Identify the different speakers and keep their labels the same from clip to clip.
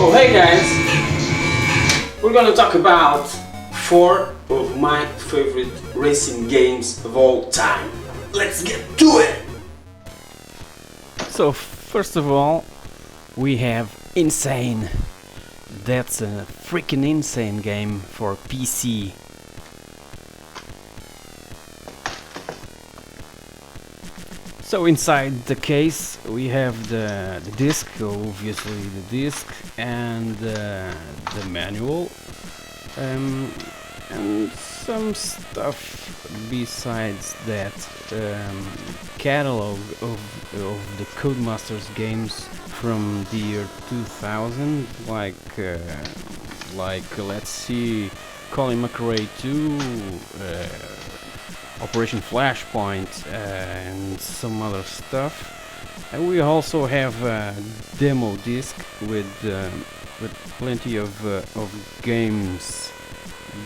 Speaker 1: So hey guys, we're gonna talk about 4 of my favorite racing games of all time. Let's get to it!
Speaker 2: So first of all, we have Insane. That's a freaking insane game for PC. So inside the case we have the disc, obviously the disc, and the manual, and some stuff besides that. Catalog of the Codemasters games from the year 2000, like let's see, Colin McRae 2, Operation Flashpoint, and some other stuff. And we also have a demo disc with plenty of games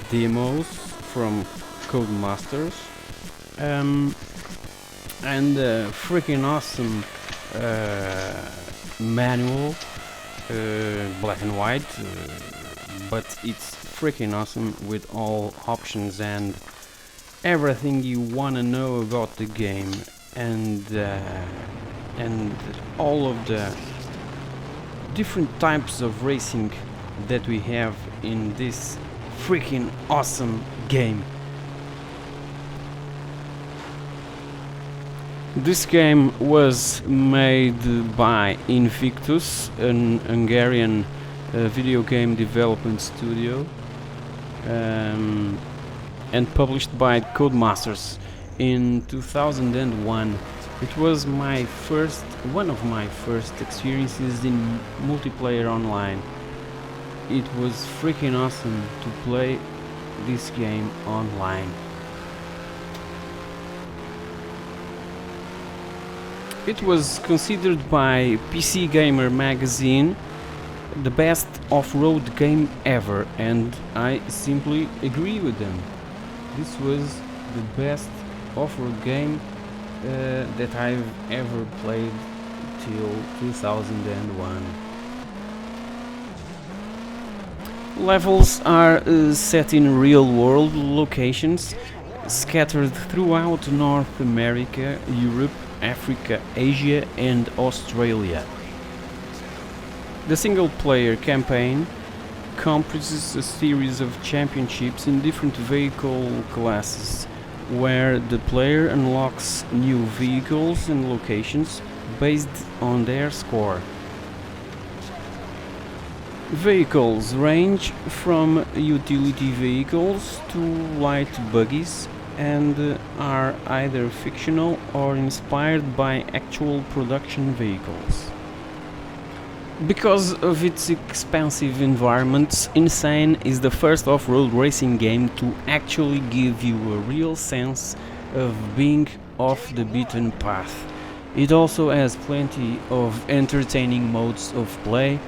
Speaker 2: demos from Codemasters, and a freaking awesome manual, black and white, but it's freaking awesome with all options and everything you wanna know about the game, and all of the different types of racing that we have in this freaking awesome game. This game was made by Invictus, an Hungarian video game development studio, and published by Codemasters in 2001. It was one of my first experiences in multiplayer online. It was freaking awesome to play this game online. It was considered by PC Gamer magazine the best off-road game ever, and I simply agree with them. This was the best off-road game that I've ever played till 2001. Levels are set in real-world locations scattered throughout North America, Europe, Africa, Asia and Australia. The single-player campaign comprises a series of championships in different vehicle classes, where the player unlocks new vehicles and locations based on their score. Vehicles range from utility vehicles to light buggies, and are either fictional or inspired by actual production vehicles. Because of its expansive environments, Insane is the first off-road racing game to actually give you a real sense of being off the beaten path. It also has plenty of entertaining modes of play,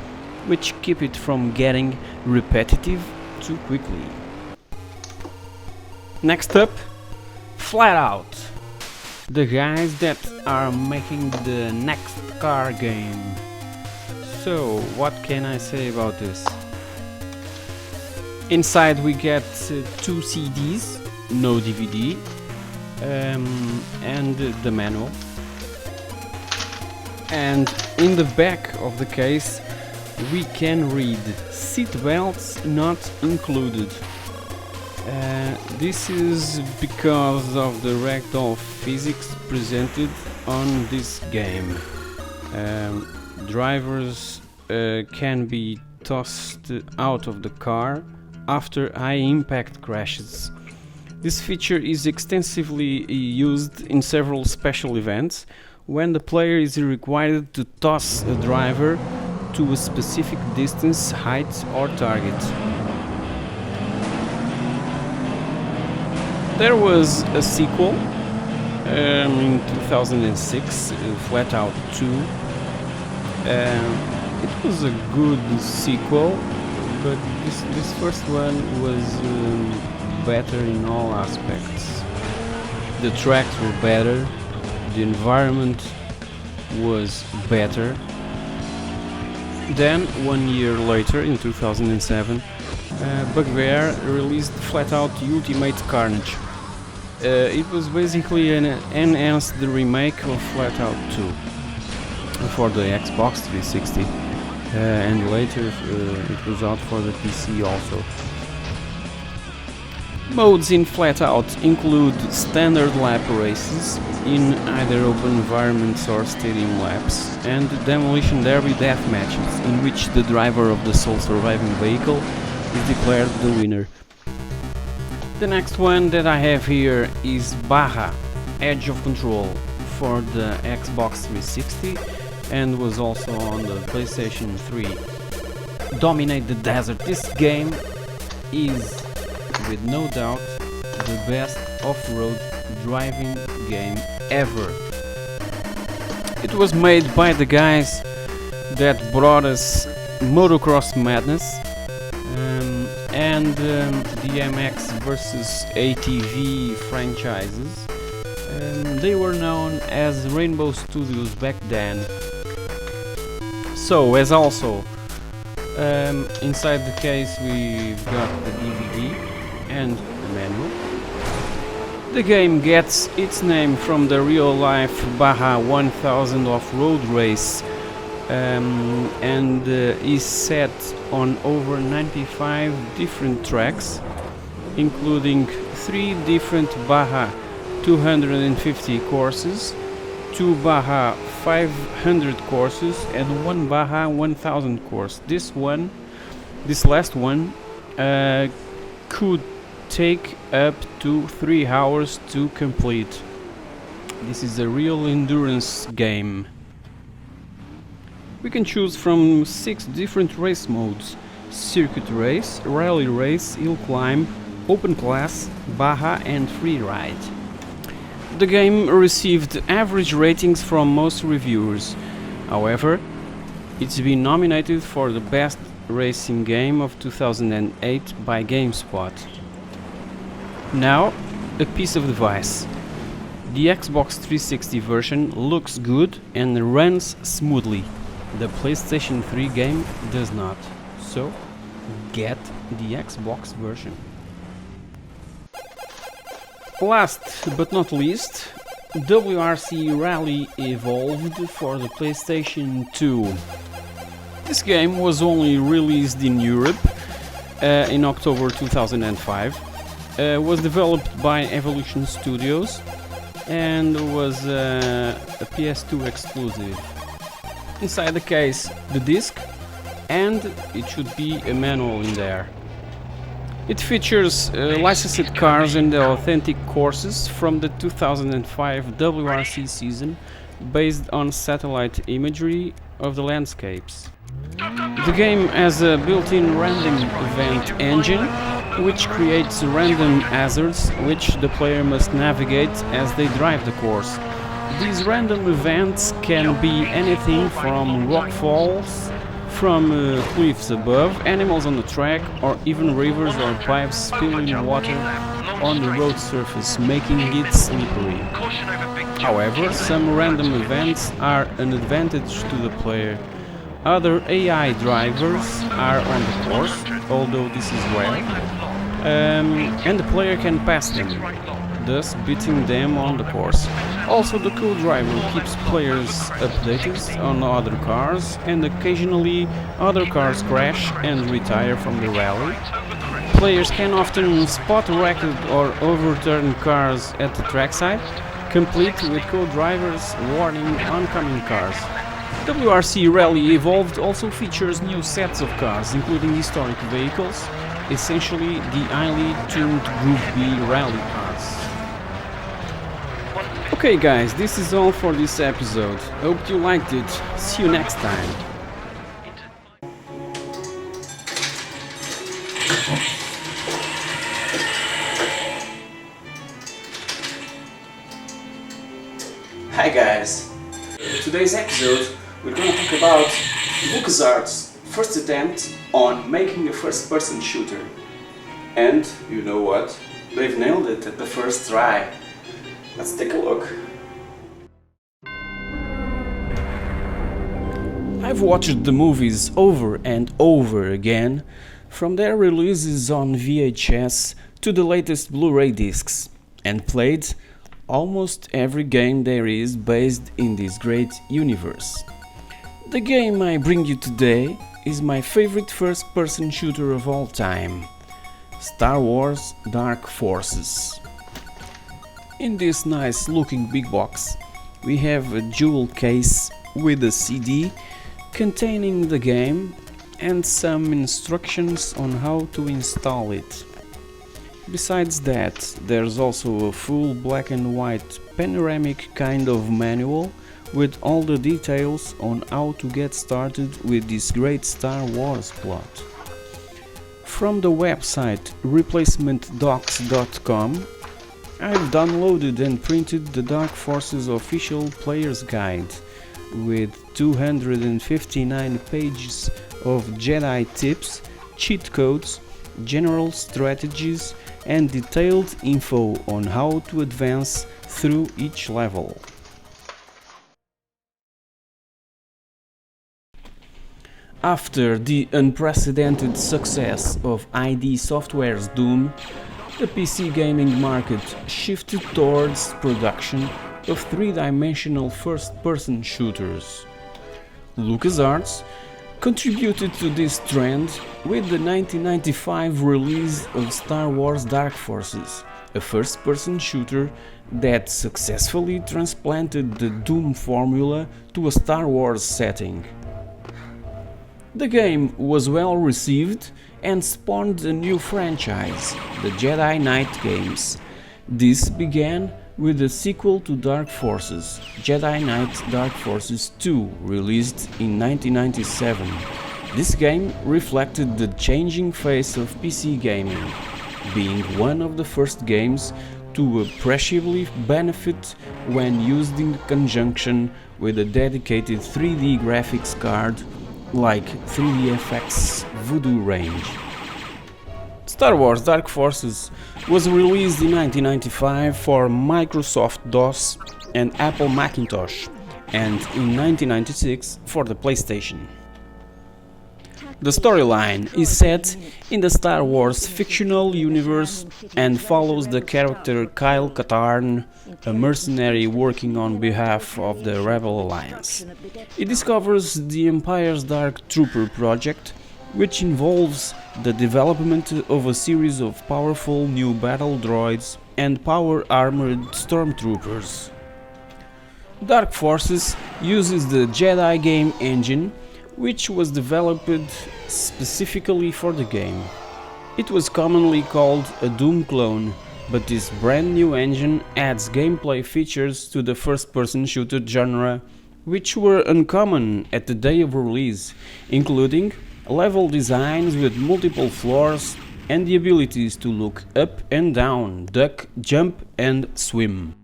Speaker 2: which keep it from getting repetitive too quickly. Next up, Flat Out, the guys that are making the next car game. So, what can I say about this? Inside we get 2 CDs, no DVD, and the manual. And in the back of the case we can read "Seatbelts not included." This is because of the ragdoll physics presented on this game. Drivers can be tossed out of the car after high impact crashes. This feature is extensively used in several special events when the player is required to toss a driver to a specific distance, height or target. There was a sequel in 2006, Flat Out 2. It was a good sequel, but this first one was better in all aspects. The tracks were better, the environment was better, Then, 1 year later, in 2007, Bugbear released Flat Out Ultimate Carnage. It was basically an enhanced remake of Flat Out 2 for the Xbox 360, and later it was out for the PC also. Modes in Flat Out include standard lap races in either open environments or stadium laps, and demolition derby death matches in which the driver of the sole surviving vehicle is declared the winner. The next one that I have here is Baja Edge of Control for the Xbox 360 and was also on the PlayStation 3. Dominate the Desert. This game is, with no doubt, the best off-road driving game ever. It was made by the guys that brought us Motocross Madness and the MX vs ATV franchises. They were known as Rainbow Studios back then. So, as also inside the case we've got the DVD and the manual. The game gets its name from the real-life Baja 1000 off-road race and is set on over 95 different tracks, including 3 different Baja 250 courses, 2 Baja 500 courses and 1 Baja 1000 course. This last one could take up to 3 hours to complete. This is a real endurance game. We can choose from 6 different race modes: circuit race, rally race, hill climb, open class, Baja and free ride. The game received average ratings from most reviewers. However, it's been nominated for the best racing game of 2008 by GameSpot. Now, a piece of advice. The Xbox 360 version looks good and runs smoothly. The PlayStation 3 game does not. So, get the Xbox version. Last but not least, WRC Rally Evolved for the PlayStation 2. This game was only released in Europe in October 2005. Was developed by Evolution Studios and was a PS2 exclusive. Inside the case, the disc, and it should be a manual in there. It features licensed cars and the authentic courses from the 2005 WRC season based on satellite imagery of the landscapes. The game has a built-in random event engine which creates random hazards which the player must navigate as they drive the course. These random events can be anything from rock falls, from cliffs above, animals on the track, or even rivers or pipes spilling water on the road surface, making it slippery. However, some random events are an advantage to the player. Other AI drivers are on the course, although this is rare, and the player can pass them, thus beating them on the course. Also, the co-driver keeps players updated on other cars, and occasionally other cars crash and retire from the rally. Players can often spot wrecked or overturned cars at the trackside, complete with co-drivers warning oncoming cars. WRC Rally Evolved also features new sets of cars, including historic vehicles, essentially the highly tuned Group B rally cars. Okay guys, this is all for this episode. Hope you liked it. See you next time.
Speaker 1: Hi guys! In today's episode we're going to talk about LucasArts' first attempt on making a first-person shooter. And, you know what? They've nailed it at the first try. Let's take a look.
Speaker 2: I've watched the movies over and over again, from their releases on VHS to the latest Blu-ray discs, and played almost every game there is based in this great universe. The game I bring you today is my favorite first-person shooter of all time, Star Wars Dark Forces. In this nice looking big box we have a jewel case with a CD containing the game and some instructions on how to install it. Besides that, there's also a full black and white panoramic kind of manual with all the details on how to get started with this great Star Wars plot. From the website replacementdocs.com, I've downloaded and printed the Dark Forces official player's guide with 259 pages of Jedi tips, cheat codes, general strategies and detailed info on how to advance through each level. After the unprecedented success of ID Software's Doom, the PC gaming market shifted towards production of three-dimensional first-person shooters. LucasArts contributed to this trend with the 1995 release of Star Wars Dark Forces, a first-person shooter that successfully transplanted the Doom formula to a Star Wars setting. The game was well received and spawned a new franchise, the Jedi Knight games. This began with the sequel to Dark Forces, Jedi Knight Dark Forces 2, released in 1997. This game reflected the changing face of PC gaming, being one of the first games to appreciably benefit when used in conjunction with a dedicated 3D graphics card like 3DFX Voodoo range. Star Wars Dark Forces was released in 1995 for Microsoft DOS and Apple Macintosh, and in 1996 for the PlayStation. The storyline is set in the Star Wars fictional universe and follows the character Kyle Katarn, a mercenary working on behalf of the Rebel Alliance. He discovers the Empire's Dark Trooper project, which involves the development of a series of powerful new battle droids and power-armored stormtroopers. Dark Forces uses the Jedi game engine, which was developed specifically for the game. It was commonly called a Doom clone, but this brand new engine adds gameplay features to the first-person shooter genre, which were uncommon at the day of release, including level designs with multiple floors and the abilities to look up and down, duck, jump and swim.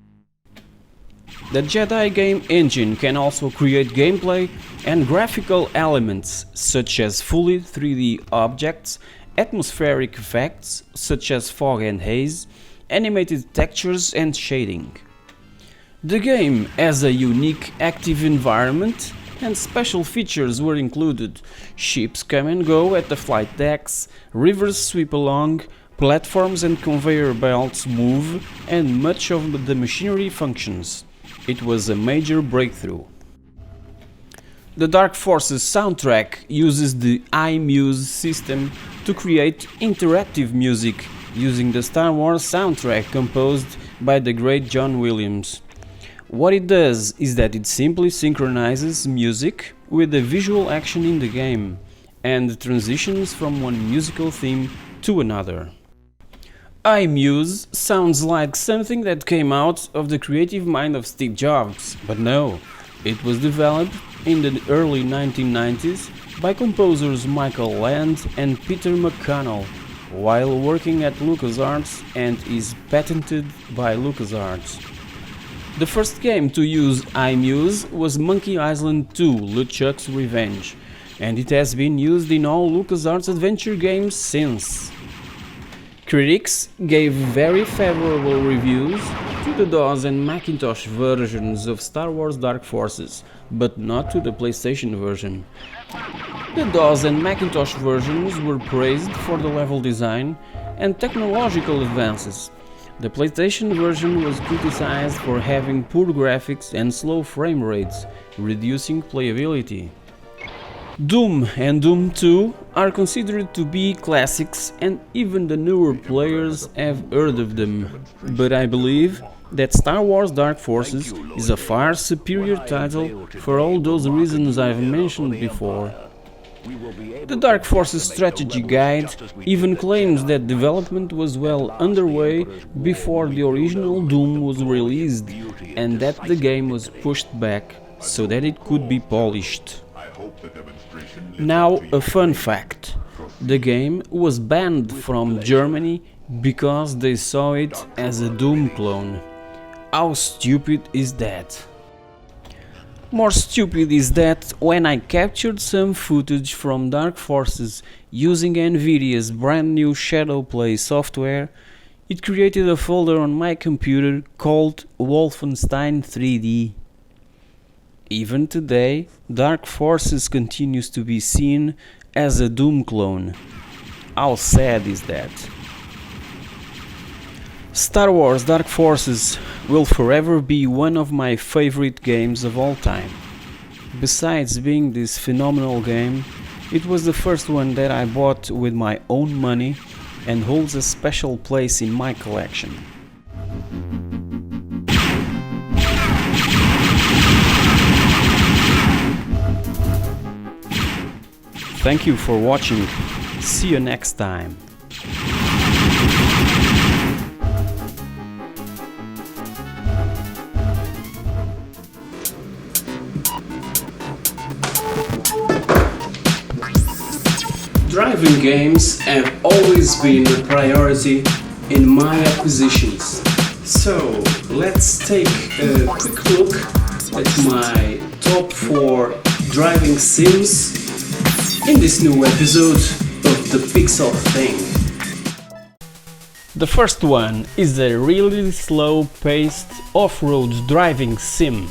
Speaker 2: The Jedi game engine can also create gameplay and graphical elements such as fully 3D objects, atmospheric effects such as fog and haze, animated textures and shading. The game has a unique active environment and special features were included. Ships come and go at the flight decks, rivers sweep along, platforms and conveyor belts move, and much of the machinery functions. It was a major breakthrough. The Dark Forces soundtrack uses the iMuse system to create interactive music using the Star Wars soundtrack composed by the great John Williams. What it does is that it simply synchronizes music with the visual action in the game and transitions from one musical theme to another. iMuse sounds like something that came out of the creative mind of Steve Jobs, but no, it was developed in the early 1990s by composers Michael Land and Peter McConnell while working at LucasArts and is patented by LucasArts. The first game to use iMuse was Monkey Island 2: LeChuck's Revenge, and it has been used in all LucasArts adventure games since. Critics gave very favorable reviews to the DOS and Macintosh versions of Star Wars Dark Forces, but not to the PlayStation version. The DOS and Macintosh versions were praised for the level design and technological advances. The PlayStation version was criticized for having poor graphics and slow frame rates, reducing playability. Doom and Doom 2 are considered to be classics, and even the newer players have heard of them. But I believe that Star Wars Dark Forces is a far superior title for all those reasons I've mentioned before. The Dark Forces strategy guide even claims that development was well underway before the original Doom was released, and that the game was pushed back so that it could be polished. Now, a fun fact. The game was banned from Germany because they saw it as a Doom clone. How stupid is that? More stupid is that when I captured some footage from Dark Forces using Nvidia's brand new Shadowplay software, it created a folder on my computer called Wolfenstein 3D. Even today, Dark Forces continues to be seen as a Doom clone. How sad is that? Star Wars Dark Forces will forever be one of my favorite games of all time. Besides being this phenomenal game, it was the first one that I bought with my own money and holds a special place in my collection. Thank you for watching. See you next time. Driving games have always been a priority in my acquisitions. So let's take a quick look at my top 4 driving sims in this new episode of the pixelthing. The first one is a really slow-paced off-road driving sim.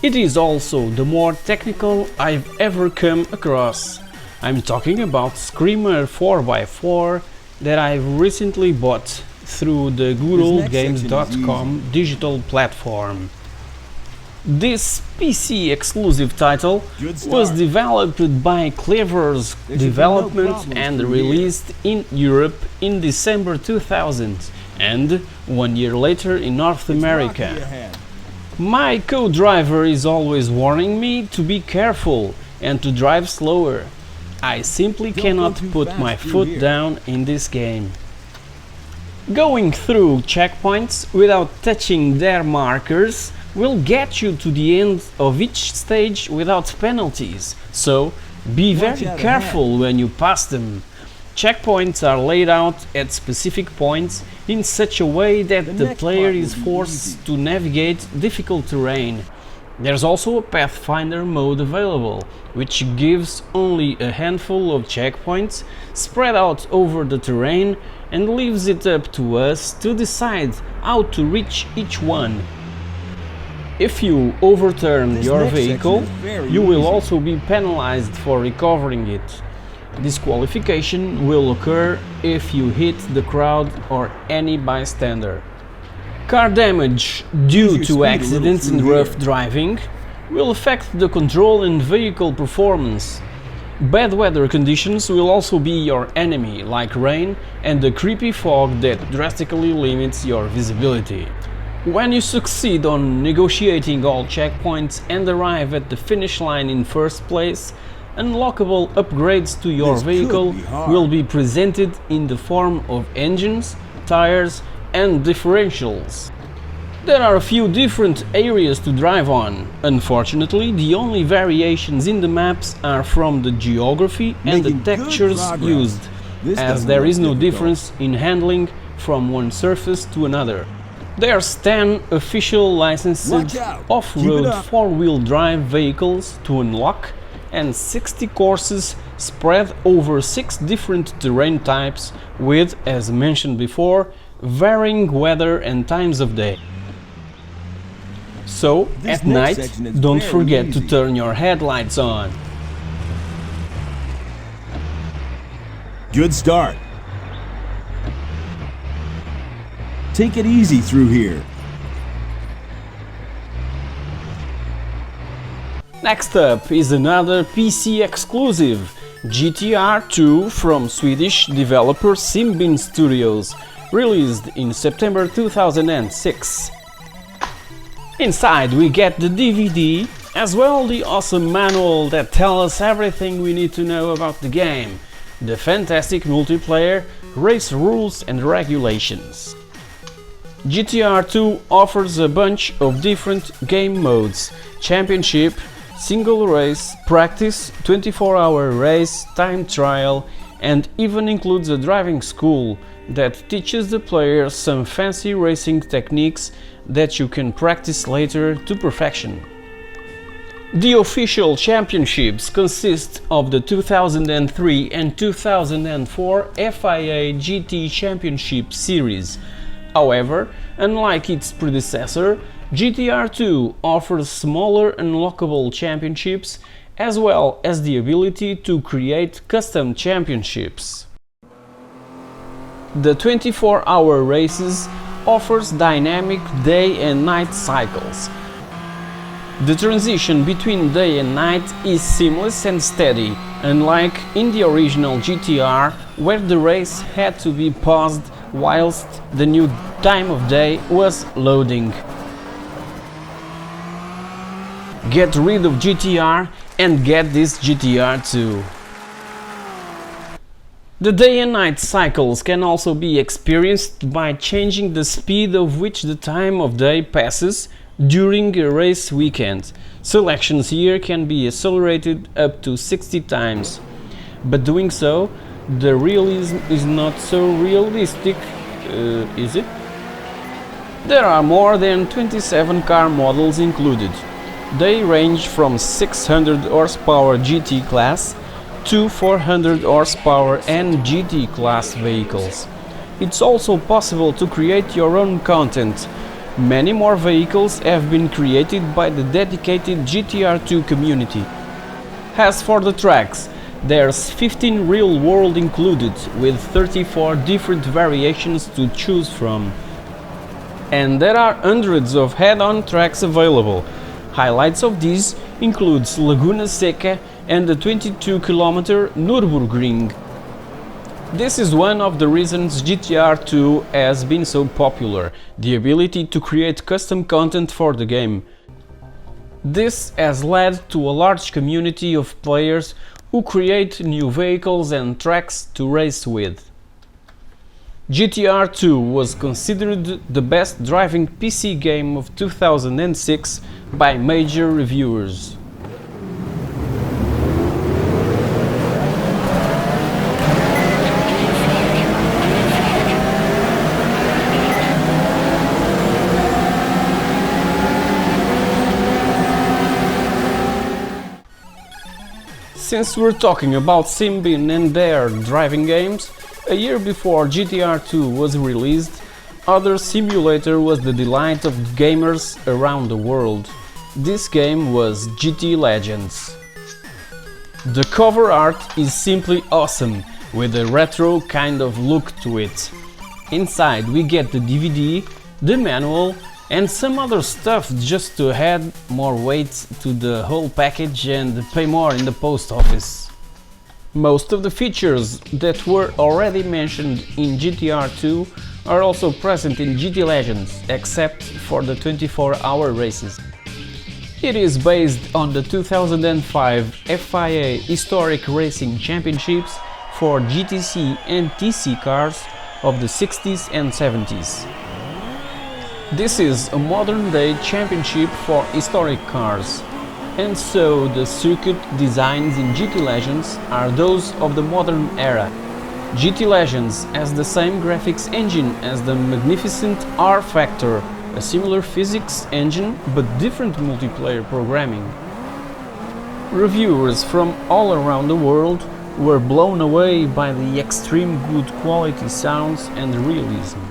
Speaker 2: It is also the more technical I've ever come across. I'm talking about Screamer 4x4 that I've recently bought through the goodoldgames.com digital platform. This PC exclusive title was developed by Clever's Development and released in Europe in December 2000 and 1 year later in North America. My co-driver is always warning me to be careful and to drive slower. I simply cannot put my foot down in this game. Going through checkpoints without touching their markers will get you to the end of each stage without penalties, so be very careful when you pass them. Checkpoints are laid out at specific points in such a way that the player is forced to navigate difficult terrain. There's also a Pathfinder mode available, which gives only a handful of checkpoints spread out over the terrain and leaves it up to us to decide how to reach each one. If you overturn your vehicle, you will also be penalized for recovering it. Disqualification will occur if you hit the crowd or any bystander. Car damage due to accidents and rough driving will affect the control and vehicle performance. Bad weather conditions will also be your enemy, like rain and the creepy fog that drastically limits your visibility. When you succeed on negotiating all checkpoints and arrive at the finish line in first place, unlockable upgrades to your vehicle will be presented in the form of engines, tires and differentials. There are a few different areas to drive on. Unfortunately, the only variations in the maps are from the geography and the textures used, as there is no difference in handling from one surface to another. There's 10 official licensed off-road four-wheel drive vehicles to unlock and 60 courses spread over 6 different terrain types with, as mentioned before, varying weather and times of day. So, at night, don't forget to turn your headlights on.
Speaker 3: Good start. Take it easy through here.
Speaker 2: Next up is another PC exclusive, GTR 2 from Swedish developer Simbin Studios, released in September 2006. Inside we get the DVD, as well the awesome manual that tells us everything we need to know about the game, the fantastic multiplayer, race rules and regulations. GTR 2 offers a bunch of different game modes: championship, single race, practice, 24-hour race, time trial, and even includes a driving school that teaches the players some fancy racing techniques that you can practice later to perfection. The official championships consist of the 2003 and 2004 FIA GT Championship Series. However, unlike its predecessor, GTR 2 offers smaller unlockable championships as well as the ability to create custom championships. The 24-hour races offers dynamic day and night cycles. The transition between day and night is seamless and steady, unlike in the original GTR, where the race had to be paused whilst the new time of day was loading. Get rid of GTR and get this GTR 2. The day and night cycles can also be experienced by changing the speed of which the time of day passes during a race weekend. Selections here can be accelerated up to 60 times, but doing so, the realism is not so realistic, is it? There are more than 27 car models included. They range from 600 horsepower GT class to 400 horsepower and GT class vehicles. It's also possible to create your own content. Many more vehicles have been created by the dedicated GTR2 community. As for the tracks, there's 15 real world included, with 34 different variations to choose from. And there are hundreds of head-on tracks available. Highlights of these includes Laguna Seca and the 22-kilometer Nürburgring. This is one of the reasons GTR 2 has been so popular, the ability to create custom content for the game. This has led to a large community of players who create new vehicles and tracks to race with. GTR 2 was considered the best driving PC game of 2006 by major reviewers. Since we're talking about Simbin and their driving games, a year before GTR 2 was released, other simulator was the delight of gamers around the world. This game was GT Legends. The cover art is simply awesome, with a retro kind of look to it. Inside we get the DVD, the manual, and some other stuff just to add more weight to the whole package and pay more in the post office. Most of the features that were already mentioned in GTR 2 are also present in GT Legends, except for the 24-hour races. It is based on the 2005 FIA Historic Racing Championships for GTC and TC cars of the 60s and 70s. This is a modern-day championship for historic cars, and so the circuit designs in GT Legends are those of the modern era. GT Legends has the same graphics engine as the magnificent R-Factor, a similar physics engine but different multiplayer programming. Reviewers from all around the world were blown away by the extreme good quality sounds and realism.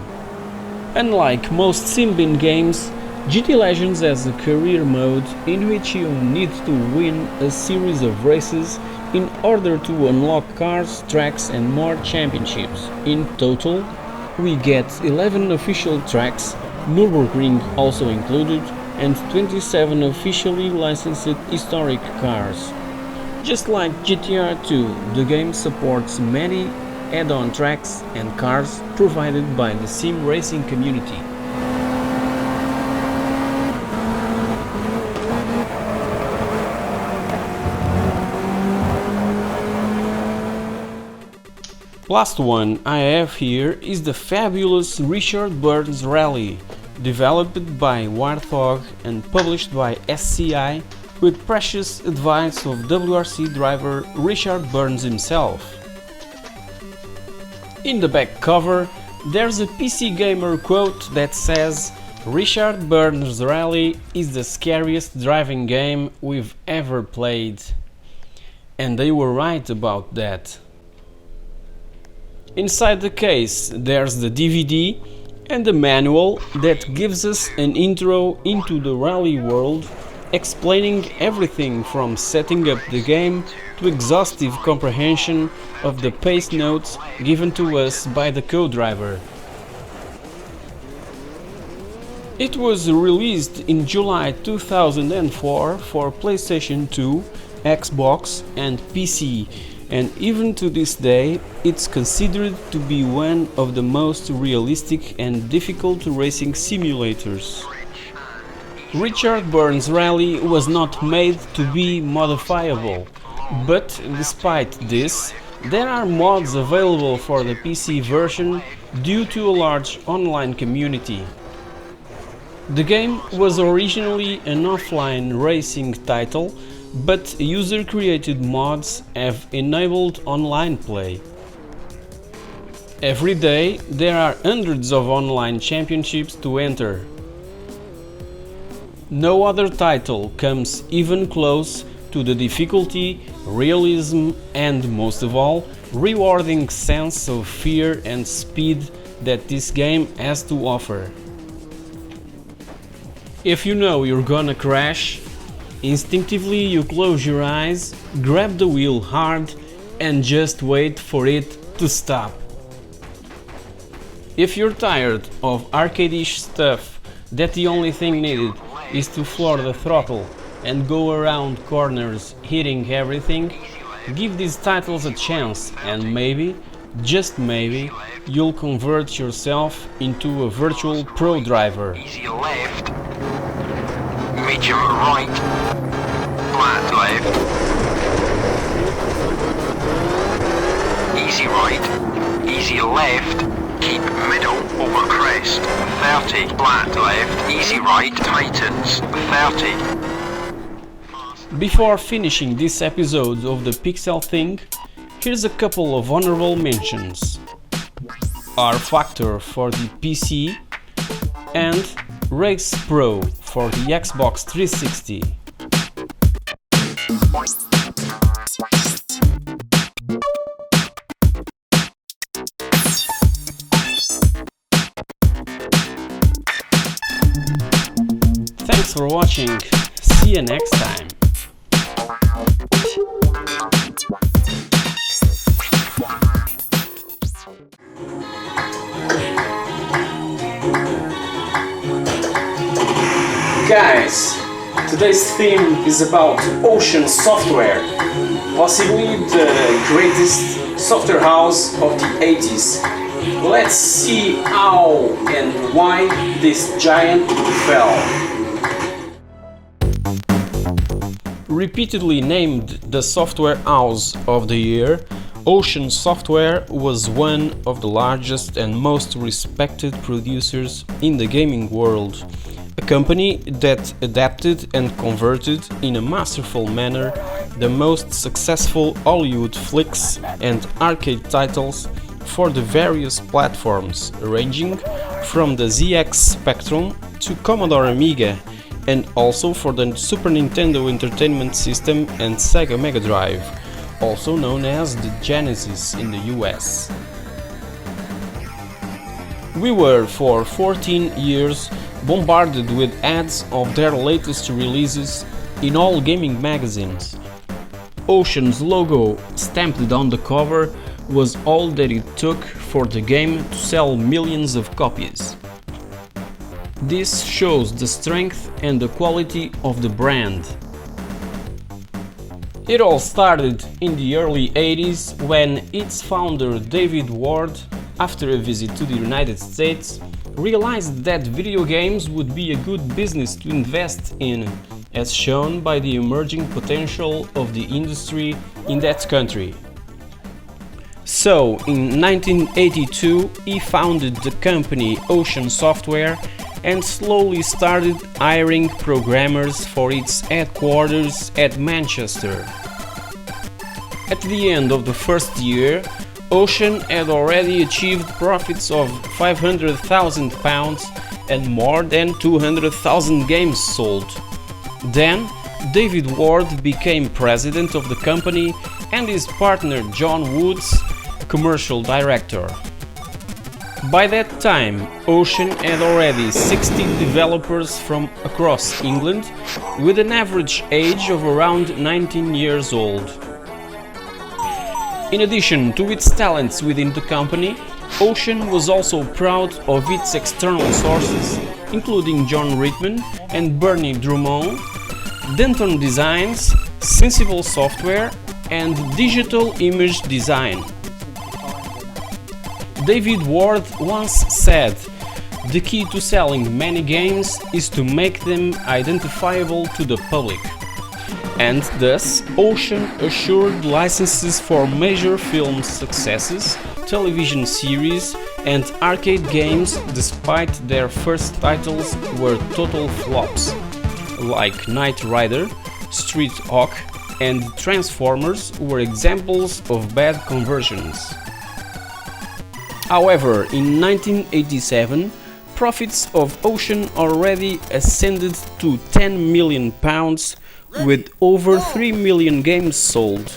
Speaker 2: Unlike most Simbin games, GT Legends has a career mode in which you need to win a series of races in order to unlock cars, tracks and more championships. In total, we get 11 official tracks, Nürburgring also included, and 27 officially licensed historic cars. Just like GTR 2, the game supports many add-on tracks and cars provided by the sim racing community. Last one I have here is the fabulous Richard Burns Rally, developed by Warthog and published by SCI with precious advice of WRC driver Richard Burns himself. In the back cover, there's a PC Gamer quote that says, "Richard Burns Rally is the scariest driving game we've ever played." And they were right about that. Inside the case there's the DVD and the manual that gives us an intro into the rally world, explaining everything from setting up the game to exhaustive comprehension of the pace notes given to us by the co-driver. It was released in July 2004 for PlayStation 2, Xbox and PC, and even to this day it's considered to be one of the most realistic and difficult racing simulators. Richard Burns Rally was not made to be modifiable, but despite this, there are mods available for the PC version due to a large online community. The game was originally an offline racing title, but user-created mods have enabled online play. Every day there are hundreds of online championships to enter. No other title comes even close to the difficulty, realism and, most of all, rewarding sense of fear and speed that this game has to offer. If you know you're gonna crash, instinctively you close your eyes, grab the wheel hard and just wait for it to stop. If you're tired of arcade-ish stuff that the only thing needed is to floor the throttle and go around corners hitting everything, give these titles a chance and maybe, just maybe, you'll convert yourself into a virtual pro driver.
Speaker 4: Easy left, medium right, flat left, easy right, easy left, keep middle over crest, 30, flat left, easy right, tightens, 30.
Speaker 2: Before finishing this episode of the pixelthing, here's a couple of honorable mentions. R-Factor for the PC and Race Pro for the Xbox 360. Thanks for watching, see you next time.
Speaker 1: Guys, today's theme is about Ocean Software, possibly the greatest software house of the 80s. Let's see how and why this giant fell.
Speaker 2: Repeatedly named the software house of the year, Ocean Software was one of the largest and most respected producers in the gaming world. A company that adapted and converted in a masterful manner the most successful Hollywood flicks and arcade titles for the various platforms, ranging from the ZX Spectrum to Commodore Amiga, and also for the Super Nintendo Entertainment System and Sega Mega Drive, also known as the Genesis in the US. We were for 14 years bombarded with ads of their latest releases in all gaming magazines. Ocean's logo stamped on the cover was all that it took for the game to sell millions of copies. This shows the strength and the quality of the brand. It all started in the early 80s when its founder David Ward, after a visit to the United States, realized that video games would be a good business to invest in, as shown by the emerging potential of the industry in that country. So, in 1982, he founded the company Ocean Software and slowly started hiring programmers for its headquarters at Manchester. At the end of the first year, Ocean had already achieved profits of £500,000 and more than 200,000 games sold. Then, David Ward became president of the company and his partner John Woods, commercial director. By that time, Ocean had already 16 developers from across England, with an average age of around 19 years old. In addition to its talents within the company, Ocean was also proud of its external sources, including John Rittman and Bernie Drummond, Denton Designs, Sensible Software, and Digital Image Design. David Ward once said, "The key to selling many games is to make them identifiable to the public." And thus, Ocean assured licenses for major film successes, television series, and arcade games, despite their first titles were total flops, like Knight Rider, Street Hawk, and Transformers were examples of bad conversions. However, in 1987, profits of Ocean already ascended to £10 million, with over 3 million games sold.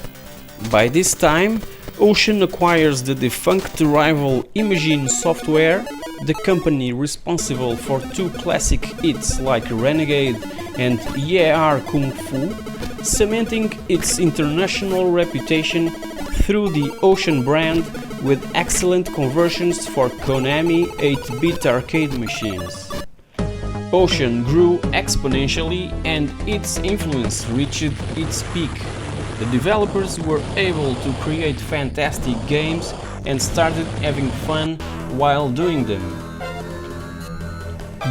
Speaker 2: By this time, Ocean acquires the defunct rival Imagine Software, the company responsible for two classic hits like Renegade and Yeah Kung Fu, cementing its international reputation through the Ocean brand with excellent conversions for Konami 8-bit arcade machines. Ocean grew exponentially and its influence reached its peak. The developers were able to create fantastic games and started having fun while doing them.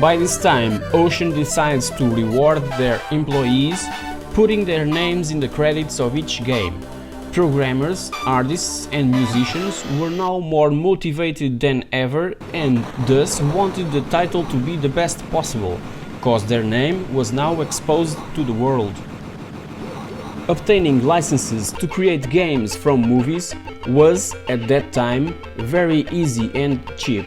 Speaker 2: By this time, Ocean decides to reward their employees, putting their names in the credits of each game. Programmers, artists and musicians were now more motivated than ever and thus wanted the title to be the best possible, cause their name was now exposed to the world. Obtaining licenses to create games from movies was, at that time, very easy and cheap.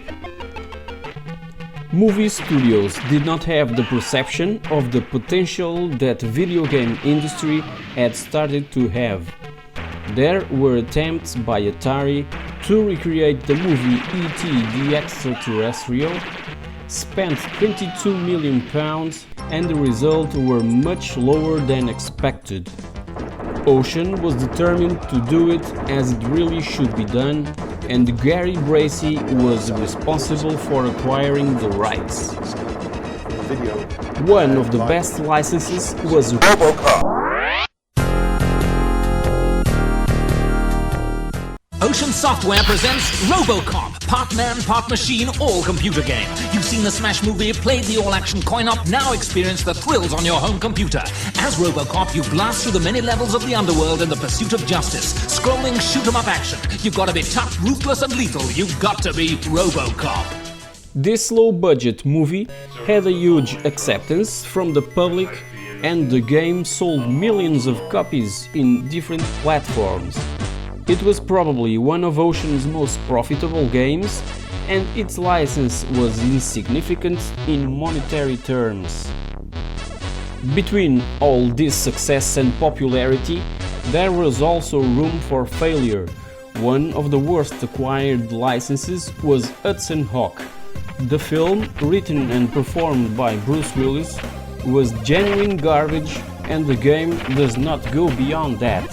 Speaker 2: Movie studios did not have the perception of the potential that the video game industry had started to have. There were attempts by Atari to recreate the movie E.T. the Extraterrestrial, spent £22 million, and the results were much lower than expected. Ocean was determined to do it as it really should be done, and Gary Bracey was responsible for acquiring the rights. One of the best licenses was RoboCop.
Speaker 5: Ocean Software presents RoboCop, part man, part machine, all computer game. You've seen the smash movie, played the all-action coin-op, now experience the thrills on your home computer. As RoboCop, you blast through the many levels of the underworld in the pursuit of justice. Scrolling shoot-'em-up action. You've got to be tough, ruthless and lethal. You've got to be RoboCop.
Speaker 2: This low-budget movie had a huge acceptance from the public, and the game sold millions of copies in different platforms. It was probably one of Ocean's most profitable games, and its license was insignificant in monetary terms. Between all this success and popularity, there was also room for failure. One of the worst acquired licenses was Hudson Hawk. The film, written and performed by Bruce Willis, was genuine garbage and the game does not go beyond that.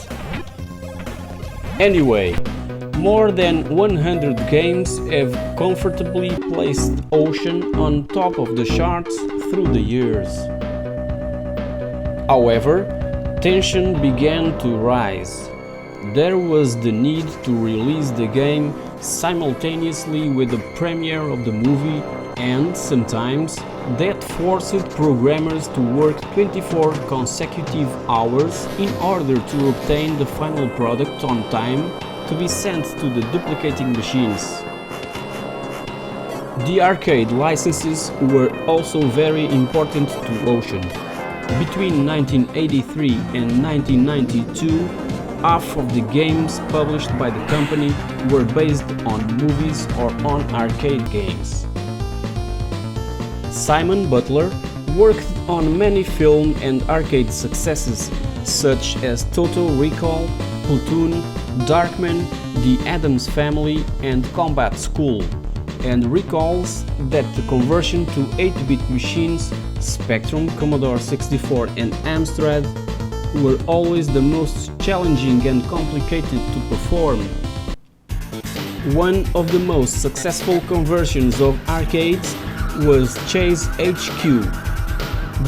Speaker 2: Anyway, more than 100 games have comfortably placed Ocean on top of the charts through the years. However, tension began to rise. There was the need to release the game simultaneously with the premiere of the movie, and sometimes that forced programmers to work 24 consecutive hours in order to obtain the final product on time to be sent to the duplicating machines. The arcade licenses were also very important to Ocean. Between 1983 and 1992, half of the games published by the company were based on movies or on arcade games. Simon Butler worked on many film and arcade successes such as Total Recall, Platoon, Darkman, The Addams Family and Combat School, and recalls that the conversion to 8-bit machines, Spectrum, Commodore 64 and Amstrad, were always the most challenging and complicated to perform. One of the most successful conversions of arcades was Chase HQ.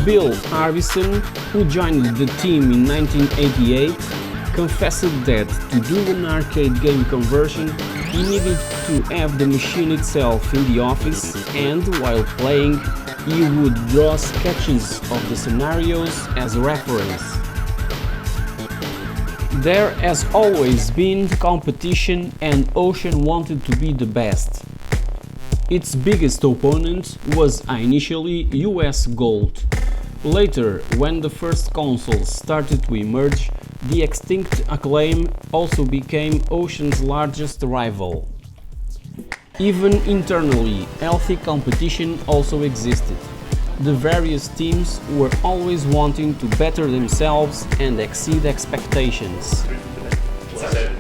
Speaker 2: Bill Harbison, who joined the team in 1988, confessed that to do an arcade game conversion, he needed to have the machine itself in the office, and while playing, he would draw sketches of the scenarios as reference. There has always been competition and Ocean wanted to be the best. Its biggest opponent was initially US Gold. Later, when the first consoles started to emerge, the extinct Acclaim also became Ocean's largest rival. Even internally, healthy competition also existed. The various teams were always wanting to better themselves and exceed expectations.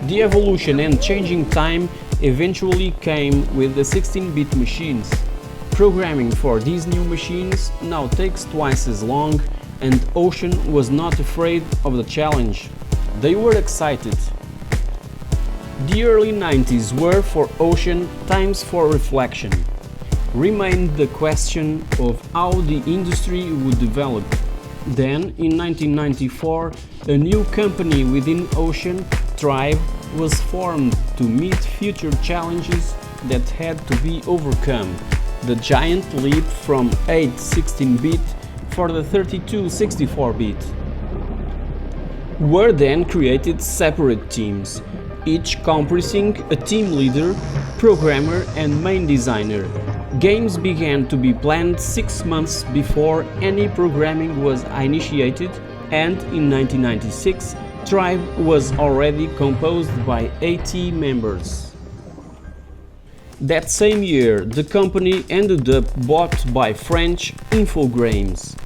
Speaker 2: The evolution and changing time eventually came with the 16-bit machines. Programming for these new machines now takes twice as long, and Ocean was not afraid of the challenge. They were excited. The early 90s were for Ocean times for reflection. Remained the question of how the industry would develop. Then, in 1994, a new company within Ocean, Tribe, was formed to meet future challenges that had to be overcome. The giant leap from 8 16-bit for the 32 64-bit. Were then created separate teams, each comprising a team leader, programmer and main designer. Games began to be planned 6 months before any programming was initiated, and in 1996, Tribe was already composed by 80 members. That same year, the company ended up bought by French Infogrames.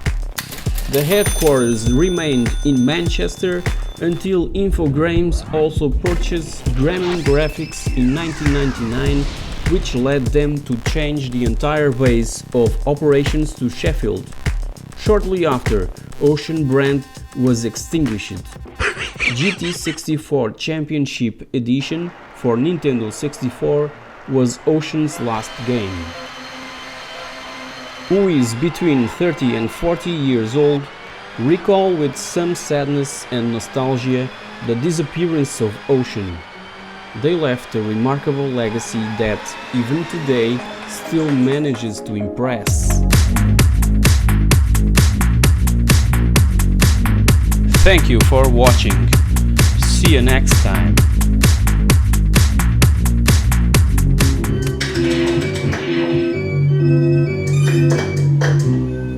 Speaker 2: The headquarters remained in Manchester until Infogrames also purchased Gremlin Graphics in 1999, which led them to change the entire base of operations to Sheffield. Shortly after, Ocean brand was extinguished. GT64 Championship Edition for Nintendo 64 was Ocean's last game. Who is between 30 and 40 years old recall with some sadness and nostalgia the disappearance of Ocean. They left a remarkable legacy that, even today, still manages to impress. Thank you for watching. See you next time.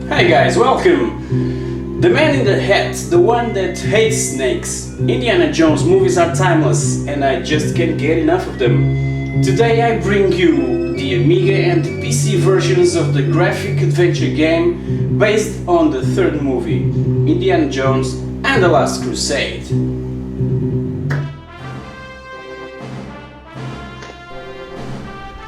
Speaker 1: Hey guys, welcome! The man in the hat, the one that hates snakes. Indiana Jones movies are timeless and I just can't get enough of them. Today I bring you the Amiga and PC versions of the graphic adventure game based on the third movie, Indiana Jones and the Last Crusade.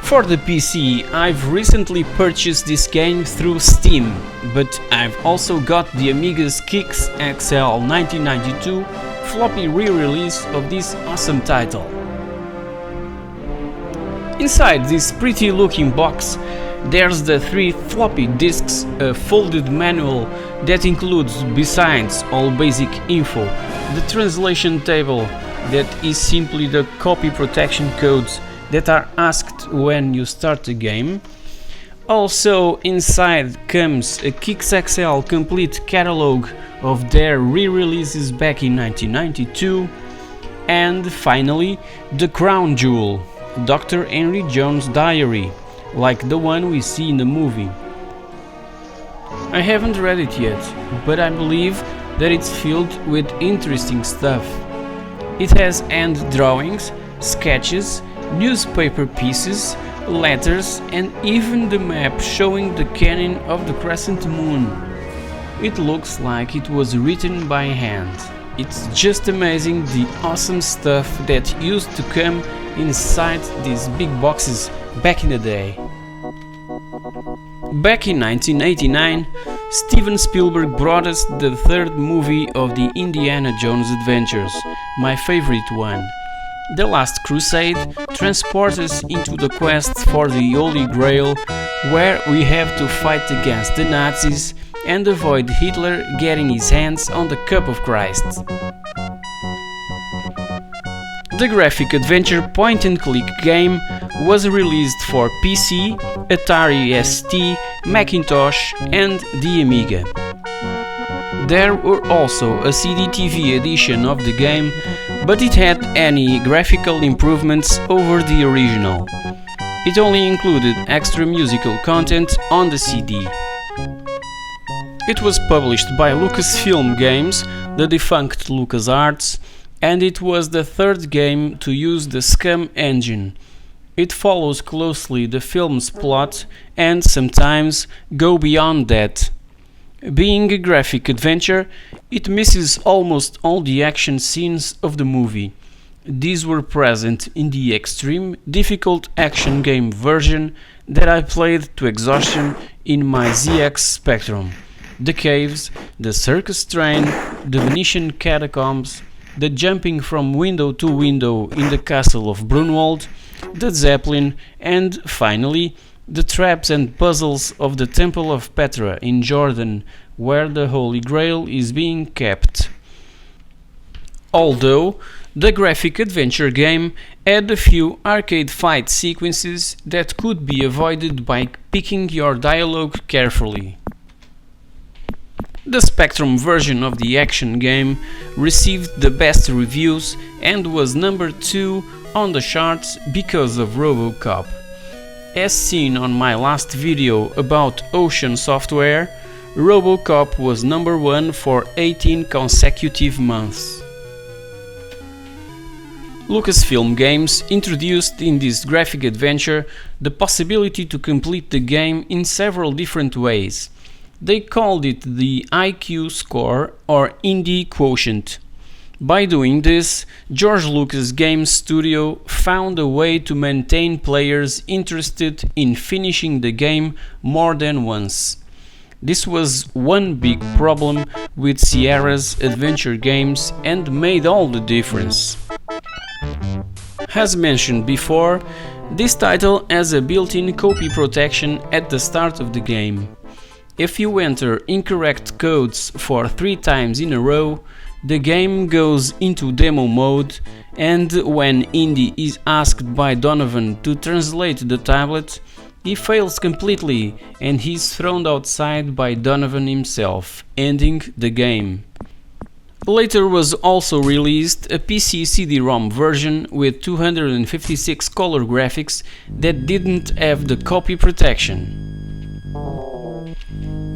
Speaker 2: For the PC, I've recently purchased this game through Steam, but I've also got the Amiga's Kix XL 1992 floppy re-release of this awesome title. Inside this pretty looking box, there's the 3 floppy disks, a folded manual that includes, besides all basic info, the translation table that is simply the copy protection codes that are asked when you start the game. Also inside comes a Kix XL complete catalog of their re-releases back in 1992, and finally the crown jewel, Dr. Henry Jones' diary, like the one we see in the movie. I haven't read it yet, but I believe that it's filled with interesting stuff. It has hand drawings, sketches, newspaper pieces, letters, and even the map showing the canyon of the crescent moon. It looks like it was written by hand. It's just amazing the awesome stuff that used to come inside these big boxes back in the day. Back in 1989, Steven Spielberg brought us the 3rd movie of the Indiana Jones adventures, my favorite one. The Last Crusade transports us into the quest for the Holy Grail, where we have to fight against the Nazis and avoid Hitler getting his hands on the Cup of Christ. The graphic adventure point-and-click game was released for PC, Atari ST, Macintosh and the Amiga. There were also a CD-TV edition of the game, but it had any graphical improvements over the original. It only included extra musical content on the CD. It was published by Lucasfilm Games, the defunct LucasArts, and it was the 3rd game to use the SCUM engine. It follows closely the film's plot and sometimes go beyond that. Being a graphic adventure, it misses almost all the action scenes of the movie. These were present in the extreme difficult action game version that I played to exhaustion in my ZX Spectrum. The caves, the circus train, the Venetian catacombs, the jumping from window to window in the castle of Brunwald, the Zeppelin, and finally the traps and puzzles of the Temple of Petra in Jordan, where the Holy Grail is being kept. Although the graphic adventure game had a few arcade fight sequences that could be avoided by picking your dialogue carefully. The Spectrum version of the action game received the best reviews and was number 2 on the charts because of RoboCop. As seen on my last video about Ocean Software, RoboCop was number 1 for 18 consecutive months. Lucasfilm Games introduced in this graphic adventure the possibility to complete the game in several different ways. They called it the IQ score or Indie quotient. By doing this, George Lucas Games Studio found a way to maintain players interested in finishing the game more than once. This was one big problem with Sierra's adventure games and made all the difference. As mentioned before, this title has a built-in copy protection at the start of the game. If you enter incorrect codes for 3 times in a row, the game goes into demo mode, and when Indy is asked by Donovan to translate the tablet, he fails completely and he's thrown outside by Donovan himself, ending the game. Later was also released a PC CD-ROM version with 256 color graphics that didn't have the copy protection.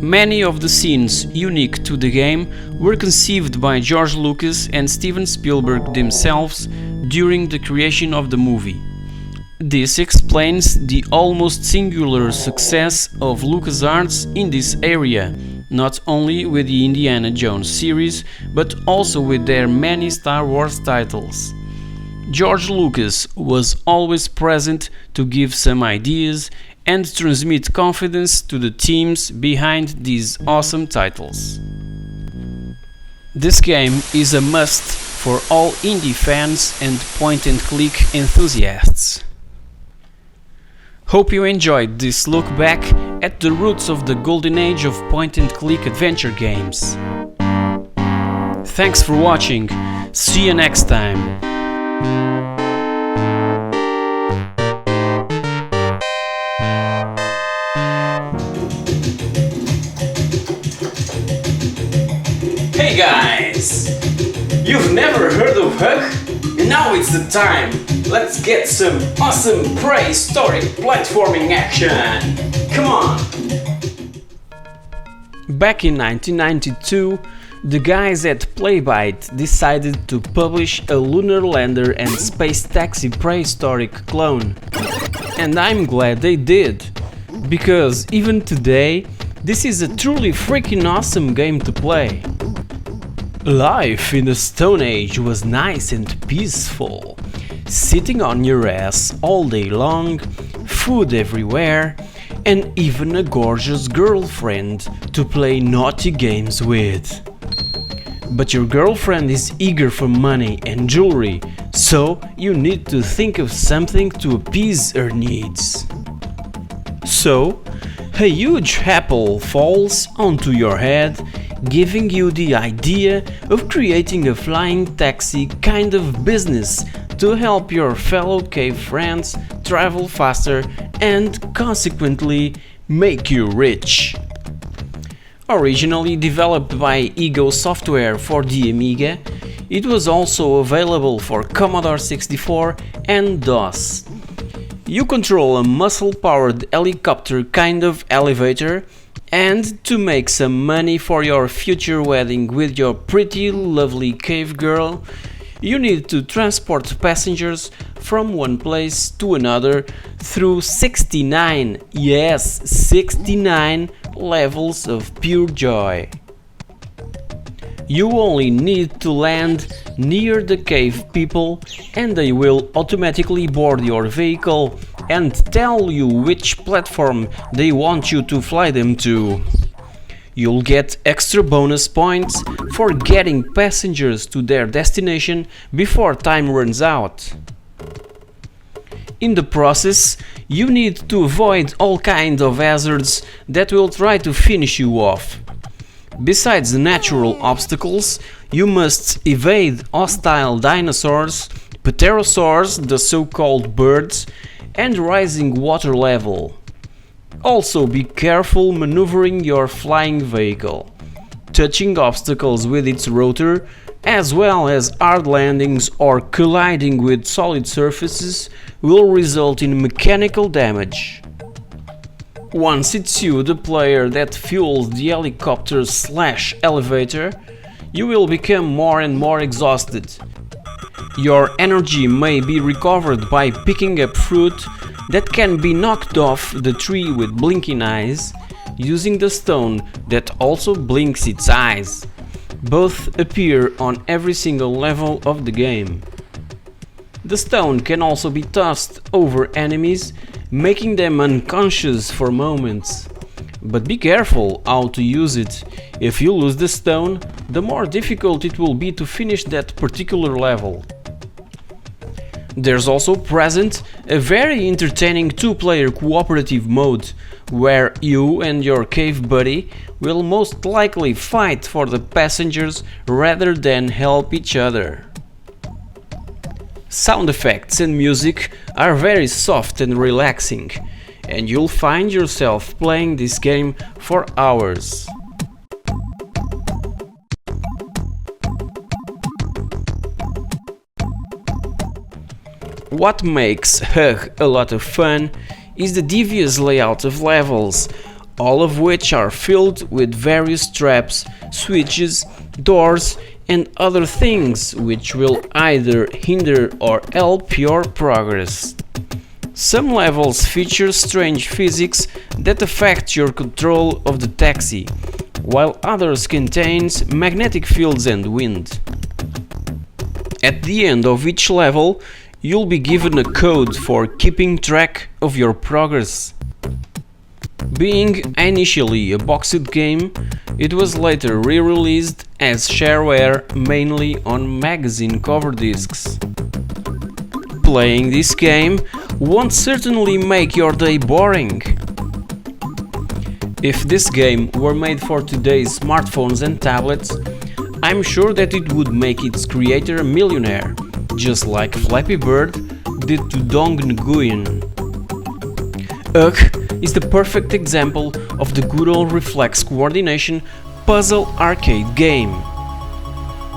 Speaker 2: Many of the scenes unique to the game were conceived by George Lucas and Steven Spielberg themselves during the creation of the movie. This explains the almost singular success of LucasArts in this area, not only with the Indiana Jones series, but also with their many Star Wars titles. George Lucas was always present to give some ideas and transmit confidence to the teams behind these awesome titles. This game is a must for all indie fans and point-and-click enthusiasts. Hope you enjoyed this look back at the roots of the golden age of point-and-click adventure games. Thanks for watching, see you next time!
Speaker 1: Hey guys! You've never heard of Hug? And now it's the time! Let's get some awesome prehistoric platforming action! Come on!
Speaker 2: Back in 1992, the guys at Playbyte decided to publish a lunar lander and space taxi prehistoric clone. And I'm glad they did, because even today, this is a truly freaking awesome game to play. Life in the Stone Age was nice and peaceful. Sitting on your ass all day long, food everywhere, and even a gorgeous girlfriend to play naughty games with. But your girlfriend is eager for money and jewelry, so you need to think of something to appease her needs. So, a huge apple falls onto your head, giving you the idea of creating a flying taxi kind of business to help your fellow cave friends travel faster and consequently make you rich. Originally developed by Ego Software for the Amiga, it was also available for Commodore 64 and DOS. You control a muscle-powered helicopter kind of elevator, and to make some money for your future wedding with your pretty lovely cave girl, you need to transport passengers from one place to another through 69, yes, 69 levels of pure joy. You only need to land near the cave people and they will automatically board your vehicle and tell you which platform they want you to fly them to. You'll get extra bonus points for getting passengers to their destination before time runs out. In the process, you need to avoid all kinds of hazards that will try to finish you off. Besides the natural obstacles, you must evade hostile dinosaurs, pterosaurs, the so-called birds, and rising water level. Also be careful maneuvering your flying vehicle. Touching obstacles with its rotor, as well as hard landings or colliding with solid surfaces, will result in mechanical damage. Once it's you, the player, that fuels the helicopter/elevator, you will become more and more exhausted. Your energy may be recovered by picking up fruit that can be knocked off the tree with blinking eyes, using the stone that also blinks its eyes. Both appear on every single level of the game. The stone can also be tossed over enemies, making them unconscious for moments. But be careful how to use it. If you lose the stone, the more difficult it will be to finish that particular level. There's also present a very entertaining two-player cooperative mode, where you and your cave buddy will most likely fight for the passengers rather than help each other. Sound effects and music are very soft and relaxing, and you'll find yourself playing this game for hours. What makes Hug a lot of fun is the devious layout of levels, all of which are filled with various traps, switches, doors and other things which will either hinder or help your progress. Some levels feature strange physics that affect your control of the taxi, while others contain magnetic fields and wind. At the end of each level, you'll be given a code for keeping track of your progress. Being initially a boxed game, it was later re-released as shareware mainly on magazine cover discs. Playing this game won't certainly make your day boring. If this game were made for today's smartphones and tablets, I'm sure that it would make its creator a millionaire, just like Flappy Bird did to Dong Nguyen. UGG is the perfect example of the good old reflex coordination puzzle arcade game.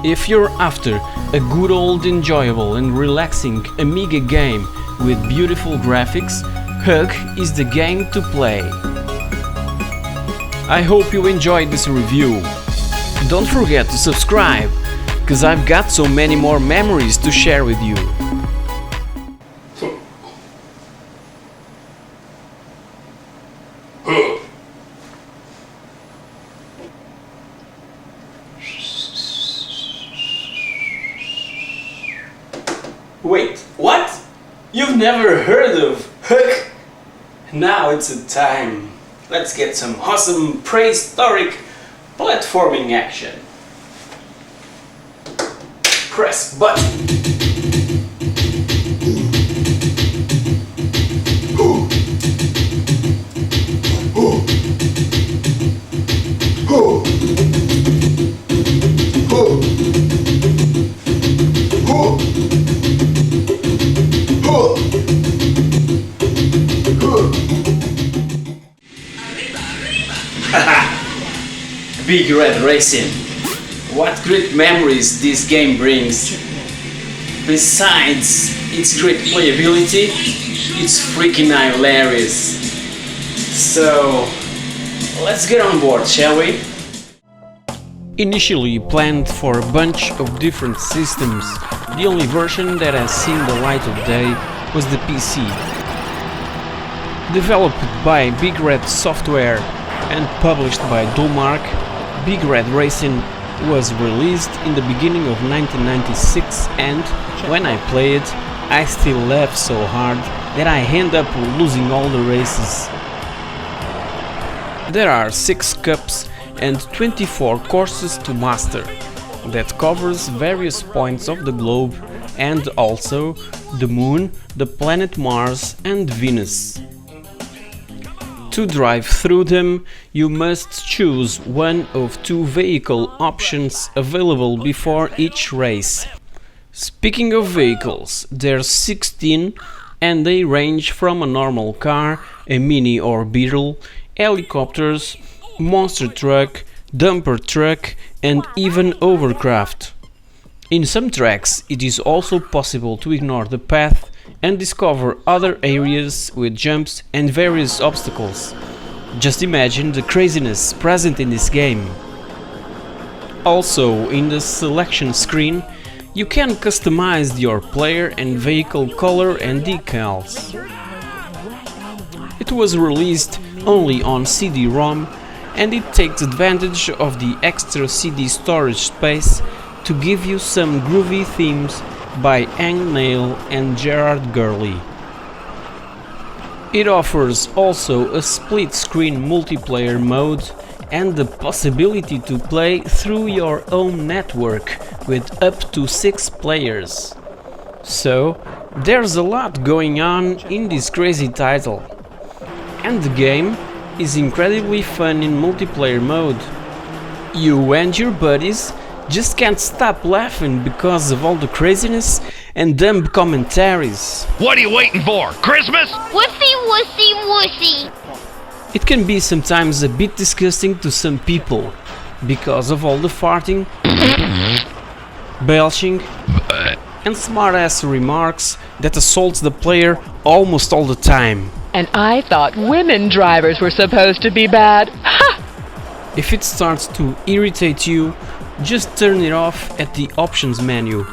Speaker 2: If you're after a good old enjoyable and relaxing Amiga game with beautiful graphics, UGG is the game to play. I hope you enjoyed this review. Don't forget to subscribe, cause I've got so many more memories to share with you.
Speaker 1: Wait, what? You've never heard of UGG? Now it's a time. Let's get some awesome prehistoric platforming action. Press button. Big Red Racing. What great memories this game brings. Besides its great playability, it's freaking hilarious. So, let's get on board, shall we?
Speaker 2: Initially planned for a bunch of different systems, the only version that has seen the light of day was the PC. Developed by Big Red Software and published by Dolmark, Big Red Racing was released in the beginning of 1996, and when I play it, I still laugh so hard that I end up losing all the races. There are 6 cups and 24 courses to master, that covers various points of the globe and also the Moon, the planet Mars and Venus. To drive through them, you must choose one of 2 vehicle options available before each race. Speaking of vehicles, there's 16 and they range from a normal car, a mini or beetle, helicopters, monster truck, dumper truck and even hovercraft. In some tracks it is also possible to ignore the path and discover other areas with jumps and various obstacles. Just imagine the craziness present in this game. Also, in the selection screen, you can customize your player and vehicle color and decals. It was released only on CD-ROM and it takes advantage of the extra CD storage space to give you some groovy themes by Ang Nail and Gerard Gurley. It offers also a split-screen multiplayer mode and the possibility to play through your own network with up to 6 players. So, there's a lot going on in this crazy title. And the game is incredibly fun in multiplayer mode. You and your buddies just can't stop laughing because of all the craziness and dumb commentaries.
Speaker 6: What are you waiting for? Christmas?
Speaker 7: Wussy, wussy, wussy.
Speaker 2: It can be sometimes a bit disgusting to some people because of all the farting, belching and smart-ass remarks that assaults the player almost all the time.
Speaker 8: And I thought women drivers were supposed to be bad. Ha!
Speaker 2: If it starts to irritate you, just turn it off at the options menu.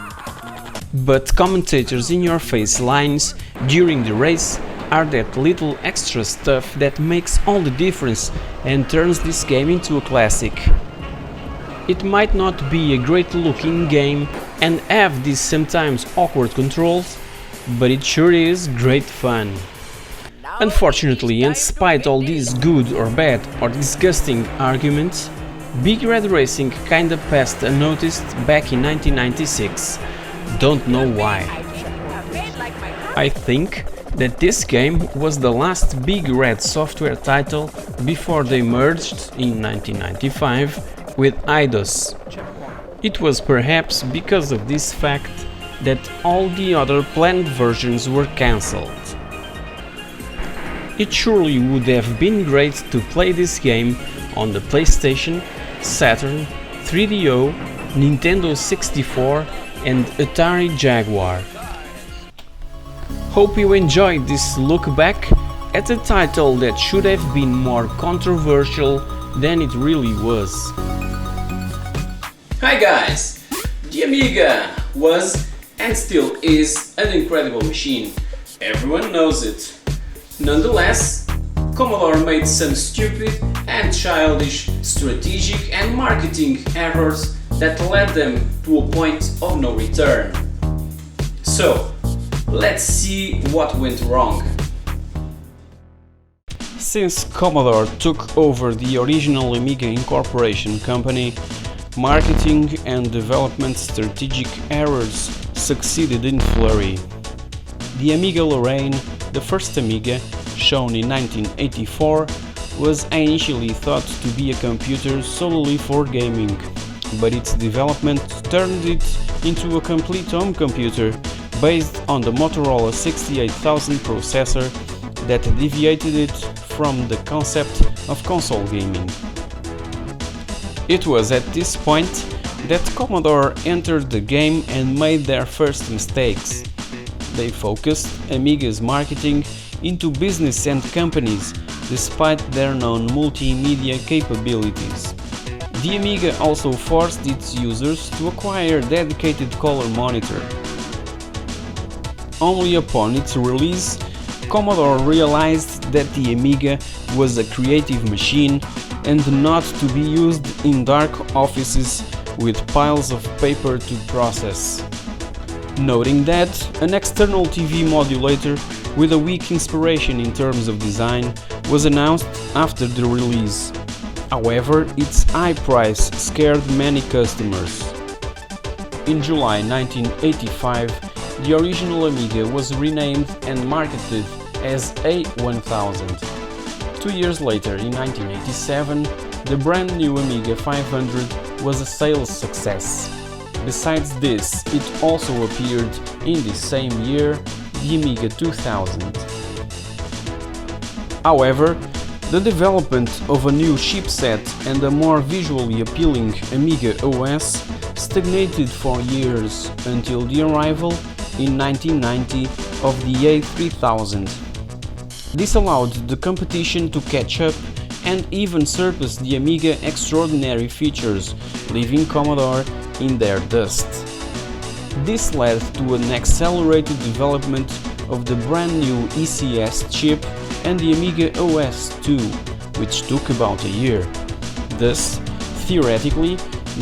Speaker 2: But commentators in your face lines during the race are that little extra stuff that makes all the difference and turns this game into a classic. It might not be a great looking game and have these sometimes awkward controls, but it sure is great fun. Unfortunately, and despite all these good or bad or disgusting arguments, Big Red Racing kinda passed unnoticed back in 1996. Don't know why. I think that this game was the last Big Red Software title before they merged in 1995 with Eidos. It was perhaps because of this fact that all the other planned versions were cancelled. It surely would have been great to play this game on the PlayStation, Saturn, 3DO, Nintendo 64 and Atari Jaguar. Hope you enjoyed this look back at a title that should have been more controversial than it really was.
Speaker 1: Hi guys! The Amiga was and still is an incredible machine. Everyone knows it. Nonetheless, Commodore made some stupid and childish strategic and marketing errors that led them to a point of no return. So, let's see what went wrong.
Speaker 2: Since Commodore took over the original Amiga Incorporation company, marketing and development strategic errors succeeded in flurry. The Amiga Lorraine, the first Amiga, shown in 1984, was initially thought to be a computer solely for gaming, but its development turned it into a complete home computer based on the Motorola 68000 processor that deviated it from the concept of console gaming. It was at this point that Commodore entered the game and made their first mistakes. They focused Amiga's marketing into business and companies, despite their known multimedia capabilities. The Amiga also forced its users to acquire a dedicated color monitor. Only upon its release, Commodore realized that the Amiga was a creative machine and not to be used in dark offices with piles of paper to process. Noting that an external TV modulator with a weak inspiration in terms of design was announced after the release. However, its high price scared many customers. In July 1985, the original Amiga was renamed and marketed as A1000. 2 years later, in 1987, the brand new Amiga 500 was a sales success. Besides this, it also appeared in the same year the Amiga 2000. However, the development of a new chipset and a more visually appealing Amiga OS stagnated for years until the arrival in 1990 of the A3000. This allowed the competition to catch up and even surpass the Amiga extraordinary features, leaving Commodore in their dust. This led to an accelerated development of the brand new ECS chip and the Amiga OS 2, which took about a year. Thus, theoretically,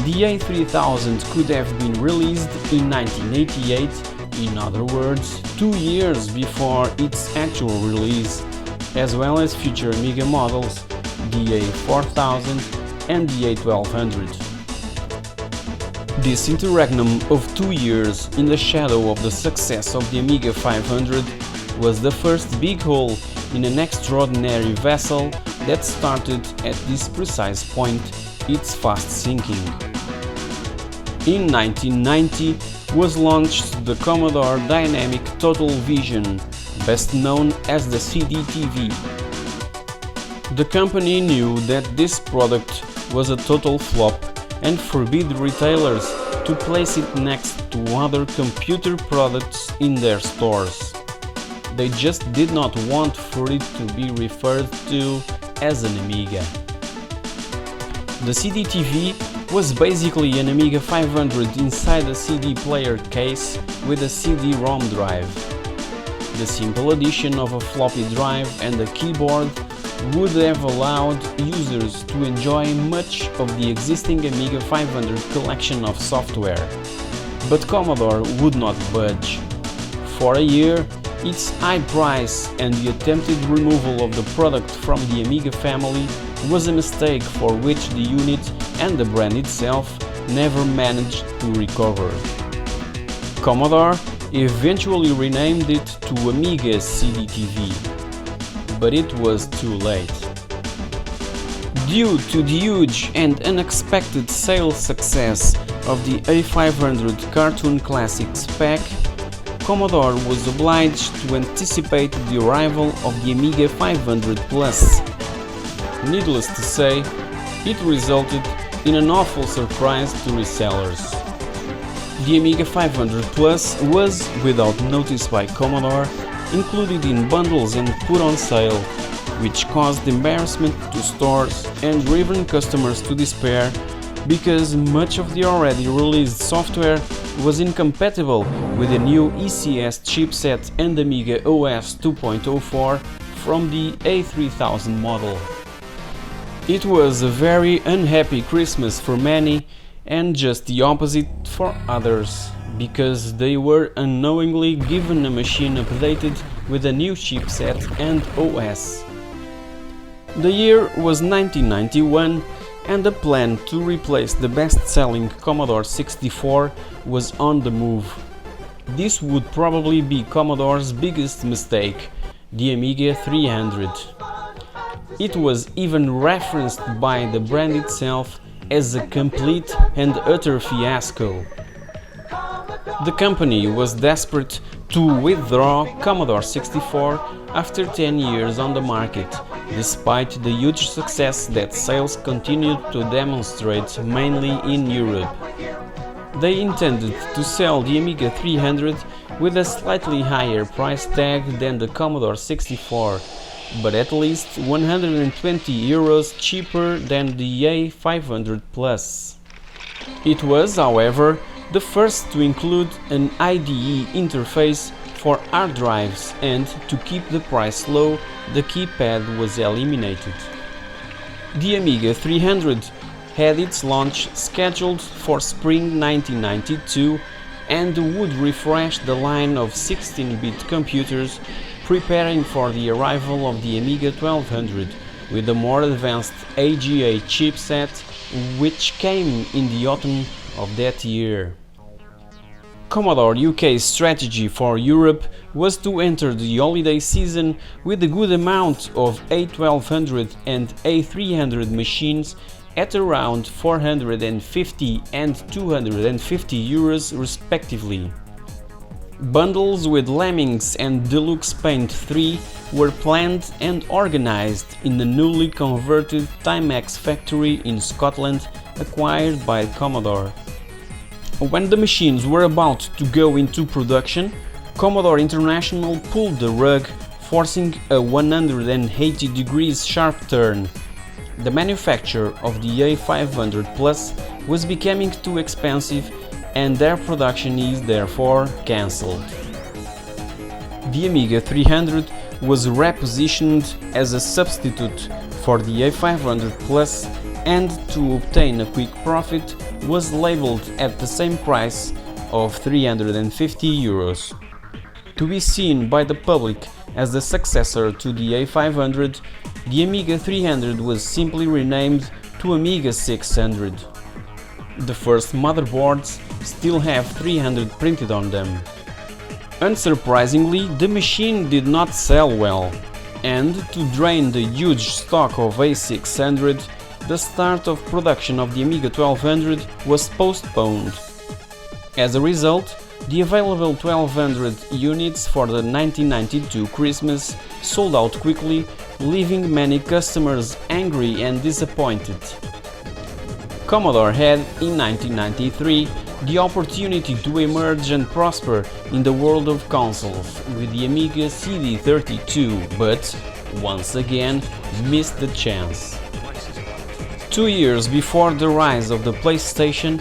Speaker 2: the A3000 could have been released in 1988, in other words, 2 years before its actual release, as well as future Amiga models, the A4000 and the A1200. This interregnum of 2 years in the shadow of the success of the Amiga 500 was the first big hole in an extraordinary vessel that started at this precise point its fast sinking. In 1990 was launched the Commodore Dynamic Total Vision, best known as the CD-TV. The company knew that this product was a total flop and forbid retailers to place it next to other computer products in their stores. They just did not want for it to be referred to as an Amiga. The CD-TV was basically an Amiga 500 inside a CD player case with a CD-ROM drive. The simple addition of a floppy drive and a keyboard would have allowed users to enjoy much of the existing Amiga 500 collection of software. but Commodore would not budge. For a year, its high price and the attempted removal of the product from the Amiga family was a mistake for which the unit and the brand itself never managed to recover. Commodore eventually renamed it to Amiga CD-TV, but it was too late. Due to the huge and unexpected sales success of the A500 Cartoon Classics pack, Commodore was obliged to anticipate the arrival of the Amiga 500 Plus. Needless to say, it resulted in an awful surprise to resellers. The Amiga 500 Plus was, without notice by Commodore, included in bundles and put on sale, which caused embarrassment to stores and driven customers to despair because much of the already released software was incompatible with the new ECS chipset and Amiga OS 2.04 from the A3000 model. It was a very unhappy Christmas for many and just the opposite for others, because they were unknowingly given a machine updated with a new chipset and OS. The year was 1991 and the plan to replace the best-selling Commodore 64 was on the move. This would probably be Commodore's biggest mistake, the Amiga 300. It was even referenced by the brand itself as a complete and utter fiasco. The company was desperate to withdraw Commodore 64 after 10 years on the market, despite the huge success that sales continued to demonstrate mainly in Europe. They intended to sell the Amiga 300 with a slightly higher price tag than the Commodore 64, but at least 120 euros cheaper than the A500 Plus. It was, however, the first to include an IDE interface for hard drives, and to keep the price low, the keypad was eliminated. The Amiga 300 had its launch scheduled for spring 1992 and would refresh the line of 16-bit computers, preparing for the arrival of the Amiga 1200 with a more advanced AGA chipset, which came in the autumn of that year. Commodore UK's strategy for Europe was to enter the holiday season with a good amount of A1200 and A300 machines at around 450 and 250 euros respectively. Bundles with Lemmings and Deluxe Paint 3 were planned and organized in the newly converted Timex factory in Scotland acquired by Commodore. When the machines were about to go into production, Commodore International pulled the rug, forcing a 180 degrees sharp turn. The manufacture of the A500 Plus was becoming too expensive and their production is therefore cancelled. The Amiga 300 was repositioned as a substitute for the A500 Plus and to obtain a quick profit was labeled at the same price of 350 euros. To be seen by the public as the successor to the A500, the Amiga 300 was simply renamed to Amiga 600. The first motherboards still have 300 printed on them. Unsurprisingly, the machine did not sell well, and to drain the huge stock of A600, the start of production of the Amiga 1200 was postponed. As a result, the available 1200 units for the 1992 Christmas sold out quickly, leaving many customers angry and disappointed. Commodore had, in 1993, the opportunity to emerge and prosper in the world of consoles with the Amiga CD32, but, once again, missed the chance. 2 years before the rise of the PlayStation,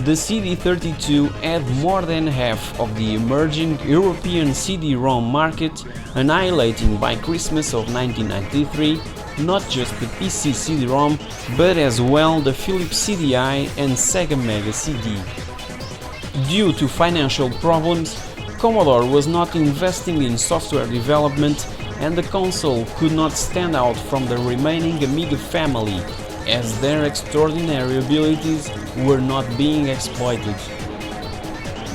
Speaker 2: the CD32 had more than half of the emerging European CD-ROM market, annihilating by Christmas of 1993 not just the PC CD-ROM, but as well the Philips CDI and Sega Mega CD. Due to financial problems, Commodore was not investing in software development and the console could not stand out from the remaining Amiga family, as their extraordinary abilities were not being exploited.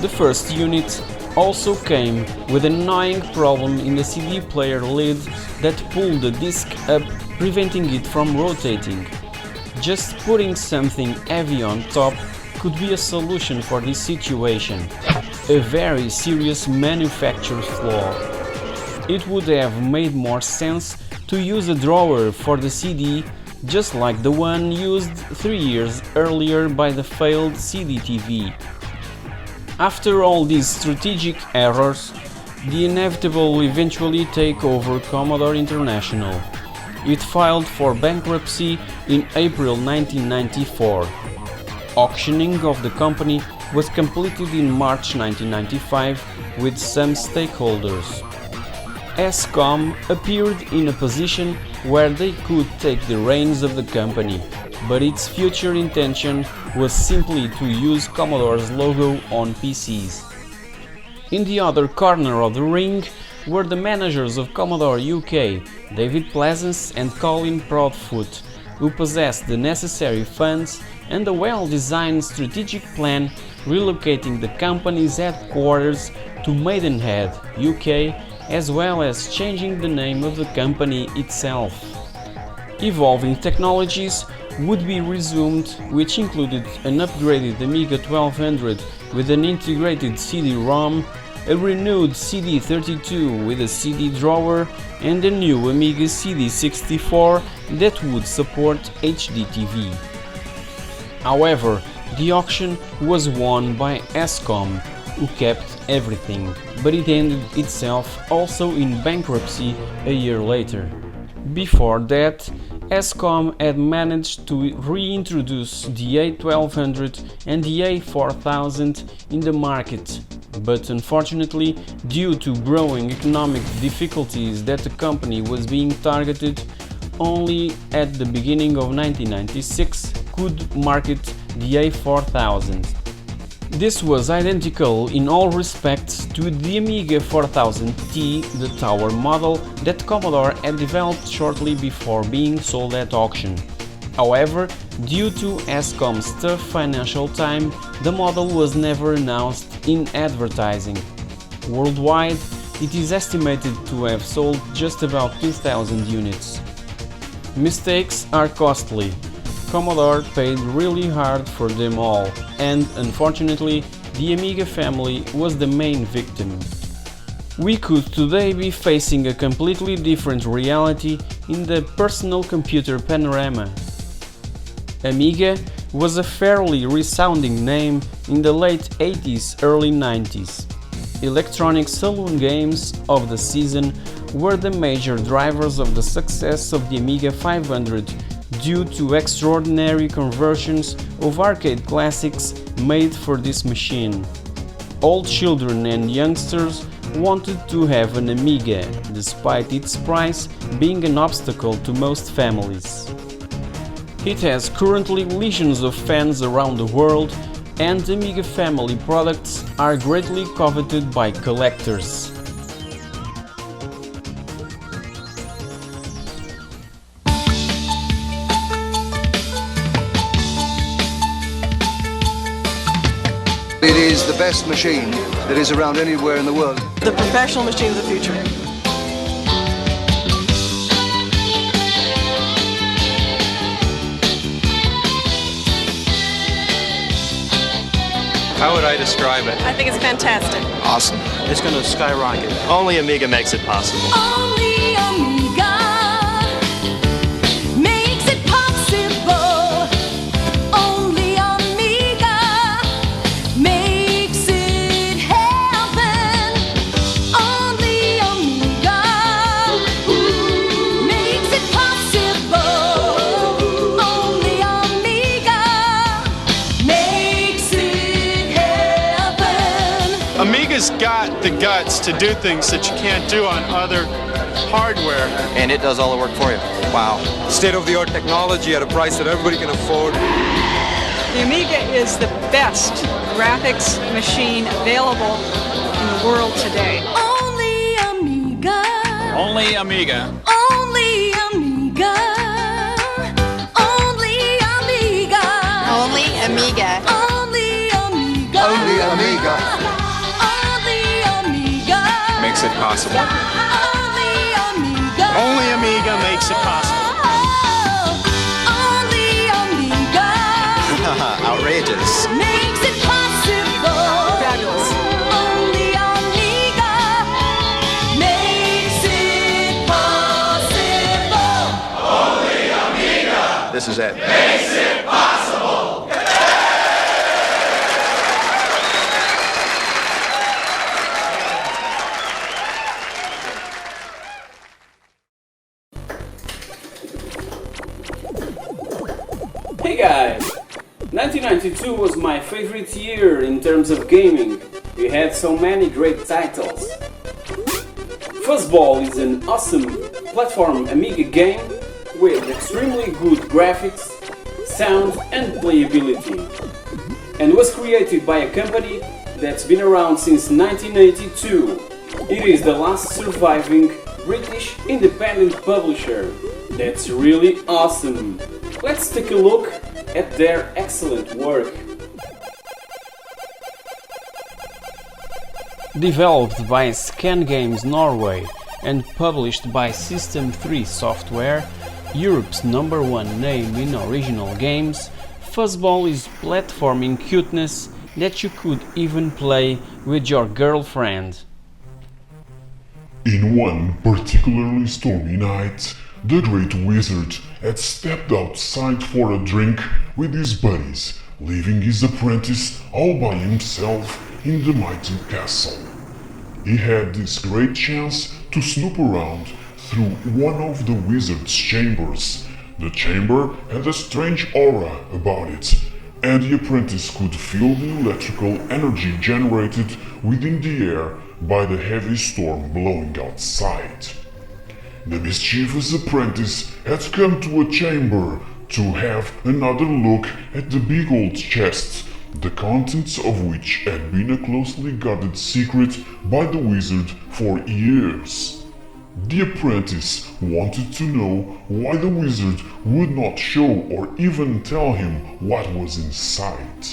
Speaker 2: The first unit also came with an annoying problem in the CD player lid that pulled the disc up, preventing it from rotating. Just putting something heavy on top could be a solution for this situation, a very serious manufacturer flaw. It would have made more sense to use a drawer for the CD, just like the one used 3 years earlier by the failed CD-TV. After all these strategic errors, the inevitable will eventually take over Commodore International. It filed for bankruptcy in April 1994. Auctioning of the company was completed in March 1995 with some stakeholders. ESCOM appeared in a position where they could take the reins of the company, but its future intention was simply to use Commodore's logo on PCs. In the other corner of the ring were the managers of Commodore UK, David Pleasance and Colin Proudfoot, who possessed the necessary funds and a well-designed strategic plan relocating the company's headquarters to Maidenhead, UK, as well as changing the name of the company itself. Evolving technologies would be resumed, which included an upgraded Amiga 1200 with an integrated CD-ROM, a renewed CD32 with a CD drawer, and a new Amiga CD64 that would support HDTV. However, the auction was won by ESCOM, who kept everything, but it ended itself also in bankruptcy a year later. Before that, ESCOM had managed to reintroduce the A1200 and the A4000 in the market, but unfortunately, due to growing economic difficulties that the company was being targeted, only at the beginning of 1996 could market the A4000. This was identical in all respects to the Amiga 4000T, the tower model that Commodore had developed shortly before being sold at auction. However, due to ESCOM's tough financial time, the model was never announced in advertising. Worldwide, it is estimated to have sold just about 2,000 units. Mistakes are costly. Commodore paid really hard for them all, and unfortunately, the Amiga family was the main victim. We could today be facing a completely different reality in the personal computer panorama. Amiga was a fairly resounding name in the late 80s, early 90s. Electronic saloon games of the season were the major drivers of the success of the Amiga 500 due to extraordinary conversions of arcade classics made for this machine. All children and youngsters wanted to have an Amiga, despite its price being an obstacle to most families. It has currently legions of fans around the world, and Amiga family products are greatly coveted by collectors.
Speaker 9: It is the best machine that is around anywhere in the world.
Speaker 10: The professional machine of the future.
Speaker 11: How would I describe it?
Speaker 10: I think it's fantastic.
Speaker 9: Awesome.
Speaker 11: It's going to skyrocket. Only Amiga makes it possible.
Speaker 12: Only Amiga makes it possible. Only Amiga makes it happen. Only Amiga makes it possible. Only Amiga makes it happen.
Speaker 11: Amiga's got the guts to do things that you can't do on other hardware.
Speaker 13: And it does all the work for you. Wow.
Speaker 14: State-of-the-art technology at a price that everybody can afford.
Speaker 10: The Amiga is the best graphics machine available in the world today.
Speaker 12: Only Amiga.
Speaker 14: Only Amiga.
Speaker 12: Only Amiga. Only Amiga.
Speaker 15: Only Amiga.
Speaker 12: Only Amiga.
Speaker 9: Only Amiga.
Speaker 12: Only Amiga.
Speaker 14: Makes it possible.
Speaker 12: Only Amiga.
Speaker 11: Only Amiga makes it possible.
Speaker 12: Only Amiga.
Speaker 13: Outrageous.
Speaker 12: Makes it possible.
Speaker 10: Fabulous.
Speaker 12: Only Amiga makes it possible.
Speaker 9: Only Amiga.
Speaker 13: This is it.
Speaker 9: Makes it possible.
Speaker 2: Hey guys! 1992 was my favorite year in terms of gaming. We had so many great titles. Fuzzball is an awesome platform Amiga game with extremely good graphics, sound and playability, and was created by a company that's been around since 1982. It is the last surviving British independent publisher. That's really awesome. Let's take a look at their excellent work. Developed by Scan Games Norway and published by System 3 Software, Europe's #1 name in original games, Fuzzball is platforming cuteness that you could even play with your girlfriend.
Speaker 16: In one particularly stormy night, the Great Wizard had stepped outside for a drink with his buddies, leaving his apprentice all by himself in the mighty castle. He had this great chance to snoop around through one of the wizard's chambers. The chamber had a strange aura about it, and the apprentice could feel the electrical energy generated within the air by the heavy storm blowing outside. The mischievous apprentice had come to a chamber to have another look at the big old chest, the contents of which had been a closely guarded secret by the wizard for years. The apprentice wanted to know why the wizard would not show or even tell him what was inside.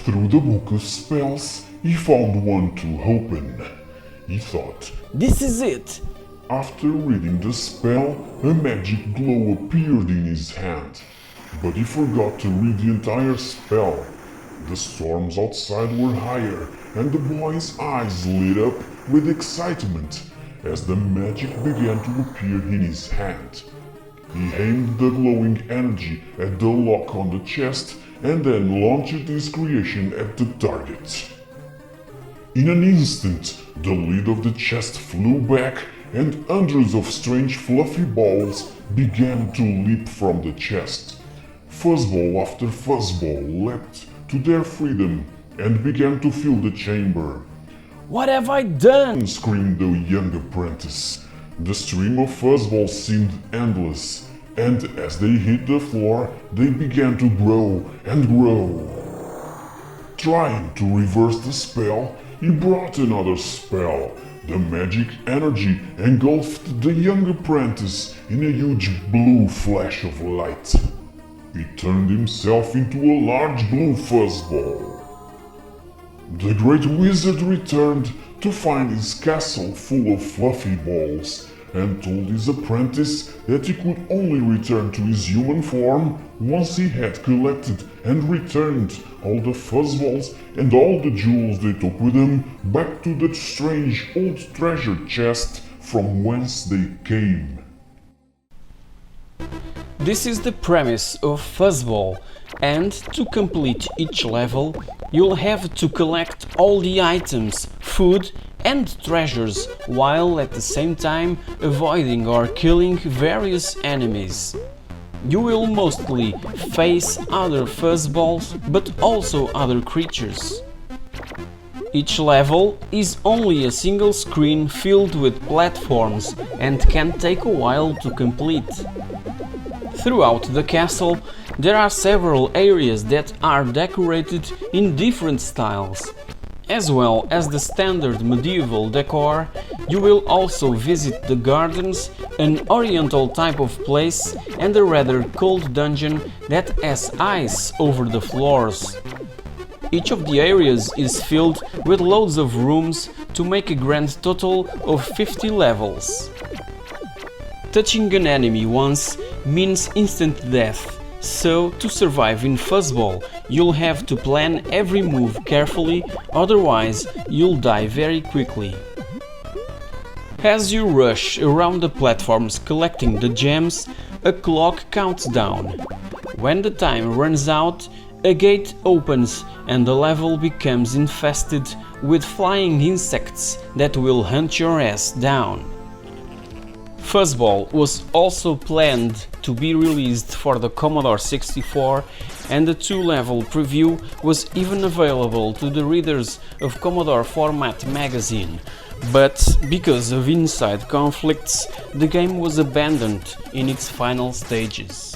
Speaker 16: Through the book of spells, he found one to open. He thought,
Speaker 2: "This is it!"
Speaker 16: After reading the spell, a magic glow appeared in his hand, but he forgot to read the entire spell. The storms outside were higher, and the boy's eyes lit up with excitement as the magic began to appear in his hand. He aimed the glowing energy at the lock on the chest and then launched his creation at the target. In an instant, the lid of the chest flew back and hundreds of strange fluffy balls began to leap from the chest. Fuzzball after fuzzball leapt to their freedom and began to fill the chamber.
Speaker 2: "What have I done?"
Speaker 16: screamed the young apprentice. The stream of fuzzballs seemed endless, and as they hit the floor, they began to grow and grow. Trying to reverse the spell, he brought another spell. The magic energy engulfed the young apprentice in a huge blue flash of light. He turned himself into a large blue fuzzball. The great wizard returned to find his castle full of fluffy balls and told his apprentice that he could only return to his human form once he had collected and returned all the fuzzballs and all the jewels they took with them back to the strange old treasure chest from whence they came.
Speaker 2: This is the premise of Fuzzball, and to complete each level, you'll have to collect all the items, food and treasures, while at the same time avoiding or killing various enemies. You will mostly face other fuzzballs, but also other creatures. Each level is only a single screen filled with platforms and can take a while to complete. Throughout the castle, There are several areas that are decorated in different styles. As well as the standard medieval decor, you will also visit the gardens, an oriental type of place, and a rather cold dungeon that has ice over the floors. Each of the areas is filled with loads of rooms to make a grand total of 50 levels. Touching an enemy once means instant death, so to survive in Fuzzball you'll have to plan every move carefully, otherwise you'll die very quickly. As you rush around the platforms collecting the gems, a clock counts down. When the time runs out, a gate opens and the level becomes infested with flying insects that will hunt your ass down. Fuzzball was also planned to be released for the Commodore 64, and the 2-level preview was even available to the readers of Commodore Format magazine, but because of inside conflicts, the game was abandoned in its final stages.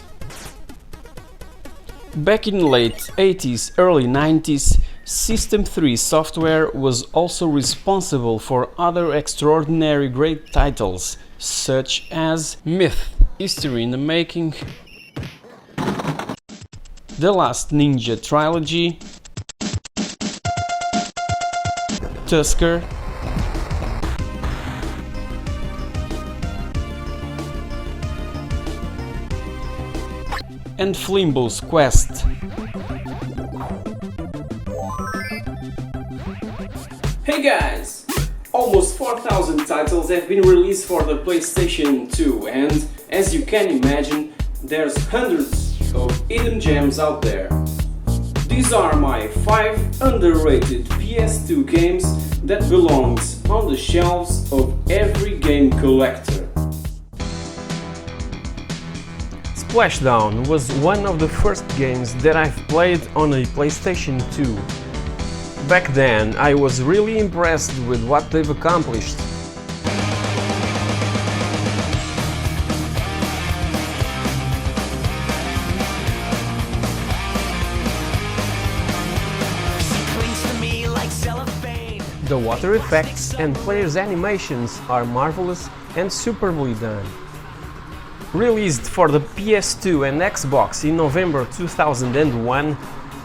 Speaker 2: Back in late 80s, early 90s, System 3 software was also responsible for other extraordinary great titles, such as Myth, History in the Making, The Last Ninja Trilogy, Tusker, and Flimbo's Quest.
Speaker 1: Hey guys! Almost 4,000 titles have been released for the PlayStation 2, and as you can imagine, there's hundreds of hidden gems out there. These are my 5 underrated PS2 games that belongs on the shelves of every game collector.
Speaker 2: Splashdown was one of the first games that I've played on a PlayStation 2. Back then, I was really impressed with what they've accomplished. The water effects and players' animations are marvelous and superbly done. Released for the PS2 and Xbox in November 2001,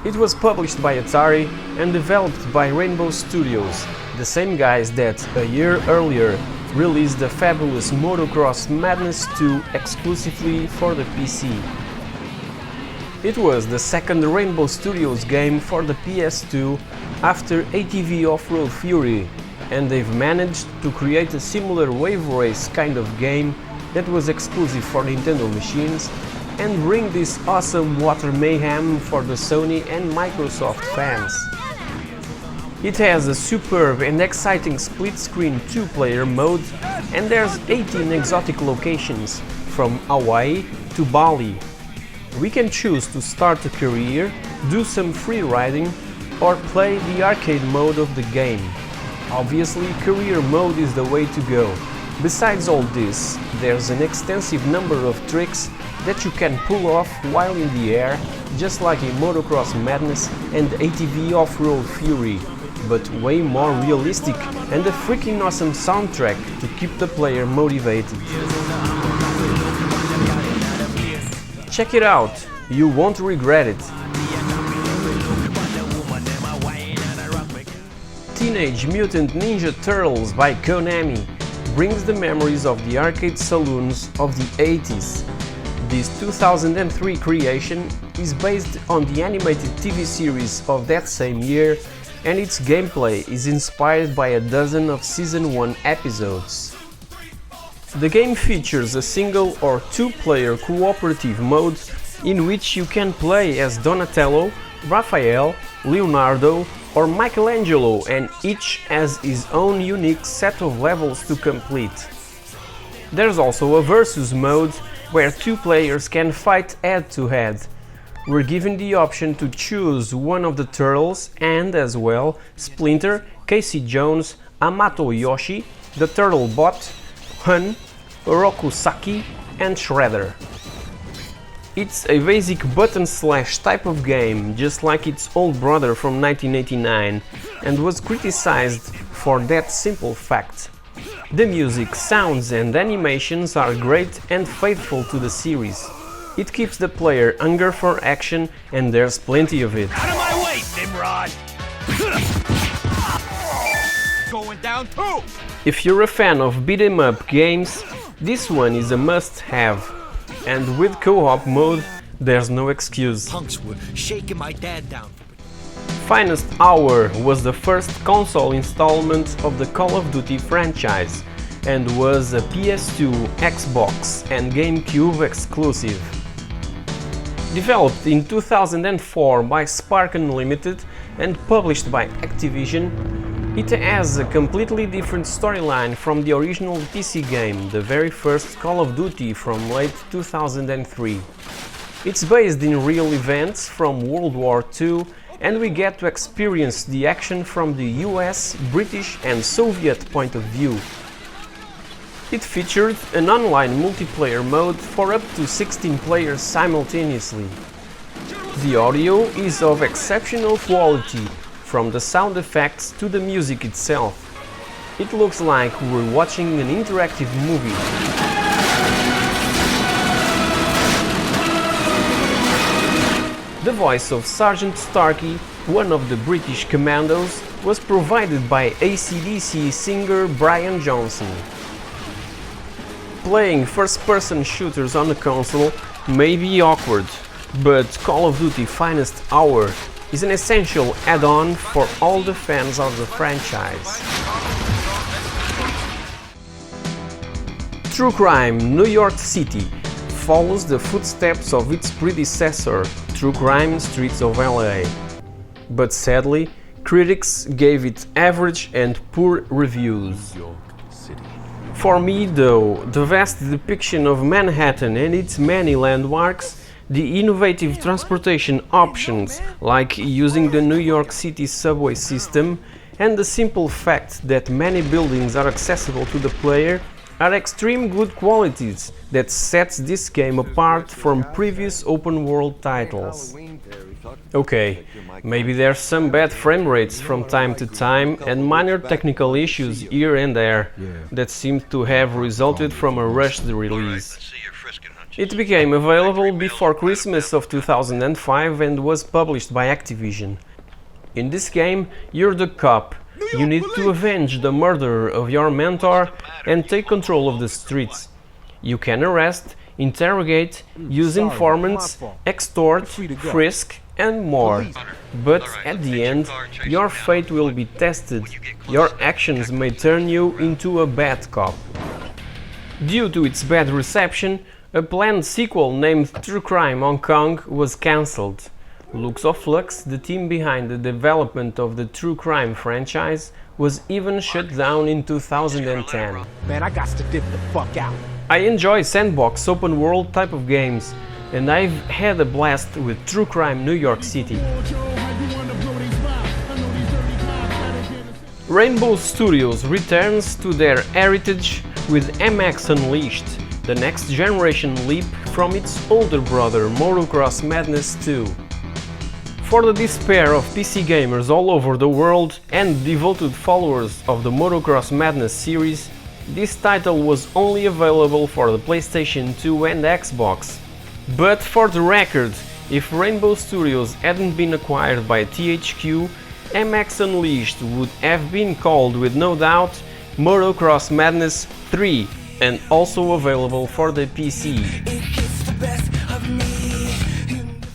Speaker 2: it was published by Atari and developed by Rainbow Studios, the same guys that, a year earlier, released the fabulous Motocross Madness 2 exclusively for the PC. It was the second Rainbow Studios game for the PS2 after ATV Off-Road Fury, and they've managed to create a similar wave race kind of game that was exclusive for Nintendo machines and bring this awesome water mayhem for the Sony and Microsoft fans. It has a superb and exciting split-screen 2-player mode, and there's 18 exotic locations, from Hawaii to Bali. We can choose to start a career, do some free riding, or play the arcade mode of the game. Obviously, career mode is the way to go. Besides all this, there's an extensive number of tricks that you can pull off while in the air, just like in Motocross Madness and ATV Off-Road Fury, but way more realistic, and a freaking awesome soundtrack to keep the player motivated. Check it out, you won't regret it. Teenage Mutant Ninja Turtles by Konami brings the memories of the arcade saloons of the 80s. This 2003 creation is based on the animated TV series of that same year, and its gameplay is inspired by a dozen of Season 1 episodes. The game features a single or two-player cooperative mode in which you can play as Donatello, Raphael, Leonardo or Michelangelo, and each has his own unique set of levels to complete. There's also a versus mode where two players can fight head-to-head. We're given the option to choose one of the turtles and, as well, Splinter, Casey Jones, Amato Yoshi, the Turtle Bot, Hun, Oroku Saki and Shredder. It's a basic button-slash type of game, just like its old brother from 1989, and was criticized for that simple fact. The music, sounds and animations are great and faithful to the series. It keeps the player hunger for action, and there's plenty of it.
Speaker 6: Out of my way, Nimrod! Going down too!
Speaker 2: If you're a fan of beat-em-up games, this one is a must-have. And with co-op mode, there's no excuse.
Speaker 6: Punks were shaking my dad down.
Speaker 2: Finest Hour was the first console installment of the Call of Duty franchise and was a PS2, Xbox and GameCube exclusive. Developed in 2004 by Spark Unlimited and published by Activision, it has a completely different storyline from the original PC game, the very first Call of Duty from late 2003. It's based in real events from World War II, and we get to experience the action from the US, British and Soviet point of view. It featured an online multiplayer mode for up to 16 players simultaneously. The audio is of exceptional quality, from the sound effects to the music itself. It looks like we're watching an interactive movie. The voice of Sergeant Starkey, one of the British commandos, was provided by AC/DC singer Brian Johnson. Playing first-person shooters on a console may be awkward, but Call of Duty Finest Hour is an essential add-on for all the fans of the franchise. True Crime New York City follows the footsteps of its predecessor, True Crime Streets of LA. But sadly, critics gave it average and poor reviews. For me, though, the vast depiction of Manhattan and its many landmarks, the innovative transportation options, like using the New York City subway system, and the simple fact that many buildings are accessible to the player, are extreme good qualities that sets this game apart from previous open-world titles. Okay, maybe there's some bad frame rates from time to time and minor technical issues here and there that seem to have resulted from a rushed release. It became available before Christmas of 2005 and was published by Activision. In this game, you're the cop. You need to avenge the murder of your mentor and take control of the streets. You can arrest, interrogate, use informants, extort, frisk, and more. But at the end, your fate will be tested. Your actions may turn you into a bad cop. Due to its bad reception, a planned sequel named True Crime Hong Kong was cancelled. Lux of Flux, the team behind the development of the True Crime franchise, was even shut down in 2010.
Speaker 6: Man, I got to dip the fuck out.
Speaker 2: I enjoy sandbox open world type of games, and I've had a blast with True Crime New York City. Rainbow Studios returns to their heritage with MX Unleashed, the next generation leap from its older brother Motocross Madness 2. For the despair of PC gamers all over the world and devoted followers of the Motocross Madness series, this title was only available for the PlayStation 2 and Xbox. But for the record, if Rainbow Studios hadn't been acquired by THQ, MX Unleashed would have been called with no doubt Motocross Madness 3 and also available for the PC.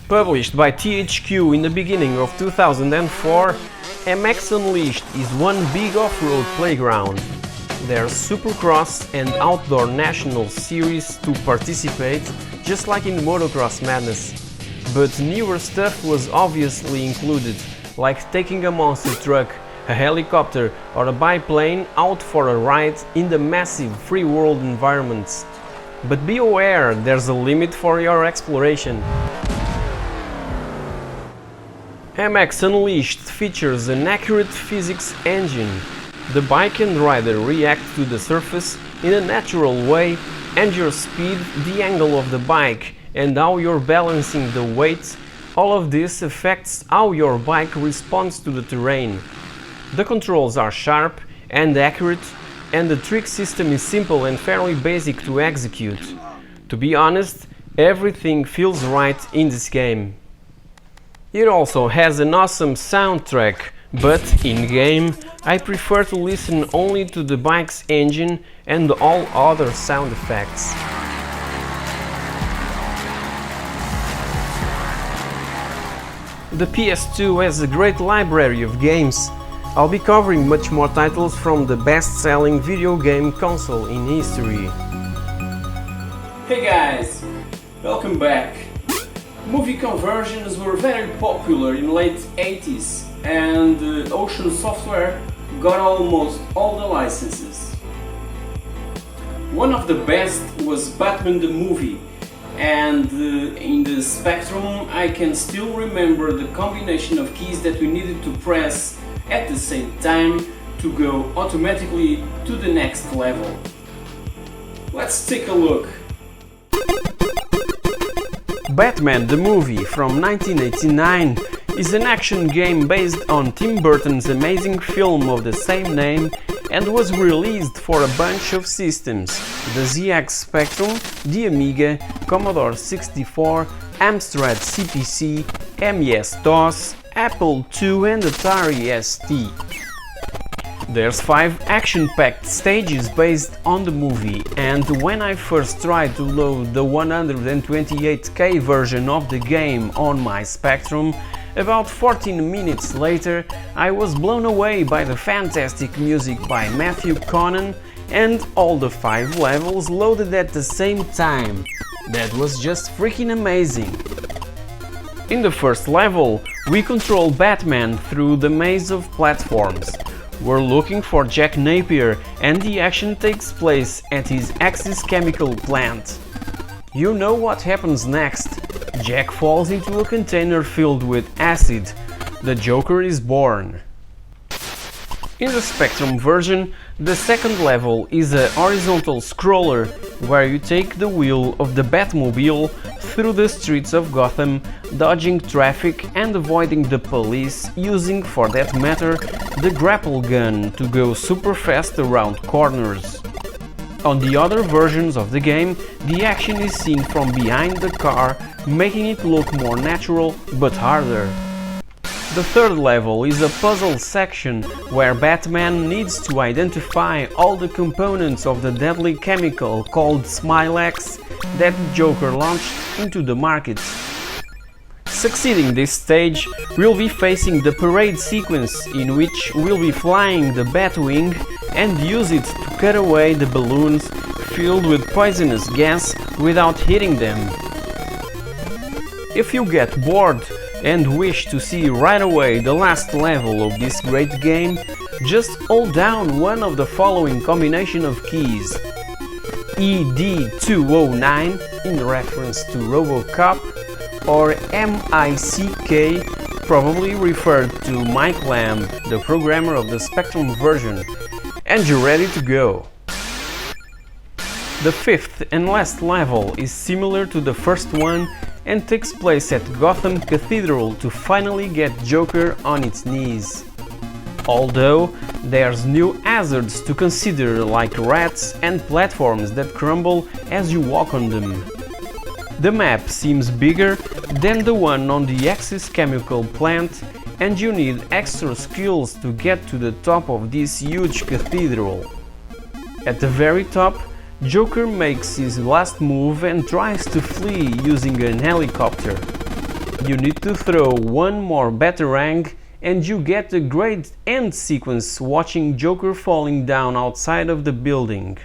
Speaker 2: Published by THQ in the beginning of 2004, MX Unleashed is one big off-road playground. There's Supercross and Outdoor National series to participate, just like in Motocross Madness. But newer stuff was obviously included, like taking a monster truck, a helicopter or a biplane out for a ride in the massive free world environments. But be aware, there's a limit for your exploration. MX Unleashed features an accurate physics engine. The bike and rider react to the surface in a natural way, and your speed, the angle of the bike, and how you're balancing the weight, all of this affects how your bike responds to the terrain. The controls are sharp and accurate, and the trick system is simple and fairly basic to execute. To be honest, everything feels right in this game. It also has an awesome soundtrack, but in-game I prefer to listen only to the bike's engine and all other sound effects. The PS2 has a great library of games. I'll be covering much more titles from the best-selling video game console in history.
Speaker 1: Hey guys, welcome back. Movie conversions were very popular in late 80s and Ocean Software got almost all the licenses. One of the best was Batman the movie, and in the Spectrum I can still remember the combination of keys that we needed to press at the same time to go automatically to the next level. Let's take a look.
Speaker 2: Batman the movie from 1989 is an action game based on Tim Burton's amazing film of the same name and was released for a bunch of systems: the ZX Spectrum, the Amiga, Commodore 64, Amstrad CPC, MS-DOS, Apple II and Atari ST. There's 5 action-packed stages based on the movie, and when I first tried to load the 128K version of the game on my Spectrum, about 14 minutes later I was blown away by the fantastic music by Matthew Conan and all the 5 levels loaded at the same time. That was just freaking amazing! In the first level, we control Batman through the maze of platforms. We're looking for Jack Napier and the action takes place at his Axis chemical plant. You know what happens next. Jack falls into a container filled with acid. The Joker is born. In the Spectrum version, the second level is a horizontal scroller where you take the wheel of the Batmobile through the streets of Gotham, dodging traffic and avoiding the police, using, for that matter, the grapple gun to go super fast around corners. On the other versions of the game, the action is seen from behind the car, making it look more natural but harder. The third level is a puzzle section where Batman needs to identify all the components of the deadly chemical called Smilex that the Joker launched into the market. Succeeding this stage, we'll be facing the parade sequence in which we'll be flying the Batwing and use it to cut away the balloons filled with poisonous gas without hitting them. If you get bored and wish to see right away the last level of this great game, just hold down one of the following combination of keys: ED209 in reference to RoboCop, or MICK, probably referred to Mike Lamb, the programmer of the Spectrum version, and you're ready to go. The fifth and last level is similar to the first one and takes place at Gotham Cathedral to finally get Joker on its knees. Although there's new hazards to consider, like rats and platforms that crumble as you walk on them. The map seems bigger than the one on the Axis chemical plant, and you need extra skills to get to the top of this huge cathedral. At the very top, Joker makes his last move and tries to flee using an helicopter. You need to throw one more batarang and you get a great end sequence watching Joker falling down outside of the building.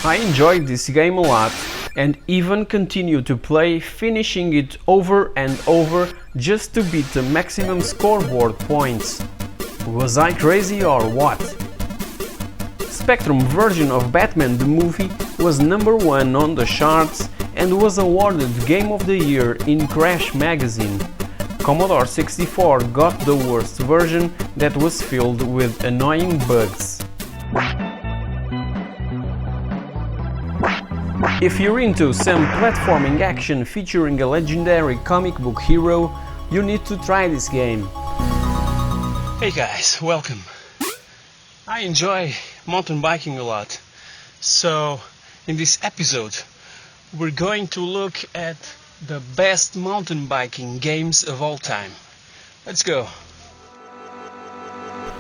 Speaker 2: I enjoyed this game a lot and even continue to play, finishing it over and over just to beat the maximum scoreboard points. Was I crazy or what? Spectrum version of Batman the movie was #1 on the charts and was awarded Game of the Year in Crash magazine. Commodore 64 got the worst version that was filled with annoying bugs. If you're into some platforming action featuring a legendary comic book hero, you need to try this game.
Speaker 17: Hey guys, welcome. I enjoy mountain biking a lot, so in this episode we're going to look at the best mountain biking games of all time. Let's go.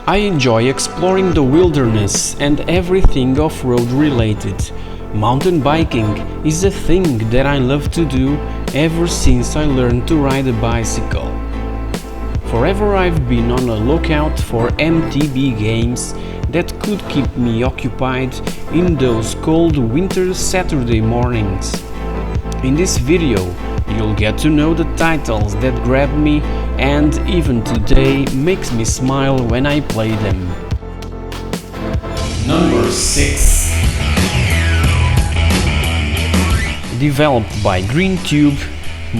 Speaker 2: I enjoy exploring the wilderness and everything off-road related. Mountain biking is a thing that I love to do ever since I learned to ride a bicycle. Forever I've been on a lookout for MTB games that could keep me occupied in those cold winter Saturday mornings. In this video, you'll get to know the titles that grab me and even today makes me smile when I play them. Number 6. Developed by GreenTube,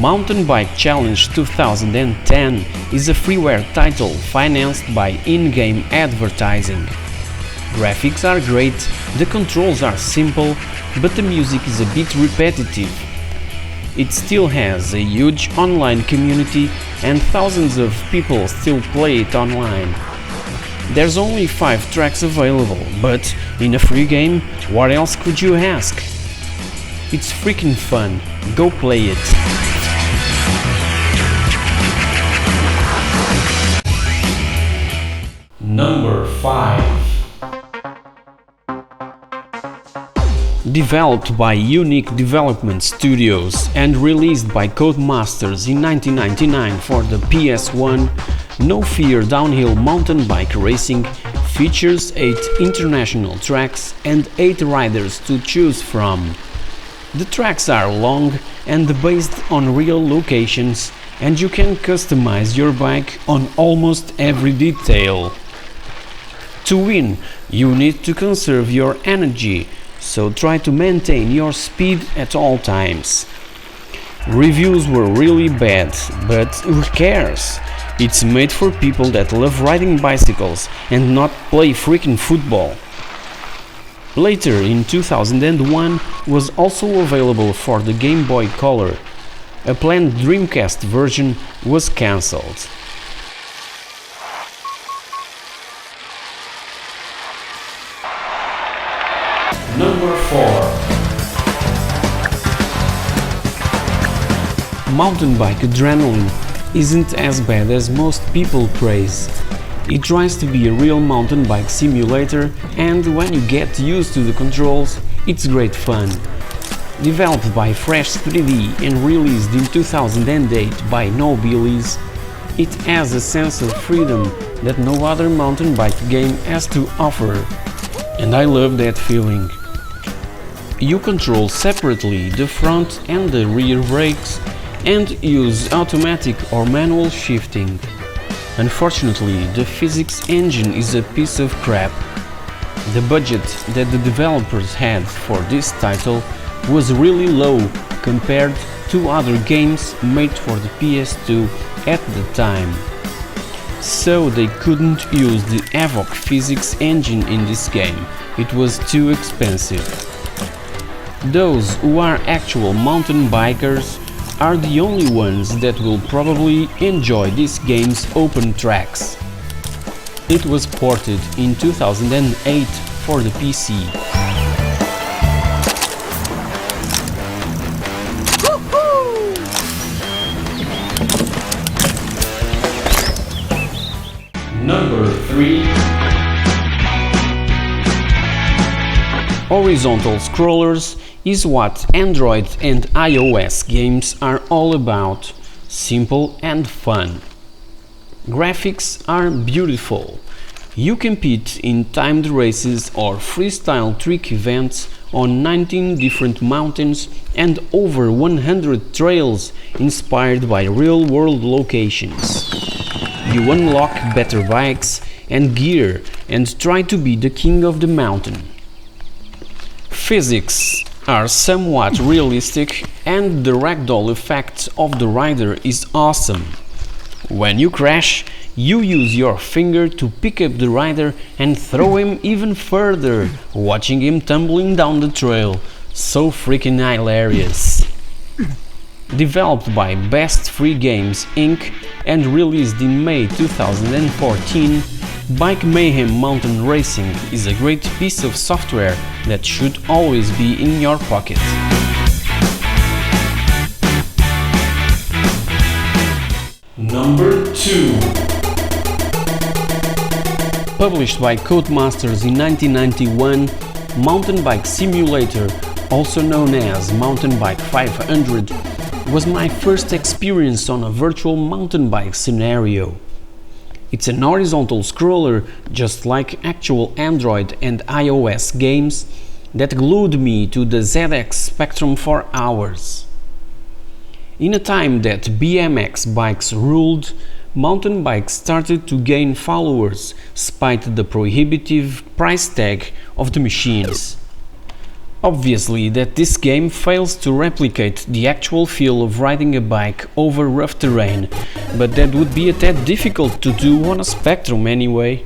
Speaker 2: Mountain Bike Challenge 2010 is a freeware title financed by in-game advertising. Graphics are great, the controls are simple, but the music is a bit repetitive. It still has a huge online community and thousands of people still play it online. There's only 5 tracks available, but in a free game, what else could you ask? It's freaking fun, go play it! Number 5. Developed by Unique Development Studios and released by Codemasters in 1999 for the PS1, No Fear Downhill Mountain Bike Racing features 8 international tracks and 8 riders to choose from. The tracks are long and based on real locations, and you can customize your bike on almost every detail. To win, you need to conserve your energy, so try to maintain your speed at all times. Reviews were really bad, but who cares? It's made for people that love riding bicycles and not play freaking football. Later in 2001 was also available for the Game Boy Color. A planned Dreamcast version was cancelled. Number 4. Mountain bike adrenaline isn't as bad as most people praise. It tries to be a real mountain bike simulator, and when you get used to the controls, it's great fun. Developed by Fresh 3D and released in 2008 by Nobilis, it has a sense of freedom that no other mountain bike game has to offer, and I love that feeling. You control separately the front and the rear brakes and use automatic or manual shifting. Unfortunately, the physics engine is a piece of crap. The budget that the developers had for this title was really low compared to other games made for the PS2 at the time. So they couldn't use the Evoque physics engine in this game, it was too expensive. Those who are actual mountain bikers are the only ones that will probably enjoy this game's open tracks. It was ported in 2008 for the PC. Number 3. Horizontal scrollers is what Android and iOS games are all about, simple and fun. Graphics are beautiful. You compete in timed races or freestyle trick events on 19 different mountains and over 100 trails inspired by real-world locations. You unlock better bikes and gear and try to be the king of the mountain. Physics are somewhat realistic and the ragdoll effect of the rider is awesome. When you crash, you use your finger to pick up the rider and throw him even further, watching him tumbling down the trail, So freaking hilarious. Developed by Best Free Games Inc. and released in May 2014, Bike Mayhem Mountain Racing is a great piece of software that should always be in your pocket. Number 2. Published by Codemasters in 1991, Mountain Bike Simulator, also known as Mountain Bike 500, was my first experience on a virtual mountain bike scenario. It's an horizontal scroller, just like actual Android and iOS games, that glued me to the ZX Spectrum for hours. In a time that BMX bikes ruled, mountain bikes started to gain followers, despite the prohibitive price tag of the machines. Obviously that this game fails to replicate the actual feel of riding a bike over rough terrain, but that would be a tad difficult to do on a Spectrum anyway.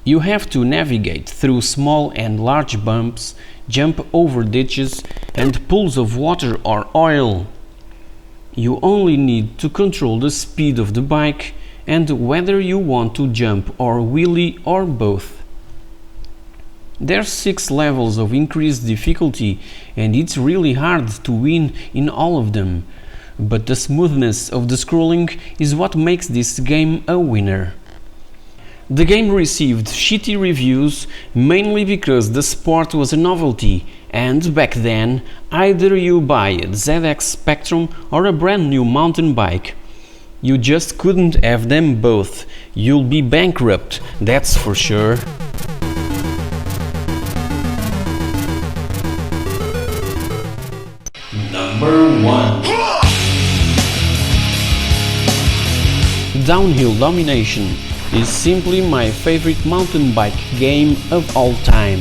Speaker 2: You have to navigate through small and large bumps, jump over ditches and pools of water or oil. You only need to control the speed of the bike and whether you want to jump or wheelie or both. There's 6 levels of increased difficulty and it's really hard to win in all of them, but the smoothness of the scrolling is what makes this game a winner. The game received shitty reviews mainly because the sport was a novelty, and back then either you buy a ZX Spectrum or a brand new mountain bike. You just couldn't have them both. You'll be bankrupt, that's for sure. Number 1. Downhill Domination is simply my favorite mountain bike game of all time.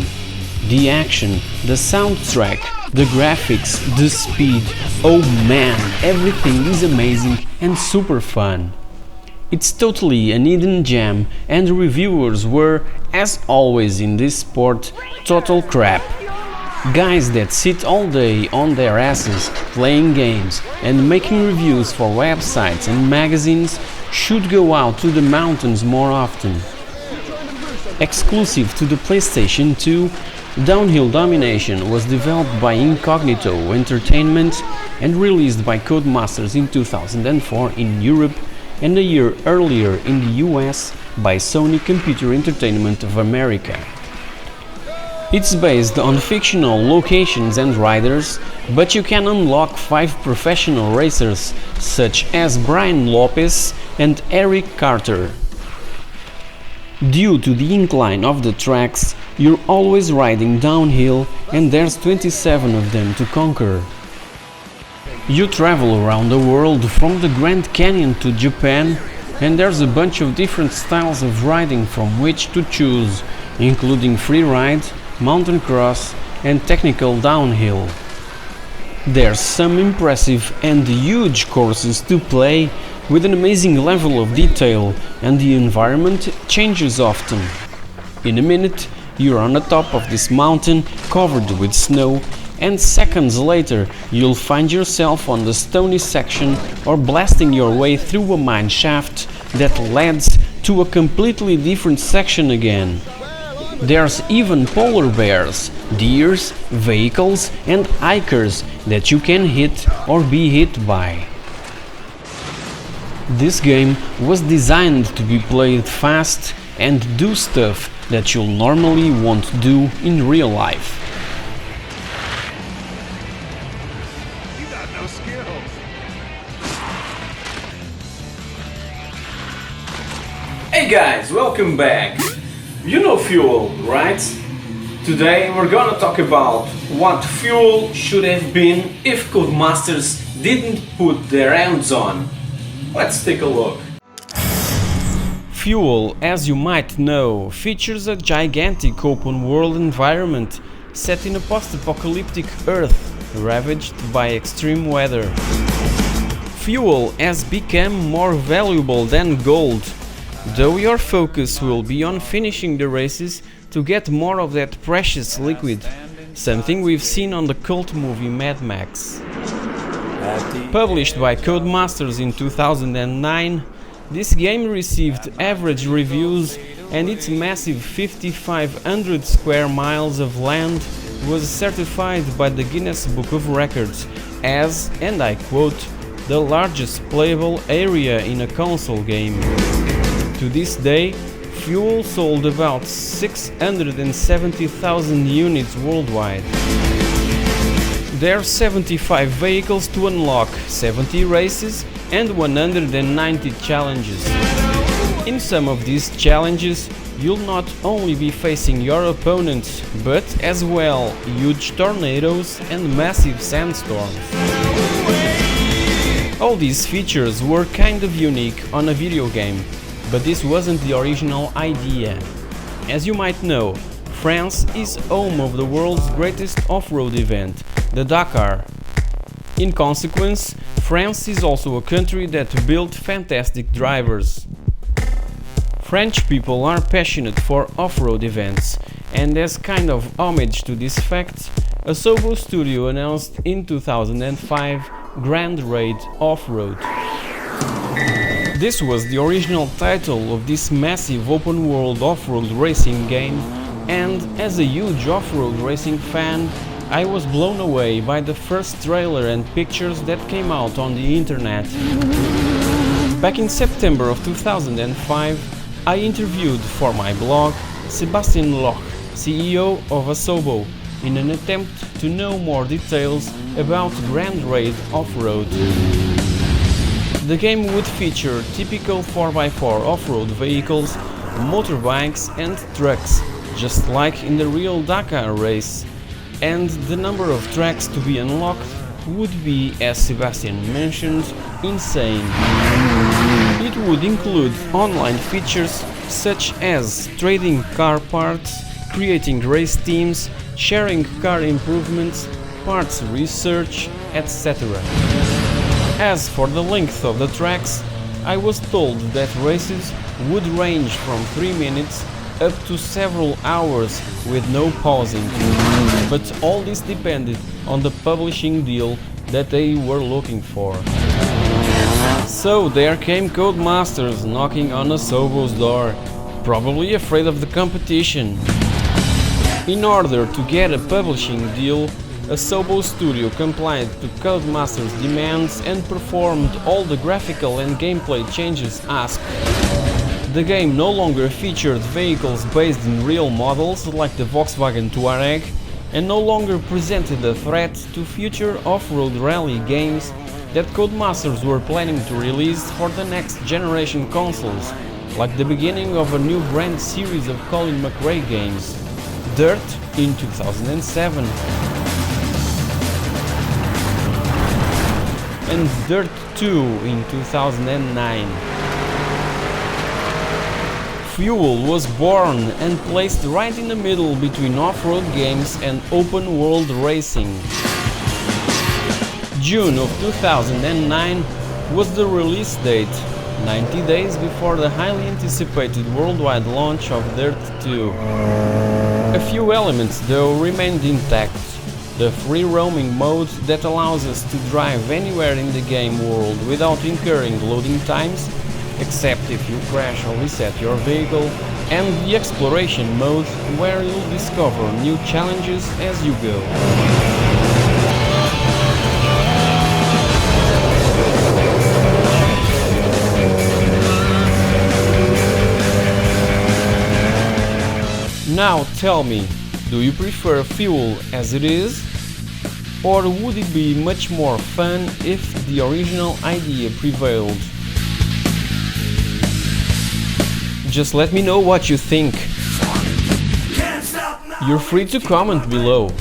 Speaker 2: The action, the soundtrack, the graphics, the speed, oh man, everything is amazing and super fun. It's totally an hidden gem and reviewers were, as always in this sport, total crap. Guys that sit all day on their asses playing games and making reviews for websites and magazines should go out to the mountains more often. Exclusive to the PlayStation 2, Downhill Domination was developed by Incognito Entertainment and released by Codemasters in 2004 in Europe and a year earlier in the US by Sony Computer Entertainment of America. It's based on fictional locations and riders, but you can unlock 5 professional racers such as Brian Lopez and Eric Carter. Due to the incline of the tracks, you're always riding downhill and there's 27 of them to conquer. You travel around the world from the Grand Canyon to Japan and there's a bunch of different styles of riding from which to choose, including freeride, mountain cross and technical downhill. There's some impressive and huge courses to play with an amazing level of detail and the environment changes often. In a minute you're on the top of this mountain covered with snow and seconds later you'll find yourself on the stony section or blasting your way through a mine shaft that leads to a completely different section again. There's even polar bears, deers, vehicles and hikers that you can hit or be hit by. This game was designed to be played fast and do stuff that you'll normally won't do in real life.
Speaker 6: You got no skills.
Speaker 2: Hey guys, welcome back! You know Fuel, right? Today we're gonna talk about what Fuel should have been if Codemasters didn't put their hands on. Let's take a look. Fuel, as you might know, features a gigantic open-world environment set in a post-apocalyptic Earth ravaged by extreme weather. Fuel has become more valuable than gold, though your focus will be on finishing the races to get more of that precious liquid, something we've seen on the cult movie Mad Max. Published by Codemasters in 2009, this game received average reviews, and its massive 5,500 square miles of land was certified by the Guinness Book of Records as, and I quote, the largest playable area in a console game. To this day, Fuel sold about 670,000 units worldwide. There are 75 vehicles to unlock, 70 races and 190 challenges. In some of these challenges, you'll not only be facing your opponents, but as well huge tornadoes and massive sandstorms. All these features were kind of unique on a video game, but this wasn't the original idea. As you might know, France is home of the world's greatest off-road event, the Dakar. In consequence, France is also a country that built fantastic drivers. French people are passionate for off-road events, and as kind of homage to this fact, a TOPO studio announced in 2005 Grand Raid Off-Road. This was the original title of this massive open-world off-road racing game, and as a huge off-road racing fan, I was blown away by the first trailer and pictures that came out on the internet. Back in September of 2005, I interviewed for my blog Sebastian Loch, CEO of Asobo, in an attempt to know more details about Grand Raid Off-Road. The game would feature typical 4x4 off-road vehicles, motorbikes and trucks, just like in the real Dakar race, and the number of tracks to be unlocked would be, as Sebastian mentioned, insane. It would include online features such as trading car parts, creating race teams, sharing car improvements, parts research, etc. As for the length of the tracks, I was told that races would range from 3 minutes up to several hours with no pausing, but all this depended on the publishing deal that they were looking for. So there came Codemasters knocking on Asobo's door, probably afraid of the competition. In order to get a publishing deal, Asobo Studio complied to Codemasters' demands and performed all the graphical and gameplay changes asked. The game no longer featured vehicles based in real models like the Volkswagen Touareg, and no longer presented a threat to future off-road rally games that Codemasters were planning to release for the next generation consoles, like the beginning of a new brand series of Colin McRae games, Dirt in 2007 and Dirt 2 in 2009. Fuel was born and placed right in the middle between off-road games and open-world racing. June of 2009 was the release date, 90 days before the highly anticipated worldwide launch of Dirt 2. A few elements though remained intact. The free roaming mode that allows us to drive anywhere in the game world without incurring loading times, except if you crash or reset your vehicle, and the exploration mode where you'll discover new challenges as you go. Now tell me, do you prefer Fuel as it is? Or would it be much more fun if the original idea prevailed? Just let me know what you think. You're free to comment below.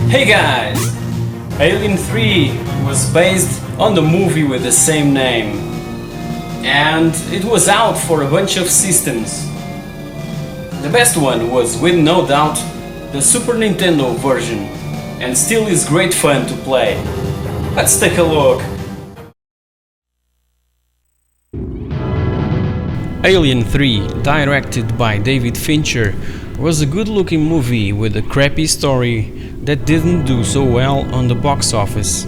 Speaker 1: Hey guys! Alien 3 was based on the movie with the same name, and it was out for a bunch of systems. The best one was, with no doubt, the Super Nintendo version, and still is great fun to play.
Speaker 2: Let's take a look. Alien 3, directed by David Fincher, was a good-looking movie with a crappy story that didn't do so well on the box office.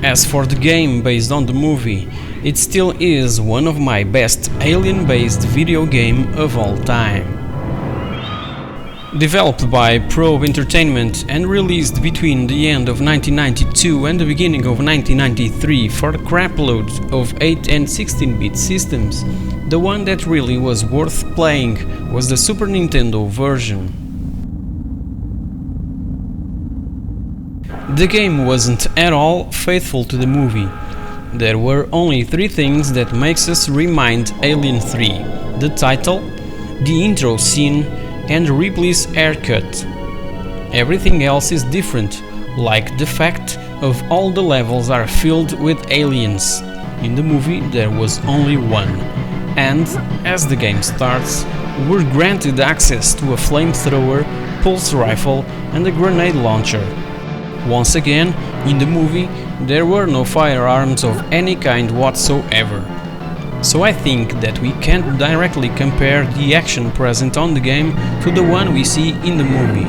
Speaker 2: As for the game based on the movie, it still is one of my best alien-based video game of all time. Developed by Probe Entertainment and released between the end of 1992 and the beginning of 1993 for a crapload of 8 and 16-bit systems, the one that really was worth playing was the Super Nintendo version. The game wasn't at all faithful to the movie. There were only 3 things that makes us remind Alien 3: the title, the intro scene, and Ripley's haircut. Everything else is different, like the fact of all the levels are filled with aliens. In the movie there was only one, and as the game starts, we're granted access to a flamethrower, pulse rifle and a grenade launcher. Once again, in the movie there were no firearms of any kind whatsoever. So I think that we can't directly compare the action present on the game to the one we see in the movie.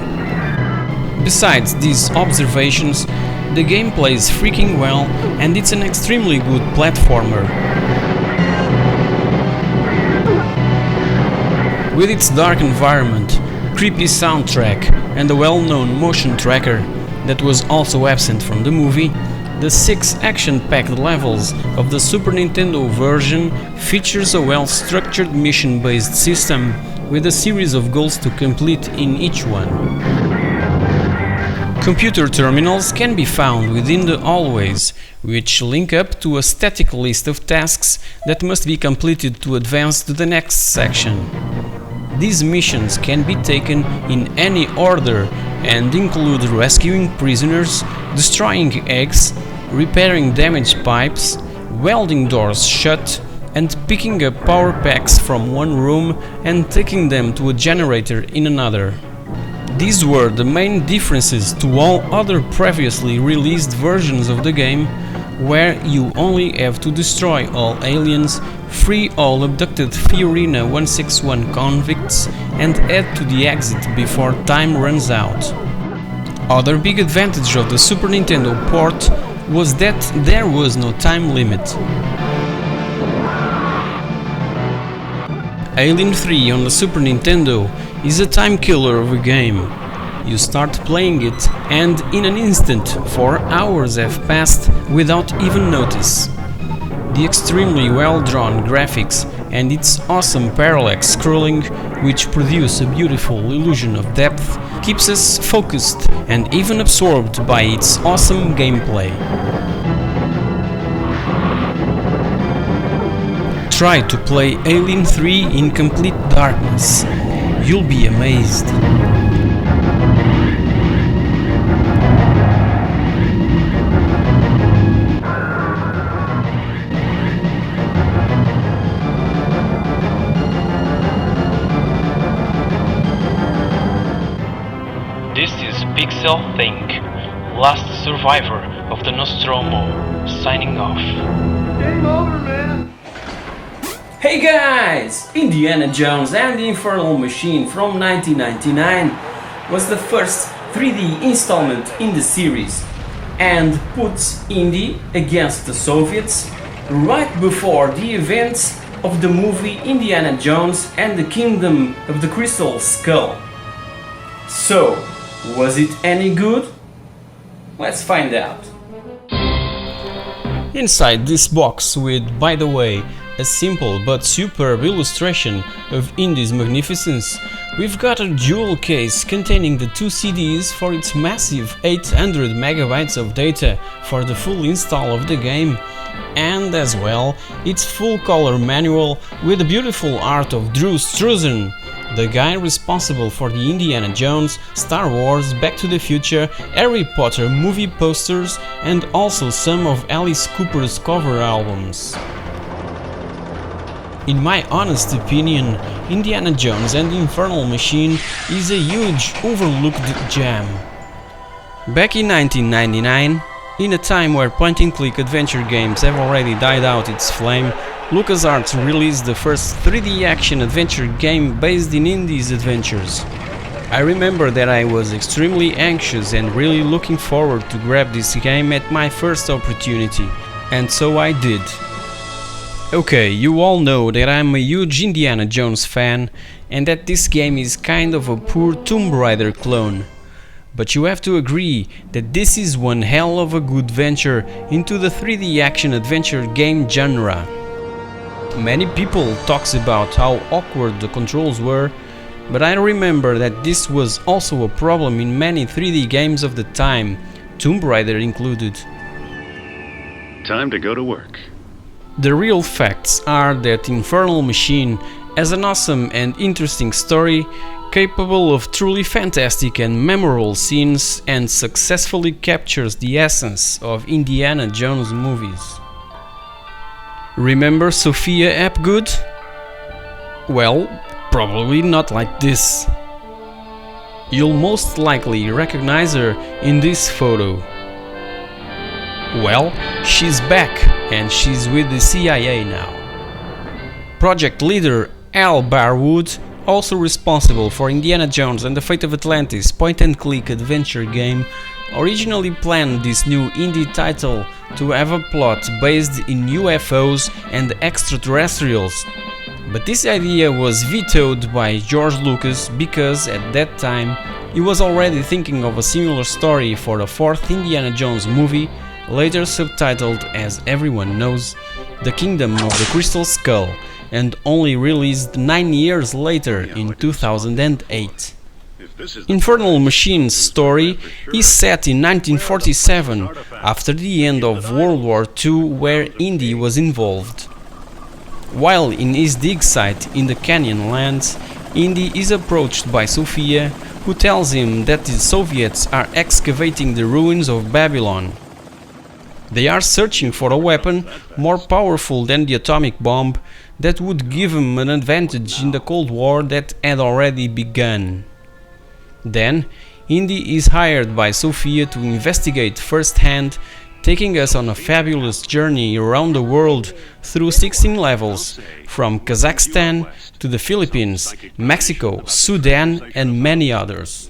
Speaker 2: Besides these observations, the game plays freaking well and it's an extremely good platformer. With its dark environment, creepy soundtrack and a well-known motion tracker that was also absent from the movie, the 6 action-packed levels of the Super Nintendo version features a well-structured mission-based system with a series of goals to complete in each one. Computer terminals can be found within the hallways, which link up to a static list of tasks that must be completed to advance to the next section. These missions can be taken in any order and include rescuing prisoners, destroying eggs, repairing damaged pipes, welding doors shut, and picking up power packs from one room and taking them to a generator in another. These were the main differences to all other previously released versions of the game, where you only have to destroy all aliens, free all abducted Fiorina 161 convicts, and head to the exit before time runs out. Other big advantage of the Super Nintendo port was that there was no time limit. Alien 3 on the Super Nintendo is a time killer of a game. You start playing it and in an instant 4 hours have passed without even notice. The extremely well-drawn graphics and its awesome parallax scrolling, which produce a beautiful illusion of depth, keeps us focused and even absorbed by its awesome gameplay. Try to play Alien 3 in complete darkness. You'll be amazed.
Speaker 18: This is pixelthing, last survivor of the Nostromo, signing off.
Speaker 6: Game over, man!
Speaker 2: Hey guys! Indiana Jones and the Infernal Machine from 1999 was the first 3D installment in the series and puts Indy against the Soviets right before the events of the movie Indiana Jones and the Kingdom of the Crystal Skull. So, was it any good? Let's find out. Inside this box with, by the way, a simple but superb illustration of Indy's magnificence, we've got a jewel case containing the 2 CDs for its massive 800 megabytes of data for the full install of the game, and as well its full-color manual with the beautiful art of Drew Struzan, the guy responsible for the Indiana Jones, Star Wars, Back to the Future, Harry Potter movie posters and also some of Alice Cooper's cover albums. In my honest opinion, Indiana Jones and the Infernal Machine is a huge overlooked gem. Back in 1999, In a time where point-and-click adventure games have already died out its flame, LucasArts released the first 3D action adventure game based in Indy's adventures. I remember that I was extremely anxious and really looking forward to grab this game at my first opportunity, and so I did. Okay, you all know that I'm a huge Indiana Jones fan and that this game is kind of a poor Tomb Raider clone. But you have to agree that this is one hell of a good venture into the 3D action adventure game genre. Many people talks about how awkward the controls were, but I remember that this was also a problem in many 3D games of the time, Tomb Raider included.
Speaker 19: Time to go to work.
Speaker 2: The real facts are that Infernal Machine has an awesome and interesting story, capable of truly fantastic and memorable scenes, and successfully captures the essence of Indiana Jones movies. Remember Sophia Hapgood? Well, probably not like this. You'll most likely recognize her in this photo. Well, she's back and she's with the CIA now. Project leader Al Barwood, also responsible for Indiana Jones and the Fate of Atlantis point-and-click adventure game, originally planned this new indie title to have a plot based in UFOs and extraterrestrials. But this idea was vetoed by George Lucas because at that time he was already thinking of a similar story for the fourth Indiana Jones movie, later subtitled, as everyone knows, The Kingdom of the Crystal Skull, and only released 9 years later in 2008. Infernal Machine's story is set in 1947, after the end of World War II, where Indy was involved. While in his dig site in the Canyon lands, Indy is approached by Sophia, who tells him that the Soviets are excavating the ruins of Babylon. They are searching for a weapon more powerful than the atomic bomb that would give them an advantage in the Cold War that had already begun. Then, Indy is hired by Sophia to investigate firsthand, taking us on a fabulous journey around the world through 16 levels, from Kazakhstan to the Philippines, Mexico, Sudan and many others.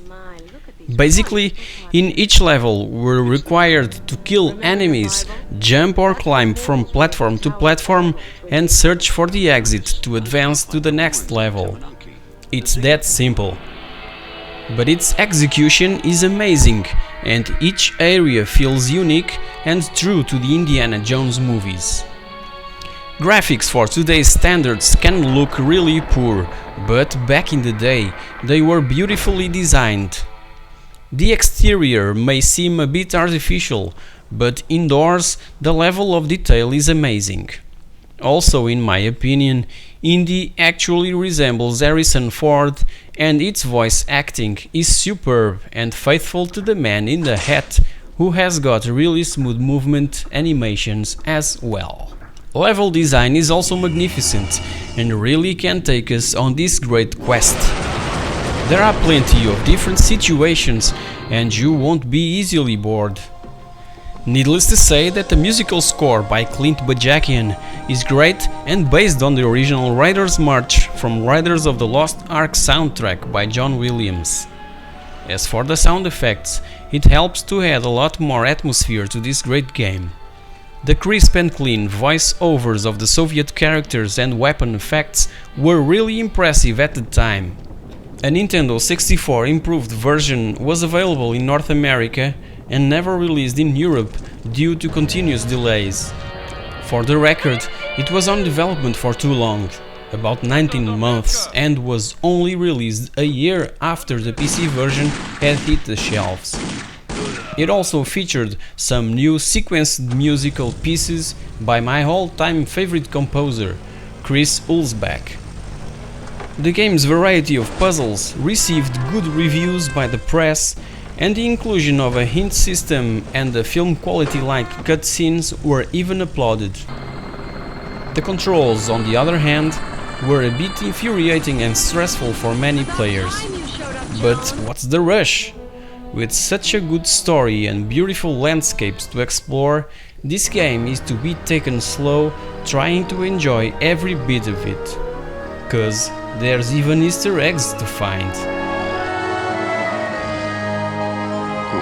Speaker 2: Basically, in each level we're required to kill enemies, jump or climb from platform to platform and search for the exit to advance to the next level. It's that simple. But its execution is amazing, and each area feels unique and true to the Indiana Jones movies. Graphics for today's standards can look really poor, but back in the day they were beautifully designed. The exterior may seem a bit artificial, but indoors the level of detail is amazing. Also, in my opinion, Indy actually resembles Harrison Ford, and its voice acting is superb and faithful to the man in the hat, who has got really smooth movement animations as well. Level design is also magnificent and really can take us on this great quest. There are plenty of different situations and you won't be easily bored. Needless to say that the musical score by Clint Bajakian is great and based on the original Riders March from Riders of the Lost Ark soundtrack by John Williams. As for the sound effects, it helps to add a lot more atmosphere to this great game. The crisp and clean voice-overs of the Soviet characters and weapon effects were really impressive at the time. A Nintendo 64 improved version was available in North America and never released in Europe due to continuous delays. For the record, it was on development for too long, about 19 months, and was only released a year after the PC version had hit the shelves. It also featured some new sequenced musical pieces by my all-time favorite composer, Chris Hulsbeck. The game's variety of puzzles received good reviews by the press, and the inclusion of a hint system and the film quality-like cutscenes were even applauded. The controls, on the other hand, were a bit infuriating and stressful for many players. But what's the rush? With such a good story and beautiful landscapes to explore, this game is to be taken slow, trying to enjoy every bit of it. Cause there's even Easter eggs to find.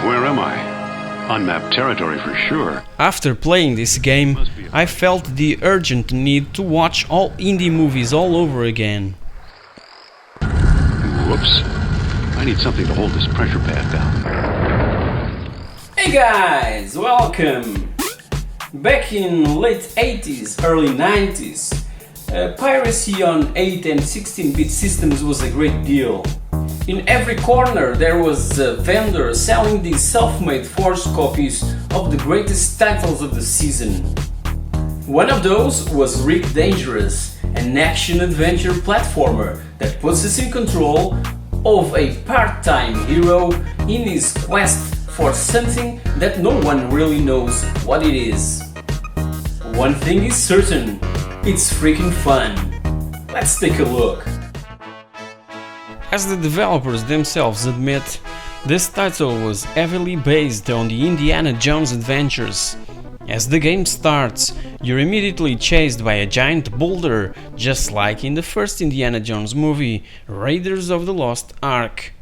Speaker 19: Where am I? Unmapped territory for sure.
Speaker 2: After playing this game, I felt the urgent need to watch all indie movies all over again.
Speaker 19: Whoops. I need something to hold this pressure pad down.
Speaker 1: Hey guys, welcome! Back in late 80s, early 90s, piracy on 8 and 16-bit systems was a great deal. In every corner there was a vendor selling these self-made forged copies of the greatest titles of the season. One of those was Rick Dangerous, an action-adventure platformer that puts us in control of a part-time hero in his quest for something that no one really knows what it is. One thing is certain, it's freaking fun. Let's take a look.
Speaker 2: As the developers themselves admit, this title was heavily based on the Indiana Jones adventures. As the game starts, you're immediately chased by a giant boulder, just like in the first Indiana Jones movie, Raiders of the Lost Ark.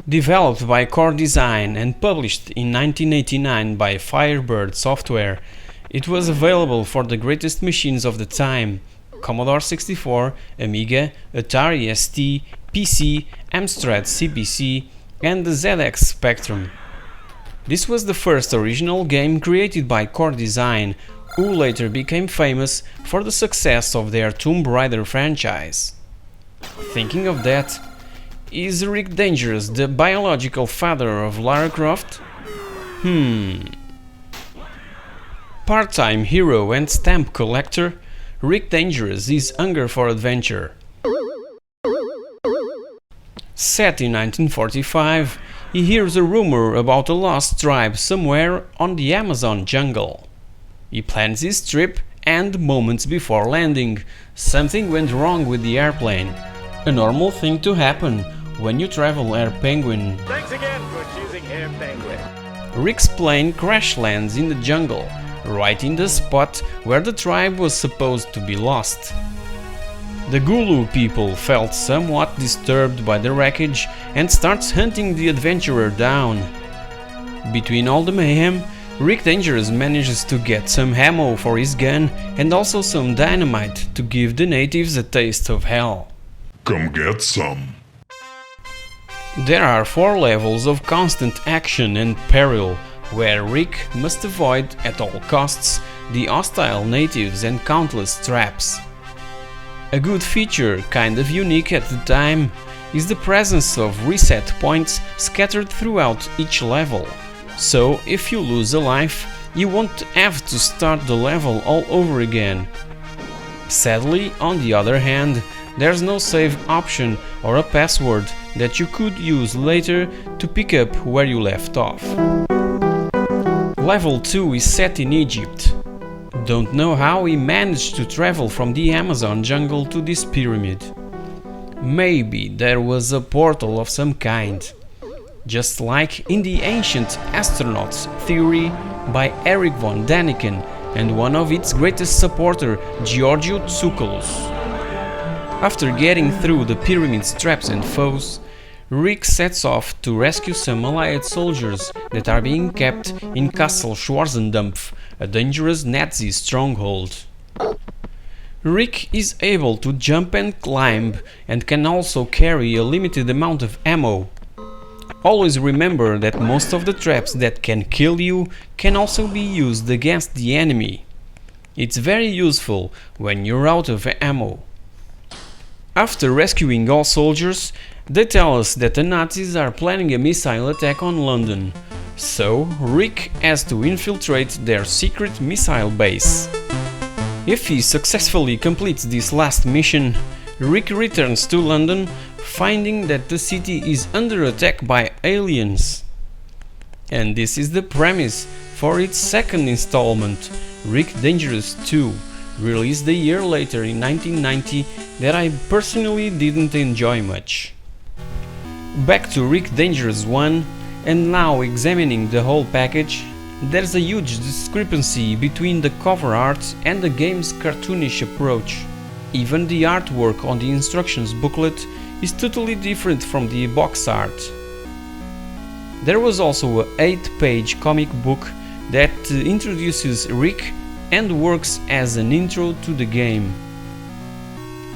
Speaker 2: Developed by Core Design and published in 1989 by Firebird Software, it was available for the greatest machines of the time: Commodore 64, Amiga, Atari ST, PC, Amstrad CPC, and the ZX Spectrum. This was the first original game created by Core Design, who later became famous for the success of their Tomb Raider franchise. Thinking of that, is Rick Dangerous the biological father of Lara Croft? Part-time hero and stamp collector, Rick Dangerous is hunger for adventure. Set in 1945, he hears a rumor about a lost tribe somewhere on the Amazon jungle. He plans his trip and, moments before landing, something went wrong with the airplane. A normal thing to happen when you travel Air Penguin.
Speaker 6: Thanks again for choosing Air Penguin.
Speaker 2: Rick's plane crash lands in the jungle, right in the spot where the tribe was supposed to be lost. The Gulu people felt somewhat disturbed by the wreckage and starts hunting the adventurer down. Between all the mayhem, Rick Dangerous manages to get some ammo for his gun and also some dynamite to give the natives a taste of hell.
Speaker 16: Come get some.
Speaker 2: There are 4 levels of constant action and peril, where Rick must avoid at all costs the hostile natives and countless traps. A good feature, kind of unique at the time, is the presence of reset points scattered throughout each level. So if you lose a life, you won't have to start the level all over again. Sadly, on the other hand, there's no save option or a password that you could use later to pick up where you left off. Level 2 is set in Egypt. Don't know how he managed to travel from the Amazon jungle to this pyramid. Maybe there was a portal of some kind. Just like in the ancient astronauts theory by Eric von Daniken and one of its greatest supporter, Giorgio Tsoukalos. After getting through the pyramid's traps and foes, Rick sets off to rescue some Allied soldiers that are being kept in Castle Schwarzendampf, a dangerous Nazi stronghold. Rick is able to jump and climb and can also carry a limited amount of ammo. Always remember that most of the traps that can kill you can also be used against the enemy. It's very useful when you're out of ammo. After rescuing all soldiers, they tell us that the Nazis are planning a missile attack on London, so Rick has to infiltrate their secret missile base. If he successfully completes this last mission, Rick returns to London, finding that the city is under attack by aliens. And this is the premise for its second installment, Rick Dangerous 2, released a year later in 1990, that I personally didn't enjoy much. Back to Rick Dangerous 1, and now examining the whole package, there's a huge discrepancy between the cover art and the game's cartoonish approach. Even the artwork on the instructions booklet is totally different from the box art. There was also an 8-page comic book that introduces Rick and works as an intro to the game.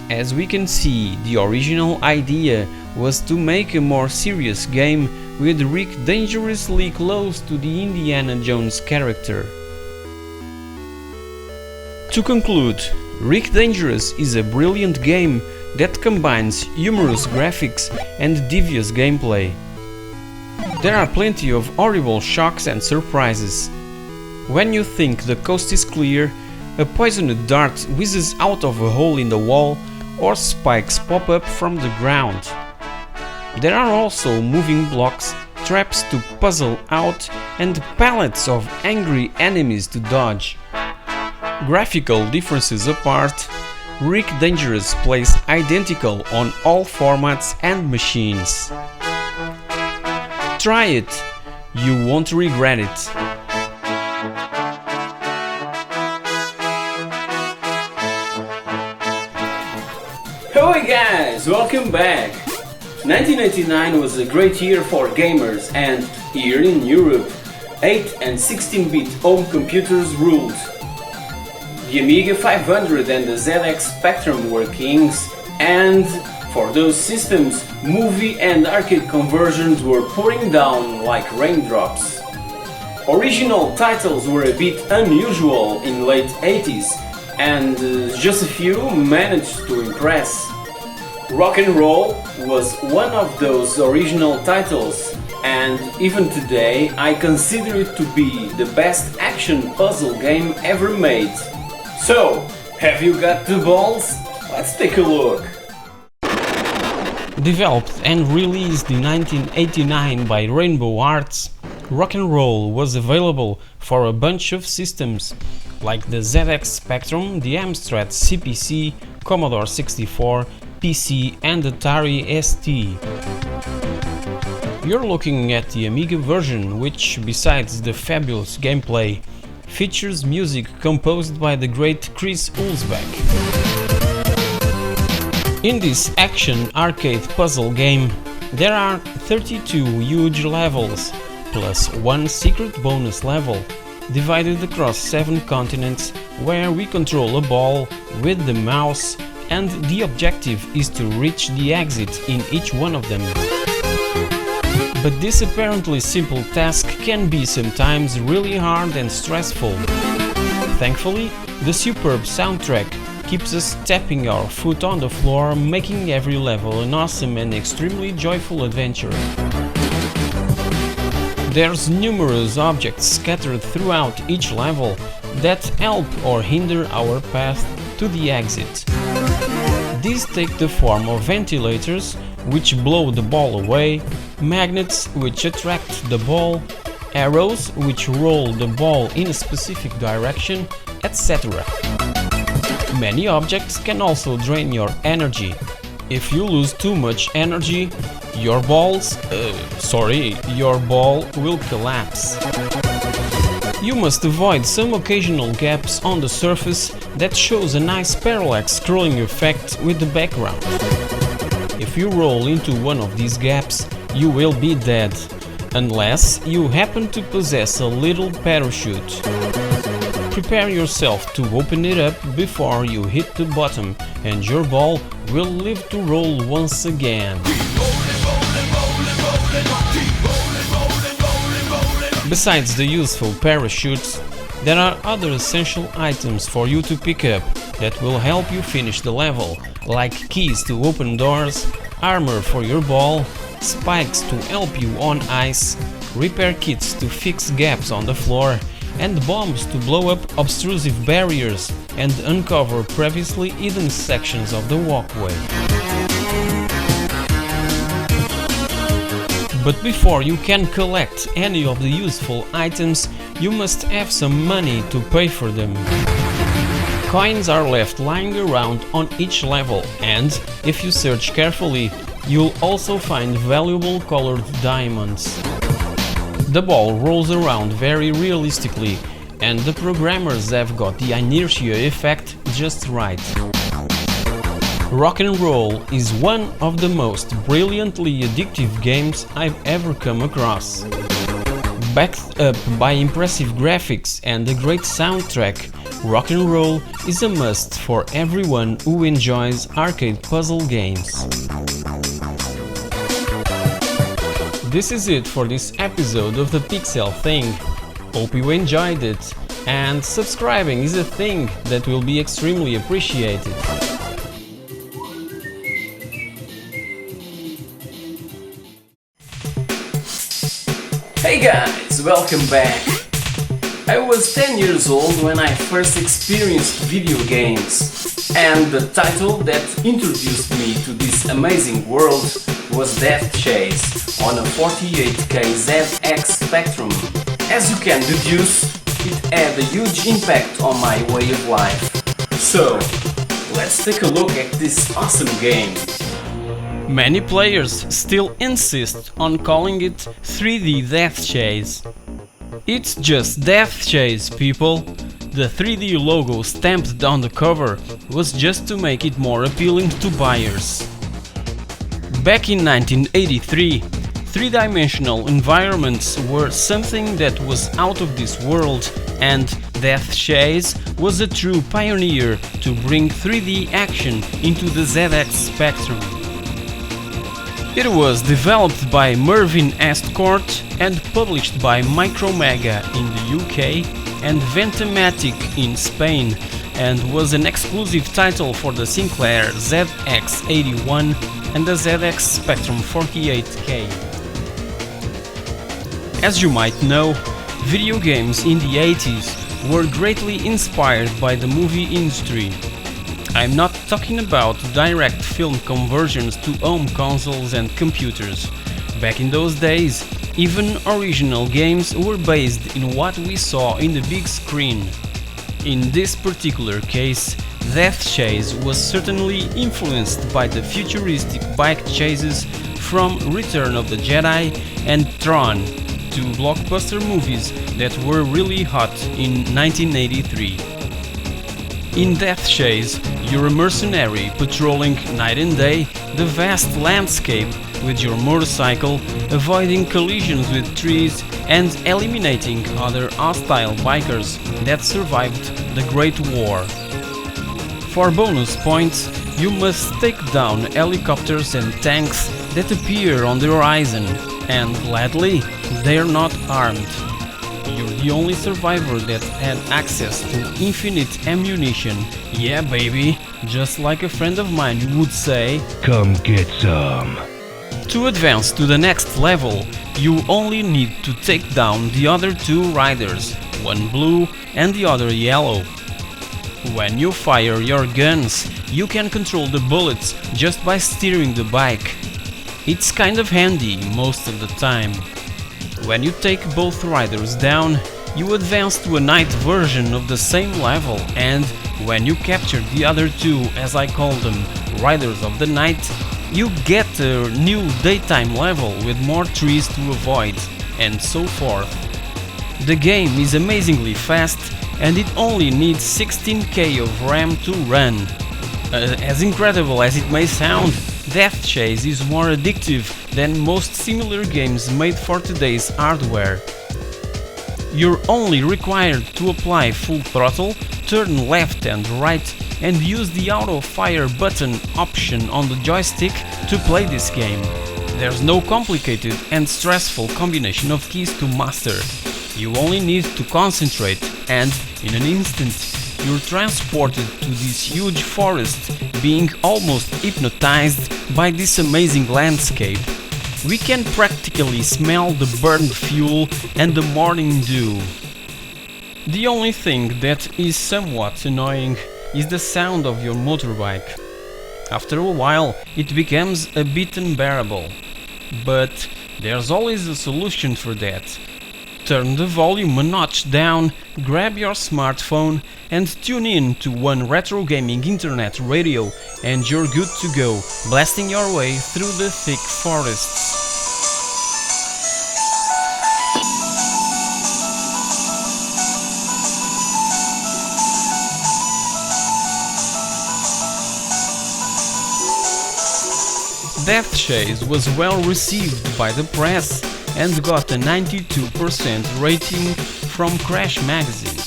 Speaker 2: As we can see, the original idea was to make a more serious game with Rick dangerously close to the Indiana Jones character. To conclude, Rick Dangerous is a brilliant game that combines humorous graphics and devious gameplay. There are plenty of horrible shocks and surprises. When you think the coast is clear, a poisoned dart whizzes out of a hole in the wall, or spikes pop up from the ground. There are also moving blocks, traps to puzzle out, and pallets of angry enemies to dodge. Graphical differences apart, Rick Dangerous plays identical on all formats and machines. Try it, you won't regret it.
Speaker 1: Hey guys, welcome back! 1999 was a great year for gamers, and here in Europe, 8 and 16-bit home computers ruled. The Amiga 500 and the ZX Spectrum were kings, and for those systems, movie and arcade conversions were pouring down like raindrops. Original titles were a bit unusual in late 80s, and just a few managed to impress. Rock and Roll was one of those original titles, and even today I consider it to be the best action puzzle game ever made. So, have you got the balls? Let's take a look!
Speaker 2: Developed and released in 1989 by Rainbow Arts, Rock and Roll was available for a bunch of systems, like the ZX Spectrum, the Amstrad CPC, Commodore 64, PC and Atari ST. You're looking at the Amiga version, which, besides the fabulous gameplay, features music composed by the great Chris Hulsbeck. In this action arcade puzzle game, there are 32 huge levels, plus one secret bonus level, divided across 7 continents, where we control a ball with the mouse, and the objective is to reach the exit in each one of them. But this apparently simple task can be sometimes really hard and stressful. Thankfully, the superb soundtrack keeps us tapping our foot on the floor, making every level an awesome and extremely joyful adventure. There's numerous objects scattered throughout each level that help or hinder our path to the exit. These take the form of ventilators, which blow the ball away, magnets which attract the ball, arrows which roll the ball in a specific direction, etc. Many objects can also drain your energy. If you lose too much energy, your ball will collapse. You must avoid some occasional gaps on the surface that shows a nice parallax scrolling effect with the background. If you roll into one of these gaps, you will be dead, unless you happen to possess a little parachute. Prepare yourself to open it up before you hit the bottom, and your ball will live to roll once again. Besides the useful parachutes, there are other essential items for you to pick up that will help you finish the level, like keys to open doors, armor for your ball, spikes to help you on ice, repair kits to fix gaps on the floor, and bombs to blow up obtrusive barriers and uncover previously hidden sections of the walkway. But before you can collect any of the useful items, you must have some money to pay for them. Coins are left lying around on each level, and if you search carefully, You'll also find valuable colored diamonds. The ball rolls around very realistically, and the programmers have got the inertia effect just right. Rock and Roll is one of the most brilliantly addictive games I've ever come across. Backed up by impressive graphics and a great soundtrack, Rock and Roll is a must for everyone who enjoys arcade puzzle games. This is it for this episode of the pixelthing. Hope you enjoyed it, and subscribing is a thing that will be extremely appreciated.
Speaker 1: Hey guys, welcome back! I was 10 years old when I first experienced video games, and the title that introduced me to this amazing world was Deathchase on a 48K ZX Spectrum. As you can deduce, it had a huge impact on my way of life. So, let's take a look at this awesome game.
Speaker 2: Many players still insist on calling it 3D Deathchase. It's just Deathchase, people. The 3D logo stamped on the cover was just to make it more appealing to buyers. Back in 1983, three-dimensional environments were something that was out of this world, and Deathchase was a true pioneer to bring 3D action into the ZX Spectrum. It was developed by Mervyn Estcourt and published by Micromaga in the UK and Ventamatic in Spain, and was an exclusive title for the Sinclair ZX81 and the ZX Spectrum 48K. As you might know, video games in the 80s were greatly inspired by the movie industry. I'm not talking about direct film conversions to home consoles and computers. Back in those days, even original games were based in what we saw in the big screen. In this particular case, Deathchase was certainly influenced by the futuristic bike chases from Return of the Jedi and Tron, two blockbuster movies that were really hot in 1983. In Deathchase, you're a mercenary patrolling night and day the vast landscape with your motorcycle, avoiding collisions with trees and eliminating other hostile bikers that survived the Great War. For bonus points, you must take down helicopters and tanks that appear on the horizon, and gladly, they're not armed. You're the only survivor that had access to infinite ammunition. Yeah, baby, just like a friend of mine would say,
Speaker 20: come get some.
Speaker 2: To advance to the next level, you only need to take down the other two riders, one blue and the other yellow. When you fire your guns, you can control the bullets just by steering the bike. It's kind of handy most of the time. When you take both riders down, you advance to a night version of the same level, and when you capture the other two, as I call them, Riders of the Night, you get a new daytime level with more trees to avoid, and so forth. The game is amazingly fast, and it only needs 16K of RAM to run. As incredible as it may sound, Deathchase is more addictive than most similar games made for today's hardware. You're only required to apply full throttle, turn left and right, and use the auto fire button option on the joystick to play this game. There's no complicated and stressful combination of keys to master. You only need to concentrate, and in an instant, you're transported to this huge forest, being almost hypnotized by this amazing landscape. We can practically smell the burned fuel and the morning dew. The only thing that is somewhat annoying is the sound of your motorbike. After a while, it becomes a bit unbearable. But there's always a solution for that. turn the volume a notch down, grab your smartphone and tune in to one retro gaming internet radio and you're good to go, blasting your way through the thick forests. Deathchase was well received by the press and got a 92% rating from Crash magazine.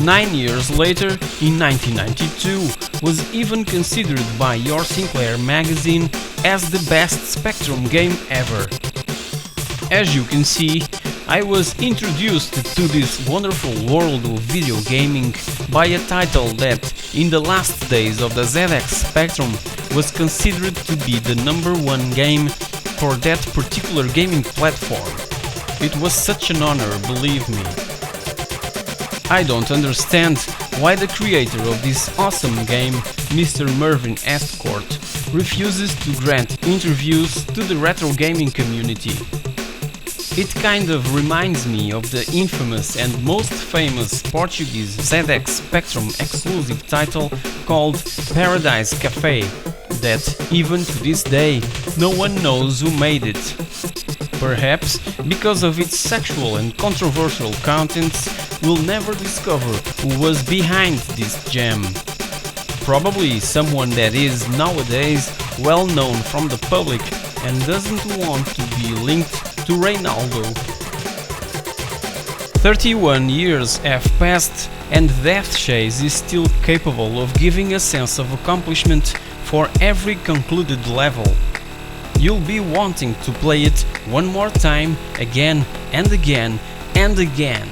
Speaker 2: 9 years later, in 1992, was even considered by Your Sinclair magazine as the best Spectrum game ever. As you can see, I was introduced to this wonderful world of video gaming by a title that, in the last days of the ZX Spectrum, was considered to be the #1 game for that particular gaming platform. It was such an honor, believe me. I don't understand why the creator of this awesome game, Mr. Mervyn Estcourt, refuses to grant interviews to the retro gaming community. It kind of reminds me of the infamous and most famous Portuguese ZX Spectrum exclusive title called Paradise Café, that even to this day no one knows who made it. Perhaps because of its sexual and controversial contents, we'll never discover who was behind this gem. Probably someone that is nowadays well known from the public and doesn't want to be linked to Reynaldo. 31 years have passed and Deathchase is still capable of giving a sense of accomplishment for every concluded level. You'll be wanting to play it one more time, again and again and again.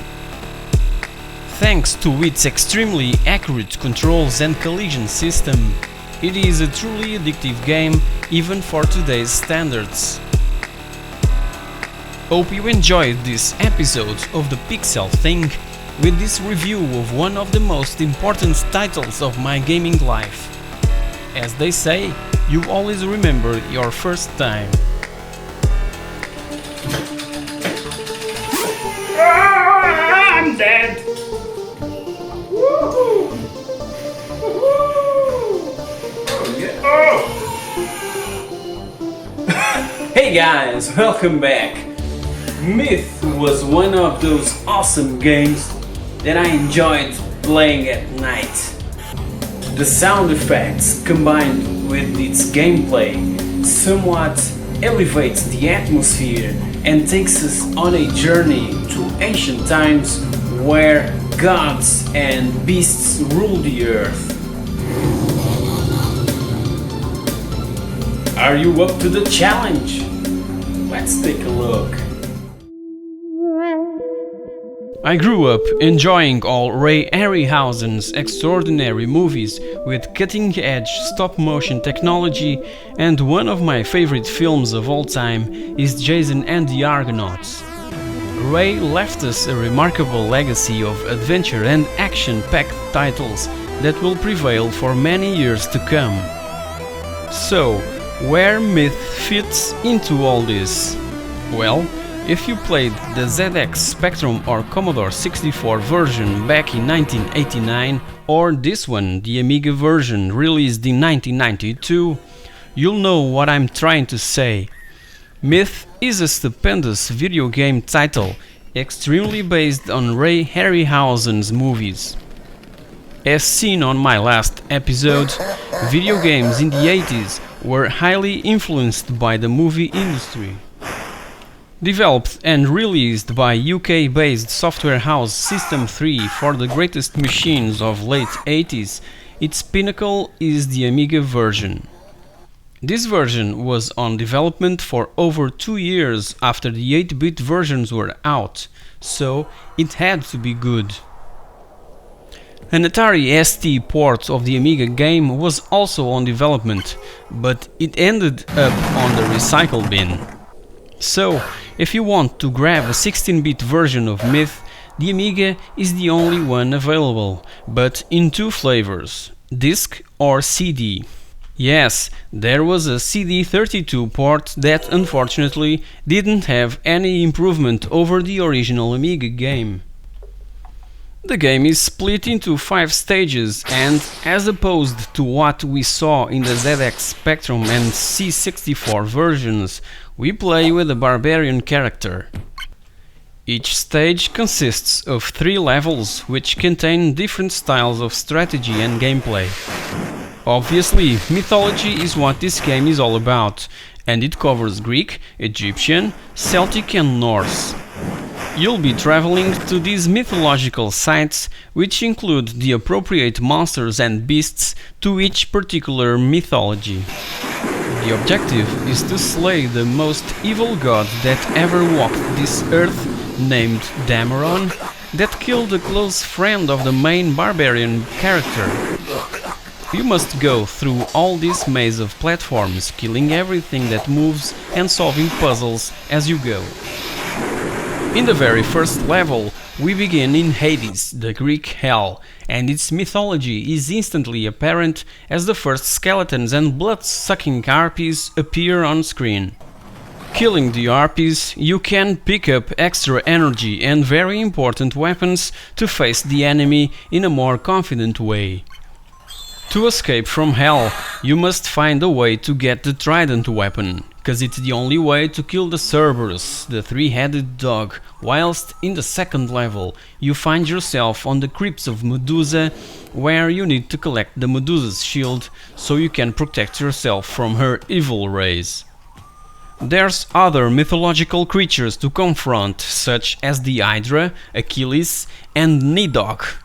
Speaker 2: Thanks to its extremely accurate controls and collision system, it is a truly addictive game even for today's standards. Hope you enjoyed this episode of the pixelthing with this review of one of the most important titles of my gaming life. As they say, you always remember your first time.
Speaker 1: I'm dead! Woohoo! Oh, yeah. Oh! Hey guys, welcome back! Myth was one of those awesome games that I enjoyed playing at night. The sound effects combined with its gameplay somewhat elevates the atmosphere and takes us on a journey to ancient times where gods and beasts ruled the earth. Are you up to the challenge? Let's take a look.
Speaker 2: I grew up enjoying all Ray Harryhausen's extraordinary movies with cutting-edge stop-motion technology, and one of my favorite films of all time is Jason and the Argonauts. Ray left us a remarkable legacy of adventure and action-packed titles that will prevail for many years to come. So, where Myth fits into all this? Well, if you played the ZX Spectrum or Commodore 64 version back in 1989, or this one, the Amiga version released in 1992, you'll know what I'm trying to say. Myth is a stupendous video game title, extremely based on Ray Harryhausen's movies. As seen on my last episode, video games in the 80s were highly influenced by the movie industry. Developed and released by UK-based software house System 3 for the greatest machines of late 80s, its pinnacle is the Amiga version. This version was on development for over 2 years after the 8-bit versions were out, so it had to be good. An Atari ST port of the Amiga game was also on development, but it ended up on the recycle bin. So, if you want to grab a 16-bit version of Myth, the Amiga is the only one available, but in two flavors, disc or CD. Yes, there was a CD32 port that unfortunately didn't have any improvement over the original Amiga game. The game is split into 5 stages and, as opposed to what we saw in the ZX Spectrum and C64 versions, we play with a barbarian character. Each stage consists of 3 levels which contain different styles of strategy and gameplay. Obviously, mythology is what this game is all about, and it covers Greek, Egyptian, Celtic and Norse. You'll be traveling to these mythological sites, which include the appropriate monsters and beasts to each particular mythology. The objective is to slay the most evil god that ever walked this earth, named Dameron, that killed a close friend of the main barbarian character. You must go through all this maze of platforms, killing everything that moves and solving puzzles as you go. In the very first level, we begin in Hades, the Greek hell, and its mythology is instantly apparent as the first skeletons and blood-sucking harpies appear on screen. Killing the harpies, you can pick up extra energy and very important weapons to face the enemy in a more confident way. To escape from hell, you must find a way to get the trident weapon, cause it's the only way to kill the Cerberus, the 3-headed dog, whilst in the second level you find yourself on the crypts of Medusa, where you need to collect the Medusa's shield so you can protect yourself from her evil rays. There's other mythological creatures to confront, such as the Hydra, Achilles and Nidok.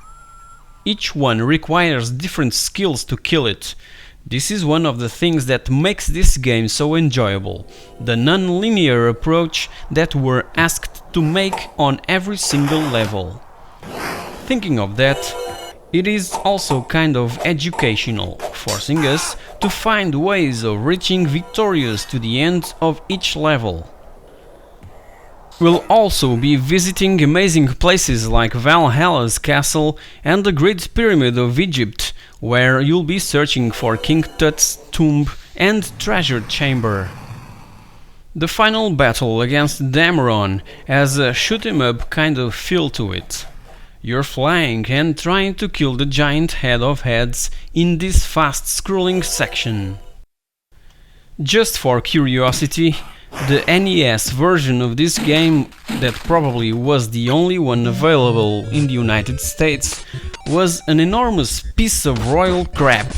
Speaker 2: Each one requires different skills to kill it. This is one of the things that makes this game so enjoyable, the non-linear approach that we're asked to make on every single level. Thinking of that, it is also kind of educational, forcing us to find ways of reaching victorious to the end of each level. We'll also be visiting amazing places like Valhalla's castle and the Great Pyramid of Egypt, where you'll be searching for King Tut's tomb and treasure chamber. The final battle against Dameron has a shoot-'em-up kind of feel to it. You're flying and trying to kill the giant head of heads in this fast-scrolling section. Just for curiosity, the NES version of this game, that probably was the only one available in the United States, was an enormous piece of royal crap.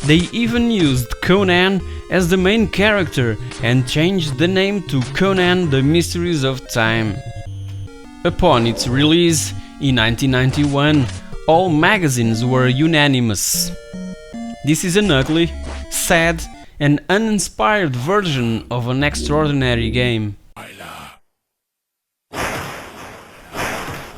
Speaker 2: They even used Conan as the main character and changed the name to Conan the Mysteries of Time. Upon its release in 1991, all magazines were unanimous. This is an ugly, sad and uninspired version of an extraordinary game.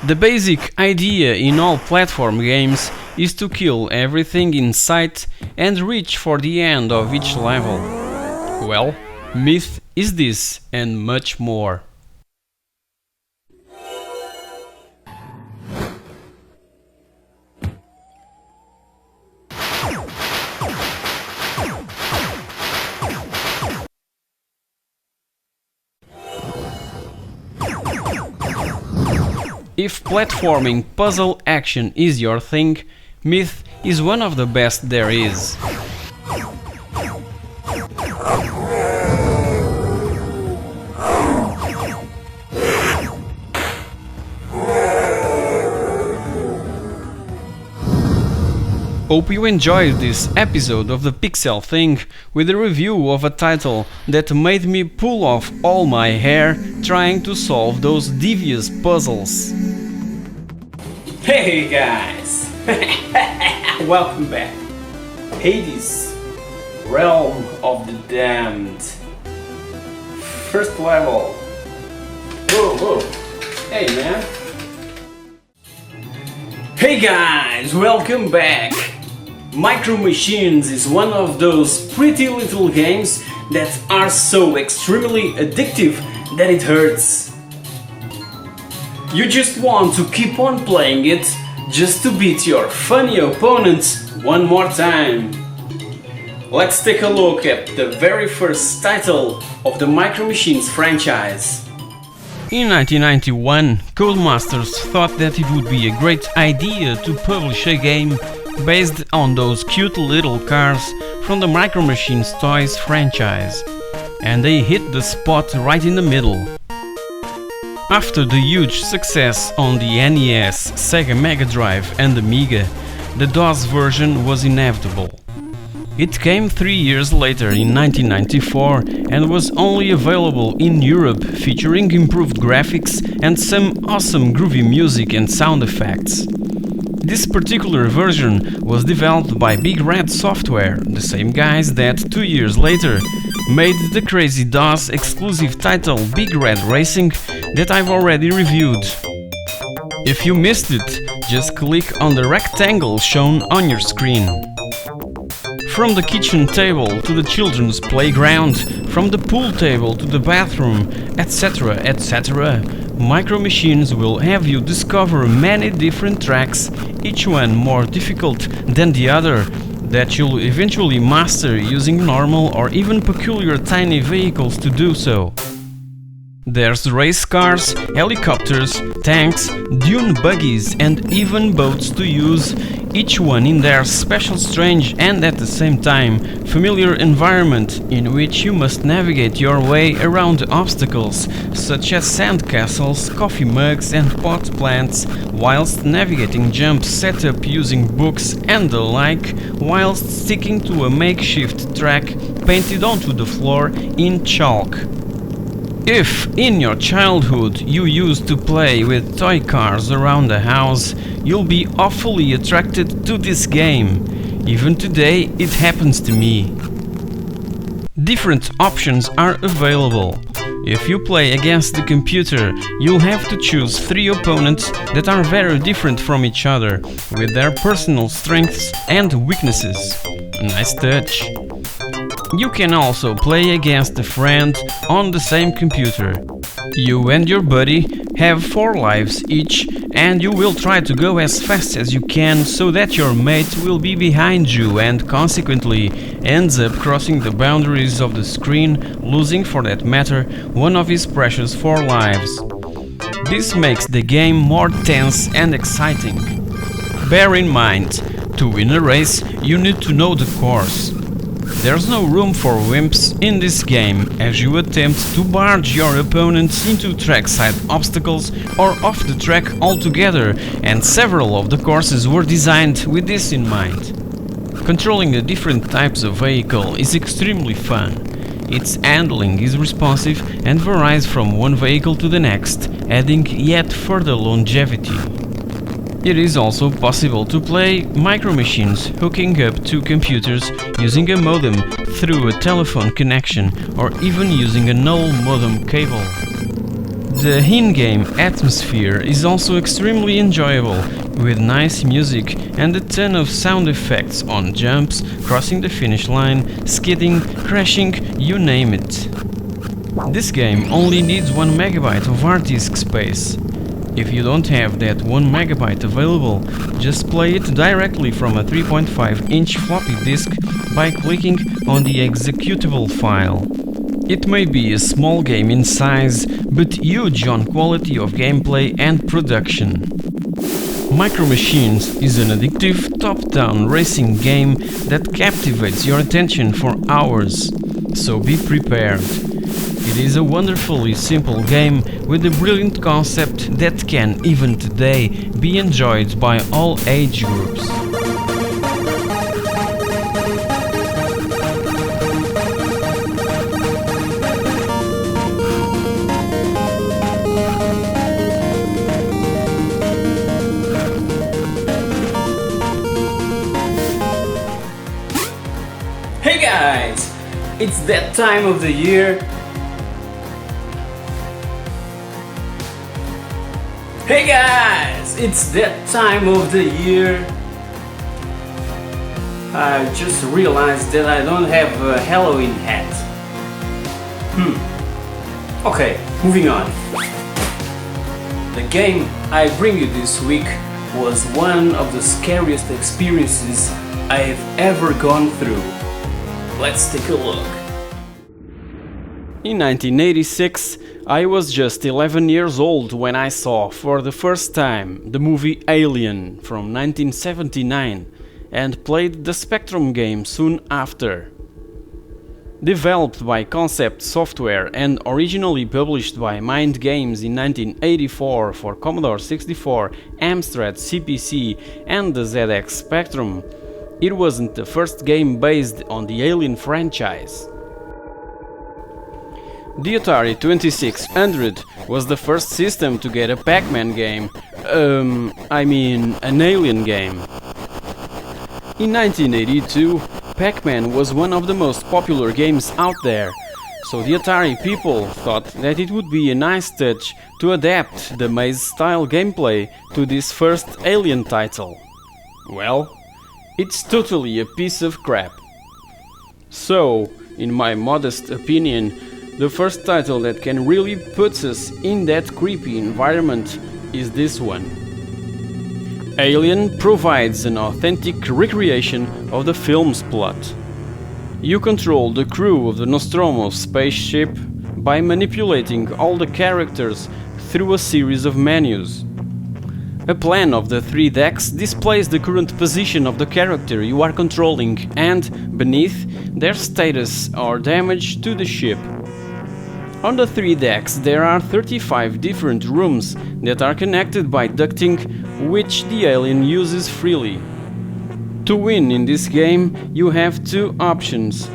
Speaker 2: The basic idea in all platform games is to kill everything in sight and reach for the end of each level. Well, Myth is this and much more. If platforming puzzle action is your thing, Myth is one of the best there is. Hope you enjoyed this episode of the Pixel Thing with a review of a title that made me pull off all my hair trying to solve those devious puzzles.
Speaker 1: Hey guys! Welcome back. Hades, Realm of the Damned. First level. Whoa. Hey man. Hey guys, welcome back. Micro Machines is one of those pretty little games that are so extremely addictive that it hurts. You just want to keep on playing it just to beat your funny opponent one more time.
Speaker 2: let's take a look at the very first title of the Micro Machines franchise. In 1991, Codemasters thought that it would be a great idea to publish a game based on those cute little cars from the Micro Machines Toys franchise, and they hit the spot right in the middle. After the huge success on the NES, Sega Mega Drive and Amiga, the DOS version was inevitable. It came 3 years later in 1994 and was only available in Europe, featuring improved graphics and some awesome groovy music and sound effects. This particular version was developed by Big Red Software, the same guys that 2 years later made the crazy DOS exclusive title Big Red Racing that I've already reviewed. If you missed it, just click on the rectangle shown on your screen. From the kitchen table to the children's playground, from the pool table to the bathroom, etc., etc., Micro Machines will have you discover many different tracks, each one more difficult than the other, that you'll eventually master using normal or even peculiar tiny vehicles to do so. There's race cars, helicopters, tanks, dune buggies and even boats to use, each one in their special, strange and at the same time familiar environment in which you must navigate your way around obstacles such as sandcastles, coffee mugs and pot plants, whilst navigating jumps set up using books and the like, whilst sticking to a makeshift track painted onto the floor in chalk. If in your childhood you used to play with toy cars around the house, you'll be awfully attracted to this game. Even today it happens to me. Different options are available. If you play against the computer, you'll have to choose 3 opponents that are very different from each other, with their personal strengths and weaknesses. Nice touch. You can also play against a friend on the same computer. You and your buddy have 4 lives each, and you will try to go as fast as you can so that your mate will be behind you and consequently ends up crossing the boundaries of the screen, losing, for that matter, one of his precious 4 lives. This makes the game more tense and exciting. Bear in mind, to win a race you need to know the course. There's no room for wimps in this game, as you attempt to barge your opponents into trackside obstacles or off the track altogether, and several of the courses were designed with this in mind. Controlling the different types of vehicle is extremely fun. Its handling is responsive and varies from one vehicle to the next, adding yet further longevity. It is also possible to play Micro Machines hooking up to computers using a modem through a telephone connection or even using a null modem cable. The in-game atmosphere is also extremely enjoyable, with nice music and a ton of sound effects on jumps, crossing the finish line, skidding, crashing, you name it. This game only needs 1 megabyte of hard disk space. If you don't have that 1 megabyte available, just play it directly from a 3.5-inch floppy disk by clicking on the executable file. It may be a small game in size, but huge on quality of gameplay and production. Micro Machines is an addictive top-down racing game that captivates your attention for hours, so be prepared. It is a wonderfully simple game with a brilliant concept that can, even today, be enjoyed by all age groups.
Speaker 1: Hey guys! It's that time of the year. Hey guys! It's that time of the year. I just realized that I don't have a Halloween hat. Okay, moving on. The game I bring you this week was one of the scariest experiences I have ever gone through. Let's take a look.
Speaker 2: In 1986, I was just 11 years old when I saw for the first time the movie Alien from 1979 and played the Spectrum game soon after. Developed by Concept Software and originally published by Mind Games in 1984 for Commodore 64, Amstrad CPC and the ZX Spectrum, it wasn't the first game based on the Alien franchise. The Atari 2600 was the first system to get a Pac-Man game, an Alien game. In 1982, Pac-Man was one of the most popular games out there, so the Atari people thought that it would be a nice touch to adapt the maze-style gameplay to this first Alien title. Well, it's totally a piece of crap. So, in my modest opinion, the first title that can really put us in that creepy environment is this one. Alien provides an authentic recreation of the film's plot. You control the crew of the Nostromo spaceship by manipulating all the characters through a series of menus. A plan of the 3 decks displays the current position of the character you are controlling and, beneath, their status or damage to the ship. On the 3 decks there are 35 different rooms that are connected by ducting, which the alien uses freely. To win in this game you have 2 options: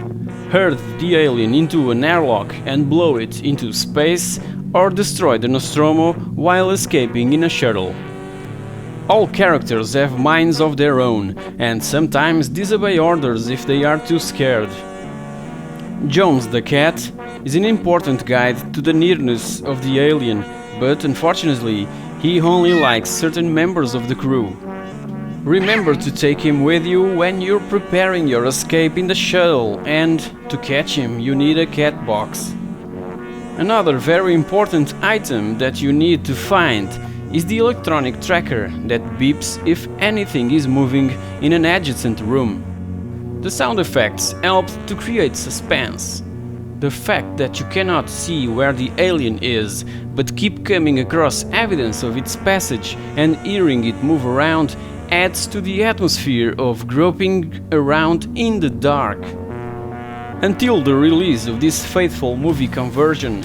Speaker 2: herd the alien into an airlock and blow it into space, or destroy the Nostromo while escaping in a shuttle. All characters have minds of their own and sometimes disobey orders if they are too scared. Jones the cat is an important guide to the nearness of the alien, but unfortunately he only likes certain members of the crew. Remember to take him with you when you're preparing your escape in the shuttle, and to catch him you need a cat box. Another very important item that you need to find is the electronic tracker that beeps if anything is moving in an adjacent room. The sound effects help to create suspense. The fact that you cannot see where the alien is, but keep coming across evidence of its passage and hearing it move around adds to the atmosphere of groping around in the dark. Until the release of this faithful movie conversion,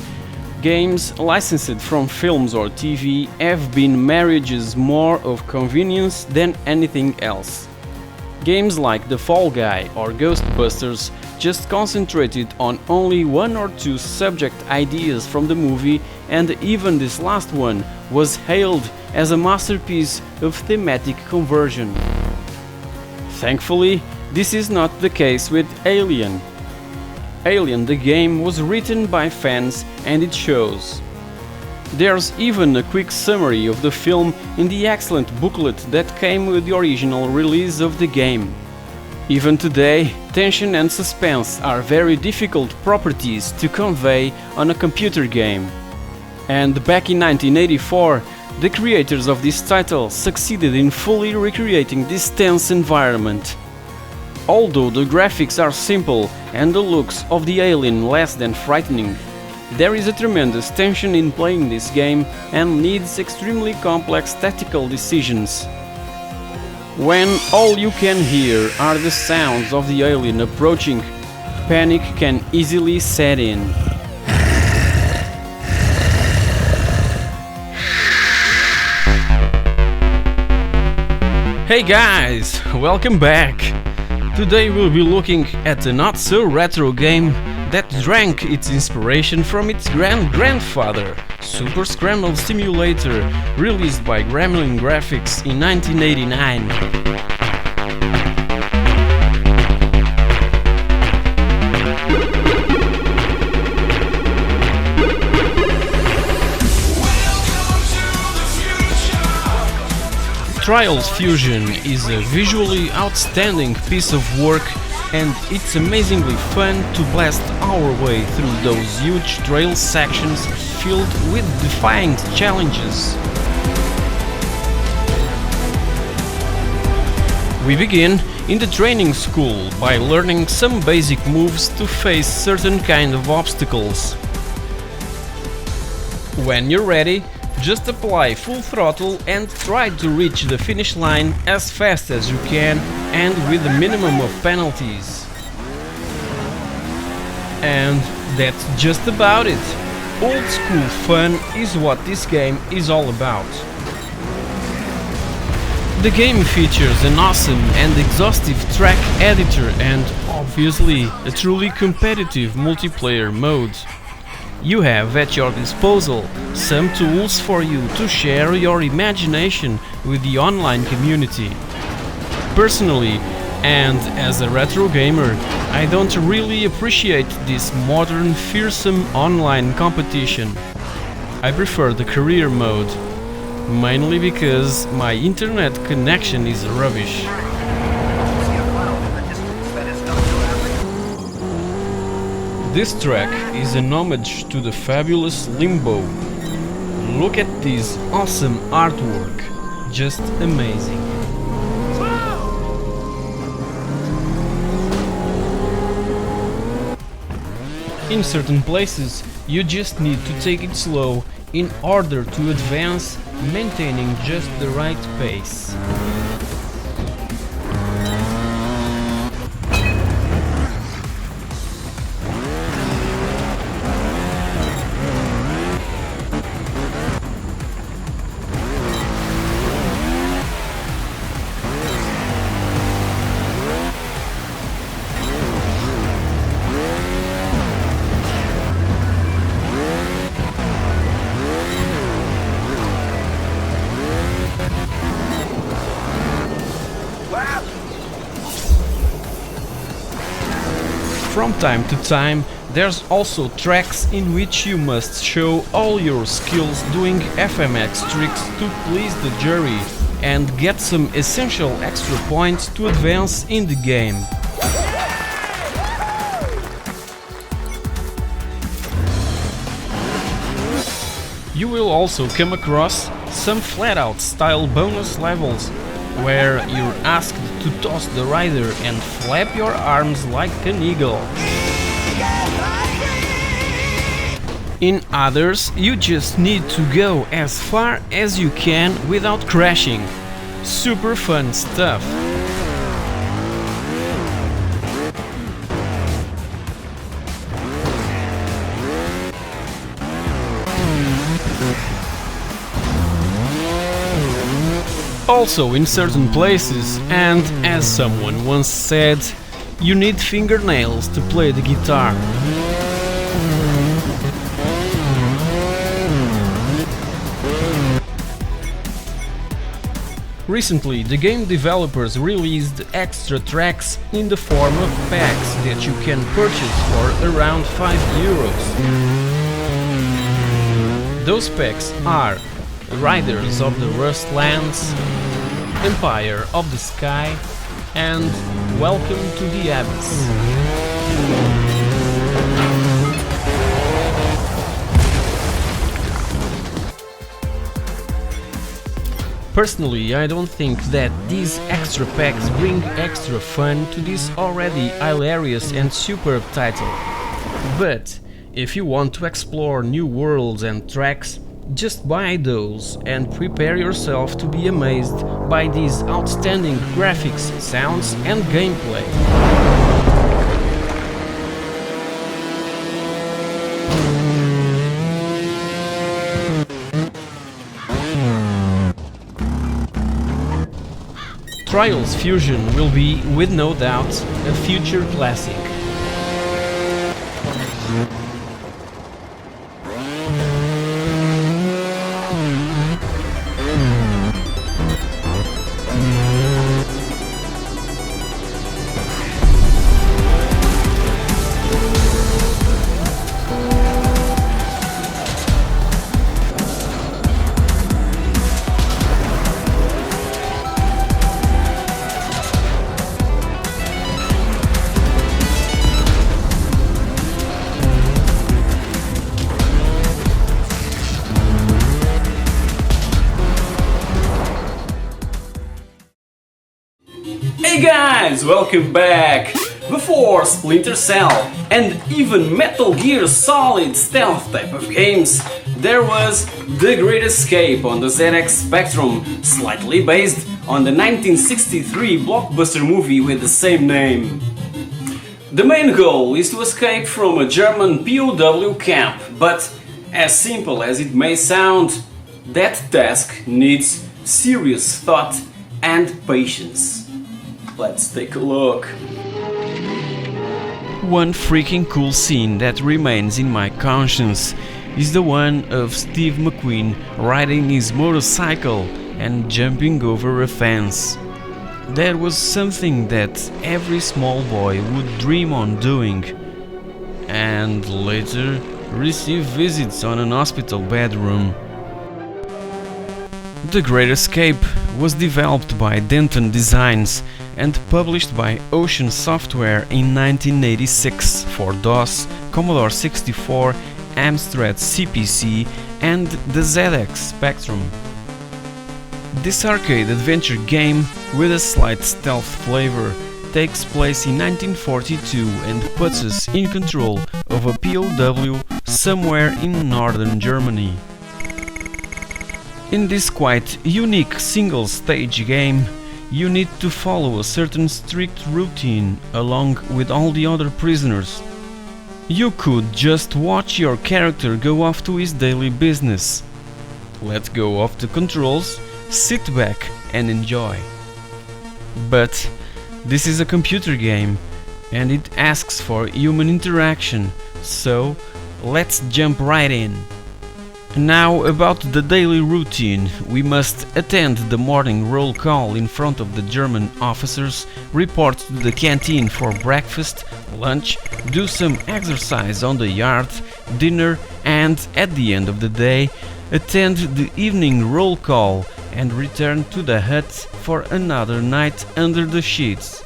Speaker 2: games licensed from films or TV have been marriages more of convenience than anything else. Games like The Fall Guy or Ghostbusters just concentrated on only 1 or 2 subject ideas from the movie, and even this last one was hailed as a masterpiece of thematic conversion. Thankfully, this is not the case with Alien. Alien the game was written by fans and it shows. There's even a quick summary of the film in the excellent booklet that came with the original release of the game. Even today, tension and suspense are very difficult properties to convey on a computer game. And back in 1984, the creators of this title succeeded in fully recreating this tense environment. Although the graphics are simple and the looks of the alien less than frightening, there is a tremendous tension in playing this game and needs extremely complex tactical decisions. When all you can hear are the sounds of the alien approaching, panic can easily set in. Hey guys, welcome back! Today we'll be looking at a not so retro game that drank its inspiration from its grandfather, Super Scramble Simulator, released by Gremlin Graphics in 1989. Trials Fusion is a visually outstanding piece of work, and it's amazingly fun to blast our way through those huge trail sections filled with defying challenges. We begin in the training school by learning some basic moves to face certain kind of obstacles. When you're ready, just apply full throttle and try to reach the finish line as fast as you can and with the minimum of penalties. And that's just about it. Old school fun is what this game is all about. The game features an awesome and exhaustive track editor and, obviously, a truly competitive multiplayer mode. You have at your disposal some tools for you to share your imagination with the online community. Personally, and as a retro gamer, I don't really appreciate this modern, fearsome online competition. I prefer the career mode. Mainly because my internet connection is rubbish. This track is an homage to the fabulous Limbo. Look at this awesome artwork, just amazing. In certain places, you just need to take it slow in order to advance, maintaining just the right pace. From time to time, there's also tracks in which you must show all your skills doing FMX tricks to please the jury and get some essential extra points to advance in the game. You will also come across some flat-out style bonus levels, where you're asked to toss the rider and flap your arms like an eagle. In others, you just need to go as far as you can without crashing. Super fun stuff. Also in certain places, and as someone once said, you need fingernails to play the guitar. Recently, the game developers released extra tracks in the form of packs that you can purchase for around €5. Those packs are Riders of the Rustlands, Empire of the Sky, and Welcome to the Abyss. Personally, I don't think that these extra packs bring extra fun to this already hilarious and superb title. But if you want to explore new worlds and tracks, just buy those and prepare yourself to be amazed by these outstanding graphics, sounds and gameplay. Trials Fusion will be, with no doubt, a future classic.
Speaker 1: Hey guys, welcome back! Before Splinter Cell and even Metal Gear Solid stealth type of games, there was The Great Escape on the ZX Spectrum, slightly based on the 1963 blockbuster movie with the same name. The main goal is to escape from a German POW camp, but as simple as it may sound, that task needs serious thought and patience. Let's take a look.
Speaker 2: One freaking cool scene that remains in my conscience is the one of Steve McQueen riding his motorcycle and jumping over a fence. That was something that every small boy would dream on doing, and later receive visits on an hospital bedroom. The Great Escape was developed by Denton Designs and published by Ocean Software in 1986 for DOS, Commodore 64, Amstrad CPC and the ZX Spectrum. This arcade adventure game, with a slight stealth flavor, takes place in 1942 and puts us in control of a POW somewhere in northern Germany. In this quite unique single-stage game, you need to follow a certain strict routine along with all the other prisoners. You could just watch your character go off to his daily business. Let go of the controls, sit back and enjoy. But this is a computer game and it asks for human interaction, so let's jump right in. Now about the daily routine, we must attend the morning roll call in front of the German officers, report to the canteen for breakfast, lunch, do some exercise on the yard, dinner and, at the end of the day, attend the evening roll call and return to the hut for another night under the sheets.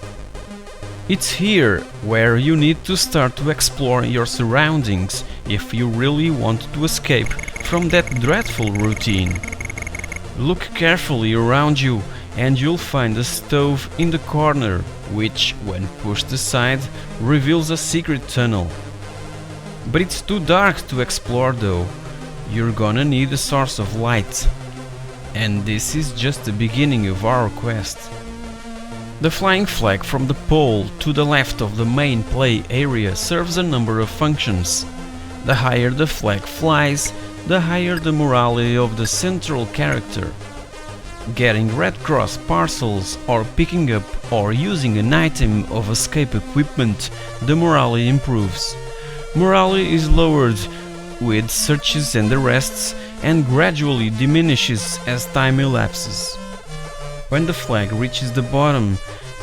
Speaker 2: It's here where you need to start to explore your surroundings if you really want to escape from that dreadful routine. Look carefully around you and you'll find a stove in the corner, which, when pushed aside, reveals a secret tunnel. But it's too dark to explore though. You're gonna need a source of light. And this is just the beginning of our quest. The flying flag from the pole to the left of the main play area serves a number of functions. The higher the flag flies, the higher the morale of the central character. Getting Red Cross parcels or picking up or using an item of escape equipment, the morale improves. Morale is lowered with searches and arrests and gradually diminishes as time elapses. When the flag reaches the bottom,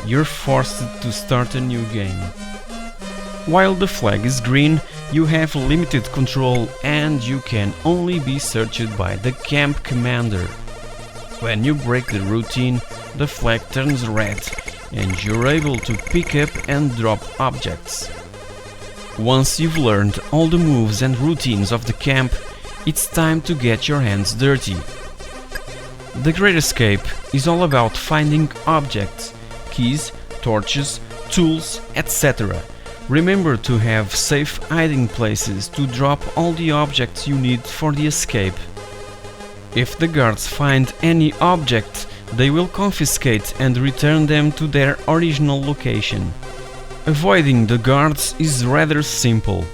Speaker 2: you're forced to start a new game. While the flag is green, you have limited control and you can only be searched by the camp commander. When you break the routine, the flag turns red and you're able to pick up and drop objects. Once you've learned all the moves and routines of the camp, it's time to get your hands dirty. The Great Escape is all about finding objects, keys, torches, tools, etc. Remember to have safe hiding places to drop all the objects you need for the escape. If the guards find any object, they will confiscate and return them to their original location. Avoiding the guards is rather simple.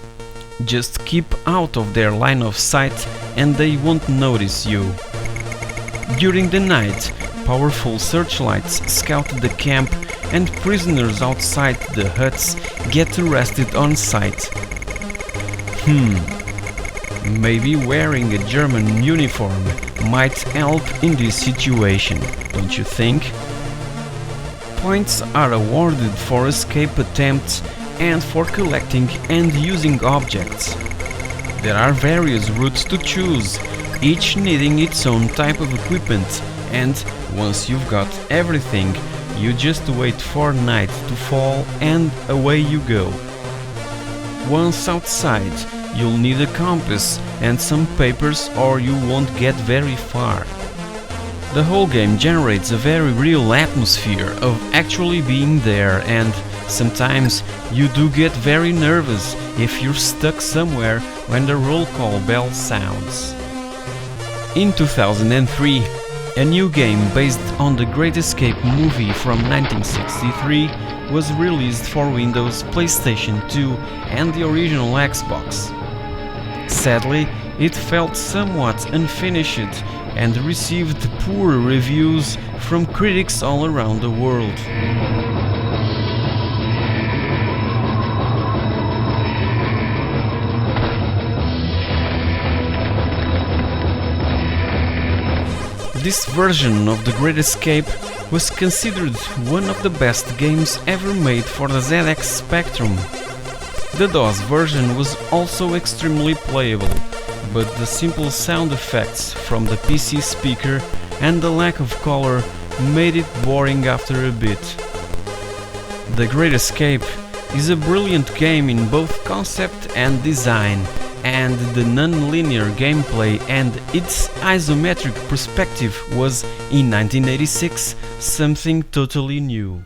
Speaker 2: Just keep out of their line of sight and they won't notice you. During the night, powerful searchlights scout the camp and prisoners outside the huts get arrested on sight. Maybe wearing a German uniform might help in this situation, don't you think? Points are awarded for escape attempts and for collecting and using objects. There are various routes to choose, each needing its own type of equipment, and once you've got everything, you just wait for night to fall and away you go. Once outside, you'll need a compass and some papers or you won't get very far. The whole game generates a very real atmosphere of actually being there, and sometimes you do get very nervous if you're stuck somewhere when the roll call bell sounds. In 2003, a new game based on the Great Escape movie from 1963 was released for Windows, PlayStation 2 and the original Xbox. Sadly, it felt somewhat unfinished and received poor reviews from critics all around the world. This version of The Great Escape was considered one of the best games ever made for the ZX Spectrum. The DOS version was also extremely playable, but the simple sound effects from the PC speaker and the lack of color made it boring after a bit. The Great Escape is a brilliant game in both concept and design, and the non-linear gameplay and its isometric perspective was, in 1986, something totally new.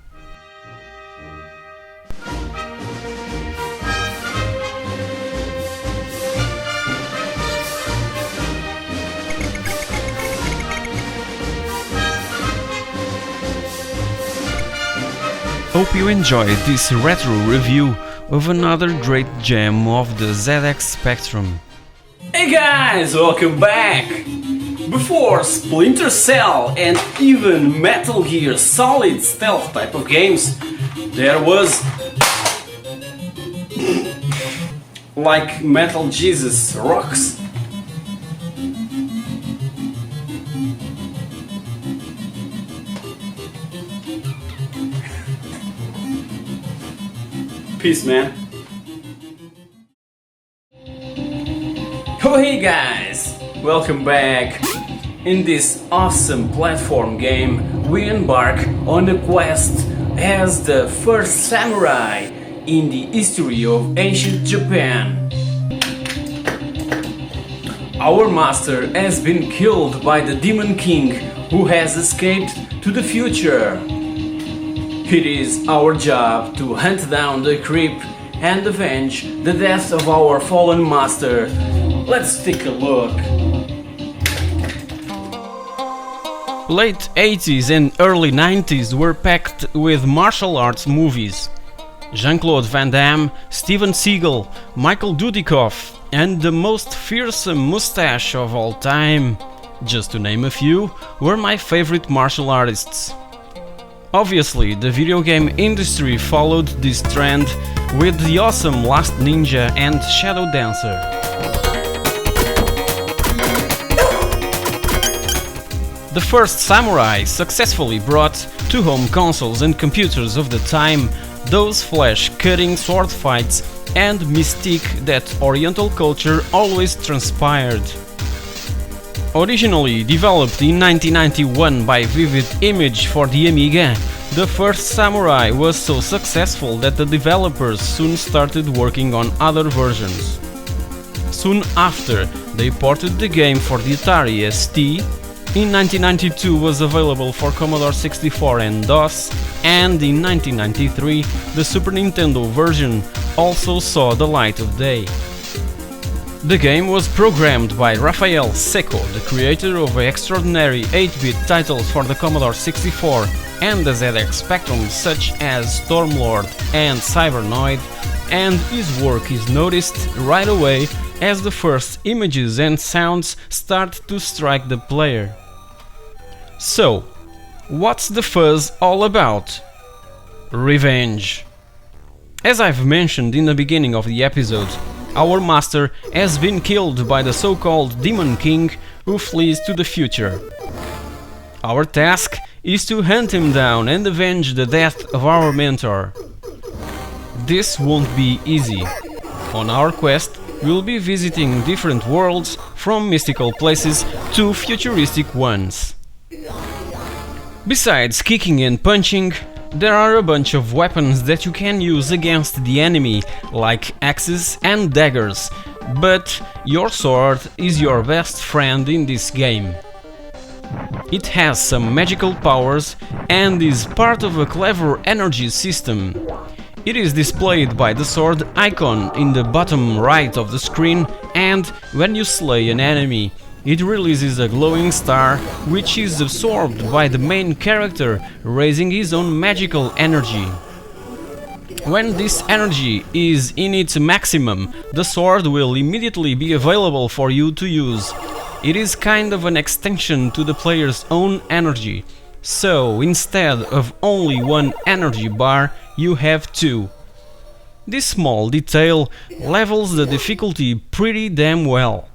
Speaker 2: Hope you enjoyed this retro review of another great gem of the ZX Spectrum.
Speaker 1: Hey guys, welcome back! Before Splinter Cell and even Metal Gear Solid stealth type of games, there was like Metal Jesus Rocks. Peace, man. Oh hey guys, welcome back. In this awesome platform game, we embark on a quest as the first samurai in the history of ancient Japan. Our master has been killed by the Demon King, who has escaped to the future. It is our job to hunt down the creep and avenge the death of our fallen master. Let's take a look.
Speaker 2: Late 80s and early 90s were packed with martial arts movies. Jean-Claude Van Damme, Steven Seagal, Michael Dudikoff, and the most fearsome mustache of all time, just to name a few, were my favorite martial artists. Obviously, the video game industry followed this trend with the awesome Last Ninja and Shadow Dancer. The first samurai successfully brought to home consoles and computers of the time those flesh-cutting sword fights and mystique that Oriental culture always transpired. Originally developed in 1991 by Vivid Image for the Amiga, the first Samurai was so successful that the developers soon started working on other versions. Soon after, they ported the game for the Atari ST. In 1992 was available for Commodore 64 and DOS, and in 1993 the Super Nintendo version also saw the light of day. The game was programmed by Rafael Secco, the creator of extraordinary 8-bit titles for the Commodore 64 and the ZX Spectrum such as Stormlord and Cybernoid, and his work is noticed right away as the first images and sounds start to strike the player. So, what's the fuzz all about? Revenge. As I've mentioned in the beginning of the episode, our master has been killed by the so-called Demon King who flees to the future. Our task is to hunt him down and avenge the death of our mentor. This won't be easy. On our quest, we'll be visiting different worlds, from mystical places to futuristic ones. Besides kicking and punching, there are a bunch of weapons that you can use against the enemy, like axes and daggers, but your sword is your best friend in this game. It has some magical powers and is part of a clever energy system. It is displayed by the sword icon in the bottom right of the screen, and when you slay an enemy, it releases a glowing star which is absorbed by the main character, raising his own magical energy. When this energy is in its maximum, the sword will immediately be available for you to use. It is kind of an extension to the player's own energy, so instead of only one energy bar, you have two. This small detail levels the difficulty pretty damn well.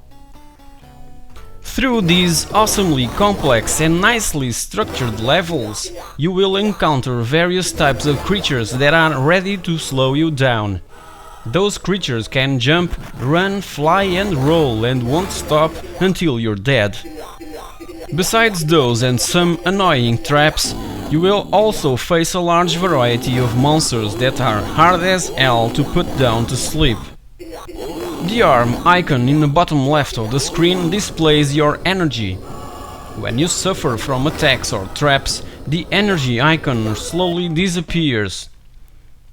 Speaker 2: Through these awesomely complex and nicely structured levels, you will encounter various types of creatures that are ready to slow you down. Those creatures can jump, run, fly and roll and won't stop until you're dead. Besides those and some annoying traps, you will also face a large variety of monsters that are hard as hell to put down to sleep. The arm icon in the bottom left of the screen displays your energy. When you suffer from attacks or traps, the energy icon slowly disappears.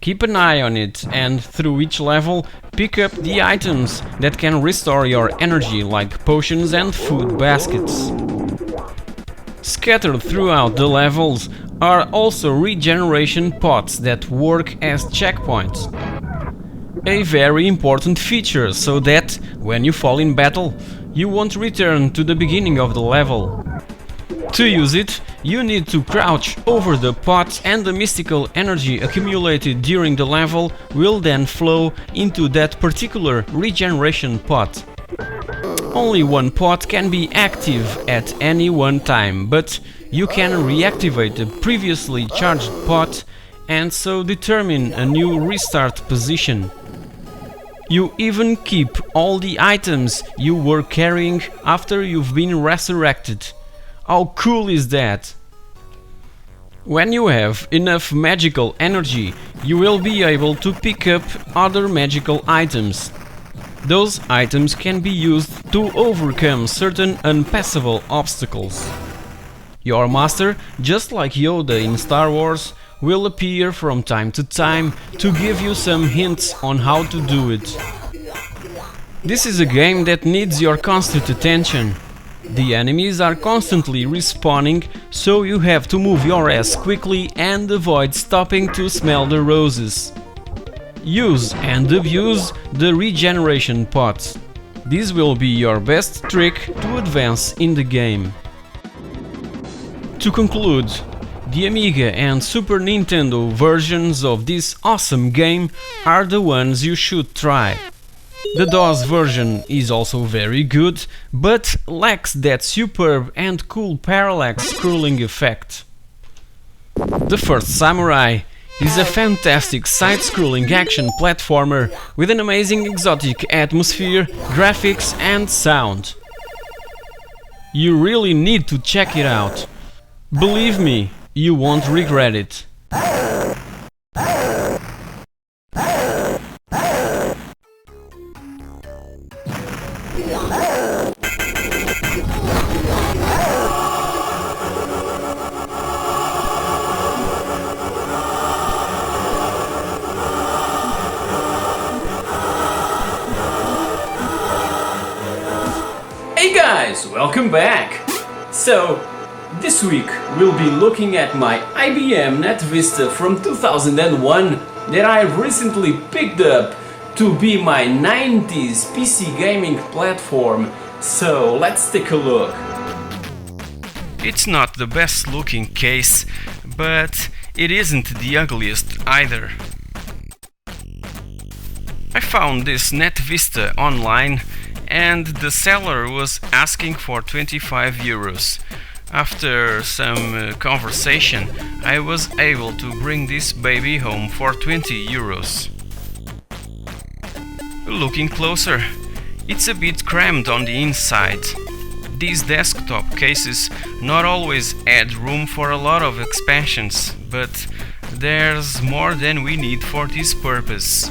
Speaker 2: Keep an eye on it and through each level pick up the items that can restore your energy, like potions and food baskets. Scattered throughout the levels are also regeneration pots that work as checkpoints. A very important feature, so that when you fall in battle, you won't return to the beginning of the level. To use it, you need to crouch over the pot and the mystical energy accumulated during the level will then flow into that particular regeneration pot. Only one pot can be active at any one time, but you can reactivate the previously charged pot and so determine a new restart position. You even keep all the items you were carrying after you've been resurrected. How cool is that? When you have enough magical energy, you will be able to pick up other magical items. Those items can be used to overcome certain unpassable obstacles. Your master, just like Yoda in Star Wars, will appear from time to time to give you some hints on how to do it. This is a game that needs your constant attention. The enemies are constantly respawning, so you have to move your ass quickly and avoid stopping to smell the roses. Use and abuse the regeneration pots. This will be your best trick to advance in the game. To conclude, the Amiga and Super Nintendo versions of this awesome game are the ones you should try. The DOS version is also very good, but lacks that superb and cool parallax scrolling effect. The First Samurai is a fantastic side-scrolling action platformer with an amazing exotic atmosphere, graphics and sound. You really need to check it out. Believe me, you won't regret it.
Speaker 1: Hey guys, welcome back! So, this week we'll be looking at my IBM NetVista from 2001 that I recently picked up to be my 90s PC gaming platform, so let's take a look.
Speaker 2: It's not the best looking case, but it isn't the ugliest either. I found this NetVista online and the seller was asking for 25 euros. After some conversation, I was able to bring this baby home for 20 euros. Looking closer, it's a bit crammed on the inside. These desktop cases not always add room for a lot of expansions, but there's more than we need for this purpose.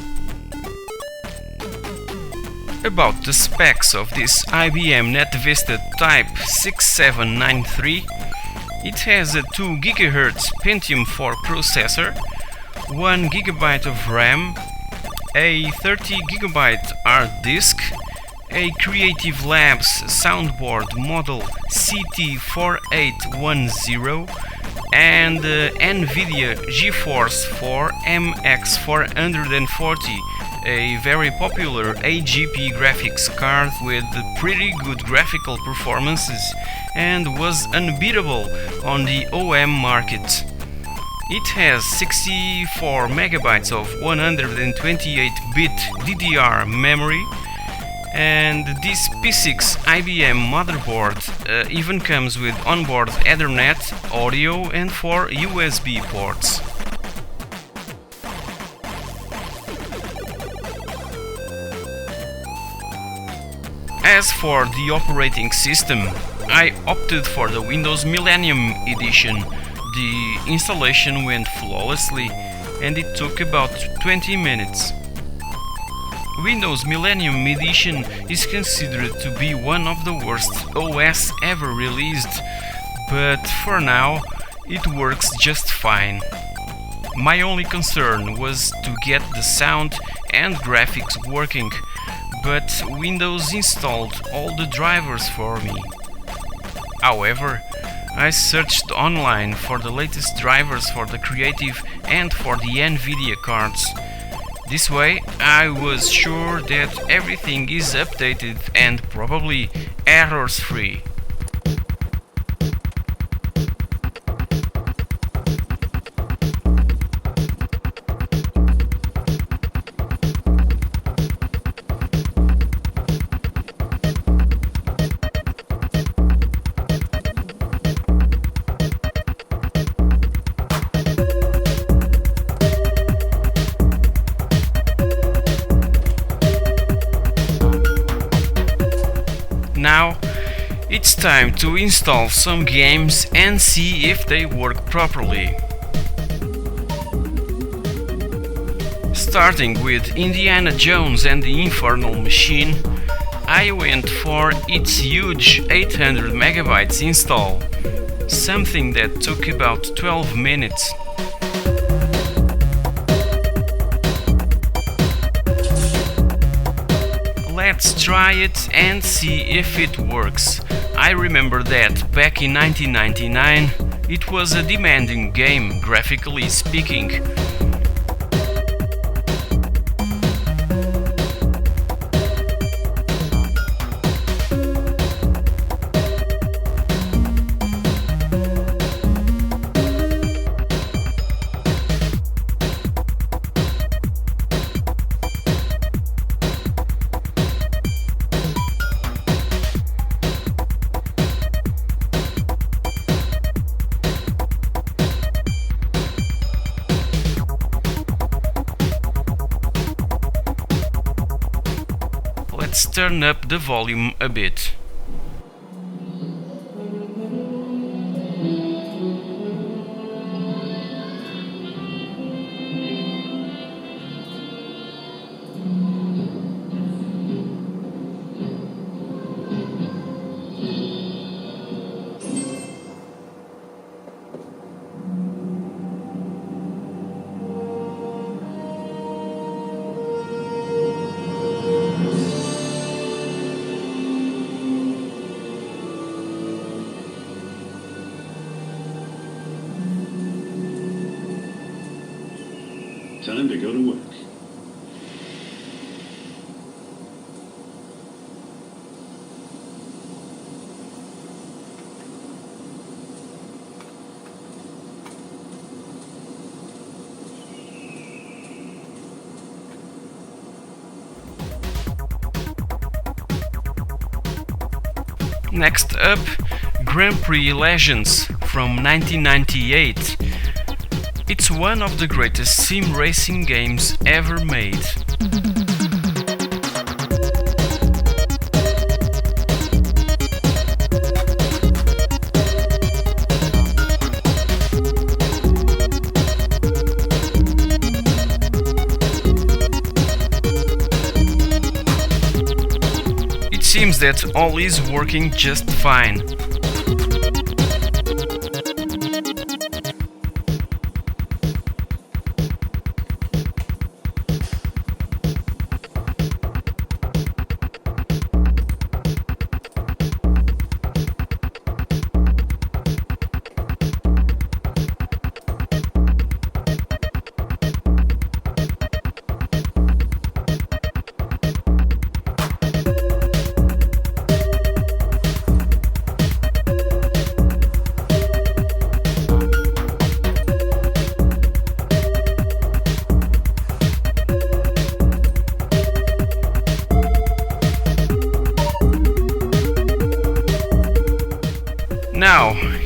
Speaker 2: About the specs of this IBM NetVista Type 6793, It has a 2 GHz Pentium 4 processor, 1 GB of RAM, a 30 GB hard disk, a Creative Labs soundboard model CT4810, and NVIDIA GeForce 4 MX440, a very popular AGP graphics card with pretty good graphical performances and was unbeatable on the OM market. It has 64 MB of 128-bit DDR memory, and this P6 IBM motherboard even comes with onboard Ethernet, audio and 4 USB ports. As for the operating system, I opted for the Windows Millennium Edition. The installation went flawlessly and it took about 20 minutes. Windows Millennium Edition is considered to be one of the worst OS ever released, but for now it works just fine. My only concern was to get the sound and graphics working, but Windows installed all the drivers for me. However, I searched online for the latest drivers for the Creative and for the NVIDIA cards. This way I was sure that everything is updated and probably errors free. Now it's time to install some games and see if they work properly. Starting with Indiana Jones and the Infernal Machine, I went for its huge 800 MB install, something that took about 12 minutes. Let's try it and see if it works. I remember that back in 1999 it was a demanding game, graphically speaking. Let's turn up the volume a bit.
Speaker 19: Time to go to work.
Speaker 2: Next up, Grand Prix Legends from 1998. It's one of the greatest sim racing games ever made. It seems that all is working just fine.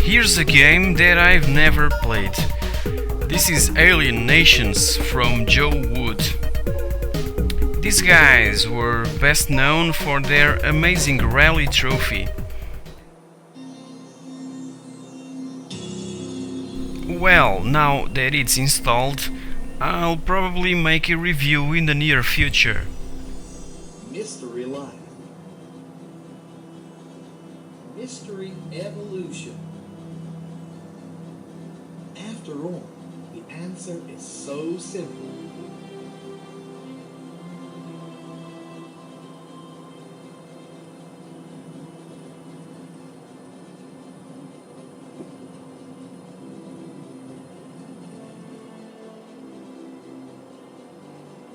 Speaker 2: here's a game that I've never played. This is Alien Nations from Joe Wood. These guys were best known for their amazing rally trophy. Well, now that it's installed, I'll probably make a review in the near future.
Speaker 21: Mystery Life. Mystery Evolution. After all, the answer is so simple.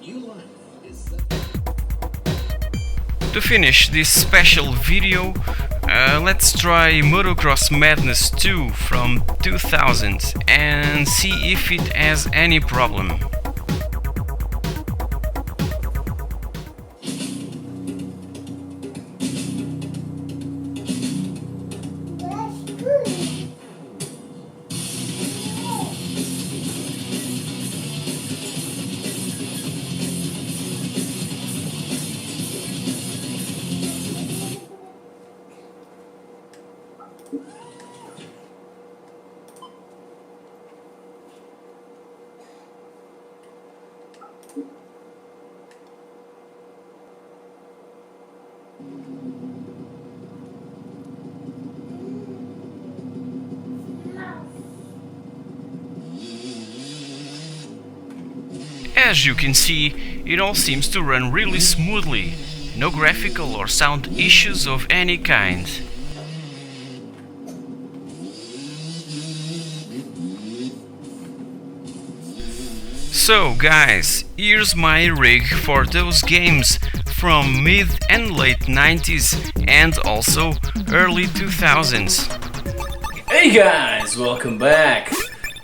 Speaker 21: New life is
Speaker 2: To finish this special video, let's try Motocross Madness 2 from 2000 and see if it has any problem. As you can see, it all seems to run really smoothly, no graphical or sound issues of any kind. So guys, here's my rig for those games from mid and late 90s and also early 2000s.
Speaker 1: Hey guys, welcome back!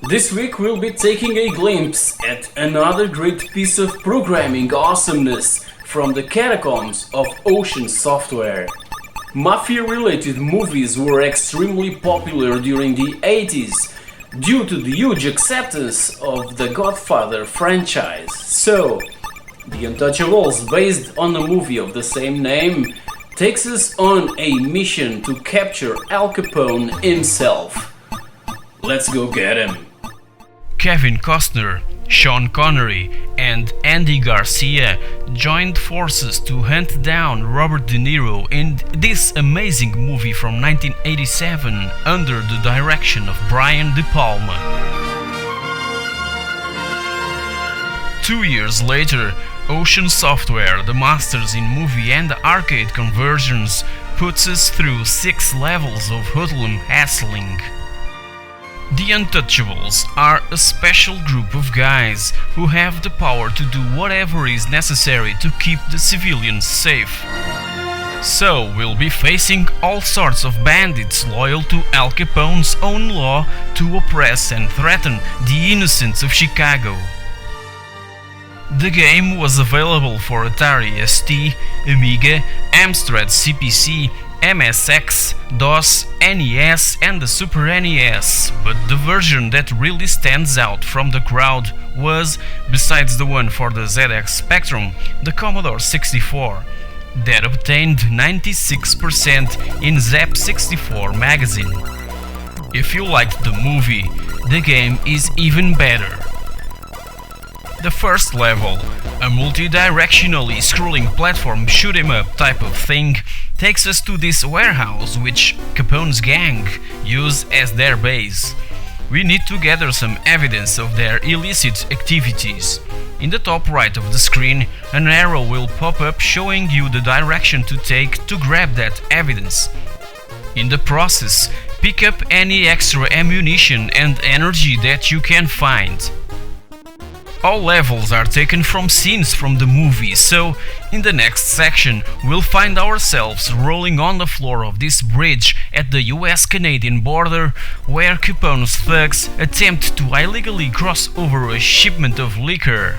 Speaker 1: This week we'll be taking a glimpse at another great piece of programming awesomeness from the catacombs of Ocean Software. Mafia-related movies were extremely popular during the 80s due to the huge acceptance of the Godfather franchise. So, the Untouchables, based on a movie of the same name, takes us on a mission to capture Al Capone himself. Let's go get him!
Speaker 2: Kevin Costner, Sean Connery and Andy Garcia joined forces to hunt down Robert De Niro in this amazing movie from 1987 under the direction of Brian De Palma. 2 years later, Ocean Software, the masters in movie and arcade conversions, puts us through 6 levels of hoodlum hassling. The Untouchables are a special group of guys who have the power to do whatever is necessary to keep the civilians safe. So we'll be facing all sorts of bandits loyal to Al Capone's own law to oppress and threaten the innocents of Chicago. The game was available for Atari ST, Amiga, Amstrad CPC, MSX, DOS, NES and the Super NES, but the version that really stands out from the crowd was, besides the one for the ZX Spectrum, the Commodore 64, that obtained 96% in Zap64 magazine. If you liked the movie, the game is even better. The first level, a multi-directionally scrolling platform shoot-em-up type of thing, takes us to this warehouse which Capone's gang use as their base. We need to gather some evidence of their illicit activities. In the top right of the screen, an arrow will pop up showing you the direction to take to grab that evidence. In the process, pick up any extra ammunition and energy that you can find. All levels are taken from scenes from the movie, so in the next section we'll find ourselves rolling on the floor of this bridge at the US-Canadian border, where Capone's thugs attempt to illegally cross over a shipment of liquor.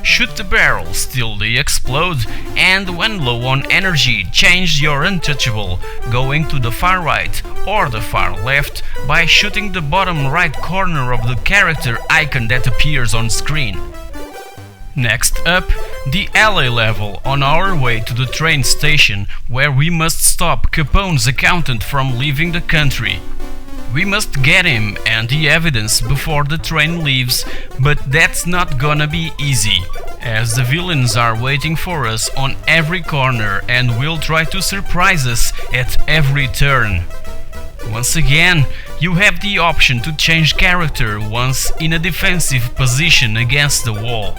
Speaker 2: shoot the barrels till they explode, and when low on energy, change your untouchable, going to the far right or the far left by shooting the bottom right corner of the character icon that appears on screen. Next up, the alley level on our way to the train station, where we must stop Capone's accountant from leaving the country. We must get him and the evidence before the train leaves, but that's not gonna be easy, as the villains are waiting for us on every corner and will try to surprise us at every turn. Once again, you have the option to change character once in a defensive position against the wall.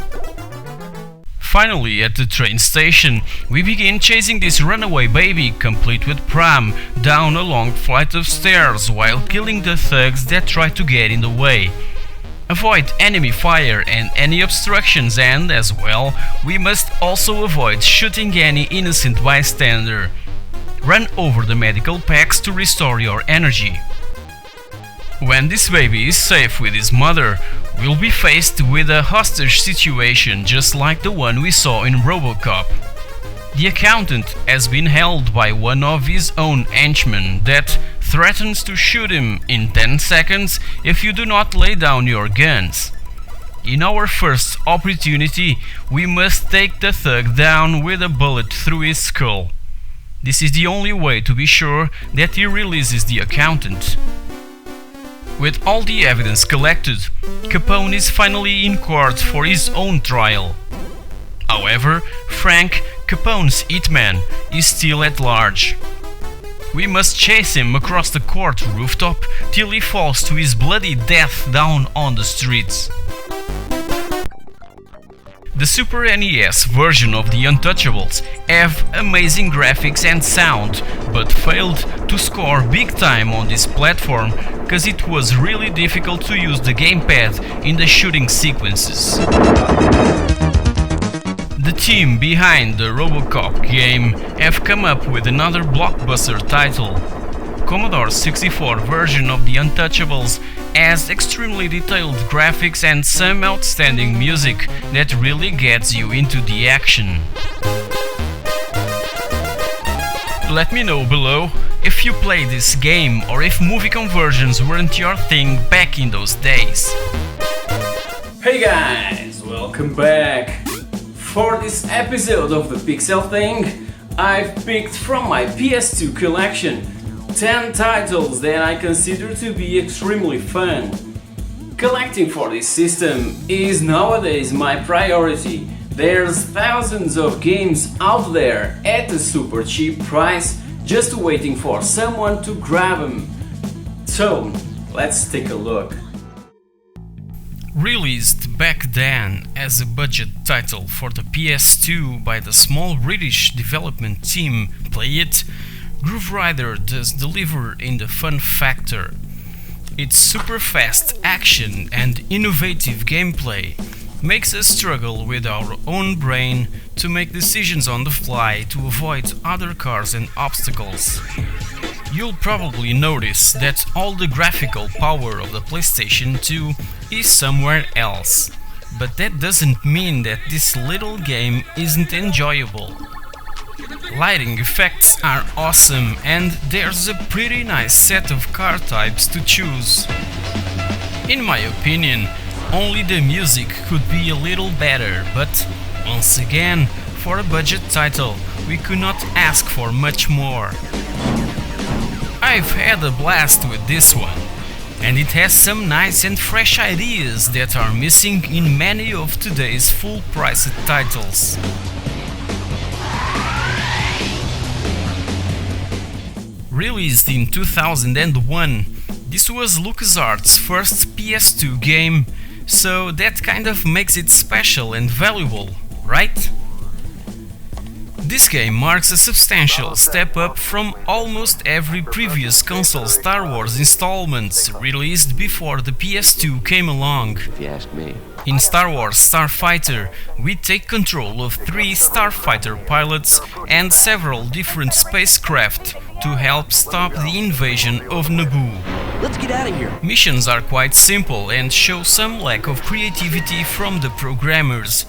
Speaker 2: Finally, at the train station, we begin chasing this runaway baby, complete with pram, down a long flight of stairs while killing the thugs that try to get in the way. Avoid enemy fire and any obstructions, and, as well, we must also avoid shooting any innocent bystander. Run over the medical packs to restore your energy. When this baby is safe with his mother, we'll be faced with a hostage situation just like the one we saw in RoboCop. The accountant has been held by one of his own henchmen that threatens to shoot him in 10 seconds if you do not lay down your guns. In our first opportunity, we must take the thug down with a bullet through his skull. This is the only way to be sure that he releases the accountant. With all the evidence collected, Capone is finally in court for his own trial. However, Frank, Capone's hitman, is still at large. We must chase him across the court rooftop till he falls to his bloody death down on the streets. The Super NES version of the Untouchables have amazing graphics and sound, but failed to score big time on this platform cause it was really difficult to use the gamepad in the shooting sequences. The team behind the RoboCop game have come up with another blockbuster title. Commodore 64 version of the Untouchables has extremely detailed graphics and some outstanding music that really gets you into the action. Let me know below if you played this game or if movie conversions weren't your thing back in those days.
Speaker 1: Hey guys, welcome back! For this episode of the pixelthing, I've picked from my PS2 collection 10 titles that I consider to be extremely fun. Collecting for this system is nowadays my priority. There's thousands of games out there at a super cheap price, just waiting for someone to grab them. So, let's take a look.
Speaker 2: Released back then as a budget title for the PS2 by the small British development team Play It, Groove Rider does deliver in the fun factor. Its super fast action and innovative gameplay makes us struggle with our own brain to make decisions on the fly to avoid other cars and obstacles. You'll probably notice that all the graphical power of the PlayStation 2 is somewhere else, but that doesn't mean that this little game isn't enjoyable. Lighting effects are awesome and there's a pretty nice set of car types to choose. In my opinion, only the music could be a little better, but once again, for a budget title, we could not ask for much more. I've had a blast with this one, and it has some nice and fresh ideas that are missing in many of today's full-priced titles. Released in 2001, this was LucasArts' first PS2 game, so that kind of makes it special and valuable, right? This game marks a substantial step up from almost every previous console Star Wars installments released before the PS2 came along.
Speaker 3: If you ask me.
Speaker 2: In Star Wars Starfighter, we take control of 3 starfighter pilots and several different spacecraft to help stop the invasion of Naboo.
Speaker 3: Let's get out of here.
Speaker 2: Missions are quite simple and show some lack of creativity from the programmers.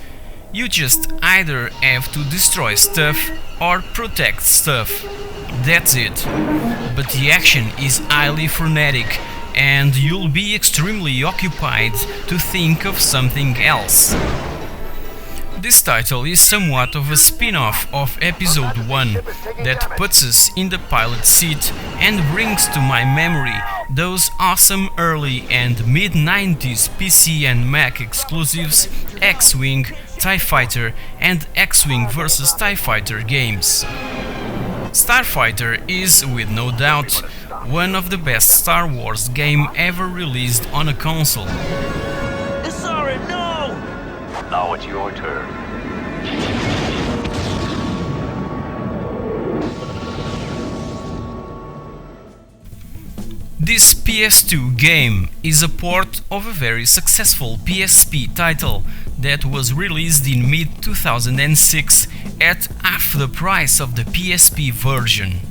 Speaker 2: You just either have to destroy stuff or protect stuff. That's it. But the action is highly frenetic and you'll be extremely occupied to think of something else. This title is somewhat of a spin-off of episode 1 that puts us in the pilot seat and brings to my memory those awesome early and mid-90s PC and Mac exclusives X-Wing, TIE Fighter and X-Wing vs TIE Fighter games. Starfighter is, with no doubt, one of the best Star Wars game ever released on a console.
Speaker 12: Sorry, no!
Speaker 19: Now it's your turn.
Speaker 2: This PS2 game is a port of a very successful PSP title that was released in mid-2006 at half the price of the PSP version.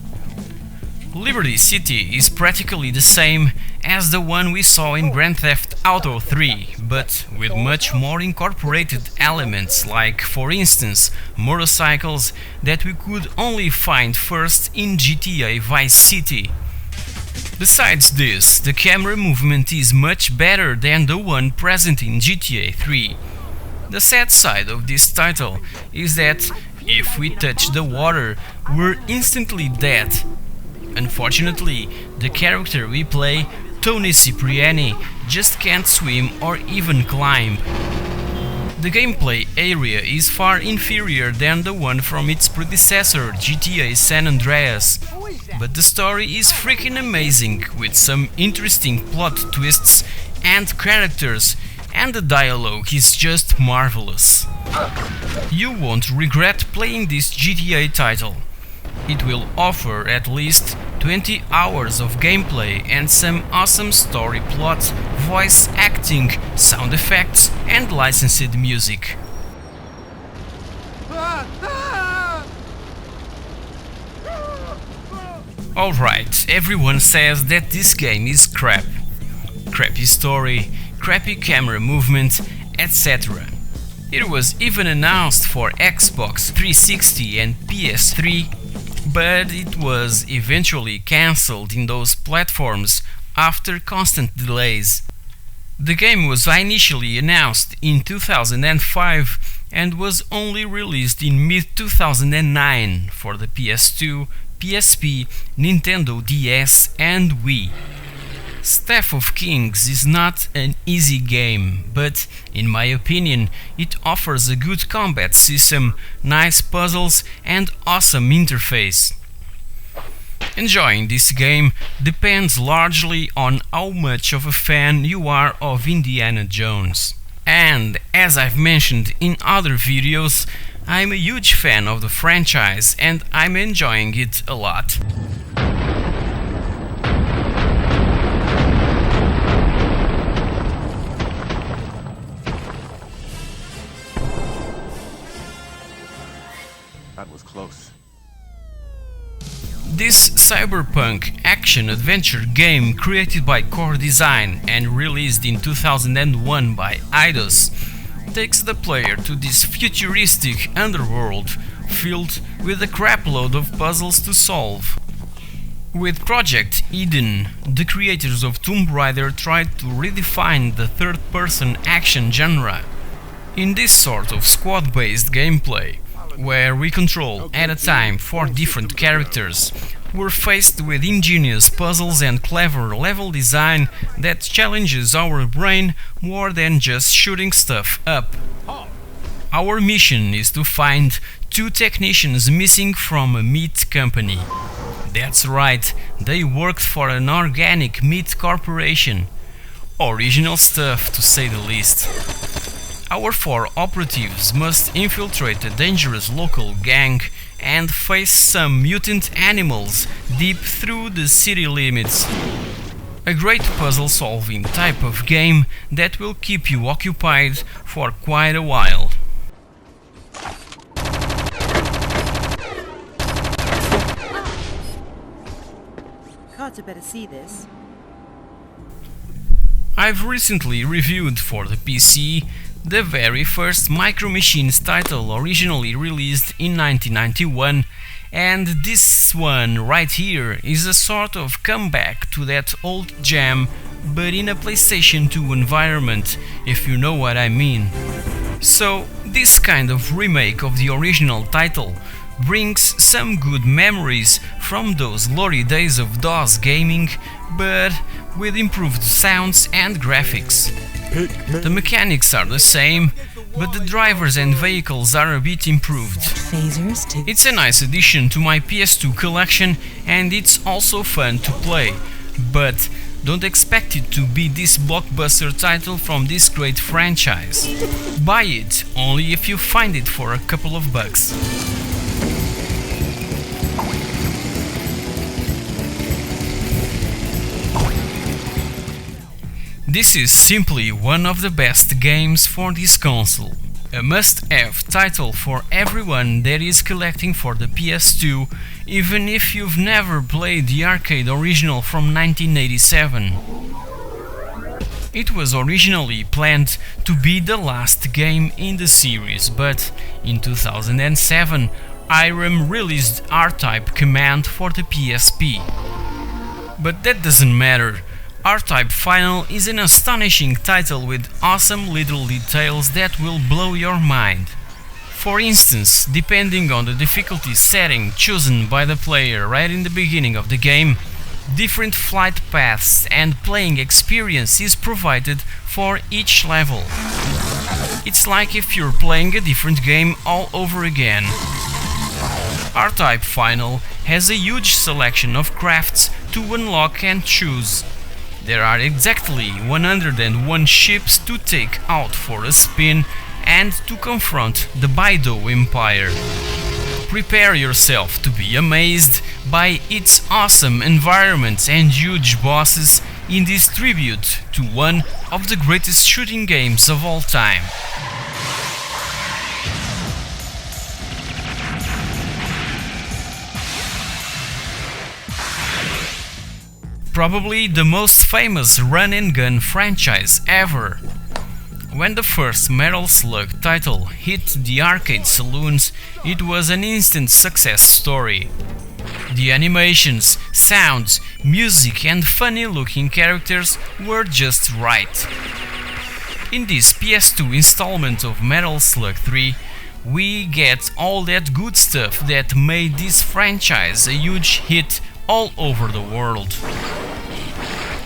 Speaker 2: Liberty City is practically the same as the one we saw in Grand Theft Auto 3, but with much more incorporated elements like, for instance, motorcycles that we could only find first in GTA Vice City. Besides this, the camera movement is much better than the one present in GTA 3. The sad side of this title is that if we touch the water, we're instantly dead. Unfortunately, the character we play, Tony Cipriani, just can't swim or even climb. The gameplay area is far inferior than the one from its predecessor, GTA San Andreas, but the story is freaking amazing with some interesting plot twists and characters, and the dialogue is just marvelous. You won't regret playing this GTA title. It will offer at least 20 hours of gameplay and some awesome story plot, voice acting, sound effects and licensed music. Alright, everyone says that this game is crap. Crappy story, crappy camera movement, etc. It was even announced for Xbox 360 and PS3, but it was eventually cancelled in those platforms after constant delays. The game was initially announced in 2005 and was only released in mid-2009 for the PS2, PSP, Nintendo DS and Wii. Staff of Kings is not an easy game, but in my opinion it offers a good combat system, nice puzzles and awesome interface. Enjoying this game depends largely on how much of a fan you are of Indiana Jones. And as I've mentioned in other videos, I'm a huge fan of the franchise and I'm enjoying it a lot.
Speaker 3: That was close.
Speaker 2: This cyberpunk action-adventure game created by Core Design and released in 2001 by Eidos takes the player to this futuristic underworld filled with a crapload of puzzles to solve. With Project Eden, the creators of Tomb Raider tried to redefine the third-person action genre. In this sort of squad-based gameplay, where we control at a time 4 different characters, we're faced with ingenious puzzles and clever level design that challenges our brain more than just shooting stuff up. Our mission is to find 2 technicians missing from a meat company. That's right, they worked for an organic meat corporation. Original stuff, to say the least. Our 4 operatives must infiltrate a dangerous local gang and face some mutant animals deep through the city limits. A great puzzle-solving type of game that will keep you occupied for quite a while.
Speaker 22: Carter better see this.
Speaker 2: I've recently reviewed for the PC the very first Micro Machines title originally released in 1991, and this one right here is a sort of comeback to that old jam, but in a PlayStation 2 environment, if you know what I mean. So this kind of remake of the original title brings some good memories from those glory days of DOS gaming, but with improved sounds and graphics. The mechanics are the same, but the drivers and vehicles are a bit improved. It's a nice addition to my PS2 collection, and it's also fun to play, but don't expect it to be this blockbuster title from this great franchise. Buy it only if you find it for a couple of bucks. This is simply one of the best games for this console. A must-have title for everyone that is collecting for the PS2, even if you've never played the arcade original from 1987. It was originally planned to be the last game in the series, but in 2007 IBM released R-Type Command for the PSP. But that doesn't matter. R-Type Final is an astonishing title with awesome little details that will blow your mind. For instance, depending on the difficulty setting chosen by the player right in the beginning of the game, different flight paths and playing experience is provided for each level. It's like if you're playing a different game all over again. R-Type Final has a huge selection of crafts to unlock and choose. There are exactly 101 ships to take out for a spin and to confront the Baido Empire. Prepare yourself to be amazed by its awesome environments and huge bosses in this tribute to one of the greatest shooting games of all time. Probably the most famous run-and-gun franchise ever. When the first Metal Slug title hit the arcade saloons, it was an instant success story. The animations, sounds, music and funny-looking characters were just right. In this PS2 installment of Metal Slug 3, we get all that good stuff that made this franchise a huge hit all over the world.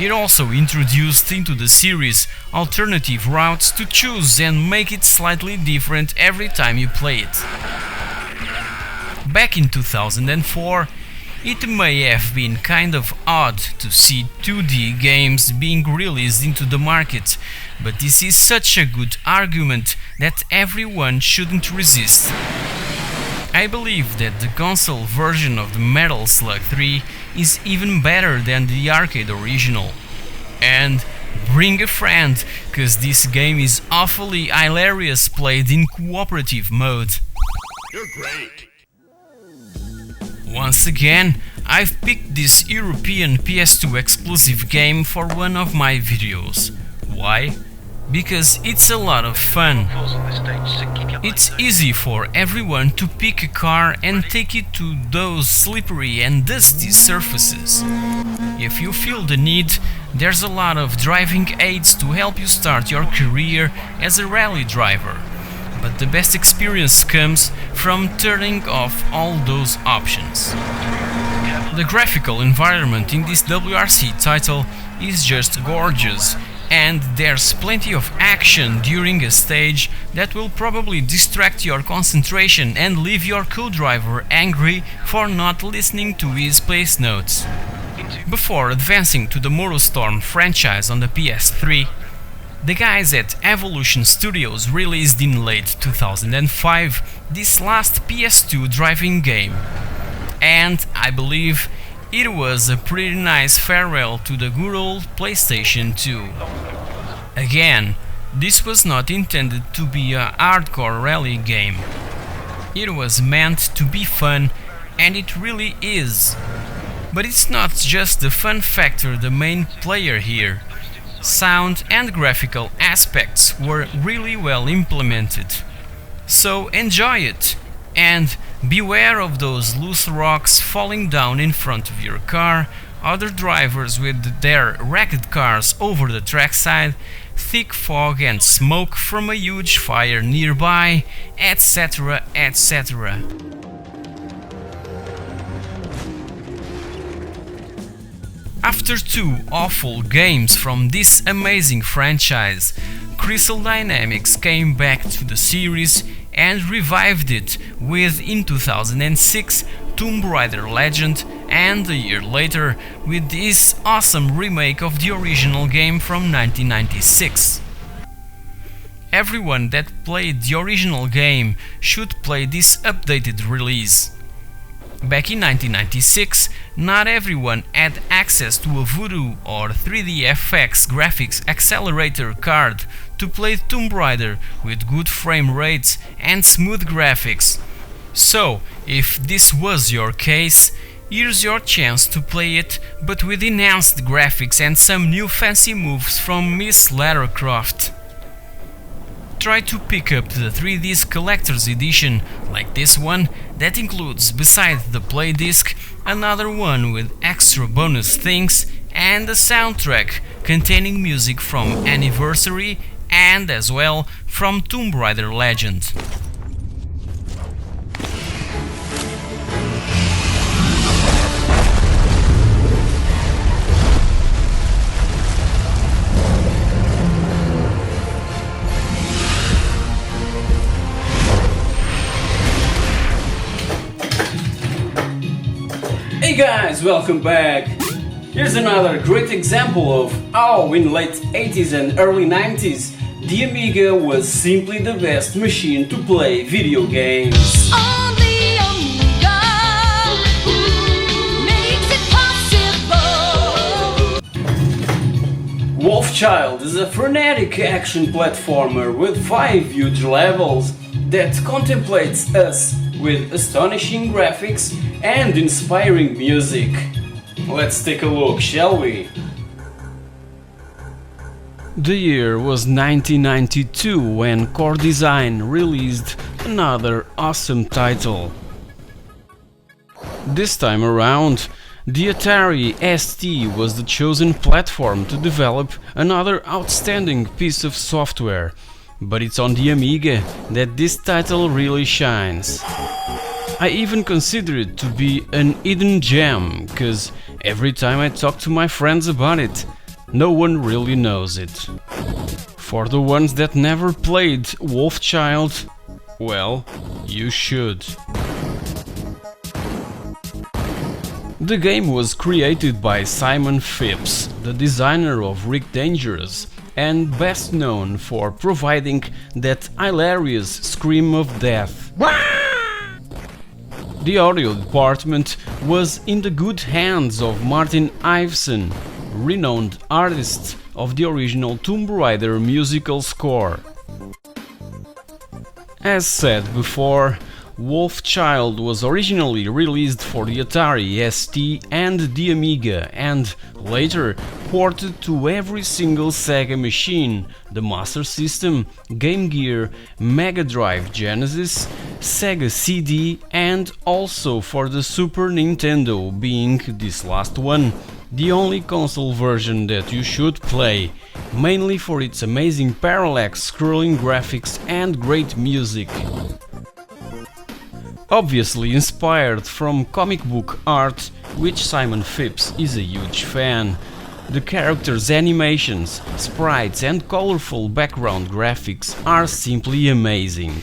Speaker 2: It also introduced into the series alternative routes to choose and make it slightly different every time you play it. Back in 2004, it may have been kind of odd to see 2D games being released into the market, but this is such a good argument that everyone shouldn't resist. I believe that the console version of the Metal Slug 3 is even better than the arcade original. And bring a friend, cause this game is awfully hilarious played in cooperative mode.
Speaker 12: You're great.
Speaker 2: Once again, I've picked this European PS2 exclusive game for one of my videos. Why? Because it's a lot of fun. It's easy for everyone to pick a car and take it to those slippery and dusty surfaces. If you feel the need, there's a lot of driving aids to help you start your career as a rally driver. But the best experience comes from turning off all those options. The graphical environment in this WRC title is just gorgeous, and there's plenty of action during a stage that will probably distract your concentration and leave your co-driver angry for not listening to his place notes. Before advancing to the MotorStorm franchise on the PS3, the guys at Evolution Studios released in late 2005 this last PS2 driving game, and I believe it was a pretty nice farewell to the good old PlayStation 2. Again, this was not intended to be a hardcore rally game. It was meant to be fun, and it really is. But it's not just the fun factor the main player here. sound and graphical aspects were really well implemented. So enjoy it, and beware of those loose rocks falling down in front of your car, other drivers with their wrecked cars over the trackside, thick fog and smoke from a huge fire nearby, etc, etc. After two awful games from this amazing franchise, Crystal Dynamics came back to the series and revived it with, in 2006, Tomb Raider Legend, and a year later with this awesome remake of the original game from 1996. Everyone that played the original game should play this updated release. Back in 1996, not everyone had access to a Voodoo or 3DFX graphics accelerator card to play Tomb Raider with good frame rates and smooth graphics. So, if this was your case, here's your chance to play it, but with enhanced graphics and some new fancy moves from Miss Lara Croft. Try to pick up the 3disc collector's edition, like this one, that includes, besides the play disc, another one with extra bonus things and a soundtrack containing music from Anniversary and as well from Tomb Raider Legend.
Speaker 1: Hey guys, welcome back! Here's another great example of how in late 80s and early 90s the Amiga was simply the best machine to play video games.
Speaker 3: On the Amiga, makes it possible.
Speaker 1: WolfChild is a frenetic action platformer with 5 huge levels that contemplates us with astonishing graphics and inspiring music. Let's take a look, shall we?
Speaker 2: The year was 1992 when Core Design released another awesome title. This time around, the Atari ST was the chosen platform to develop another outstanding piece of software, but it's on the Amiga that this title really shines. I even consider it to be an hidden gem, cause every time I talk to my friends about it, no one really knows it. For the ones that never played WolfChild, well, you should. The game was created by Simon Phipps, the designer of Rick Dangerous, and best known for providing that hilarious scream of death. The audio department was in the good hands of Martin Iveson, renowned artist of the original Tomb Raider musical score. As said before, WolfChild was originally released for the Atari ST and the Amiga, and later ported to every single Sega machine, the Master System, Game Gear, Mega Drive Genesis, Sega CD, and also for the Super Nintendo, being this last one the only console version that you should play, mainly for its amazing parallax scrolling graphics and great music. Obviously inspired from comic book art, which Simon Phipps is a huge fan. The characters' animations, sprites and colorful background graphics are simply amazing.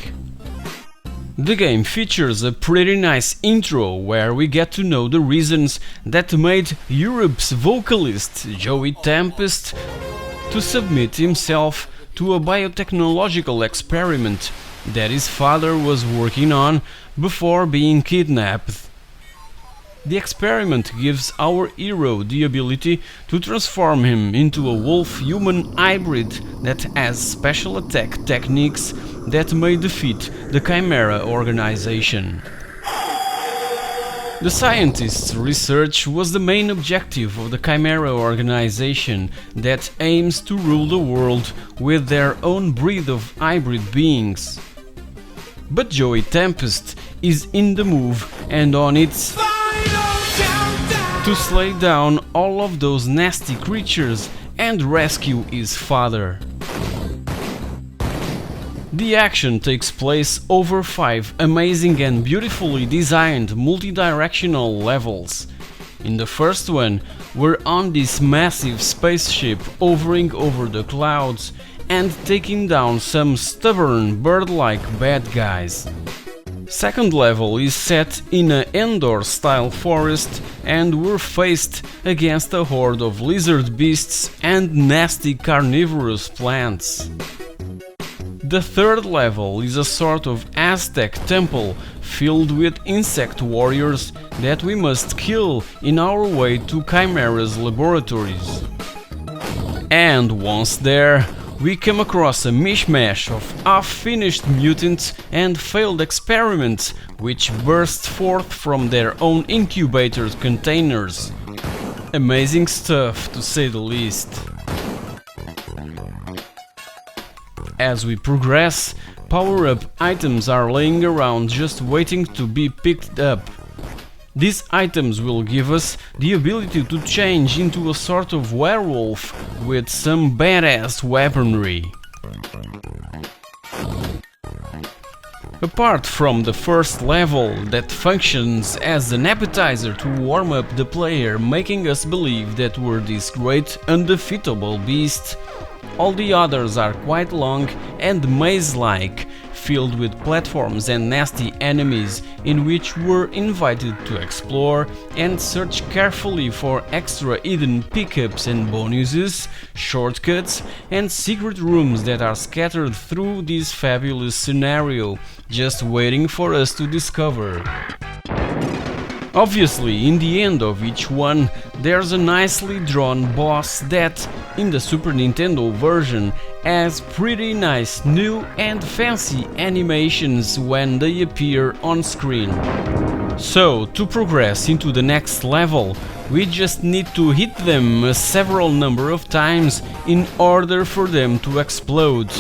Speaker 2: The game features a pretty nice intro where we get to know the reasons that made ERBE's vocalist Joey Tempest to submit himself to a biotechnological experiment that his father was working on before being kidnapped. The experiment gives our hero the ability to transform him into a wolf-human hybrid that has special attack techniques that may defeat the Chimera organization. The scientists' research was the main objective of the Chimera organization that aims to rule the world with their own breed of hybrid beings. But Joey Tempest is in the move and on its to slay down all of those nasty creatures and rescue his father. The action takes place over 5 amazing and beautifully designed multi-directional levels. In the first one, we're on this massive spaceship hovering over the clouds and taking down some stubborn bird-like bad guys. Second level is set in an Endor-style forest and we're faced against a horde of lizard beasts and nasty carnivorous plants. The third level is a sort of Aztec temple filled with insect warriors that we must kill in our way to Chimera's laboratories. And once there, we come across a mishmash of half-finished mutants and failed experiments which burst forth from their own incubator containers. Amazing stuff, to say the least. As we progress, power-up items are laying around just waiting to be picked up. These items will give us the ability to change into a sort of werewolf with some badass weaponry. Apart from the first level that functions as an appetizer to warm up the player, making us believe that we're this great undefeatable beast, all the others are quite long and maze-like, filled with platforms and nasty enemies in which we're invited to explore and search carefully for extra hidden pickups and bonuses, shortcuts and secret rooms that are scattered through this fabulous scenario, just waiting for us to discover. Obviously, in the end of each one, there's a nicely drawn boss that, in the Super Nintendo version, has pretty nice new and fancy animations when they appear on screen. So, to progress into the next level, we just need to hit them a several number of times in order for them to explode.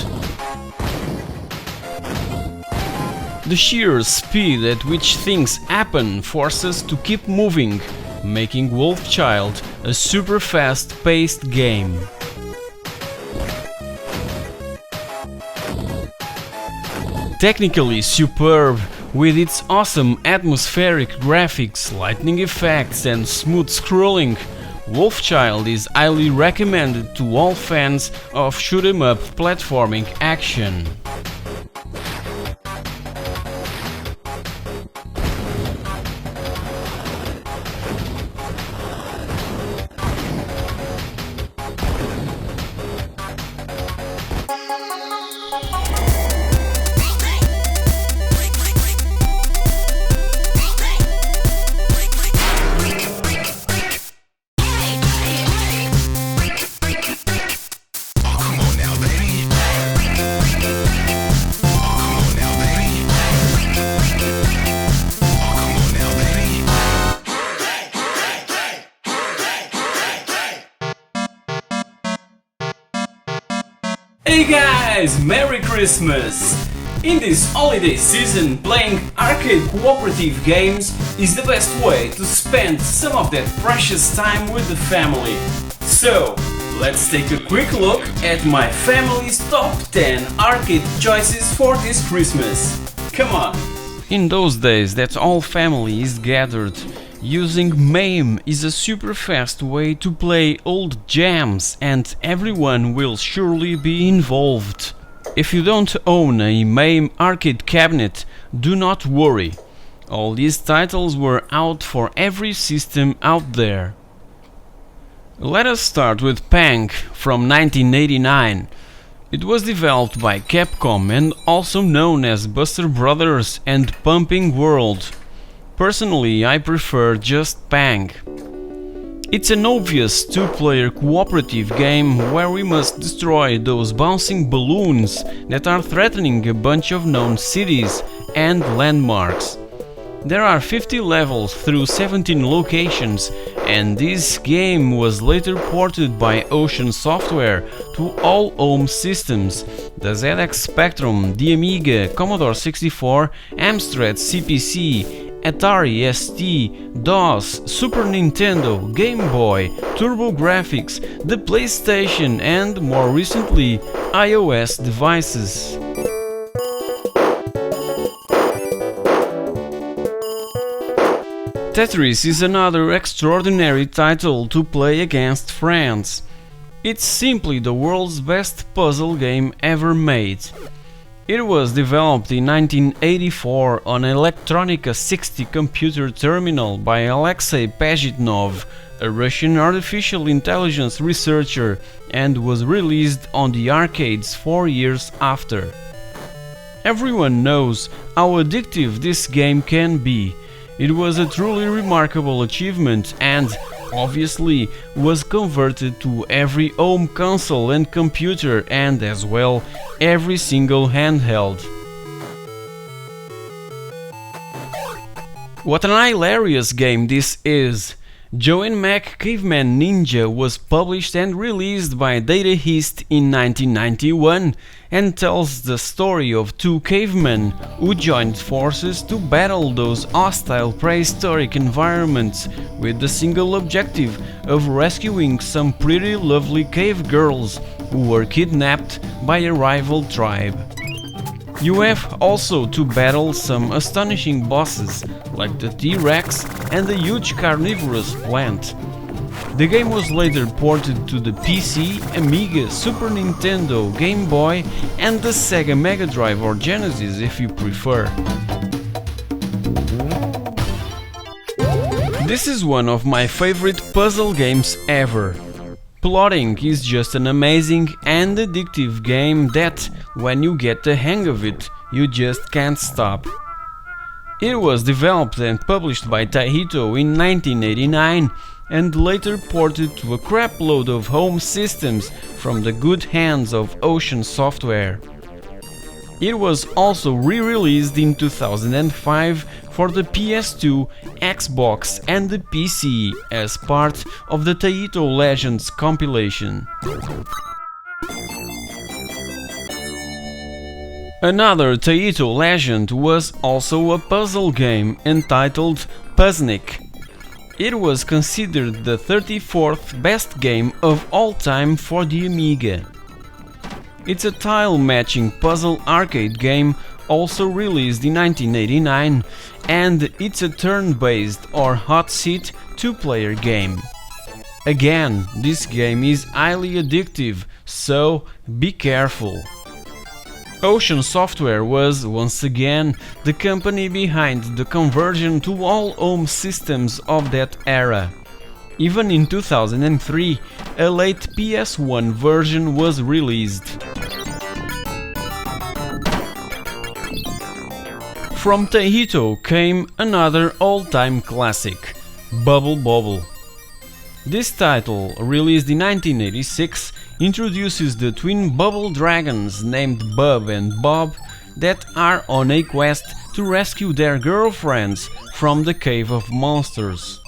Speaker 2: The sheer speed at which things happen forces us to keep moving, making WolfChild a super fast-paced game. Technically superb, with its awesome atmospheric graphics, lightning effects and smooth scrolling, WolfChild is highly recommended to all fans of shoot-'em-up platforming action. Hey guys, Merry Christmas! In this holiday season, playing arcade cooperative games is the best way to spend some of that precious time with the family. So, let's take a quick look at my family's top 10 arcade choices for this Christmas. Come on! In those days that all family is gathered, using MAME is a super fast way to play old jams and everyone will surely be involved. If you don't own a MAME arcade cabinet, do not worry. All these titles were out for every system out there. Let us start with Pank from 1989. It was developed by Capcom and also known as Buster Brothers and Pumping World. Personally, I prefer just Pank. It's an obvious two-player cooperative game where we must destroy those bouncing balloons that are threatening a bunch of known cities and landmarks. There are 50 levels through 17 locations, and this game was later ported by Ocean Software to all home systems: the ZX Spectrum, the Amiga, Commodore 64, Amstrad CPC, Atari ST, DOS, Super Nintendo, Game Boy, TurboGrafx, the PlayStation and, more recently, iOS devices. Tetris is another extraordinary title to play against friends. It's simply the world's best puzzle game ever made. It was developed in 1984 on Electronica 60 computer terminal by Alexei Pajitnov, a Russian artificial intelligence researcher, and was released on the arcades 4 years after. Everyone knows how addictive this game can be. It was a truly remarkable achievement and, obviously, was converted to every home console and computer and, as well, every single handheld. What an hilarious game this is! Joe and Mac Caveman Ninja was published and released by Data East in 1991 and tells the story of two cavemen who joined forces to battle those hostile prehistoric environments with the single objective of rescuing some pretty lovely cave girls who were kidnapped by a rival tribe. You have also to battle some astonishing bosses, like the T-Rex and the huge carnivorous plant. The game was later ported to the PC, Amiga, Super Nintendo, Game Boy and the Sega Mega Drive or Genesis if you prefer. This is one of my favorite puzzle games ever. Plotting is just an amazing and addictive game that, when you get the hang of it, you just can't stop. It was developed and published by Taito in 1989 and later ported to a crapload of home systems from the good hands of Ocean Software. It was also re-released in 2005 for the PS2, Xbox and the PC as part of the Taito Legends compilation. Another Taito legend was also a puzzle game entitled Puzznik. It was considered the 34th best game of all time for the Amiga. It's a tile-matching puzzle arcade game also released in 1989, and it's a turn-based or hot seat two-player game. Again, this game is highly addictive, so be careful. Ocean Software was, once again, the company behind the conversion to all home systems of that era. Even in 2003, a late PS1 version was released. From Taito came another all-time classic, Bubble Bobble. This title, released in 1986, introduces the twin bubble dragons named Bub and Bob that are on a quest to rescue their girlfriends from the Cave of Monsters.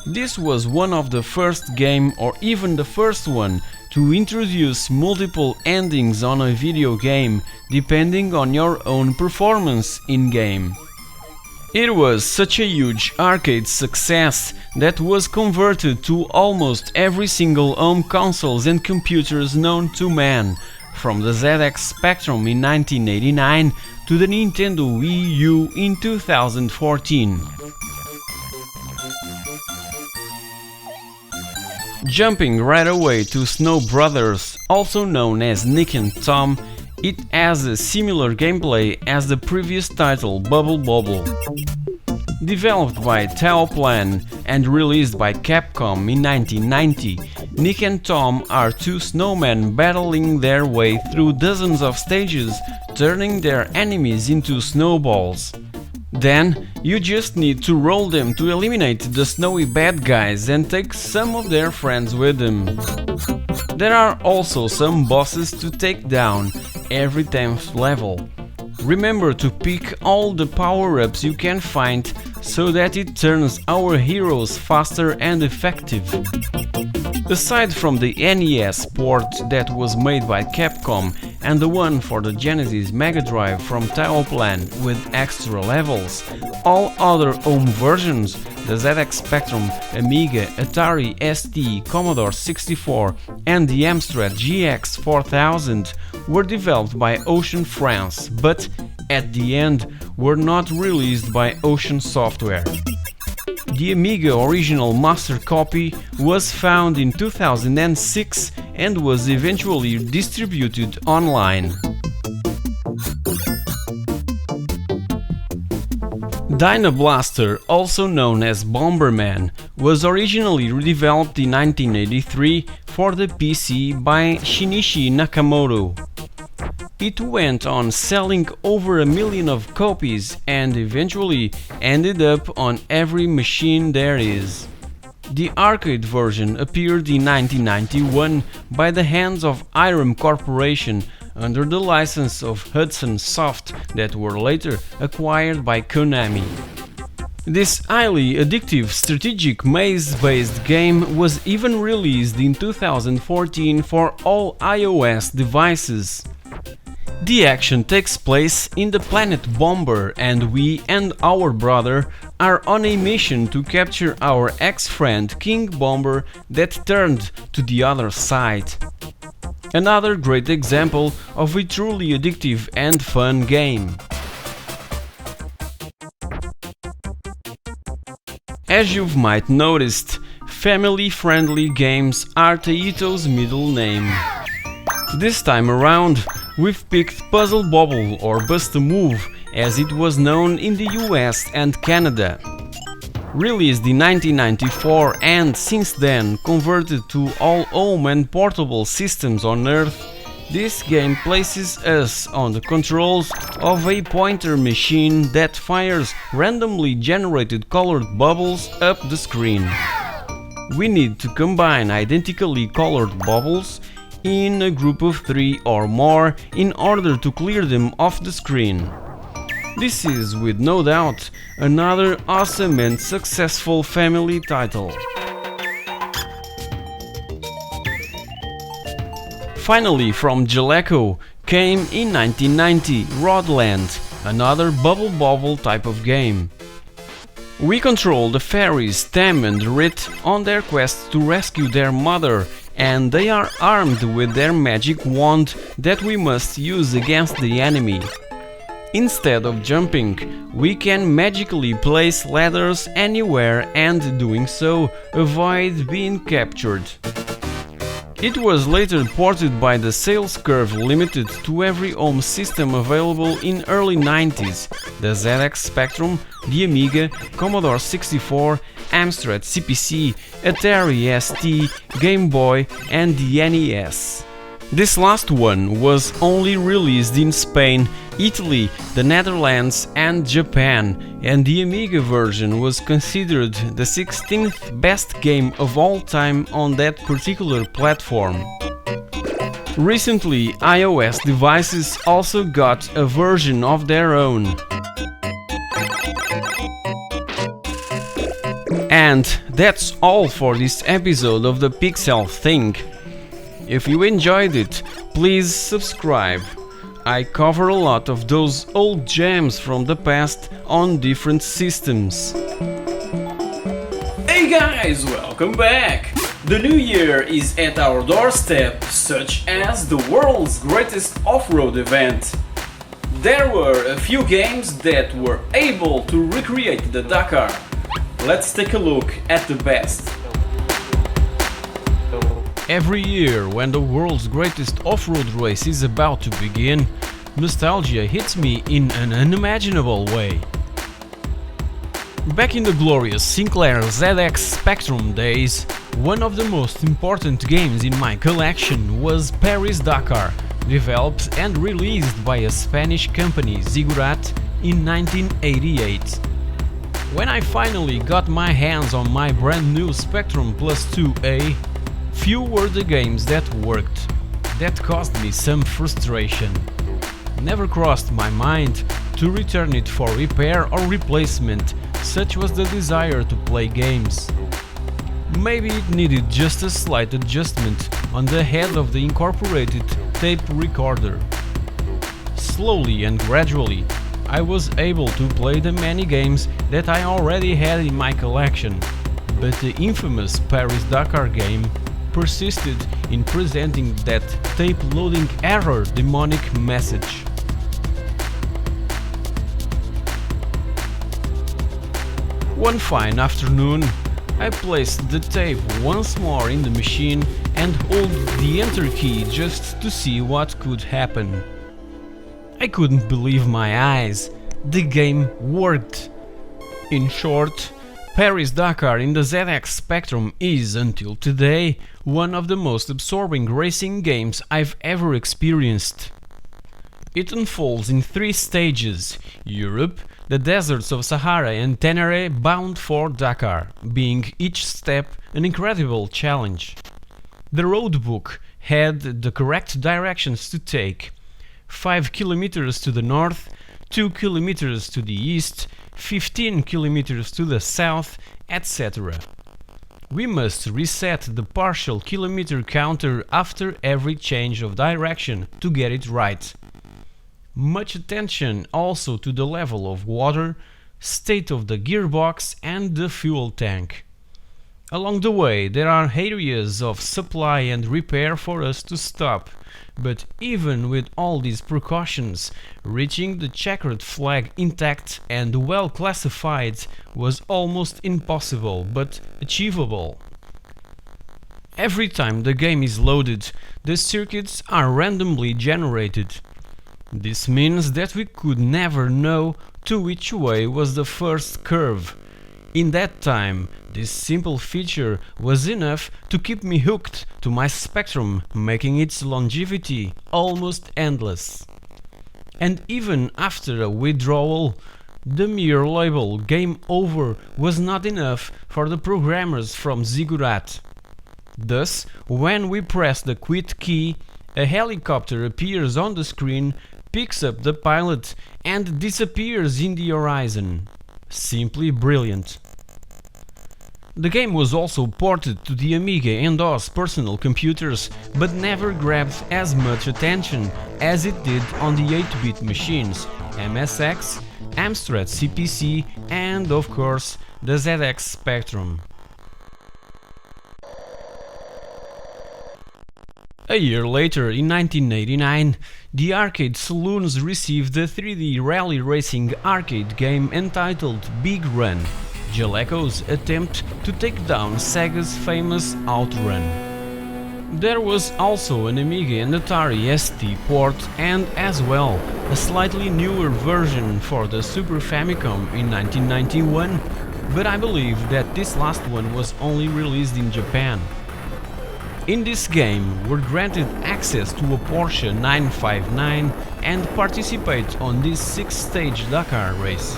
Speaker 2: This was one of the first game, or even the first one, to introduce multiple endings on a video game, depending on your own performance in-game. It was such a huge arcade success that was converted to almost every single home consoles and computers known to man, from the ZX Spectrum in 1989 to the Nintendo Wii U in 2014. Jumping right away to Snow Brothers, also known as Nick and Tom, it has a similar gameplay as the previous title Bubble Bobble. Developed by Taoplan and released by Capcom in 1990, Nick and Tom are two snowmen battling their way through dozens of stages, turning their enemies into snowballs. Then, you just need to roll them to eliminate the snowy bad guys and take some of their friends with them. There are also some bosses to take down every 10th level. Remember to pick all the power-ups you can find so that it turns our heroes faster and effective. Aside from the NES port that was made by Capcom and the one for the Genesis Mega Drive from TOPO with extra levels, all other home versions, the ZX Spectrum, Amiga, Atari ST, Commodore 64 and the Amstrad GX 4000 were developed by Ocean France, but at the end were not released by Ocean Software. The Amiga original master copy was found in 2006 and was eventually distributed online. Dynablaster, also known as Bomberman, was originally redeveloped in 1983 for the PC by Shinichi Nakamoto. It went on selling over 1 million of copies and eventually ended up on every machine there is. The arcade version appeared in 1991 by the hands of IBM Corporation under the license of Hudson Soft that were later acquired by Konami. This highly addictive strategic maze-based game was even released in 2014 for all iOS devices. The action takes place in the planet Bomber and we and our brother are on a mission to capture our ex-friend King Bomber that turned to the other side. Another great example of a truly addictive and fun game. As you might noticed, family-friendly games are Taito's middle name. This time around, we've picked Puzzle Bobble or Bust a Move as it was known in the US and Canada. Released in 1994 and since then converted to all home and portable systems on Earth, this game places us on the controls of a pointer machine that fires randomly generated colored bubbles up the screen. We need to combine identically colored bubbles in a group of 3 or more in order to clear them off the screen. This is, with no doubt, another awesome and successful family title. Finally, from Jaleco came in 1990 Rodland, another Bubble Bobble type of game. We control the fairies Tem and Rit on their quest to rescue their mother, and they are armed with their magic wand that we must use against the enemy. Instead of jumping, we can magically place ladders anywhere and, doing so, avoid being captured. It was later ported by the Sales Curve Limited to every home system available in early 90s, the ZX Spectrum, the Amiga, Commodore 64, Amstrad CPC, Atari ST, Game Boy and the NES. This last one was only released in Spain, Italy, the Netherlands and Japan, and the Amiga version was considered the 16th best game of all time on that particular platform. Recently, iOS devices also got a version of their own. And that's all for this episode of the pixelthing. If you enjoyed it, please subscribe. I cover a lot of those old gems from the past on different systems. Hey guys, welcome back! The new year is at our doorstep, such as the world's greatest off-road event. There were a few games that were able to recreate the Dakar. Let's take a look at the best. Every year, when the world's greatest off-road race is about to begin, nostalgia hits me in an unimaginable way. Back in the glorious Sinclair ZX Spectrum days, one of the most important games in my collection was Paris Dakar, developed and released by a Spanish company, Ziggurat, in 1988. When I finally got my hands on my brand new Spectrum Plus 2A, few were the games that worked. That caused me some frustration. never crossed my mind to return it for repair or replacement, such was the desire to play games. Maybe it needed just a slight adjustment on the head of the incorporated tape recorder. Slowly and gradually, I was able to play the many games that I already had in my collection, but the infamous Paris-Dakar game persisted in presenting that tape loading error demonic message. One fine afternoon, I placed the tape once more in the machine and held the enter key just to see what could happen. I couldn't believe my eyes. The game worked. In short, Paris-Dakar in the ZX Spectrum is, until today, one of the most absorbing racing games I've ever experienced. It unfolds in 3 stages: Europe, the deserts of Sahara and Tenere, bound for Dakar, being each step an incredible challenge. The roadbook had the correct directions to take: 5 kilometers to the north, 2 kilometers to the east, 15 kilometers to the south, etc. We must reset the partial kilometer counter after every change of direction to get it right. Much attention also to the level of water, state of the gearbox and the fuel tank. Along the way there are areas of supply and repair for us to stop, but even with all these precautions, reaching the checkered flag intact and well classified was almost impossible, but achievable. Every time the game is loaded, the circuits are randomly generated. This means that we could never know to which way was the first curve. In that time, this simple feature was enough to keep me hooked to my Spectrum, making its longevity almost endless. And even after a withdrawal, the mere label "Game Over" was not enough for the programmers from Ziggurat. Thus, when we press the quit key, a helicopter appears on the screen, picks up the pilot and disappears in the horizon. Simply brilliant. The game was also ported to the Amiga and DOS personal computers, but never grabbed as much attention as it did on the 8-bit machines, MSX, Amstrad CPC and, of course, the ZX Spectrum. A year later, in 1989, the arcade saloons received a 3D rally racing arcade game entitled Big Run, Jaleco's attempt to take down Sega's famous Outrun. There was also an Amiga and Atari ST port and, as well, a slightly newer version for the Super Famicom in 1991, but I believe that this last one was only released in Japan. In this game, we're granted access to a Porsche 959 and participate on this 6-stage Dakar race.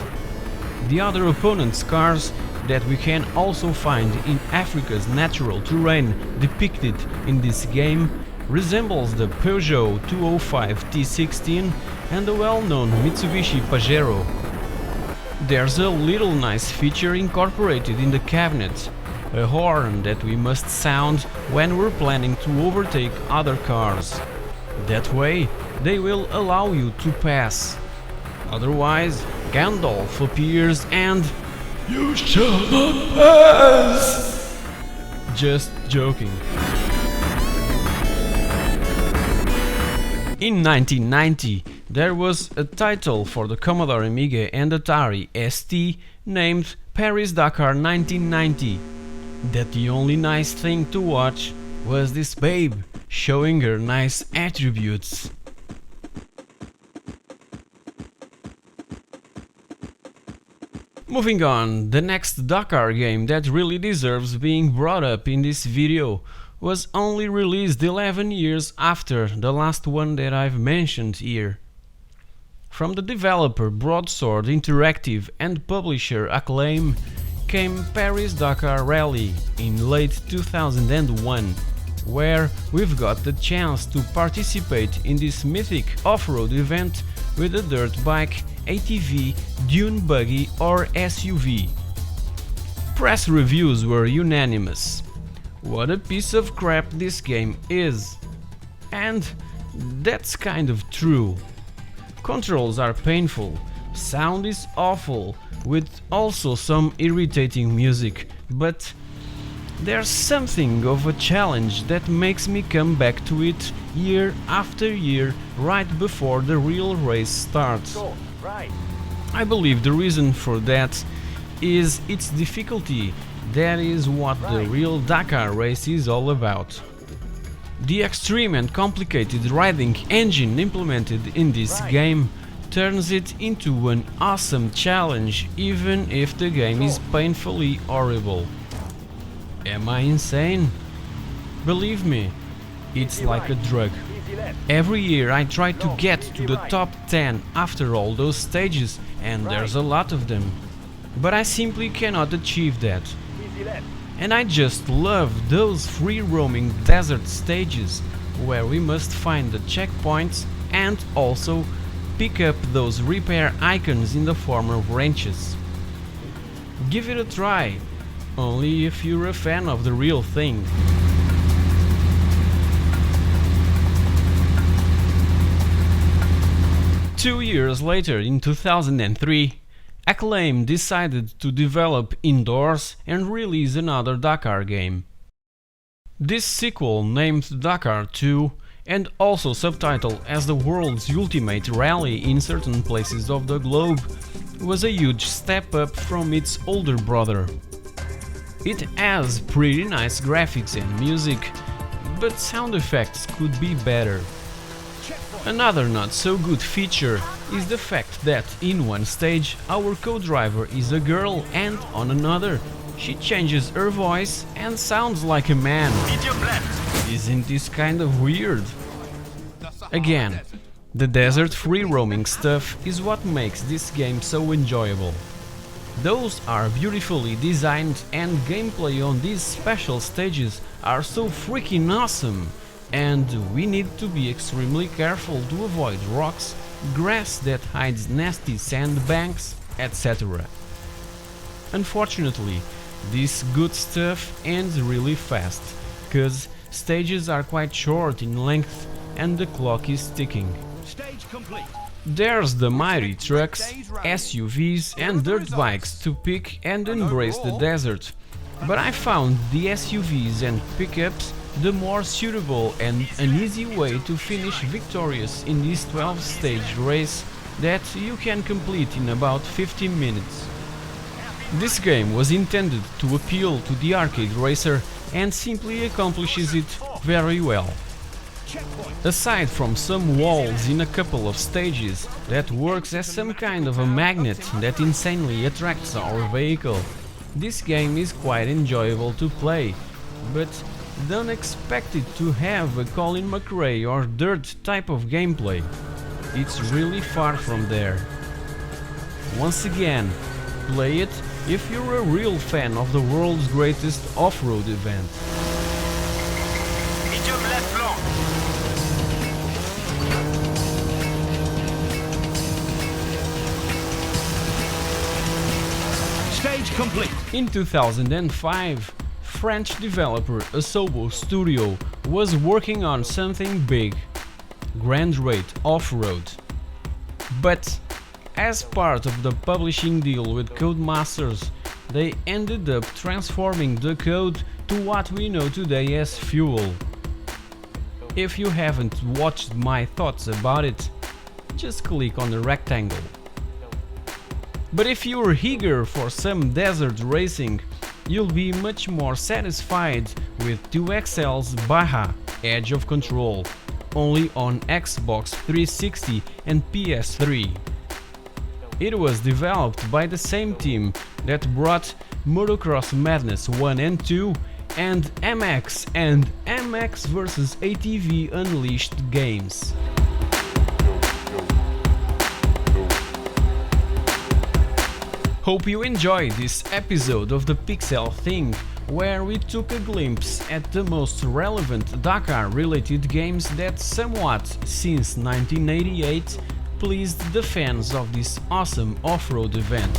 Speaker 2: The other opponent's cars that we can also find in Africa's natural terrain depicted in this game resembles the Peugeot 205 T16 and the well-known Mitsubishi Pajero. There's a little nice feature incorporated in the cabinet, a horn that we must sound when we're planning to overtake other cars. That way, they will allow you to pass. Otherwise, Gandalf appears and "You shall not pass!" Just joking. In 1990, there was a title for the Commodore Amiga and Atari ST named Paris-Dakar 1990. That the only nice thing to watch was this babe showing her nice attributes. Moving on, the next Dakar game that really deserves being brought up in this video was only released 11 years after the last one that I've mentioned here. From the developer Broadsword Interactive and publisher Acclaim came Paris-Dakar Rally in late 2001, where we've got the chance to participate in this mythic off-road event with a dirt bike, ATV, dune buggy or SUV. Press reviews were unanimous. What a piece of crap this game is. And that's kind of true. Controls are painful, sound is awful, with also some irritating music, but there's something of a challenge that makes me come back to it year after year right before the real race starts. I believe the reason for that is its difficulty. That is what the real Dakar race is all about. The extreme and complicated riding engine implemented in this game turns it into an awesome challenge, even if the game is painfully horrible. Am I insane? Believe me, it's like a drug. Every year I try to get to the top 10 after all those stages, and there's a lot of them. But I simply cannot achieve that. And I just love those free-roaming desert stages, where we must find the checkpoints and also pick up those repair icons in the form of wrenches. Give it a try, only if you're a fan of the real thing. Two years later, in 2003, Acclaim decided to develop indoors and release another Dakar game. This sequel, named Dakar 2, and also subtitled as the world's ultimate rally in certain places of the globe, was a huge step up from its older brother. It has pretty nice graphics and music, but sound effects could be better. Another not so good feature is the fact that in one stage our co-driver is a girl and on another she changes her voice and sounds like a man. Isn't this kind of weird? Again, the desert free-roaming stuff is what makes this game so enjoyable. Those are beautifully designed and gameplay on these special stages are so freaking awesome, and we need to be extremely careful to avoid rocks, grass that hides nasty sandbanks, etc. Unfortunately, this good stuff ends really fast, cause stages are quite short in length and the clock is ticking. There's the mighty trucks, SUVs and dirt bikes to pick and embrace the desert, but I found the SUVs and pickups the more suitable and an easy way to finish victorious in this 12-stage race that you can complete in about 15 minutes. This game was intended to appeal to the arcade racer and simply accomplishes it very well. Aside from some walls in a couple of stages that works as some kind of a magnet that insanely attracts our vehicle, this game is quite enjoyable to play, but don't expect it to have a Colin McRae or Dirt type of gameplay. It's really far from there. Once again, play it if you're a real fan of the world's greatest off-road event.
Speaker 12: Stage complete.
Speaker 2: In 2005, French developer Asobo Studio was working on something big, Grand Rate Off-Road. But as part of the publishing deal with Codemasters, they ended up transforming the code to what we know today as Fuel. If you haven't watched my thoughts about it, just click on the rectangle. But if you're eager for some desert racing, you'll be much more satisfied with 2XL's Baja Edge of Control, only on Xbox 360 and PS3. It was developed by the same team that brought Motocross Madness 1 and 2 and MX vs ATV Unleashed games. Hope you enjoyed this episode of the pixelthing, where we took a glimpse at the most relevant Dakar-related games that somewhat, since 1988, pleased the fans of this awesome off-road event.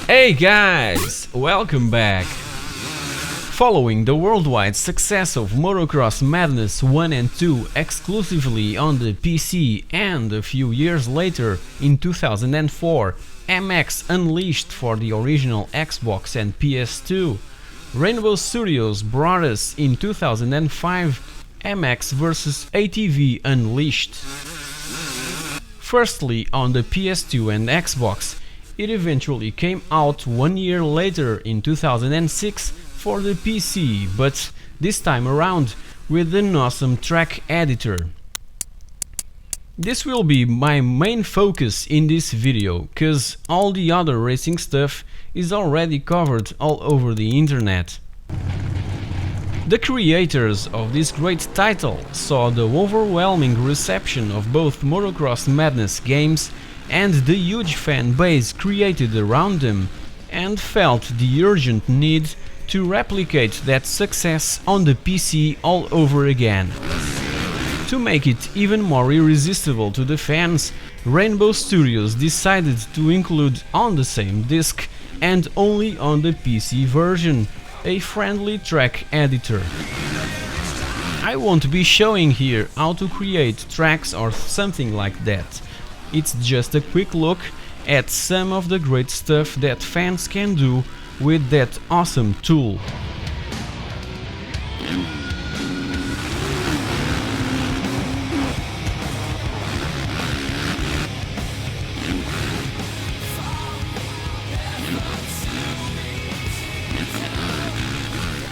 Speaker 2: Hey guys, welcome back! Following the worldwide success of Motocross Madness 1 and 2 exclusively on the PC and a few years later, in 2004, MX Unleashed for the original Xbox and PS2, Rainbow Studios brought us in 2005 MX vs ATV Unleashed. Firstly on the PS2 and Xbox, it eventually came out 1 year later in 2006 for the PC, but this time around with an awesome track editor. This will be my main focus in this video, cause all the other racing stuff is already covered all over the internet. The creators of this great title saw the overwhelming reception of both Motocross Madness games and the huge fan base created around them, and felt the urgent need to replicate that success on the PC all over again. To make it even more irresistible to the fans, Rainbow Studios decided to include on the same disc, and only on the PC version, a friendly track editor. I won't be showing here how to create tracks or something like that. It's just a quick look at some of the great stuff that fans can do with that awesome tool.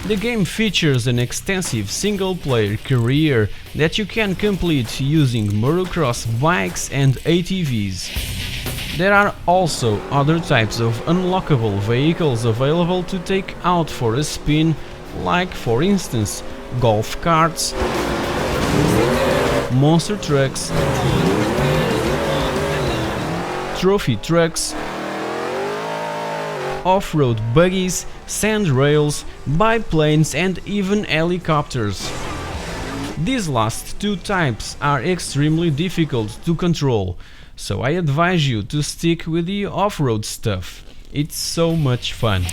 Speaker 2: The game features an extensive single-player career that you can complete using motocross bikes and ATVs. There are also other types of unlockable vehicles available to take out for a spin, like for instance golf carts, monster trucks, trophy trucks, off-road buggies, sand rails, biplanes and even helicopters. These last two types are extremely difficult to control, so I advise you to stick with the off-road stuff. It's so much fun.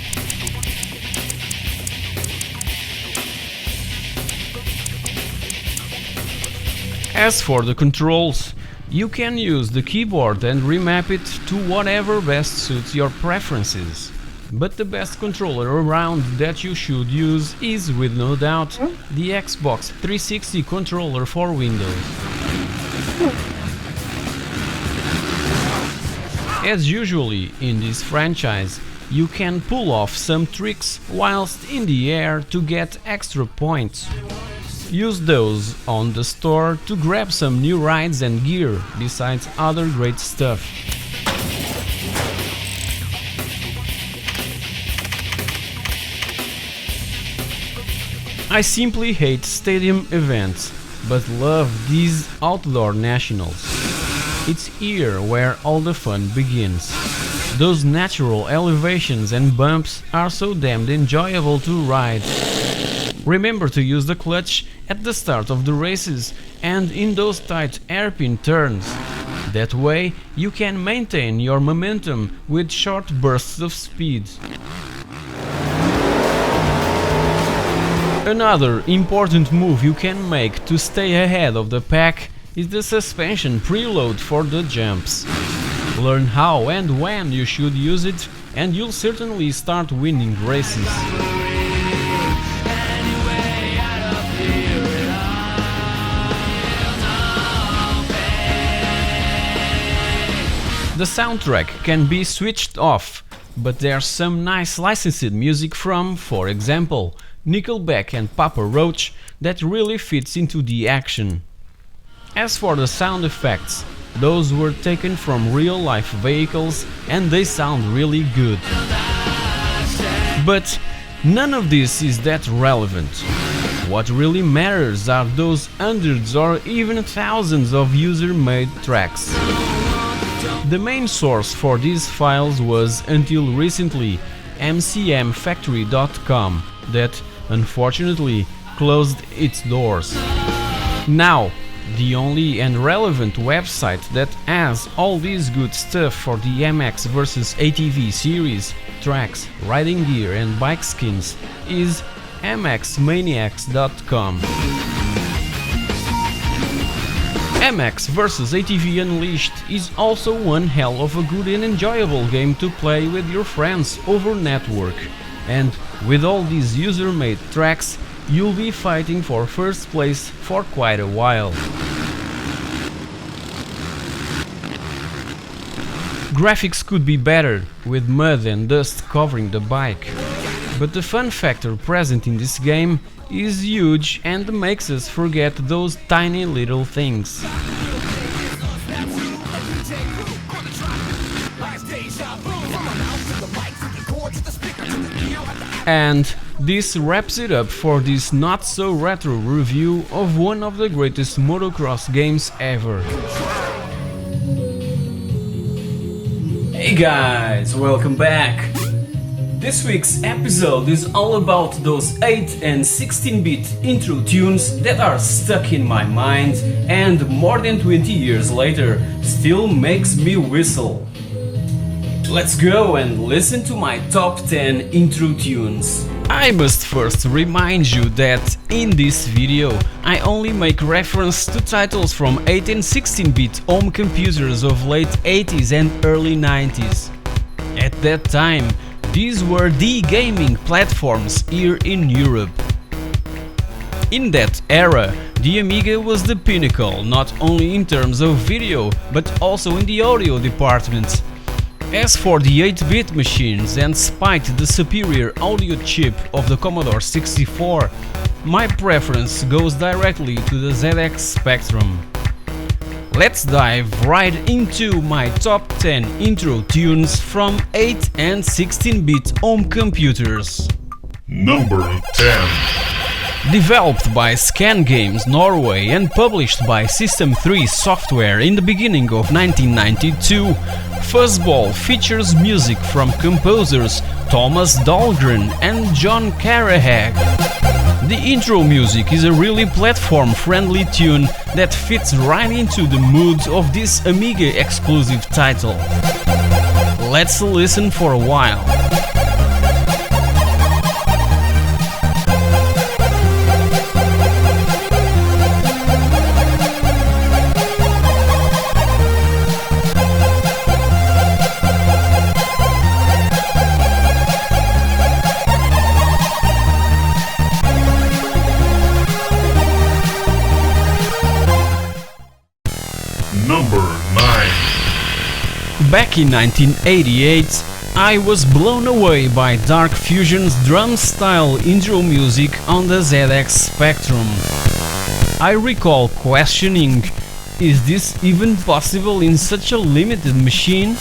Speaker 2: As for the controls, you can use the keyboard and remap it to whatever best suits your preferences. But the best controller around that you should use is, with no doubt, the Xbox 360 controller for Windows. As usually in this franchise, you can pull off some tricks whilst in the air to get extra points. Use those on the store to grab some new rides and gear, besides other great stuff. I simply hate stadium events, but love these outdoor nationals. It's here where all the fun begins. Those natural elevations and bumps are so damned enjoyable to ride. Remember to use the clutch at the start of the races and in those tight hairpin turns. That way you can maintain your momentum with short bursts of speed. Another important move you can make to stay ahead of the pack is the suspension preload for the jumps. Learn how and when you should use it and you'll certainly start winning races. The soundtrack can be switched off, but there's some nice licensed music from, for example, Nickelback and Papa Roach that really fits into the action. As for the sound effects, those were taken from real-life vehicles and they sound really good. But none of this is that relevant. what really matters are those hundreds or even thousands of user-made tracks. The main source for these files was, until recently, mcmfactory.com, that unfortunately closed its doors. Now, the only and relevant website that has all this good stuff for the MX vs ATV series, tracks, riding gear and bike skins is mxmaniacs.com. MX vs ATV Unleashed is also one hell of a good and enjoyable game to play with your friends over network, and with all these user-made tracks you'll be fighting for first place for quite a while. Graphics could be better, with mud and dust covering the bike, but the fun factor present in this game is huge and makes us forget those tiny little things. And this wraps it up for this not so retro review of one of the greatest motocross games ever.
Speaker 1: Hey guys, welcome back! This week's episode is all about those 8 and 16-bit intro tunes that are stuck in my mind and more than 20 years later still makes me whistle. Let's go and listen to my top 10 intro tunes.
Speaker 2: I must first remind you that in this video I only make reference to titles from 8 and 16-bit home computers of late 80s and early 90s. At that time, these were the gaming platforms here in Europe. In that era, the Amiga was the pinnacle, not only in terms of video, but also in the audio department. As for the 8-bit machines, and despite the superior audio chip of the Commodore 64, my preference goes directly to the ZX Spectrum. Let's dive right into my top 10 intro tunes from 8 and 16-bit home computers.
Speaker 16: Number 10.
Speaker 2: Developed by Scan Games Norway and published by System 3 Software in the beginning of 1992, Fuzzball features music from composers Thomas Dahlgren and John Carahag. The intro music is a really platform-friendly tune that fits right into the mood of this Amiga exclusive title. Let's listen for a while.
Speaker 16: Number 9.
Speaker 2: Back in 1988, I was blown away by Dark Fusion's drum-style intro music on the ZX Spectrum. I recall questioning, is this even possible in such a limited machine?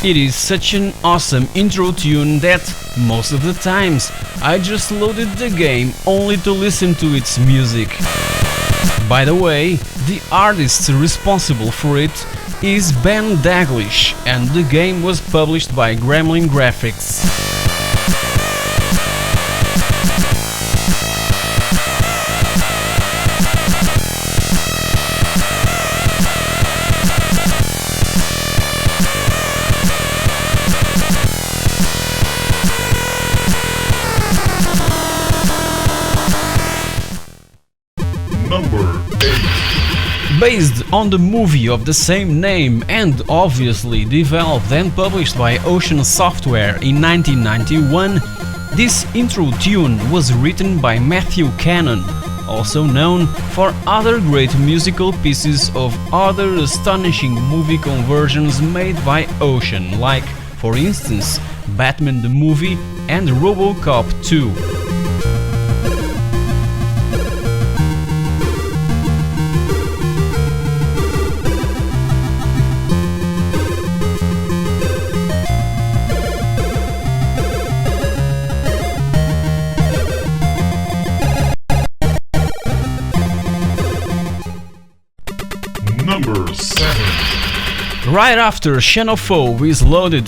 Speaker 2: It is such an awesome intro tune that, most of the times, I just loaded the game only to listen to its music. By the way, the artist responsible for it is Ben Daglish, and the game was published by Gremlin Graphics.
Speaker 16: Number 8.
Speaker 2: Based on the movie of the same name and obviously developed and published by Ocean Software in 1991, this intro tune was written by Matthew Cannon, also known for other great musical pieces of other astonishing movie conversions made by Ocean, like, for instance, Batman the Movie and RoboCop 2.
Speaker 16: Number 7.
Speaker 2: Right after Xenophobe is loaded,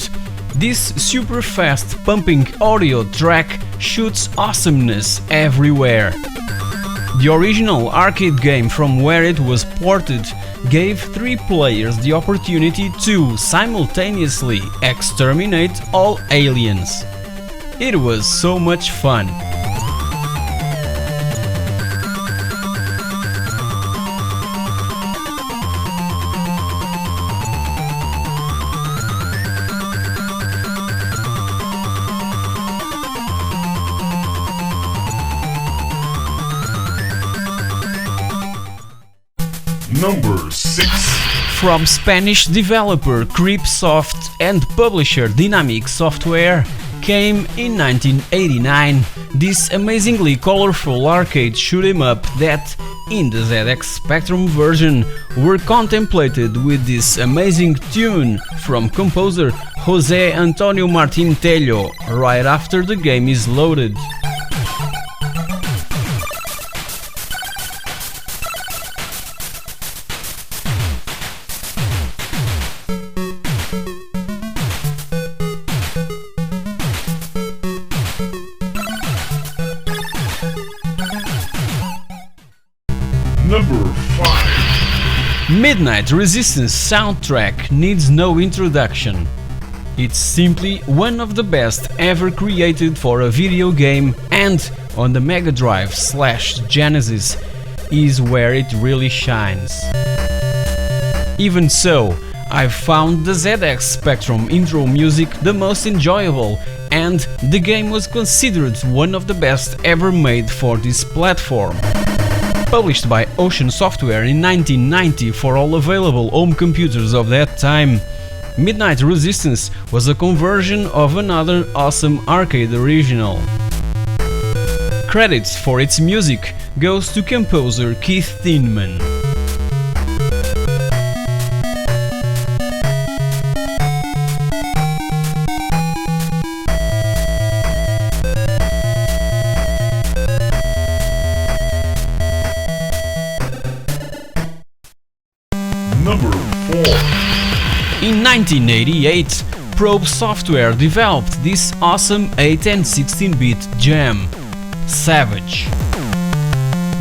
Speaker 2: this super fast pumping audio track shoots awesomeness everywhere. The original arcade game from where it was ported gave 3 players the opportunity to simultaneously exterminate all aliens. It was so much fun.
Speaker 16: Number 6.
Speaker 2: From Spanish developer Creepsoft and publisher Dynamic Software came in 1989 this amazingly colorful arcade shoot 'em up that, in the ZX Spectrum version, were contemplated with this amazing tune from composer José Antonio Martín Tello right after the game is loaded.
Speaker 16: Number 5.
Speaker 2: Midnight Resistance soundtrack needs no introduction. It's simply one of the best ever created for a video game, and on the Mega Drive/Genesis is where it really shines. Even so, I've found the ZX Spectrum intro music the most enjoyable, and the game was considered one of the best ever made for this platform. Published by Ocean Software in 1990 for all available home computers of that time, Midnight Resistance was a conversion of another awesome arcade original. Credits for its music goes to composer Keith Thinman.
Speaker 16: Number 4.
Speaker 2: In 1988, Probe Software developed this awesome 8 and 16-bit gem, Savage.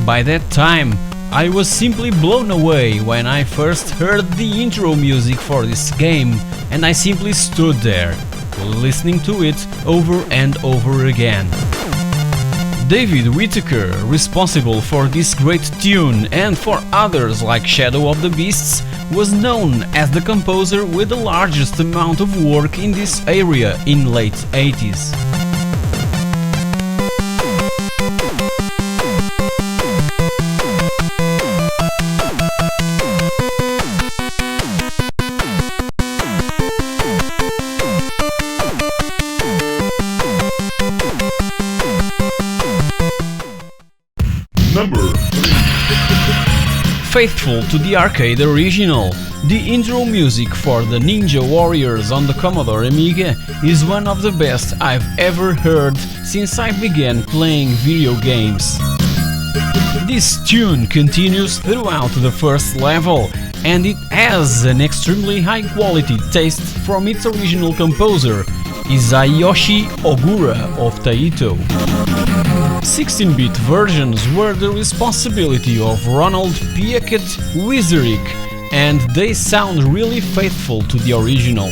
Speaker 2: By that time, I was simply blown away when I first heard the intro music for this game, and I simply stood there, listening to it over and over again. David Whittaker, responsible for this great tune and for others like Shadow of the Beasts, was known as the composer with the largest amount of work in this area in late 80s.
Speaker 16: Number 3.
Speaker 2: Faithful to the arcade original, the intro music for the Ninja Warriors on the Commodore Amiga is one of the best I've ever heard since I began playing video games. This tune continues throughout the first level, and it has an extremely high quality taste from its original composer, Isayoshi Ogura of Taito. 16-bit versions were the responsibility of Ronald Piekut-Wizerick, and they sound really faithful to the original.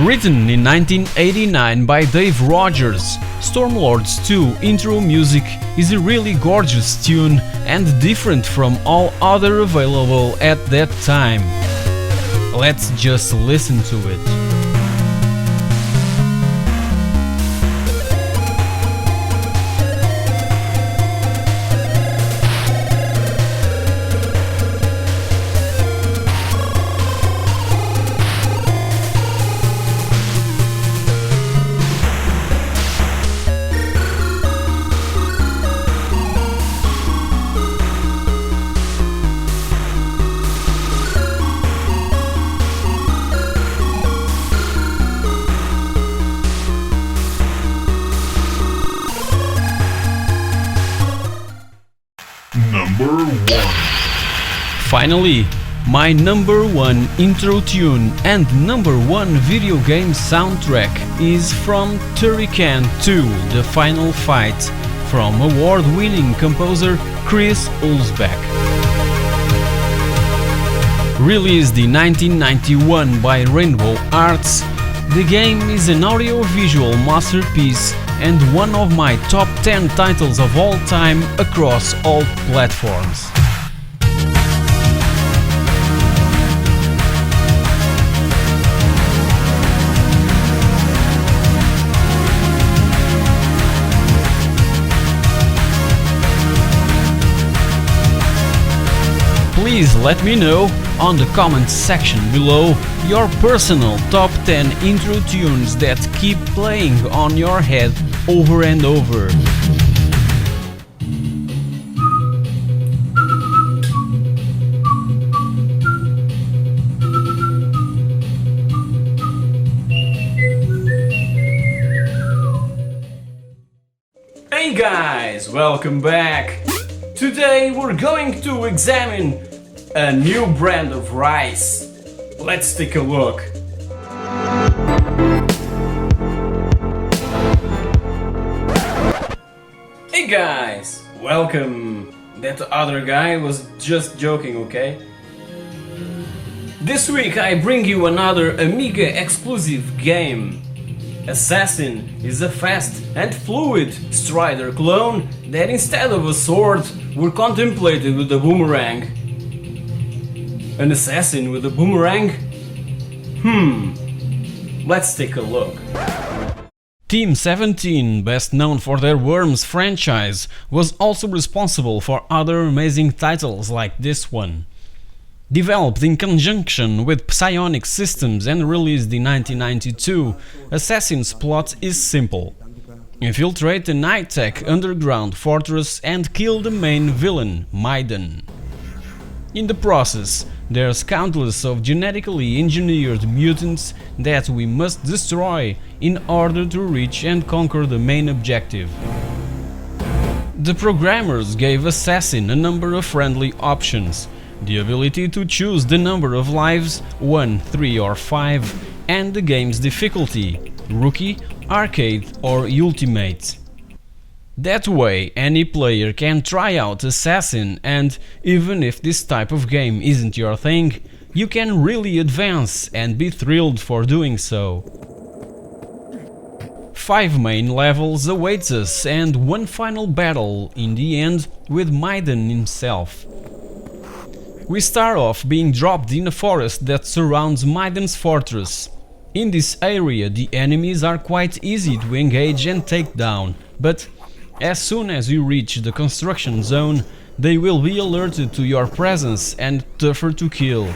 Speaker 2: Written in 1989 by Dave Rogers, Stormlords 2 intro music is a really gorgeous tune and different from all other available at that time. Let's just listen to it.
Speaker 16: number 1.
Speaker 2: Finally, my number 1 intro tune and number 1 video game soundtrack is from Turrican 2, The Final Fight, from award-winning composer Chris Hulsbeck. Released in 1991 by Rainbow Arts, the game is an audio-visual masterpiece and one of my top 10 titles of all time across all platforms. Please let me know on the comments section below your personal top 10 intro tunes that keep playing on your head over and over. Hey guys, welcome back! Today we're going to examine a new brand of rice. Let's take a look. Hey guys, welcome. That other guy was just joking, okay? This week I bring you another Amiga exclusive game. Assassin is a fast and fluid Strider clone that instead of a sword were contemplated with a boomerang. An assassin with a boomerang? Let's take a look. Team 17, best known for their Worms franchise, was also responsible for other amazing titles like this one. Developed in conjunction with Psionic Systems and released in 1992, Assassin's plot is simple. Infiltrate an high-tech underground fortress and kill the main villain, Maiden. In the process, there's countless of genetically engineered mutants that we must destroy in order to reach and conquer the main objective. The programmers gave Assassin a number of friendly options, the ability to choose the number of lives, 1, 3 or 5, and the game's difficulty, Rookie, Arcade or Ultimate. That way any player can try out Assassin and, even if this type of game isn't your thing, you can really advance and be thrilled for doing so. 5 main levels awaits us and one final battle in the end with Maiden himself. We start off being dropped in a forest that surrounds Maiden's fortress. In this area the enemies are quite easy to engage and take down, but as soon as you reach the construction zone, they will be alerted to your presence and tougher to kill.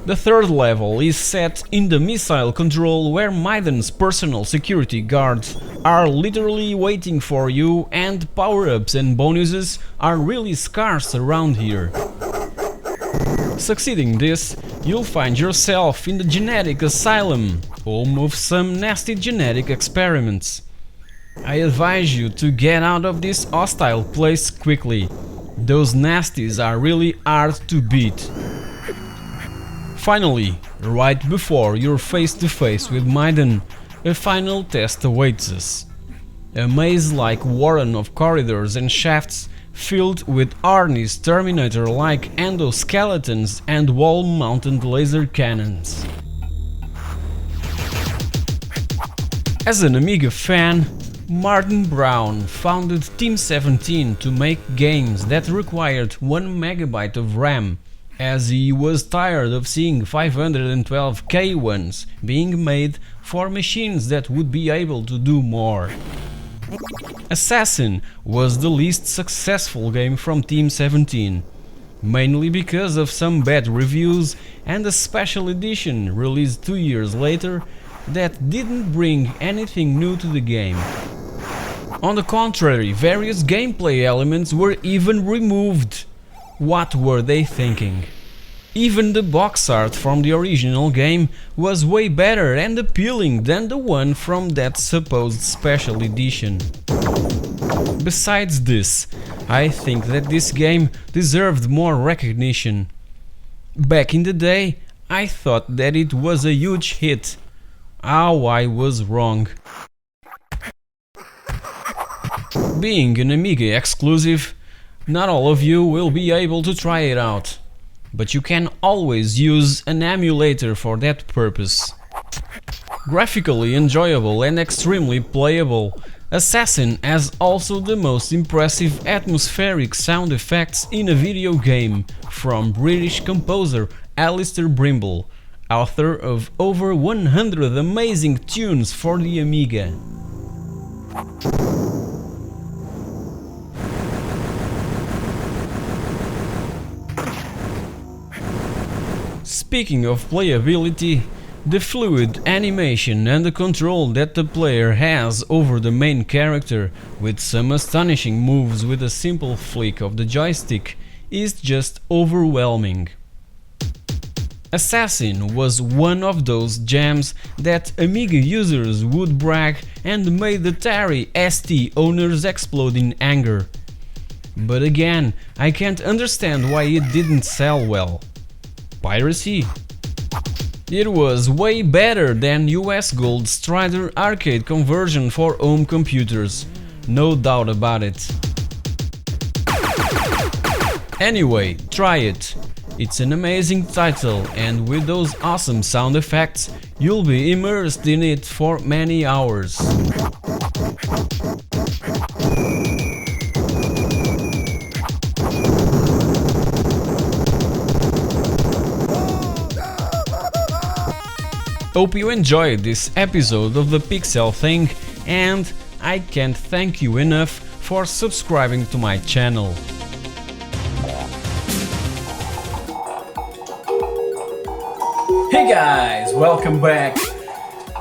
Speaker 2: The third level is set in the missile control, where Maiden's personal security guards are literally waiting for you and power-ups and bonuses are really scarce around here. Succeeding this, you'll find yourself in the genetic asylum, home of some nasty genetic experiments. I advise you to get out of this hostile place quickly. Those nasties are really hard to beat. Finally, right before you're face to face with Maiden, a final test awaits us. A maze-like warren of corridors and shafts filled with Arnie's Terminator-like endoskeletons and wall-mounted laser cannons. As an Amiga fan, Martin Brown founded Team 17 to make games that required 1 MB of RAM, as he was tired of seeing 512K ones being made for machines that would be able to do more. Assassin was the least successful game from Team 17, mainly because of some bad reviews and a special edition released 2 years later that didn't bring anything new to the game. On the contrary, various gameplay elements were even removed. What were they thinking? Even the box art from the original game was way better and appealing than the one from that supposed special edition. Besides this, I think that this game deserved more recognition. Back in the day, I thought that it was a huge hit. How I was wrong. Being an Amiga exclusive, not all of you will be able to try it out, but you can always use an emulator for that purpose. Graphically enjoyable and extremely playable, Assassin has also the most impressive atmospheric sound effects in a video game from British composer Alistair Brimble, author of over 100 amazing tunes for the Amiga. Speaking of playability, the fluid animation and the control that the player has over the main character, with some astonishing moves with a simple flick of the joystick, is just overwhelming. Assassin was one of those gems that Amiga users would brag and made the Atari ST owners explode in anger. But again, I can't understand why it didn't sell well. Piracy? It was way better than US Gold Strider arcade conversion for home computers, no doubt about it. Anyway, try it. It's an amazing title, and with those awesome sound effects, you'll be immersed in it for many hours. Hope you enjoyed this episode of the pixelthing, and I can't thank you enough for subscribing to my channel. Hey guys, welcome back!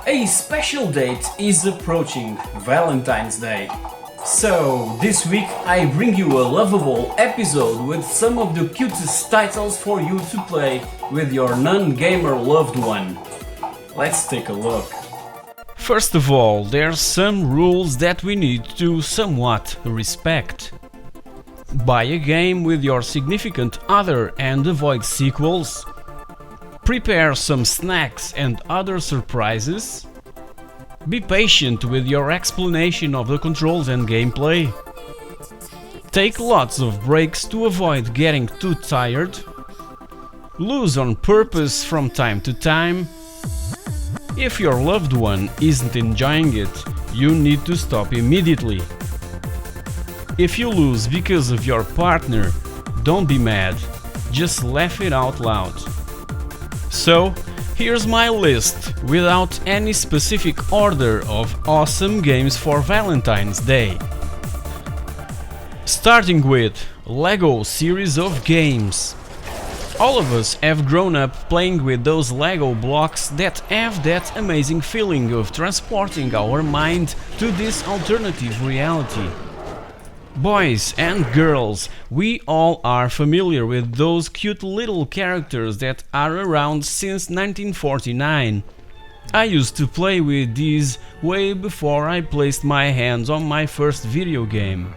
Speaker 2: A special date is approaching, Valentine's Day. So, this week I bring you a lovable episode with some of the cutest titles for you to play with your non-gamer loved one. Let's take a look. First of all, there's some rules that we need to somewhat respect. Buy a game with your significant other and avoid sequels. Prepare some snacks and other surprises. Be patient with your explanation of the controls and gameplay. Take lots of breaks to avoid getting too tired. Lose on purpose from time to time. If your loved one isn't enjoying it, you need to stop immediately. If you lose because of your partner, don't be mad, just laugh it out loud. So, here's my list, without any specific order, of awesome games for Valentine's Day. Starting with LEGO series of games. All of us have grown up playing with those Lego blocks that have that amazing feeling of transporting our mind to this alternative reality. Boys and girls, we all are familiar with those cute little characters that are around since 1949. I used to play with these way before I placed my hands on my first video game.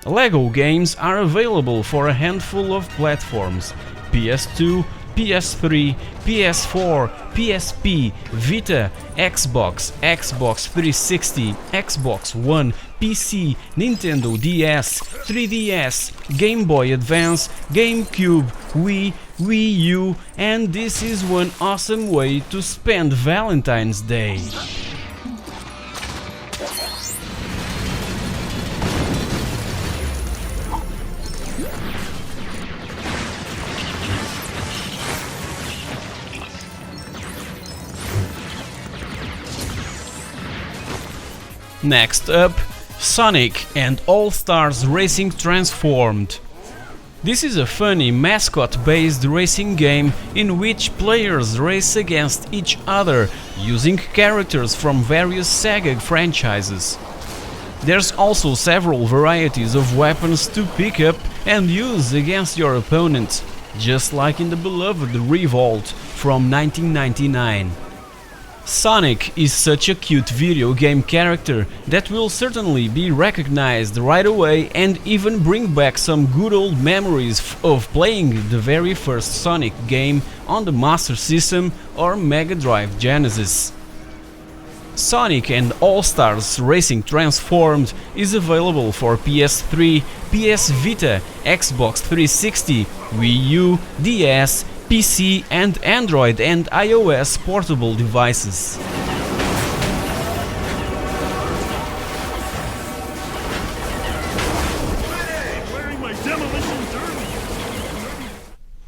Speaker 2: LEGO games are available for a handful of platforms: PS2, PS3, PS4, PSP, Vita, Xbox, Xbox 360, Xbox One, PC, Nintendo DS, 3DS, Game Boy Advance, GameCube, Wii, Wii U, and this is one awesome way to spend Valentine's Day. Next up, Sonic and All-Stars Racing Transformed. This is a funny mascot-based racing game in which players race against each other using characters from various Sega franchises. There's also several varieties of weapons to pick up and use against your opponent, just like in the beloved Revolt from 1999. Sonic is such a cute video game character that will certainly be recognized right away and even bring back some good old memories of playing the very first Sonic game on the Master System or Mega Drive Genesis. Sonic and All-Stars Racing Transformed is available for PS3, PS Vita, Xbox 360, Wii U, DS, PC and Android and iOS portable devices.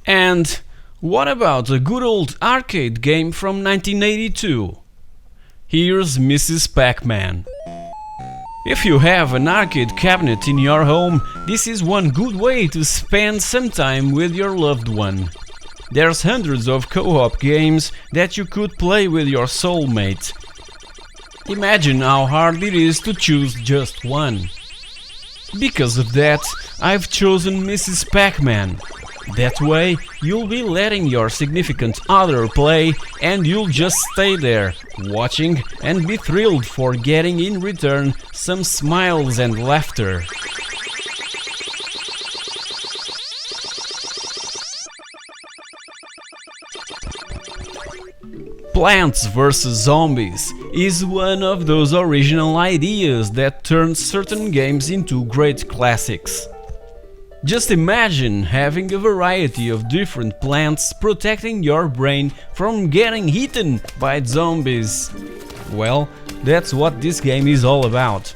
Speaker 2: And what about a good old arcade game from 1982? Here's Mrs. Pac-Man. If you have an arcade cabinet in your home, this is one good way to spend some time with your loved one. There's hundreds of co-op games that you could play with your soulmate. Imagine how hard it is to choose just one. Because of that, I've chosen Mrs. Pac-Man. That way, you'll be letting your significant other play and you'll just stay there, watching and be thrilled for getting in return some smiles and laughter. Plants vs. Zombies is one of those original ideas that turned certain games into great classics. Just imagine having a variety of different plants protecting your brain from getting eaten by zombies. Well, that's what this game is all about.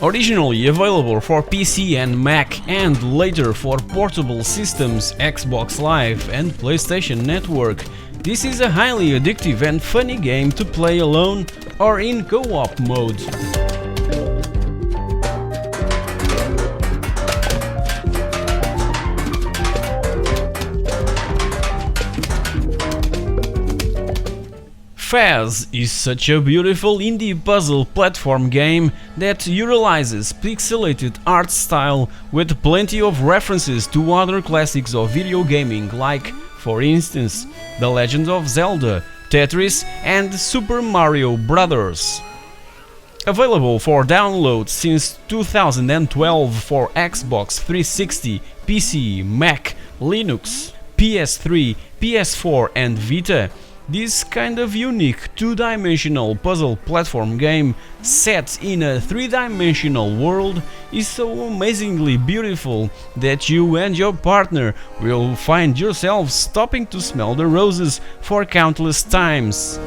Speaker 2: Originally available for PC and Mac and later for portable systems, Xbox Live and PlayStation Network, this is a highly addictive and funny game to play alone or in co-op mode. Faz is such a beautiful indie puzzle platform game that utilizes pixelated art style with plenty of references to other classics of video gaming like, for instance, The Legend of Zelda, Tetris and Super Mario Bros. Available for download since 2012 for Xbox 360, PC, Mac, Linux, PS3, PS4 and Vita, this kind of unique two-dimensional puzzle platform game set in a three-dimensional world is so amazingly beautiful that you and your partner will find yourselves stopping to smell the roses for countless times.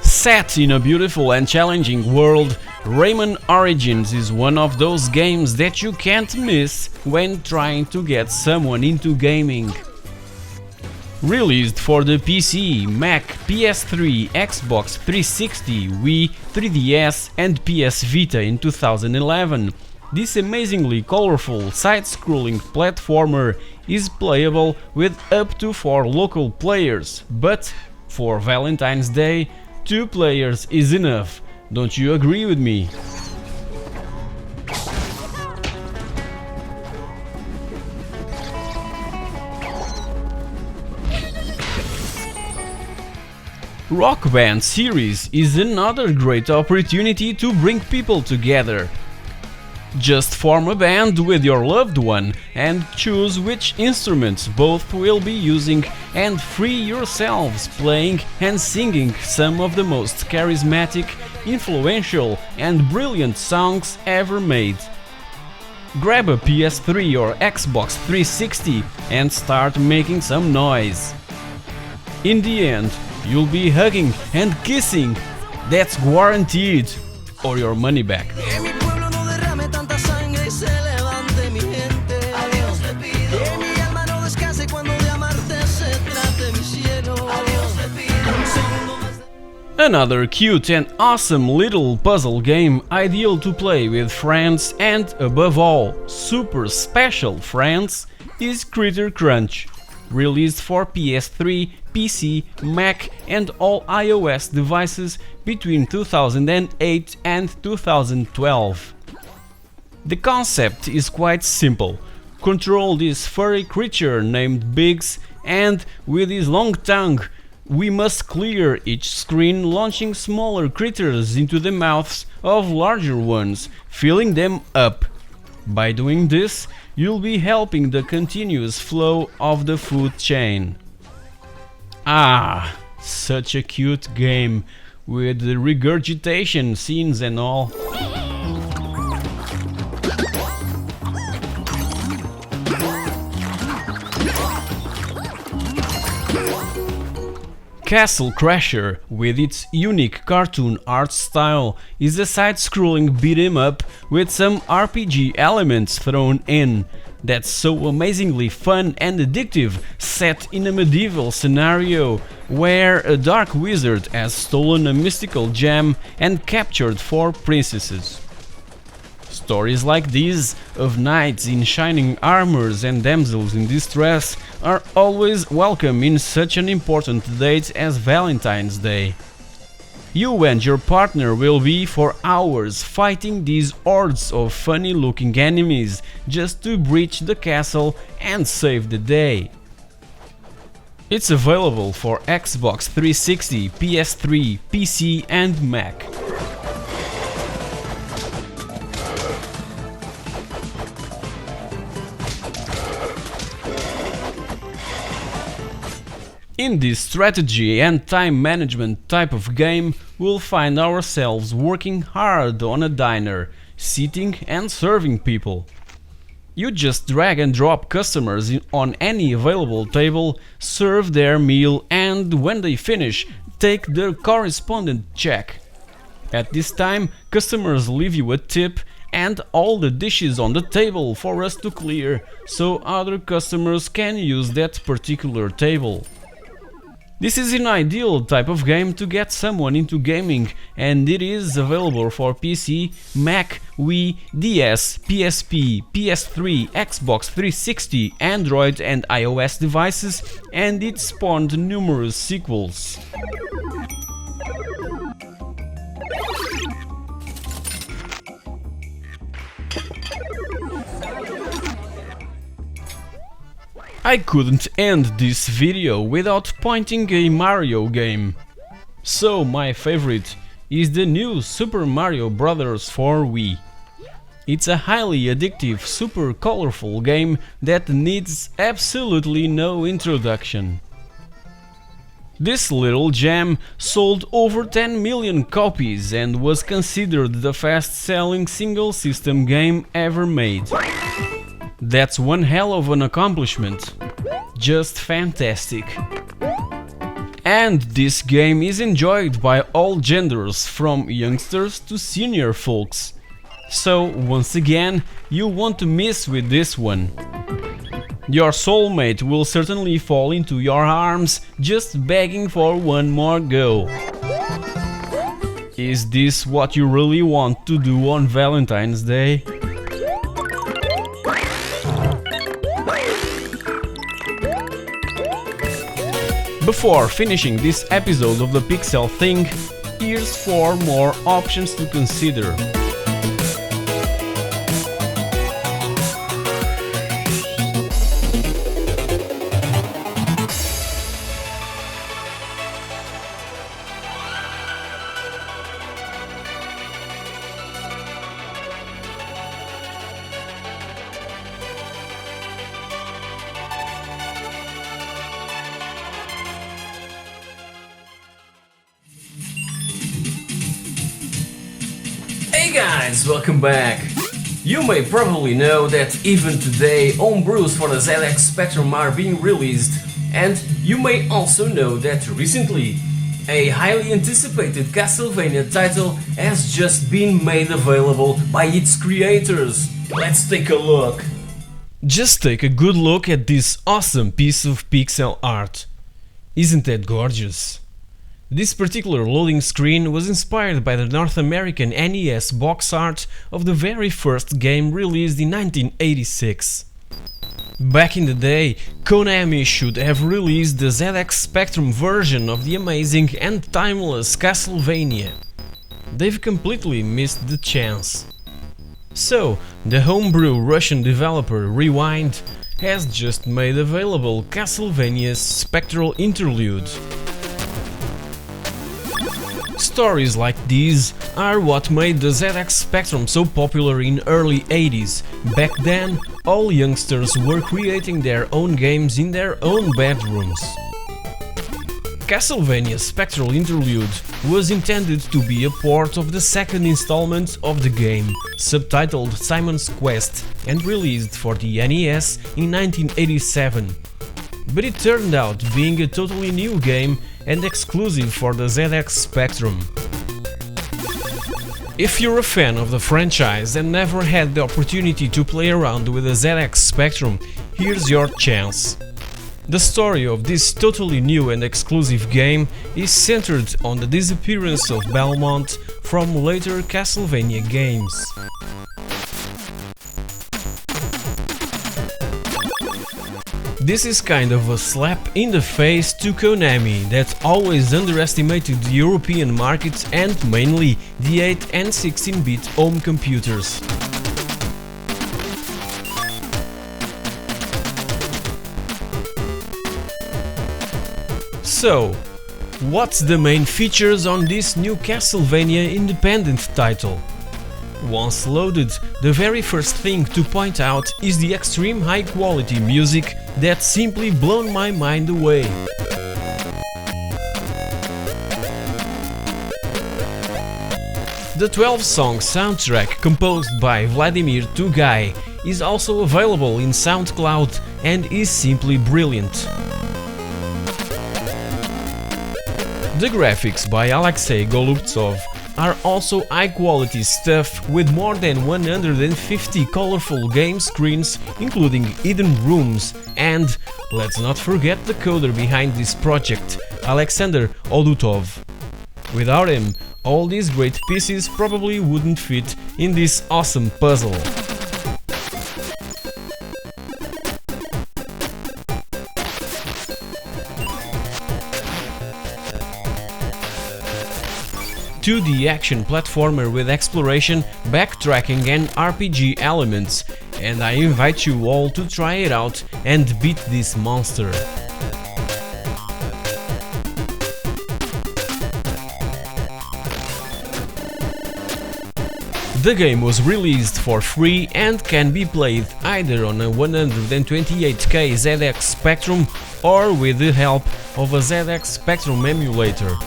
Speaker 2: Set in a beautiful and challenging world, Rayman Origins is one of those games that you can't miss when trying to get someone into gaming. Released for the PC, Mac, PS3, Xbox 360, Wii, 3DS and PS Vita in 2011, this amazingly colorful side-scrolling platformer is playable with up to 4 local players, but for Valentine's Day, 2 players is enough. Don't you agree with me? Rock Band series is another great opportunity to bring people together. Just form a band with your loved one and choose which instruments both will be using and free yourselves playing and singing some of the most charismatic, influential and brilliant songs ever made. Grab a PS3 or Xbox 360 and start making some noise. In the end, you'll be hugging and kissing, that's guaranteed, or your money back. Another cute and awesome little puzzle game ideal to play with friends and, above all, super special friends is Critter Crunch. Released for PS3, PC, Mac and all iOS devices between 2008 and 2012. The concept is quite simple. Control this furry creature named Biggs, and with his long tongue we must clear each screen, launching smaller critters into the mouths of larger ones, filling them up. By doing this, you'll be helping the continuous flow of the food chain. Ah, such a cute game, with the regurgitation scenes and all. Castle Crasher, with its unique cartoon art style, is a side-scrolling beat-em-up with some RPG elements thrown in. That's so amazingly fun and addictive, set in a medieval scenario where a dark wizard has stolen a mystical gem and captured 4 princesses. Stories like these, of knights in shining armors and damsels in distress, are always welcome in such an important date as Valentine's Day. You and your partner will be for hours fighting these hordes of funny-looking enemies just to breach the castle and save the day. It's available for Xbox 360, PS3, PC and Mac. In this strategy and time management type of game, we'll find ourselves working hard on a diner, sitting and serving people. You just drag and drop customers on any available table, serve their meal, and when they finish, take their correspondent check. At this time, customers leave you a tip and all the dishes on the table for us to clear, so other customers can use that particular table. This is an ideal type of game to get someone into gaming, and it is available for PC, Mac, Wii, DS, PSP, PS3, Xbox 360, Android and iOS devices, and it spawned numerous sequels. I couldn't end this video without pointing a Mario game. So my favorite is the new Super Mario Bros. For Wii. It's a highly addictive, super colorful game that needs absolutely no introduction. This little gem sold over 10 million copies and was considered the fast-selling single-system game ever made. That's one hell of an accomplishment. Just fantastic. And this game is enjoyed by all genders, from youngsters to senior folks. So once again, you won't miss with this one. Your soulmate will certainly fall into your arms, just begging for one more go. Is this what you really want to do on Valentine's Day? Before finishing this episode of the pixelthing, here's 4 more options to consider.
Speaker 4: Hey guys, welcome back! You may probably know that even today homebrews for the ZX Spectrum are being released, and you may also know that recently a highly anticipated Castlevania title has just been made available by its creators. Let's take a look!
Speaker 2: Just take a good look at this awesome piece of pixel art. Isn't that gorgeous? This particular loading screen was inspired by the North American NES box art of the very first game released in 1986. Back in the day, Konami should have released the ZX Spectrum version of the amazing and timeless Castlevania. They've completely missed the chance. So, the homebrew Russian developer Rewind has just made available Castlevania's Spectral Interlude. Stories like these are what made the ZX Spectrum so popular in early 80s. Back then, all youngsters were creating their own games in their own bedrooms. Castlevania Spectral Interlude was intended to be a port of the second installment of the game, subtitled Simon's Quest and released for the NES in 1987. But it turned out being a totally new game and exclusive for the ZX Spectrum. If you're a fan of the franchise and never had the opportunity to play around with the ZX Spectrum, here's your chance. The story of this totally new and exclusive game is centered on the disappearance of Belmont from later Castlevania games. This is kind of a slap in the face to Konami, that always underestimated the European market and mainly the 8 and 16-bit home computers. So, what's the main features on this new Castlevania independent title? Once loaded, the very first thing to point out is the extreme high quality music that simply blown my mind away. The 12-song soundtrack composed by Vladimir Tugay is also available in SoundCloud and is simply brilliant. The graphics by Alexei Golubtsov are also high-quality stuff with more than 150 colorful game screens, including hidden rooms, and let's not forget the coder behind this project, Alexander Odutov. Without him, all these great pieces probably wouldn't fit in this awesome puzzle. A 2D action platformer with exploration, backtracking and RPG elements, and I invite you all to try it out and beat this monster. The game was released for free and can be played either on a 128K ZX Spectrum or with the help of a ZX Spectrum emulator.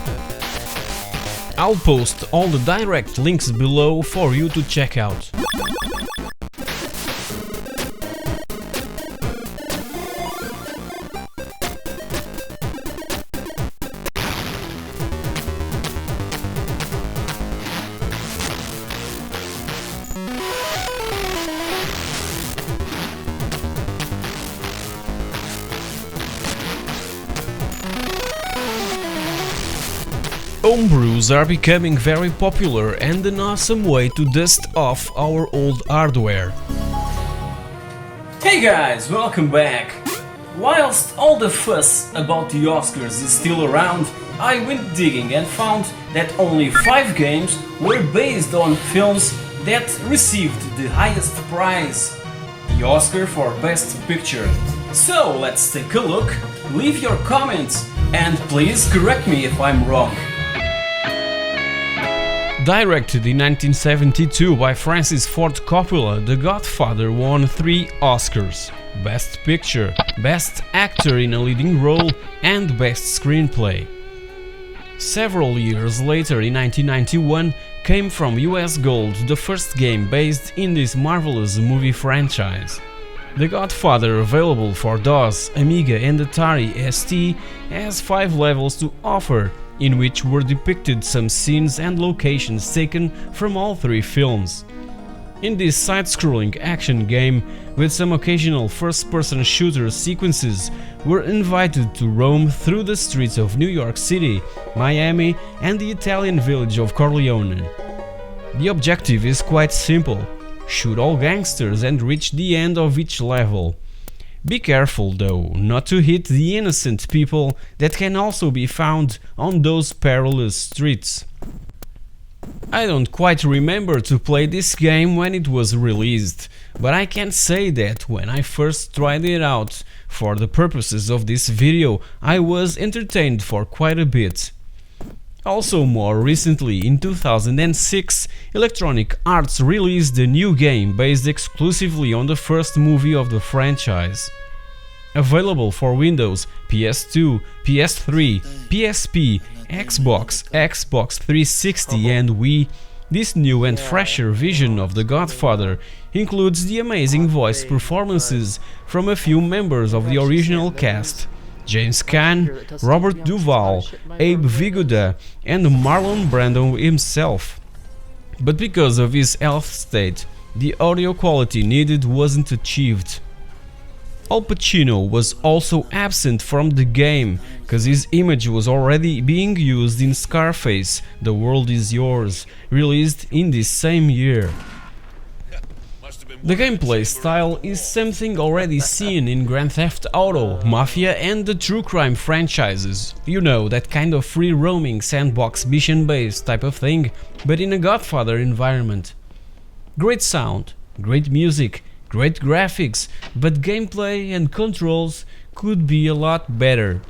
Speaker 2: I'll post all the direct links below for you to check out. Homebrews are becoming very popular and an awesome way to dust off our old hardware.
Speaker 4: Hey guys, welcome back! Whilst all the fuss about the Oscars is still around, I went digging and found that only 5 games were based on films that received the highest prize, the Oscar for Best Picture. So let's take a look, leave your comments, and please correct me if I'm wrong.
Speaker 2: Directed in 1972 by Francis Ford Coppola, The Godfather won 3 Oscars: Best Picture, Best Actor in a Leading Role, and Best Screenplay. Several years later, in 1991, came from US Gold the first game based in this marvelous movie franchise. The Godfather, available for DOS, Amiga and Atari ST, has 5 levels to offer, in which were depicted some scenes and locations taken from all 3 films. In this side-scrolling action game, with some occasional first-person shooter sequences, we're invited to roam through the streets of New York City, Miami and the Italian village of Corleone. The objective is quite simple: shoot all gangsters and reach the end of each level. Be careful though, not to hit the innocent people that can also be found on those perilous streets. I don't quite remember to play this game when it was released, but I can say that when I first tried it out, for the purposes of this video, I was entertained for quite a bit. Also more recently, in 2006, Electronic Arts released a new game based exclusively on the first movie of the franchise. Available for Windows, PS2, PS3, PSP, Xbox, Xbox 360 and Wii, this new and fresher vision of The Godfather includes the amazing voice performances from a few members of the original cast: James Caan, Robert Duvall, Abe Vigoda and Marlon Brando himself. But because of his health state, the audio quality needed wasn't achieved. Al Pacino was also absent from the game, cause his image was already being used in Scarface, The World Is Yours, released in this same year. The gameplay style is something already seen in Grand Theft Auto, Mafia and the True Crime franchises. You know, that kind of free-roaming sandbox mission-based type of thing, but in a Godfather environment. Great sound, great music, great graphics, but gameplay and controls could be a lot better.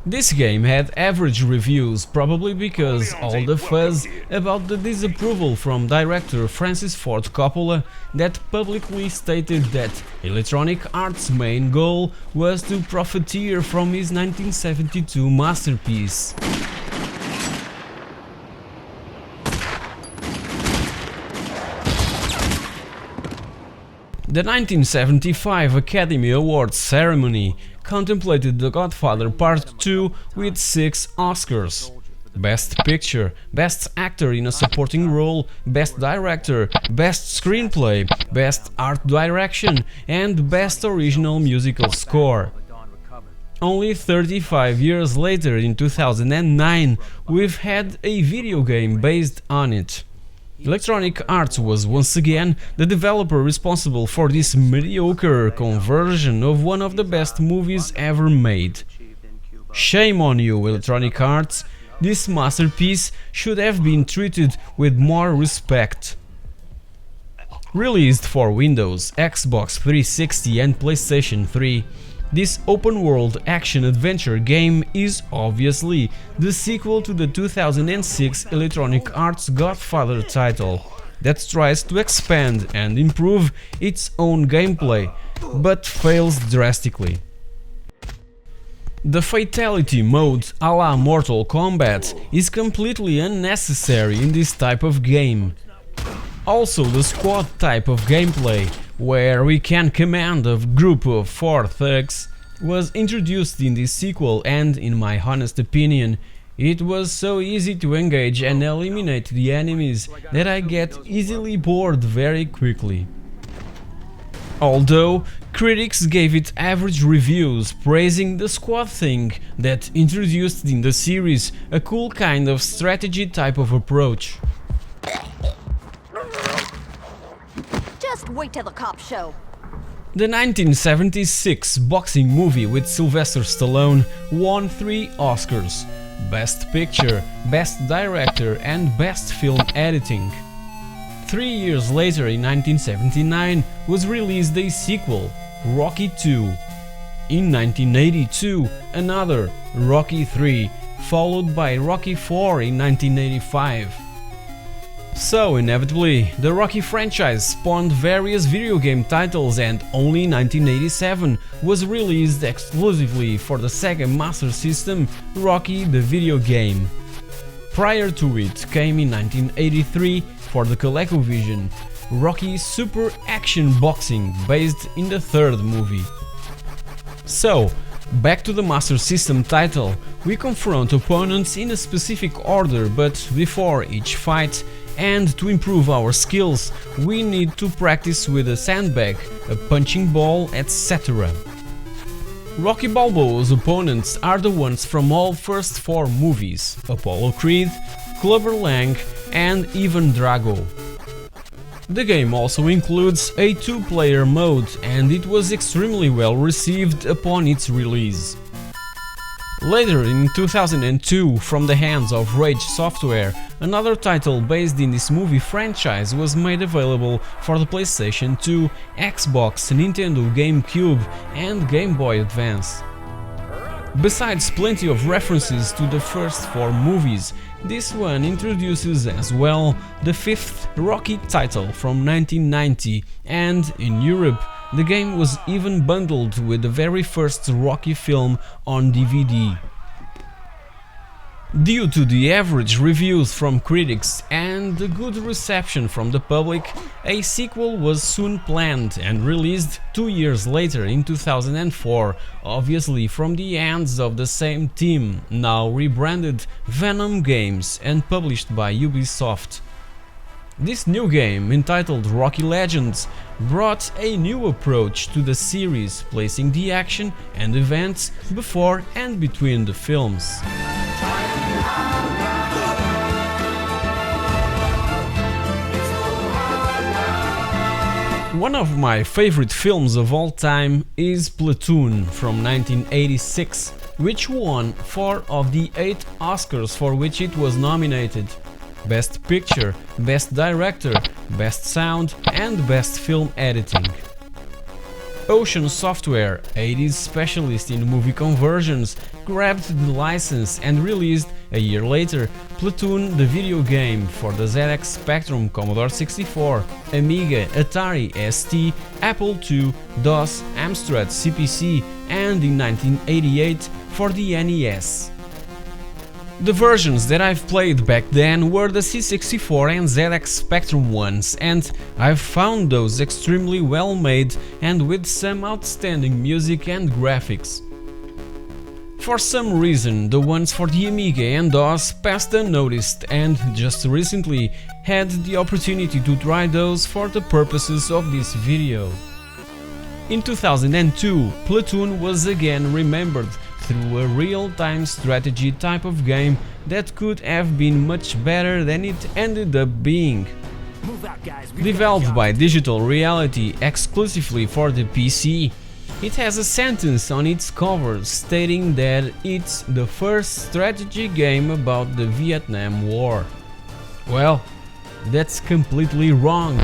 Speaker 2: This game had average reviews, probably because all the fuzz about the disapproval from director Francis Ford Coppola that publicly stated that Electronic Arts' main goal was to profiteer from his 1972 masterpiece. The 1975 Academy Awards ceremony contemplated The Godfather Part 2 with 6 Oscars: Best Picture, Best Actor in a Supporting Role, Best Director, Best Screenplay, Best Art Direction and Best Original Musical Score. Only 35 years later, in 2009, we've had a video game based on it. Electronic Arts was once again the developer responsible for this mediocre conversion of one of the best movies ever made. Shame on you, Electronic Arts, this masterpiece should have been treated with more respect. Released for Windows, Xbox 360 and PlayStation 3, this open-world action-adventure game is obviously the sequel to the 2006 Electronic Arts Godfather title that tries to expand and improve its own gameplay, but fails drastically. The Fatality mode a la Mortal Kombat is completely unnecessary in this type of game. Also, the squad type of gameplay, where we can command a group of 4 thugs, was introduced in this sequel, and, in my honest opinion, it was so easy to engage and eliminate the enemies that I get easily bored very quickly. Although, critics gave it average reviews, praising the squad thing that introduced in the series a cool kind of strategy type of approach.
Speaker 3: Just wait till the cops show.
Speaker 2: The 1976 boxing movie with Sylvester Stallone won 3 Oscars: Best Picture, Best Director and Best Film Editing. 3 years later, in 1979, was released a sequel, Rocky II. In 1982, another, Rocky III, followed by Rocky IV in 1985. So, inevitably, the Rocky franchise spawned various video game titles, and only in 1987 was released exclusively for the Sega Master System Rocky the video game. Prior to it came in 1983 for the ColecoVision Rocky Super Action Boxing, based in the third movie. So, back to the Master System title, we confront opponents in a specific order, but before each fight, and to improve our skills, we need to practice with a sandbag, a punching ball, etc. Rocky Balboa's opponents are the ones from all first 4 movies: Apollo Creed, Clubber Lang and even Drago. The game also includes a 2-player mode, and it was extremely well received upon its release. Later in 2002, from the hands of Rage Software, another title based in this movie franchise was made available for the PlayStation 2, Xbox, Nintendo GameCube and Game Boy Advance. Besides plenty of references to the first 4 movies, this one introduces as well the 5th Rocky title from 1990, and in Europe the game was even bundled with the very first Rocky film on DVD. Due to the average reviews from critics and the good reception from the public, a sequel was soon planned and released 2 years later in 2004, obviously from the hands of the same team, now rebranded Venom Games and published by Ubisoft. This new game, entitled Rocky Legends, brought a new approach to the series, placing the action and events before and between the films. One of my favorite films of all time is Platoon from 1986, which won 4 of the 8 Oscars for which it was nominated: Best Picture, Best Director, Best Sound and Best Film Editing. Ocean Software, 80s specialist in movie conversions, grabbed the license and released, a year later, Platoon the video game for the ZX Spectrum, Commodore 64, Amiga, Atari ST, Apple II, DOS, Amstrad CPC and in 1988 for the NES. The versions that I've played back then were the C64 and ZX Spectrum ones, and I've found those extremely well made and with some outstanding music and graphics. For some reason, the ones for the Amiga and DOS passed unnoticed, and just recently had the opportunity to try those for the purposes of this video. In 2002, Platoon was again remembered through a real-time strategy type of game that could have been much better than it ended up being. Developed by Digital Reality exclusively for the PC, it has a sentence on its cover stating that it's the first strategy game about the Vietnam War. Well, that's completely wrong.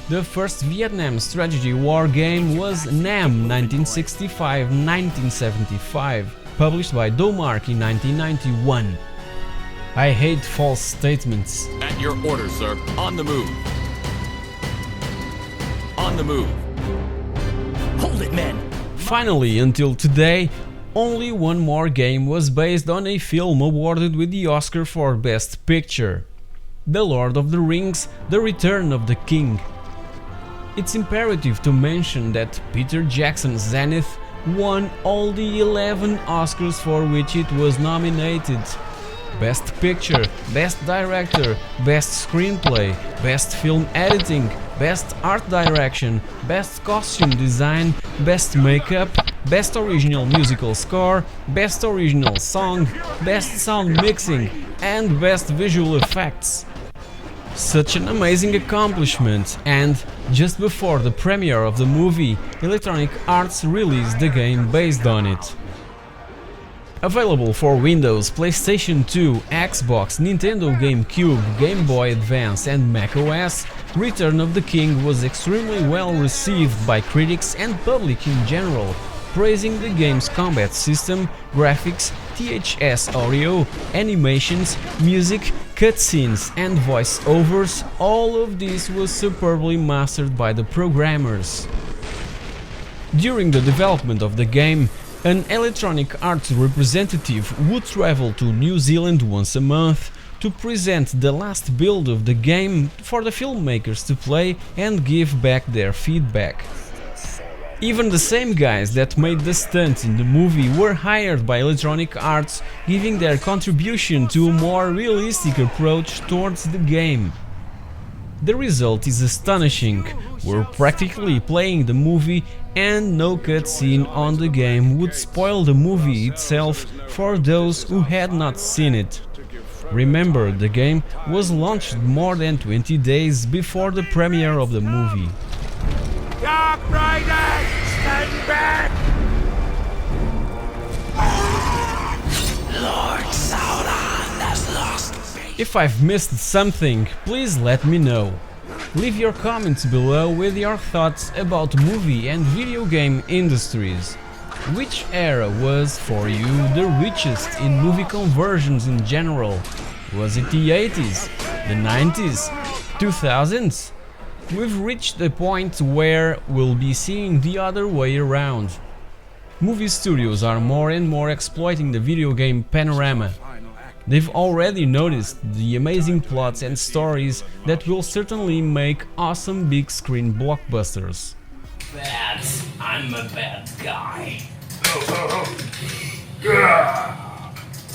Speaker 2: The first Vietnam strategy war game was NAM 1965-1975, published by Domark in 1991. I hate false statements.
Speaker 5: At your orders, sir. On the move. On the move. Hold it, men!
Speaker 2: Finally, until today, only one more game was based on a film awarded with the Oscar for Best Picture: The Lord of the Rings: The Return of the King. It's imperative to mention that Peter Jackson's Zenith won all the 11 Oscars for which it was nominated. Best Picture, Best Director, Best Screenplay, Best Film Editing, Best Art Direction, Best Costume Design, Best Makeup, Best Original Musical Score, Best Original Song, Best Sound Mixing and Best Visual Effects. Such an amazing accomplishment, and just before the premiere of the movie, Electronic Arts released the game based on it. Available for Windows, PlayStation 2, Xbox, Nintendo GameCube, Game Boy Advance and macOS, Return of the King was extremely well received by critics and public in general, praising the game's combat system, graphics, THS audio, animations, music, cutscenes and voice-overs. All of this was superbly mastered by the programmers. During the development of the game, an Electronic Arts representative would travel to New Zealand once a month to present the last build of the game for the filmmakers to play and give back their feedback. Even the same guys that made the stunts in the movie were hired by Electronic Arts, giving their contribution to a more realistic approach towards the game. The result is astonishing. We're practically playing the movie and no cutscene on the game would spoil the movie itself for those who had not seen it. Remember, the game was launched more than 20 days before the premiere of the movie.
Speaker 6: Dark Riders, stand back!
Speaker 2: If I've missed something, please let me know. Leave your comments below with your thoughts about movie and video game industries. Which era was for you the richest in movie conversions in general? Was it the 80s, the 90s, 2000s? We've reached a point where we'll be seeing the other way around. Movie studios are more and more exploiting the video game panorama. They've already noticed the amazing plots and stories that will certainly make awesome big screen blockbusters.
Speaker 4: Bad. I'm a bad guy.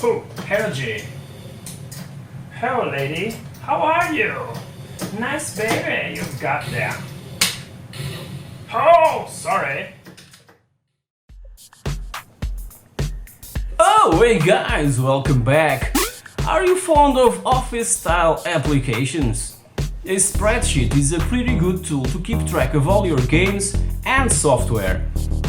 Speaker 7: Oh, Helgi. Hello, lady. How are you? Nice baby you've got there. Oh, sorry.
Speaker 4: Oh, hey guys, welcome back. Are you fond of office-style applications? A spreadsheet is a pretty good tool to keep track of all your games and software.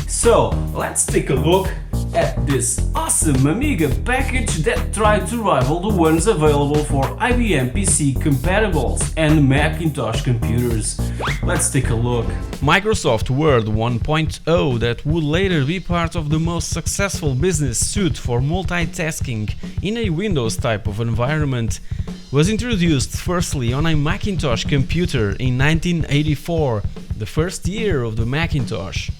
Speaker 4: So, let's take a look at this awesome Amiga package that tried to rival the ones available for IBM PC compatibles and Macintosh computers. Let's take a look.
Speaker 2: Microsoft Word 1.0, that would later be part of the most successful business suite for multitasking in a Windows type of environment, was introduced firstly on a Macintosh computer in 1984, the first year of the Macintosh.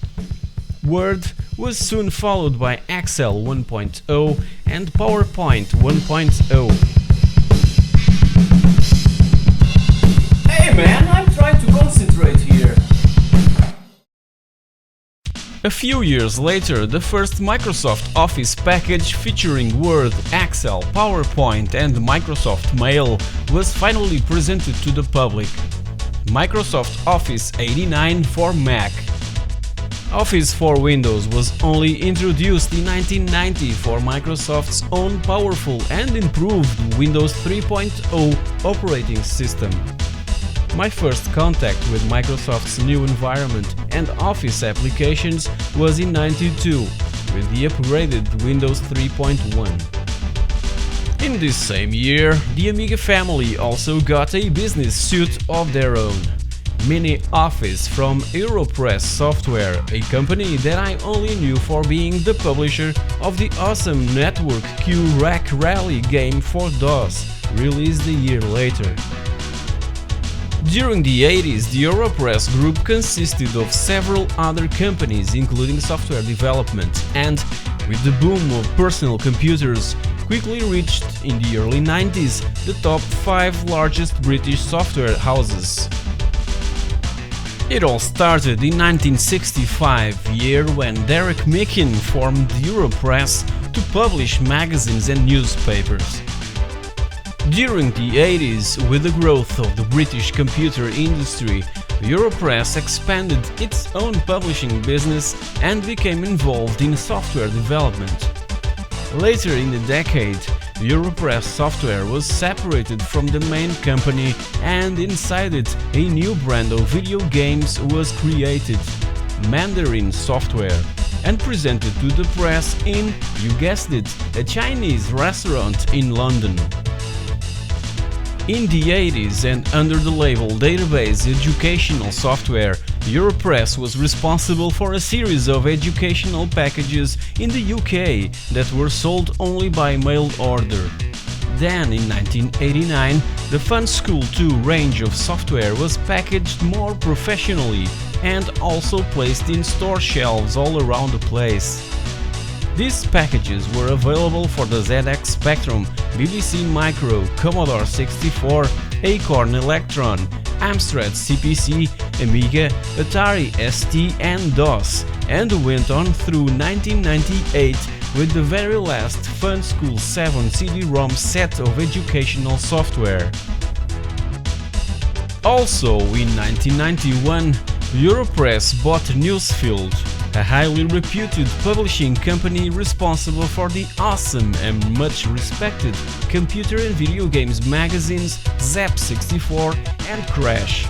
Speaker 2: Word was soon followed by XEL 1.0 and PowerPoint 1.0.
Speaker 4: Hey man, I'm trying to concentrate here.
Speaker 2: A few years later, the first Microsoft Office package featuring Word, Excel, PowerPoint and Microsoft Mail was finally presented to the public. Microsoft Office 89 for Mac. Office for Windows was only introduced in 1990 for Microsoft's own powerful and improved Windows 3.0 operating system. My first contact with Microsoft's new environment and Office applications was in '92 with the upgraded Windows 3.1. In this same year, the Amiga family also got a business suite of their own. Mini Office from Europress Software, a company that I only knew for being the publisher of the awesome Network Q Rack Rally game for DOS, released a year later. During the 80s, the Europress group consisted of several other companies, including software development, and, with the boom of personal computers, quickly reached, in the early 90s, the top 5 largest British software houses. It all started in 1965, year when Derek Meekin formed Europress to publish magazines and newspapers. During the 80s, with the growth of the British computer industry, Europress expanded its own publishing business and became involved in software development. Later in the decade, Europress software was separated from the main company, and inside it a new brand of video games was created, Mandarin Software, and presented to the press in, you guessed it, a Chinese restaurant in London. In the 80s, and under the label Database Educational Software, Europress was responsible for a series of educational packages in the UK that were sold only by mail order. Then, in 1989, the Fun School 2 range of software was packaged more professionally and also placed in store shelves all around the place. These packages were available for the ZX Spectrum, BBC Micro, Commodore 64, Acorn Electron, Amstrad CPC, Amiga, Atari ST and DOS, and went on through 1998 with the very last Fun School 7 CD-ROM set of educational software. Also in 1991, Europress bought Newsfield, a highly reputed publishing company responsible for the awesome and much respected computer and video games magazines Zap64 and Crash.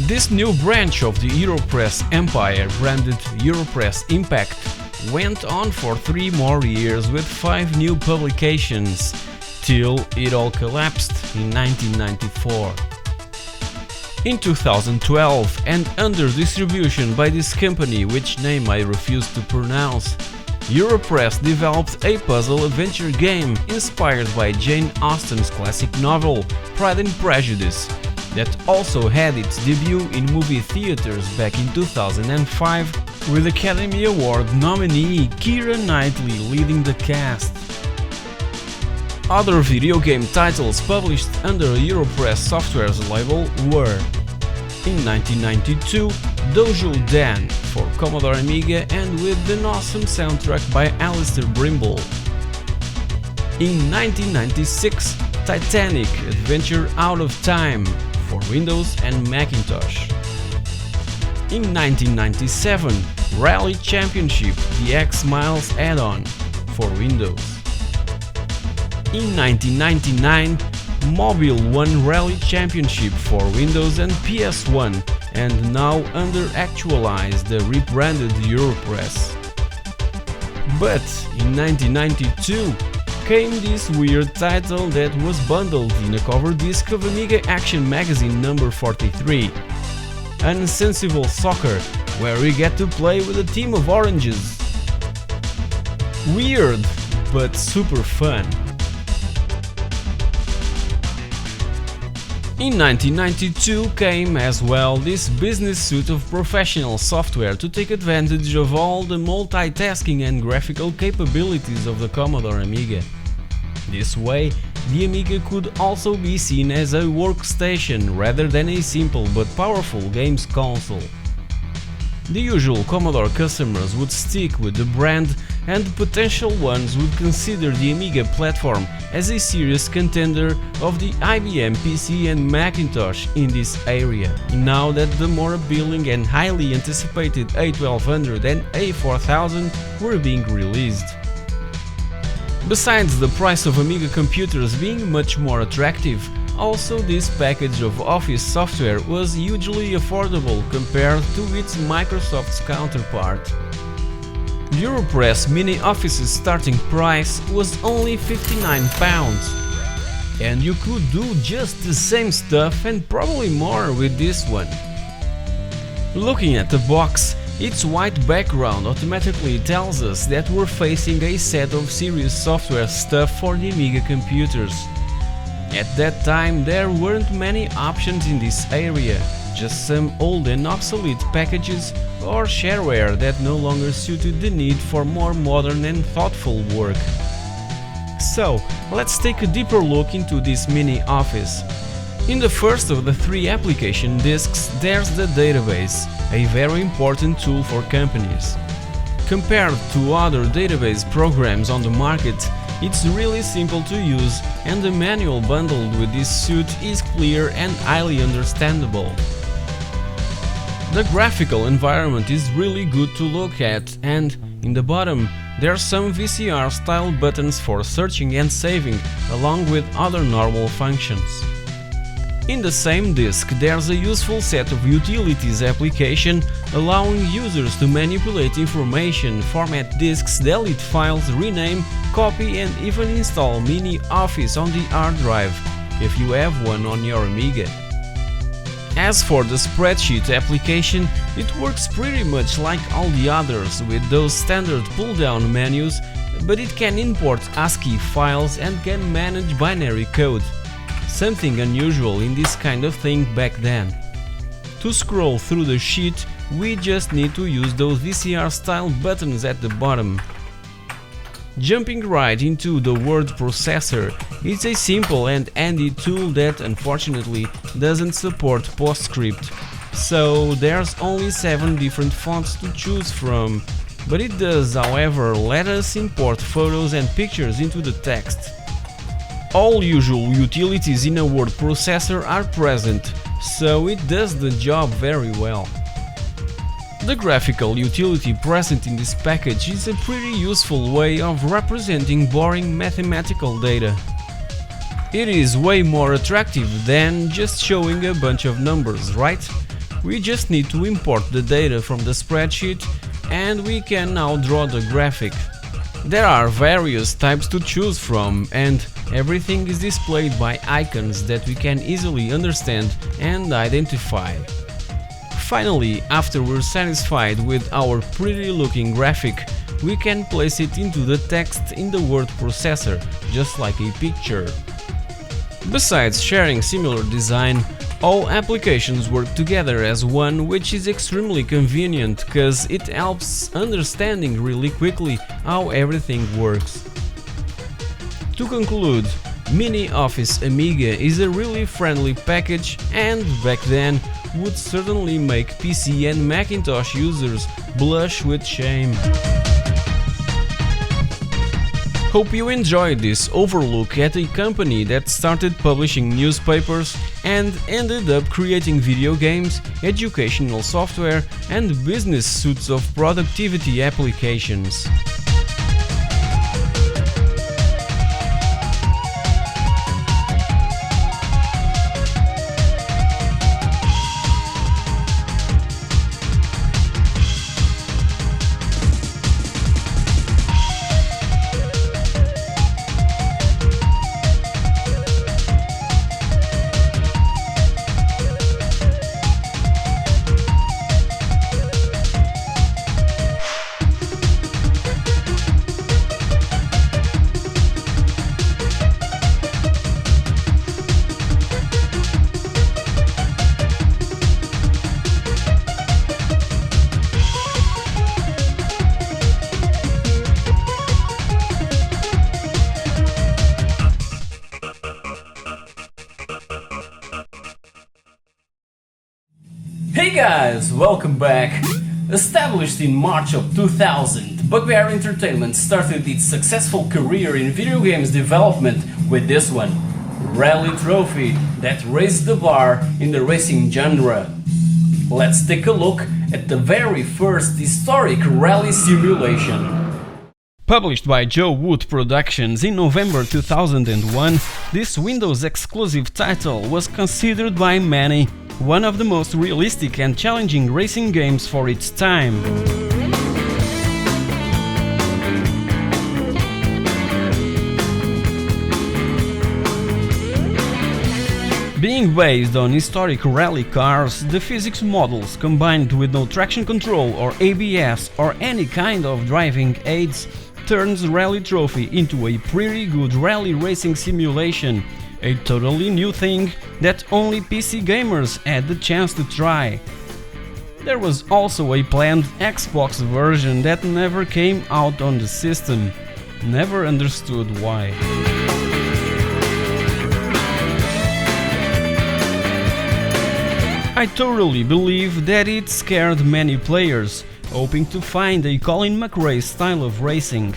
Speaker 2: This new branch of the Europress empire, branded Europress Impact, went on for 3 more years with 5 new publications, till it all collapsed in 1994. In 2012, and under distribution by this company, which name I refuse to pronounce, Europress developed a puzzle adventure game inspired by Jane Austen's classic novel Pride and Prejudice, that also had its debut in movie theaters back in 2005, with Academy Award nominee Keira Knightley leading the cast. Other video game titles published under Europress Software's label were: in 1992, Dojo Dan for Commodore Amiga and with an awesome soundtrack by Alistair Brimble. In 1996, Titanic Adventure Out of Time for Windows and Macintosh. In 1997, Rally Championship The Xmas add-on for Windows. In 1999, Mobile 1 Rally Championship for Windows and PS1, and now under actualized the rebranded Europress. But in 1992 came this weird title that was bundled in a cover disc of Amiga Action Magazine number 43, Unsensible Soccer, where we get to play with a team of oranges. Weird, but super fun. In 1992 came as well this business suite of professional software to take advantage of all the multitasking and graphical capabilities of the Commodore Amiga. This way, the Amiga could also be seen as a workstation rather than a simple but powerful games console. The usual Commodore customers would stick with the brand, and potential ones would consider the Amiga platform as a serious contender of the IBM PC and Macintosh in this area, now that the more appealing and highly anticipated A1200 and A4000 were being released. Besides the price of Amiga computers being much more attractive, also this package of Office software was hugely affordable compared to its Microsoft's counterpart. Europress Mini Office's starting price was only £59, and you could do just the same stuff and probably more with this one. Looking at the box, its white background automatically tells us that we're facing a set of serious software stuff for the Amiga computers. At that time there weren't many options in this area, just some old and obsolete packages or shareware that no longer suited the need for more modern and thoughtful work. So, let's take a deeper look into this mini office. In the first of the three application disks there's the database, a very important tool for companies. Compared to other database programs on the market, it's really simple to use, and the manual bundled with this suite is clear and highly understandable. The graphical environment is really good to look at, and in the bottom there are some VCR style buttons for searching and saving, along with other normal functions. In the same disk there's a useful set of utilities application allowing users to manipulate information, format disks, delete files, rename, copy and even install Mini Office on the hard drive, if you have one on your Amiga. As for the spreadsheet application, it works pretty much like all the others with those standard pull-down menus, but it can import ASCII files and can manage binary code. Something unusual in this kind of thing back then. To scroll through the sheet, we just need to use those VCR style buttons at the bottom. Jumping right into the word processor, it's a simple and handy tool that unfortunately doesn't support PostScript, so there's only 7 different fonts to choose from, but it does however let us import photos and pictures into the text. All usual utilities in a word processor are present, so it does the job very well. The graphical utility present in this package is a pretty useful way of representing boring mathematical data. It is way more attractive than just showing a bunch of numbers, right? We just need to import the data from the spreadsheet and we can now draw the graphic. There are various types to choose from, and everything is displayed by icons that we can easily understand and identify. Finally, after we're satisfied with our pretty looking graphic, we can place it into the text in the word processor, just like a picture. Besides sharing similar design, all applications work together as one, which is extremely convenient cause it helps understanding really quickly how everything works. To conclude, Mini Office Amiga is a really friendly package and back then would certainly make PC and Macintosh users blush with shame. Hope you enjoyed this overlook at a company that started publishing newspapers and ended up creating video games, educational software and business suites of productivity applications.
Speaker 4: Hey guys, welcome back! Established in March of 2000, Bugbear Entertainment started its successful career in video games development with this one, Rally Trophy, that raised the bar in the racing genre. Let's take a look at the very first historic rally simulation.
Speaker 2: Published by Joe Wood Productions in November 2001, this Windows-exclusive title was considered by many one of the most realistic and challenging racing games for its time. Being based on historic rally cars, the physics models, combined with no traction control or ABS or any kind of driving aids, turns Rally Trophy into a pretty good rally racing simulation, a totally new thing that only PC gamers had the chance to try. There was also a planned Xbox version that never came out on the system. Never understood why. I totally believe that it scared many players, hoping to find a Colin McRae style of racing.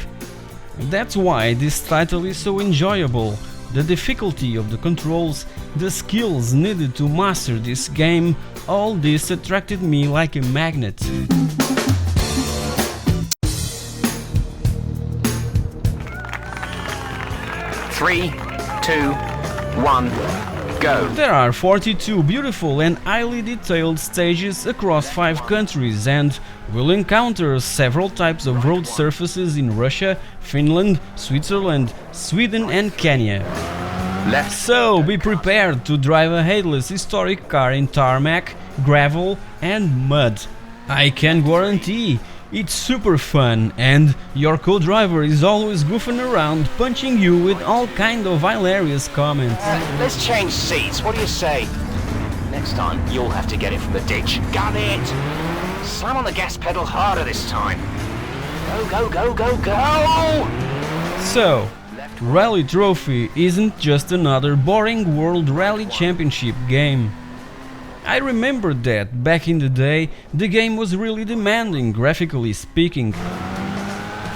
Speaker 2: That's why this title is so enjoyable. The difficulty of the controls, the skills needed to master this game, all this attracted me like a magnet.
Speaker 5: 3, 2, 1, go!
Speaker 2: There are 42 beautiful and highly detailed stages across 5 countries, and we'll encounter several types of road surfaces in Russia, Finland, Switzerland, Sweden and Kenya. So be prepared to drive a headless historic car in tarmac, gravel and mud. I can guarantee it's super fun, and your co-driver is always goofing around, punching you with all kind of hilarious comments.
Speaker 5: Let's change seats, what do you say? Next time, you'll have to get it from the ditch. Got it! Slam on the gas pedal harder this time. Go, go, go, go, go!
Speaker 2: So, Rally Trophy isn't just another boring World Rally Championship game. I remember that, back in the day, the game was really demanding, graphically speaking.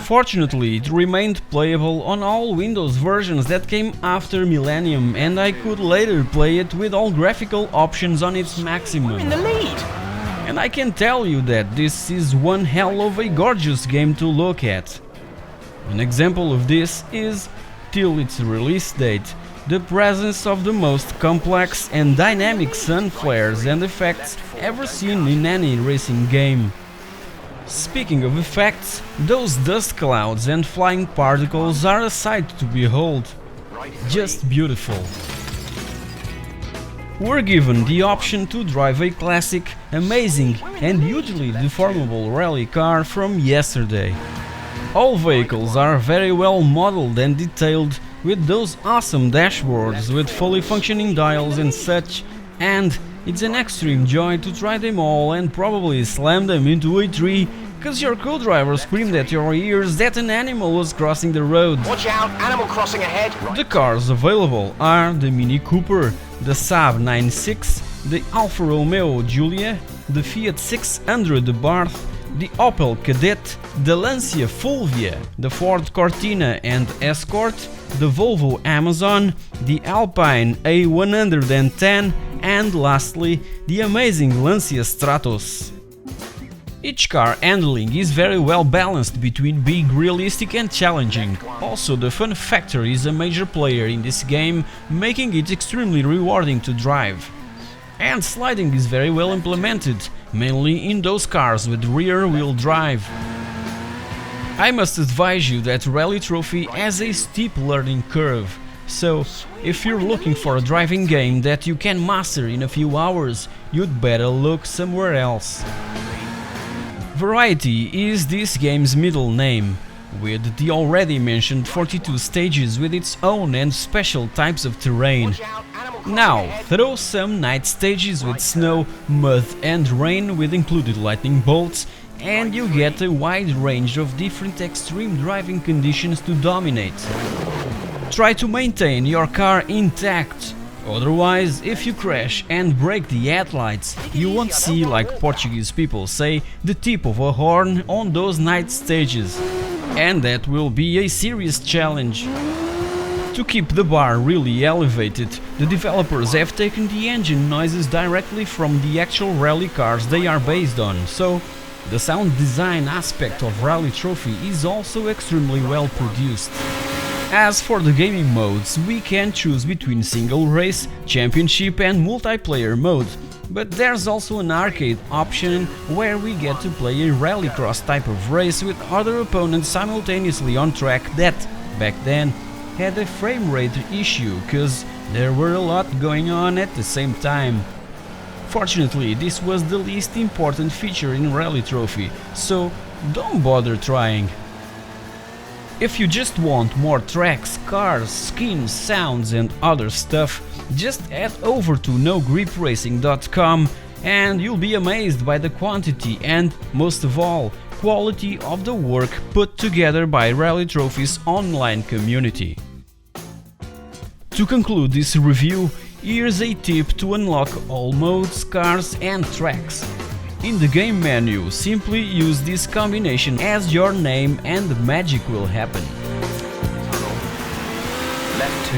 Speaker 2: Fortunately, it remained playable on all Windows versions that came after Millennium, and I could later play it with all graphical options on its maximum.
Speaker 5: We're in the lead!
Speaker 2: And I can tell you that this is one hell of a gorgeous game to look at. An example of this is, till its release date, the presence of the most complex and dynamic sun flares and effects ever seen in any racing game. Speaking of effects, those dust clouds and flying particles are a sight to behold. Just beautiful. We're given the option to drive a classic, amazing and hugely deformable rally car from yesterday. All vehicles are very well modeled and detailed, with those awesome dashboards with fully functioning dials and such, and it's an extreme joy to try them all and probably slam them into a tree, cause your co-driver screamed at your ears that an animal was crossing the road.
Speaker 5: Watch out, animal crossing ahead!
Speaker 2: The cars available are the Mini Cooper, the Saab 96, the Alfa Romeo Giulia, the Fiat 600 Abarth, the Opel Kadett, the Lancia Fulvia, the Ford Cortina and Escort, the Volvo Amazon, the Alpine A110 and lastly the amazing Lancia Stratos. Each car handling is very well balanced between being realistic and challenging. Also, the fun factor is a major player in this game, making it extremely rewarding to drive. And sliding is very well implemented, mainly in those cars with rear-wheel drive. I must advise you that Rally Trophy has a steep learning curve, so if you're looking for a driving game that you can master in a few hours, you'd better look somewhere else. Variety is this game's middle name, with the already mentioned 42 stages with its own and special types of terrain. Now, throw some night stages with snow, mud and rain with included lightning bolts, and you get a wide range of different extreme driving conditions to dominate. Try to maintain your car intact, otherwise, if you crash and break the headlights, you won't see, like Portuguese people say, the tip of a horn on those night stages. And that will be a serious challenge. To keep the bar really elevated, the developers have taken the engine noises directly from the actual rally cars they are based on, so the sound design aspect of Rally Trophy is also extremely well produced. As for the gaming modes, we can choose between single race, championship and multiplayer mode, but there's also an arcade option where we get to play a rallycross type of race with other opponents simultaneously on track that, back then, had a frame rate issue, cause there were a lot going on at the same time. Fortunately, this was the least important feature in Rally Trophy, so don't bother trying. If you just want more tracks, cars, skins, sounds and other stuff, just head over to nogripracing.com and you'll be amazed by the quantity and, most of all, quality of the work put together by Rally Trophy's online community. To conclude this review, here's a tip to unlock all modes, cars and tracks. In the game menu, simply use this combination as your name and the magic will happen.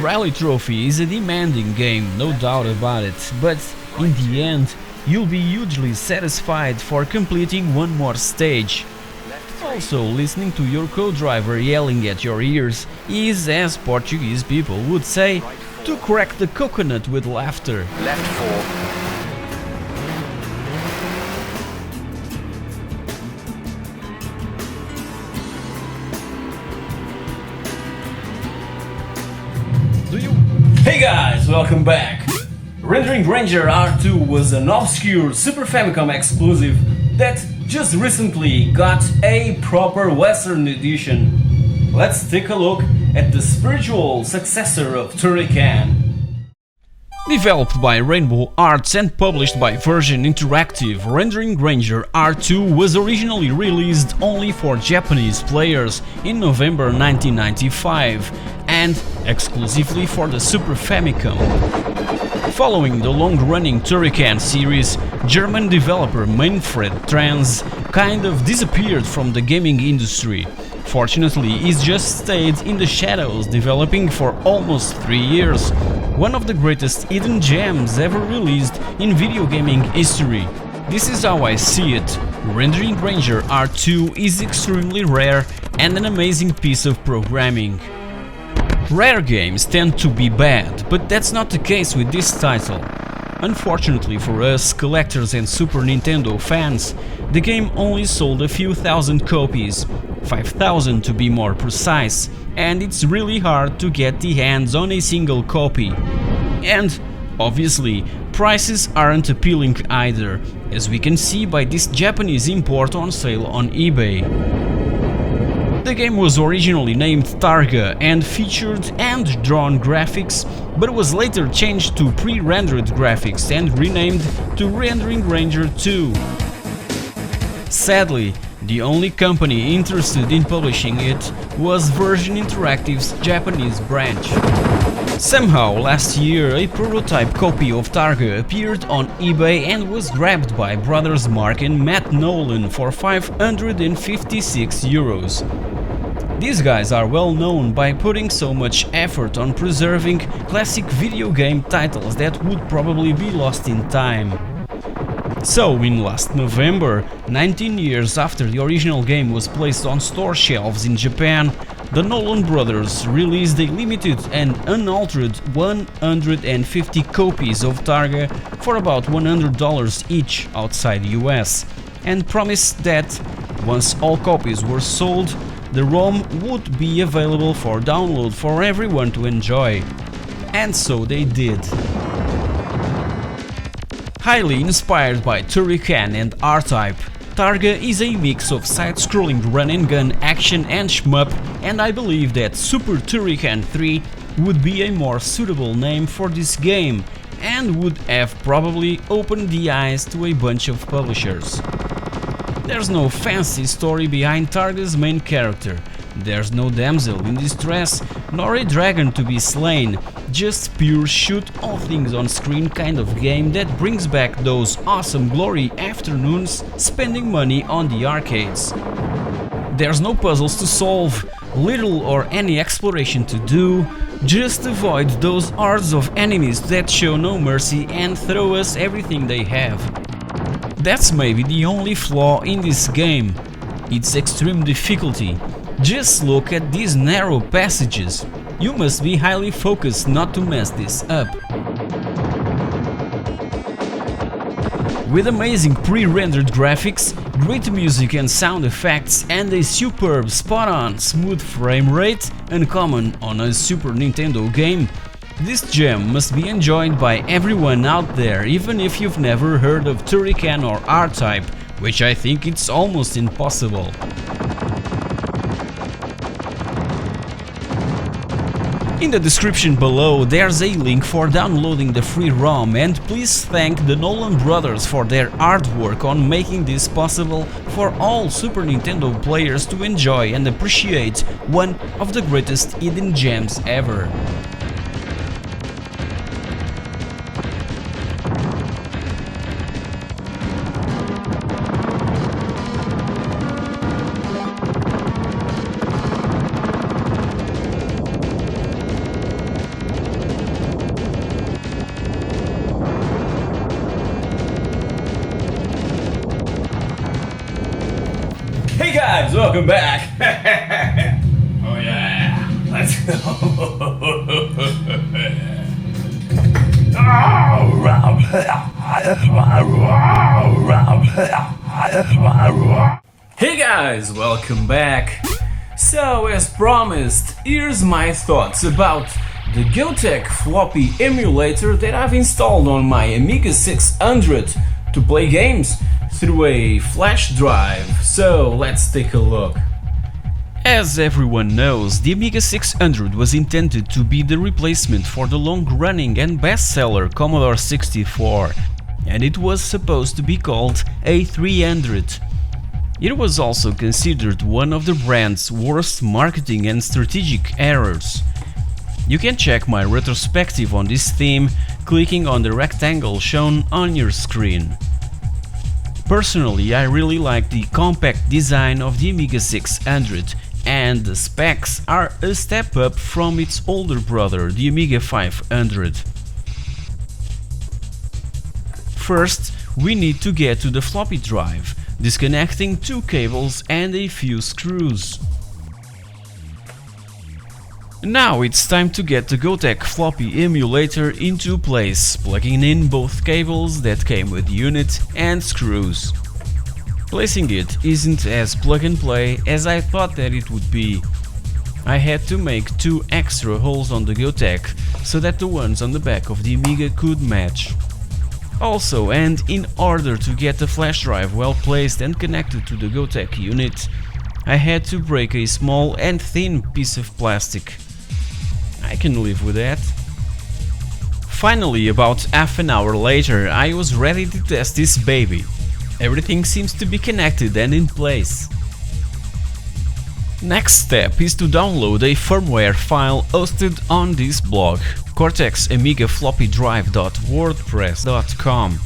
Speaker 2: Rally Trophy is a demanding game, no doubt about it, but in the end, you'll be hugely satisfied for completing one more stage. Also, listening to your co-driver yelling at your ears is, as Portuguese people would say, to crack the coconut with laughter.
Speaker 5: Left 4.
Speaker 4: Hey guys, welcome back! Rendering Ranger R2 was an obscure Super Famicom exclusive that just recently got a proper Western edition. Let's take a look at the spiritual successor of Turrican.
Speaker 2: Developed by Rainbow Arts and published by Virgin Interactive, Rendering Ranger R2 was originally released only for Japanese players in November 1995 and exclusively for the Super Famicom. Following the long-running Turrican series, German developer Manfred Trans kind of disappeared from the gaming industry. Fortunately, he's just stayed in the shadows, developing for almost 3 years, one of the greatest hidden gems ever released in video gaming history. This is how I see it. Rendering Ranger R2 is extremely rare and an amazing piece of programming. Rare games tend to be bad, but that's not the case with this title. Unfortunately for us collectors and Super Nintendo fans, the game only sold a few thousand copies, 5,000 to be more precise, and it's really hard to get the hands on a single copy. And, obviously, prices aren't appealing either, as we can see by this Japanese import on sale on eBay. The game was originally named Targa and featured hand-drawn graphics, but was later changed to pre-rendered graphics and renamed to Rendering Ranger 2. Sadly, the only company interested in publishing it was Virgin Interactive's Japanese branch. Somehow, last year, a prototype copy of Targa appeared on eBay and was grabbed by brothers Mark and Matt Nolan for €556. These guys are well known by putting so much effort on preserving classic video game titles that would probably be lost in time. So, in last November, 19 years after the original game was placed on store shelves in Japan, the Nolan brothers released a limited and unaltered 150 copies of Targa for about $100 each outside the US, and promised that, once all copies were sold, the ROM would be available for download for everyone to enjoy. And so they did. Highly inspired by Turrican and R-Type, Targa is a mix of side-scrolling run-and-gun action and shmup, and I believe that Super Turrican 3 would be a more suitable name for this game, and would have probably opened the eyes to a bunch of publishers. There's no fancy story behind Targa's main character, there's no damsel in distress, nor a dragon to be slain, just pure shoot all things on screen kind of game that brings back those awesome glory afternoons spending money on the arcades. There's no puzzles to solve, little or any exploration to do, just avoid those hordes of enemies that show no mercy and throw us everything they have. That's maybe the only flaw in this game, its extreme difficulty. Just look at these narrow passages. You must be highly focused not to mess this up. With amazing pre-rendered graphics, great music and sound effects, and a superb, spot-on, smooth frame rate, uncommon on a Super Nintendo game, this gem must be enjoyed by everyone out there, even if you've never heard of Turrican or R-Type, which I think it's almost impossible. In the description below there's a link for downloading the free ROM, and please thank the Nolan brothers for their hard work on making this possible for all Super Nintendo players to enjoy and appreciate one of the greatest hidden gems ever.
Speaker 4: Hey guys, welcome back! Oh yeah, let's go! Hey guys, welcome back! So, as promised, here's my thoughts about the Gotek Floppy emulator that I've installed on my Amiga 600 to play games through a flash drive, so let's take a look.
Speaker 2: As everyone knows, the Amiga 600 was intended to be the replacement for the long-running and bestseller Commodore 64, and it was supposed to be called A300. It was also considered one of the brand's worst marketing and strategic errors. You can check my retrospective on this theme clicking on the rectangle shown on your screen. Personally, I really like the compact design of the Amiga 600, and the specs are a step up from its older brother, the Amiga 500. First, we need to get to the floppy drive, disconnecting two cables and a few screws. Now it's time to get the Gotek floppy emulator into place, plugging in both cables that came with the unit and screws. Placing it isn't as plug and play as I thought that it would be. I had to make 2 extra holes on the Gotek so that the ones on the back of the Amiga could match. Also, and in order to get the flash drive well placed and connected to the Gotek unit, I had to break a small and thin piece of plastic. I can live with that. Finally, about half an hour later, I was ready to test this baby. Everything seems to be connected and in place. Next step is to download a firmware file hosted on this blog, cortexamigafloppydrive.wordpress.com.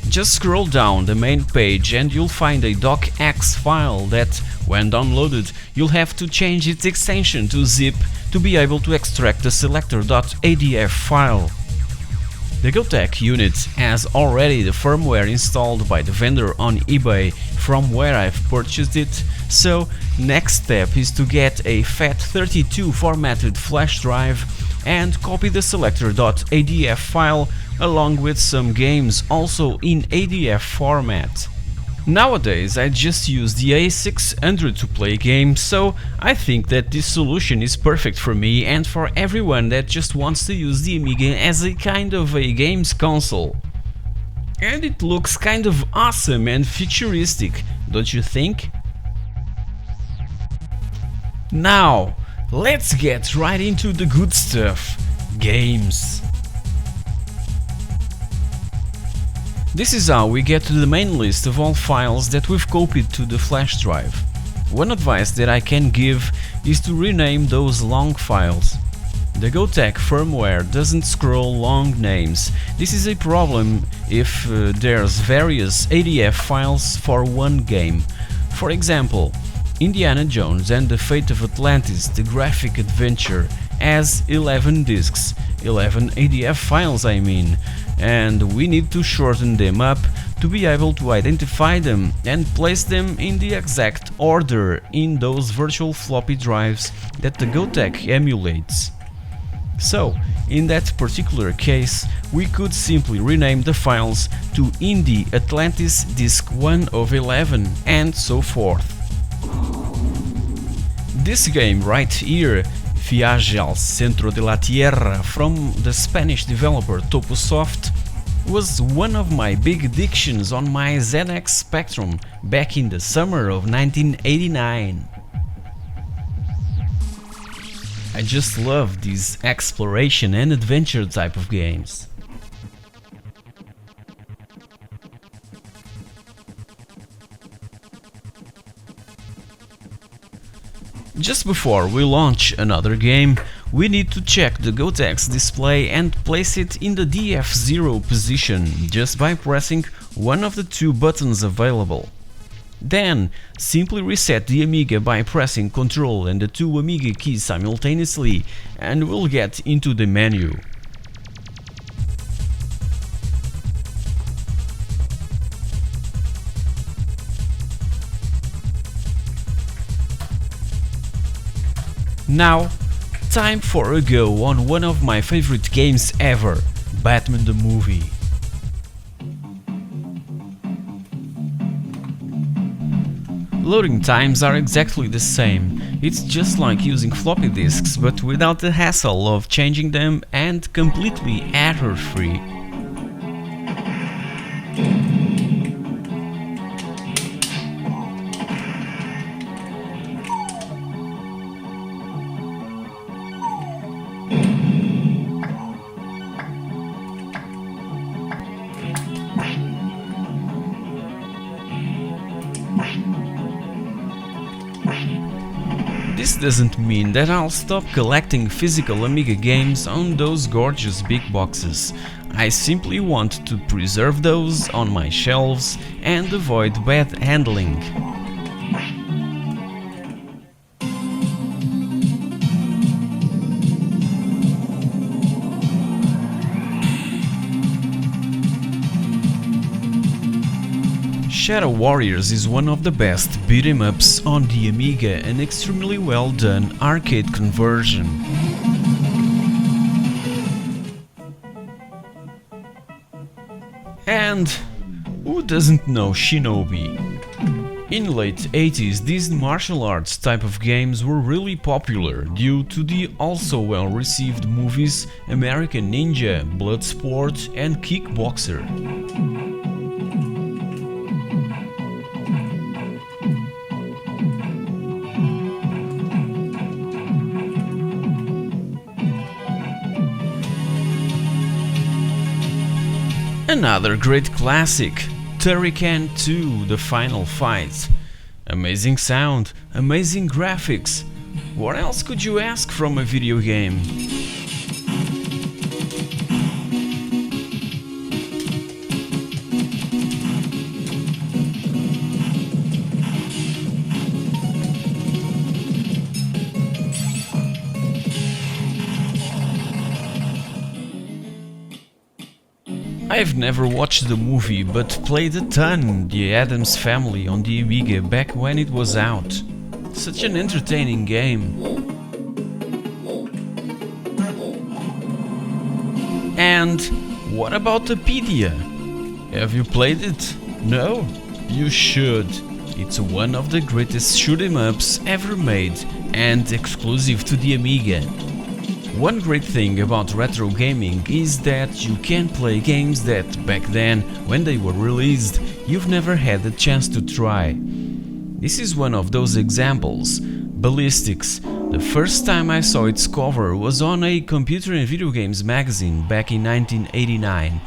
Speaker 2: Just scroll down the main page and you'll find a docx file that, when downloaded, you'll have to change its extension to zip to be able to extract the selector.adf file. The Gotek unit has already the firmware installed by the vendor on eBay from where I've purchased it, so next step is to get a FAT32 formatted flash drive and copy the selector.adf file along with some games also in ADF format. Nowadays I just use the A600 to play games, so I think that this solution is perfect for me and for everyone that just wants to use the Amiga as a kind of a games console. And it looks kind of awesome and futuristic, don't you think? Now, let's get right into the good stuff, games. This is how we get to the main list of all files that we've copied to the flash drive. One advice that I can give is to rename those long files. The Gotek firmware doesn't scroll long names. This is a problem if there's various ADF files for one game. For example, Indiana Jones and the Fate of Atlantis, the graphic adventure, has 11 discs, 11 ADF files I mean, and we need to shorten them up to be able to identify them and place them in the exact order in those virtual floppy drives that the Gotek emulates. So, in that particular case, we could simply rename the files to Indie Atlantis Disc 1 of 11 and so forth. This game right here, Viaje al Centro de la Tierra, from the Spanish developer TOPO Soft, was one of my big addictions on my ZX Spectrum back in the summer of 1989. I just love these exploration and adventure type of games. Just before we launch another game, we need to check the Gotek's display and place it in the DF0 position just by pressing one of the 2 buttons available. Then, simply reset the Amiga by pressing Ctrl and the 2 Amiga keys simultaneously and we'll get into the menu. Now, time for a go on one of my favorite games ever, Batman the Movie. Loading times are exactly the same, it's just like using floppy disks but without the hassle of changing them and completely error-free. This doesn't mean that I'll stop collecting physical Amiga games on those gorgeous big boxes. I simply want to preserve those on my shelves and avoid bad handling. Shadow Warriors is one of the best beat-em-ups on the Amiga, an extremely well done arcade conversion. And who doesn't know Shinobi? In late 80s, these martial arts type of games were really popular due to the also well received movies American Ninja, Bloodsport and Kickboxer. Another great classic, Turrican 2: The Final Fight. Amazing sound, amazing graphics. What else could you ask from a video game? I've never watched the movie, but played a ton The Addams Family on the Amiga back when it was out. Such an entertaining game. And what about Apedia? Have you played it? No? You should. It's one of the greatest shoot-em-ups ever made and exclusive to the Amiga. One great thing about retro gaming is that you can play games that, back then, when they were released, you've never had the chance to try. This is one of those examples. Ballistics. The first time I saw its cover was on a Computer and Video Games magazine back in 1989,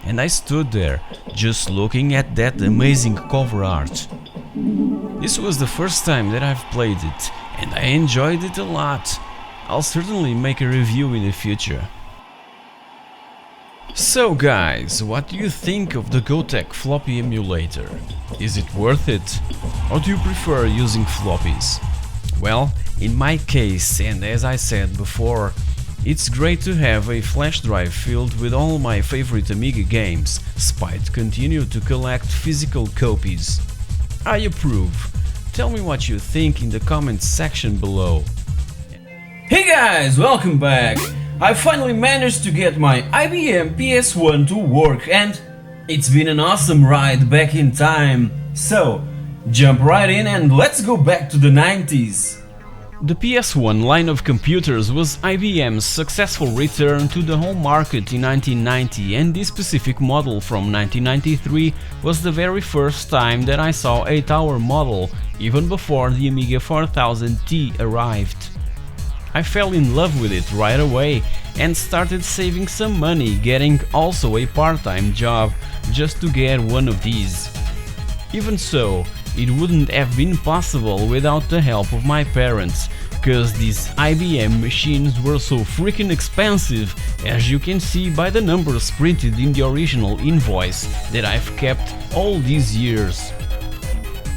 Speaker 2: and I stood there, just looking at that amazing cover art. This was the first time that I've played it, and I enjoyed it a lot. I'll certainly make a review in the future. So guys, what do you think of the Gotek floppy emulator? Is it worth it? Or do you prefer using floppies? Well, in my case, and as I said before, it's great to have a flash drive filled with all my favorite Amiga games, despite continue to collect physical copies. I approve. Tell me what you think in the comments section below.
Speaker 4: Hey guys, welcome back! I finally managed to get my IBM PS1 to work and it's been an awesome ride back in time. So, jump right in and let's go back to the 90s.
Speaker 2: The PS1 line of computers was IBM's successful return to the home market in 1990, and this specific model from 1993 was the very first time that I saw a tower model, even before the Amiga 4000T arrived. I fell in love with it right away and started saving some money, getting also a part-time job just to get one of these. Even so, it wouldn't have been possible without the help of my parents, cause these IBM machines were so freaking expensive, as you can see by the numbers printed in the original invoice that I've kept all these years.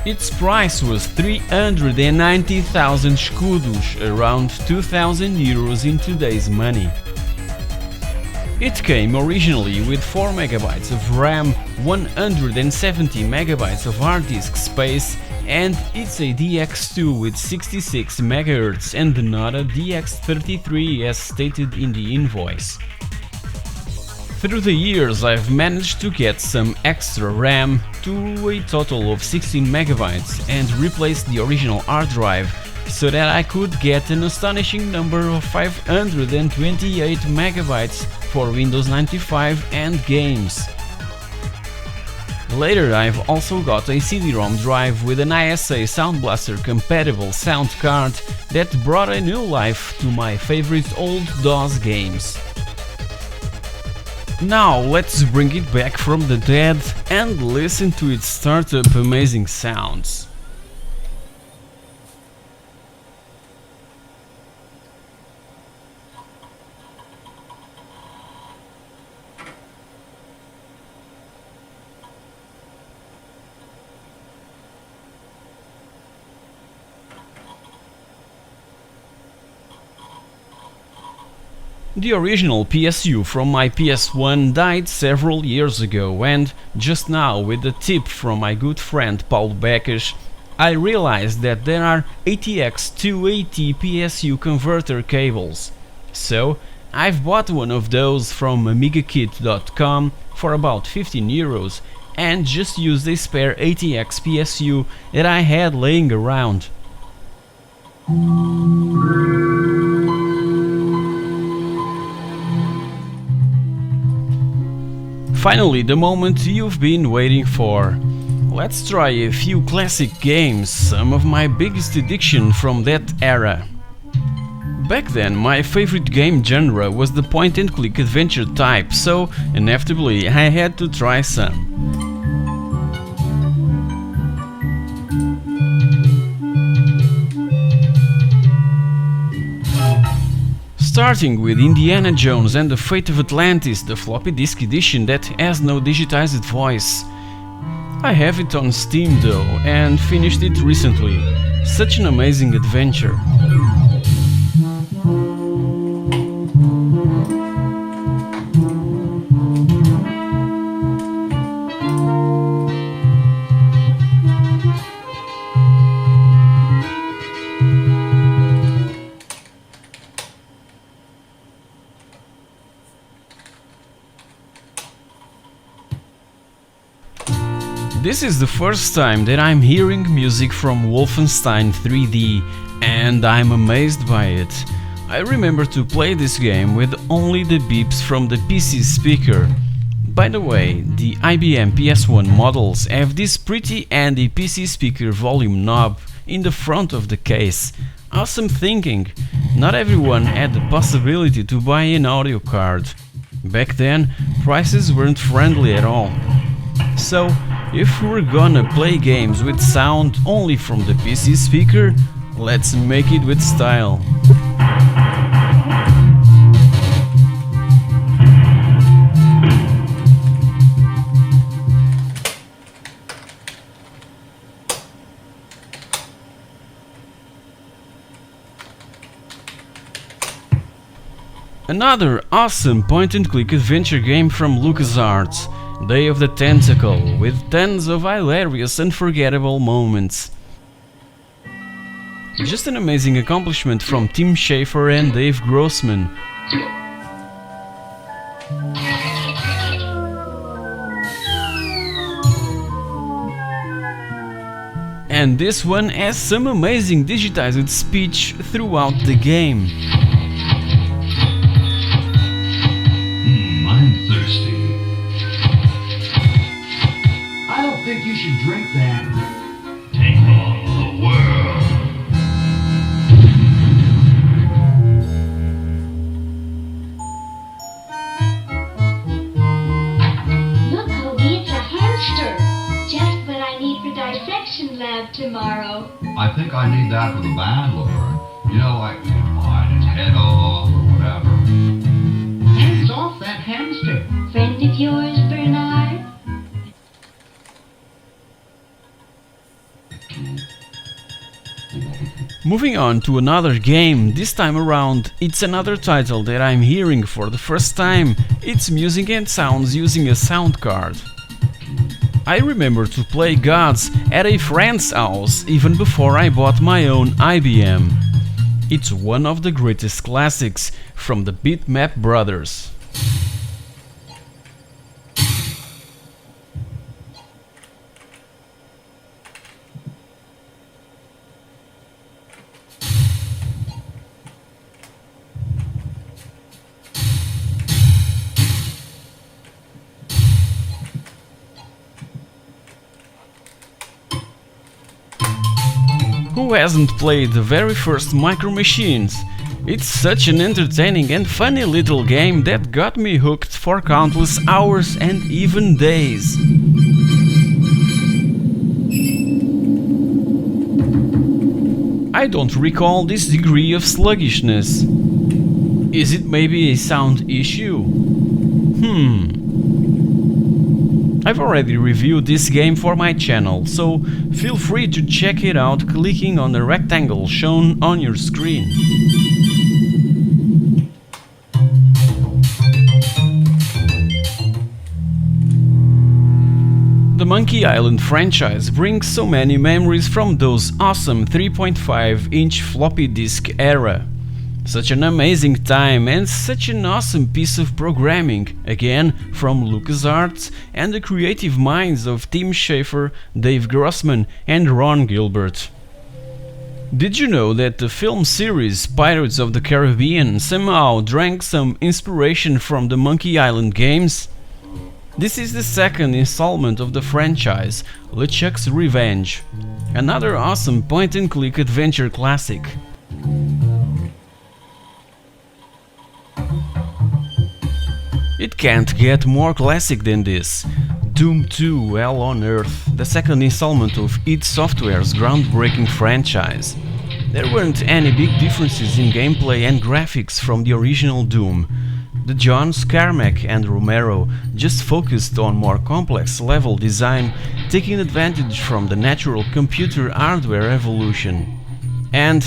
Speaker 2: Its price was 390,000 escudos, around 2,000 euros in today's money. It came originally with 4 MB of RAM, 170 MB of hard disk space, and it's a DX2 with 66 MHz and not a DX33 as stated in the invoice. Through the years I've managed to get some extra RAM to a total of 16 MB and replaced the original hard drive so that I could get an astonishing number of 528 MB for Windows 95 and games. Later I've also got a CD-ROM drive with an ISA Sound Blaster compatible sound card that brought a new life to my favorite old DOS games. Now let's bring it back from the dead and listen to its startup amazing sounds. The original PSU from my PS1 died several years ago, and just now, with a tip from my good friend Paulo Becas, I realized that there are ATX 280 PSU converter cables. So I've bought one of those from AmigaKit.com for about 15 euros and just used a spare ATX PSU that I had laying around. Finally, the moment you've been waiting for. Let's try a few classic games, some of my biggest addiction from that era. Back then, my favorite game genre was the point-and-click adventure type, so inevitably I had to try some. Starting with Indiana Jones and the Fate of Atlantis, the floppy disk edition that has no digitized voice. I have it on Steam though, and finished it recently. Such an amazing adventure. This is the first time that I'm hearing music from Wolfenstein 3D, and I'm amazed by it. I remember to play this game with only the beeps from the PC speaker. By the way, the IBM PS1 models have this pretty handy PC speaker volume knob in the front of the case. Awesome thinking! Not everyone had the possibility to buy an audio card. Back then, prices weren't friendly at all. So, if we're gonna play games with sound only from the PC speaker, let's make it with style. Another awesome point-and-click adventure game from LucasArts, Day of the Tentacle, with tons of hilarious unforgettable moments. Just an amazing accomplishment from Tim Schafer and Dave Grossman. And this one has some amazing digitized speech throughout the game.
Speaker 19: I'm thirsty. I don't think you should drink that. Take on the world.
Speaker 8: Look, Cody, it's a hamster. Just what I need for dissection lab tomorrow.
Speaker 19: I think I need that for the band, Laura. You know, like, bite its head off or whatever. Hands off that hamster.
Speaker 8: Friend of yours, Bernard?
Speaker 2: Moving on to another game, this time around it's another title that I'm hearing for the first time. It's music and sounds using a sound card. I remember to play Gods at a friend's house even before I bought my own IBM. It's one of the greatest classics from the Bitmap brothers. Who hasn't played the very first Micro Machines? It's such an entertaining and funny little game that got me hooked for countless hours and even days. I don't recall this degree of sluggishness. Is it maybe a sound issue? I've already reviewed this game for my channel, so feel free to check it out clicking on the rectangle shown on your screen. Monkey Island franchise brings so many memories from those awesome 3.5-inch floppy disk era. Such an amazing time and such an awesome piece of programming, again from LucasArts and the creative minds of Tim Schafer, Dave Grossman and Ron Gilbert. Did you know that the film series Pirates of the Caribbean somehow drank some inspiration from the Monkey Island games? This is the second installment of the franchise, LeChuck's Revenge, another awesome point-and-click adventure classic. It can't get more classic than this. Doom 2 Hell on Earth, the second installment of id Software's groundbreaking franchise. There weren't any big differences in gameplay and graphics from the original Doom. The Johns, Carmack and Romero just focused on more complex level design, taking advantage from the natural computer hardware evolution. And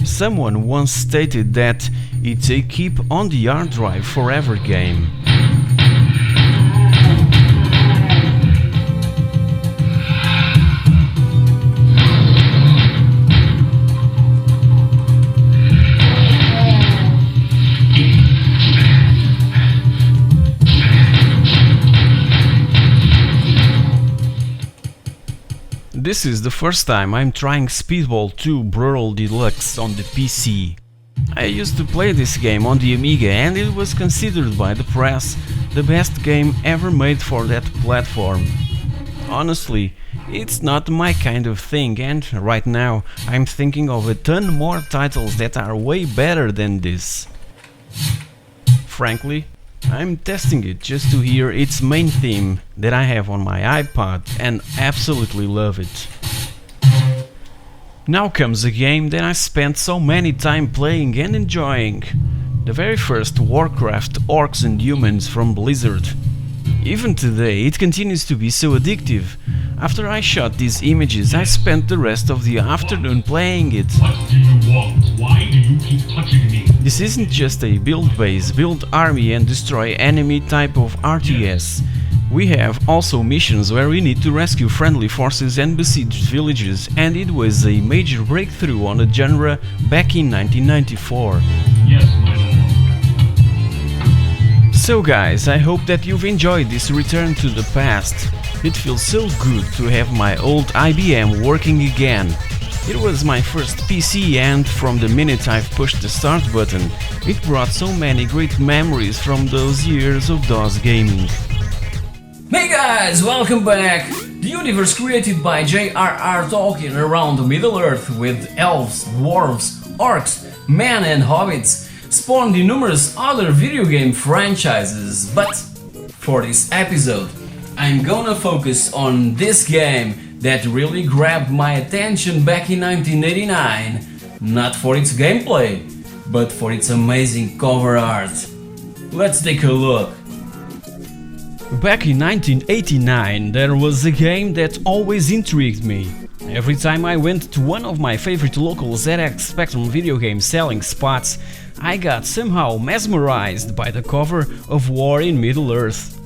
Speaker 2: someone once stated that it's a keep on the hard drive forever game. This is the first time I'm trying Speedball 2 Brutal Deluxe on the PC. I used to play this game on the Amiga and it was considered by the press the best game ever made for that platform. Honestly, it's not my kind of thing and right now I'm thinking of a ton more titles that are way better than this. Frankly, I'm testing it just to hear its main theme that I have on my iPod and absolutely love it. Now comes a game that I spent so many time playing and enjoying. The very first Warcraft Orcs and Humans from Blizzard. Even today it continues to be so addictive. After I shot these images I spent the rest of the afternoon playing it.
Speaker 14: What do you want? Why do you keep touching me?
Speaker 2: This isn't just a build base, build army and destroy enemy type of RTS. We have also missions where we need to rescue friendly forces and besieged villages, and it was a major breakthrough on the genre back in 1994.
Speaker 14: Yes, my lord.
Speaker 2: So guys, I hope that you've enjoyed this return to the past. It feels so good to have my old IBM working again. It was my first PC and from the minute I've pushed the start button, it brought so many great memories from those years of DOS gaming.
Speaker 4: Hey guys, welcome back! The universe created by J.R.R. Tolkien around the Middle-earth with elves, dwarves, orcs, men and hobbits spawned in numerous other video game franchises, but for this episode I'm gonna focus on this game that really grabbed my attention back in 1989, not for its gameplay, but for its amazing cover art. Let's take a look.
Speaker 2: Back in 1989 there was a game that always intrigued me. Every time I went to one of my favorite local ZX Spectrum video game selling spots, I got somehow mesmerized by the cover of War in Middle-earth.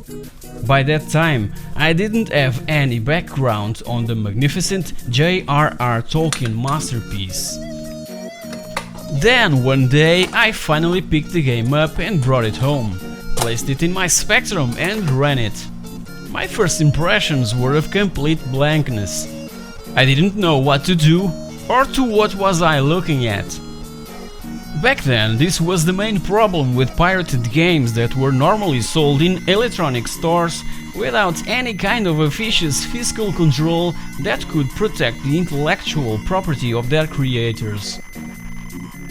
Speaker 2: By that time, I didn't have any background on the magnificent J.R.R. Tolkien masterpiece. Then one day I finally picked the game up and brought it home, placed it in my Spectrum and ran it. My first impressions were of complete blankness. I didn't know what to do, or to what was I looking at. Back then, this was the main problem with pirated games that were normally sold in electronic stores without any kind of officious fiscal control that could protect the intellectual property of their creators.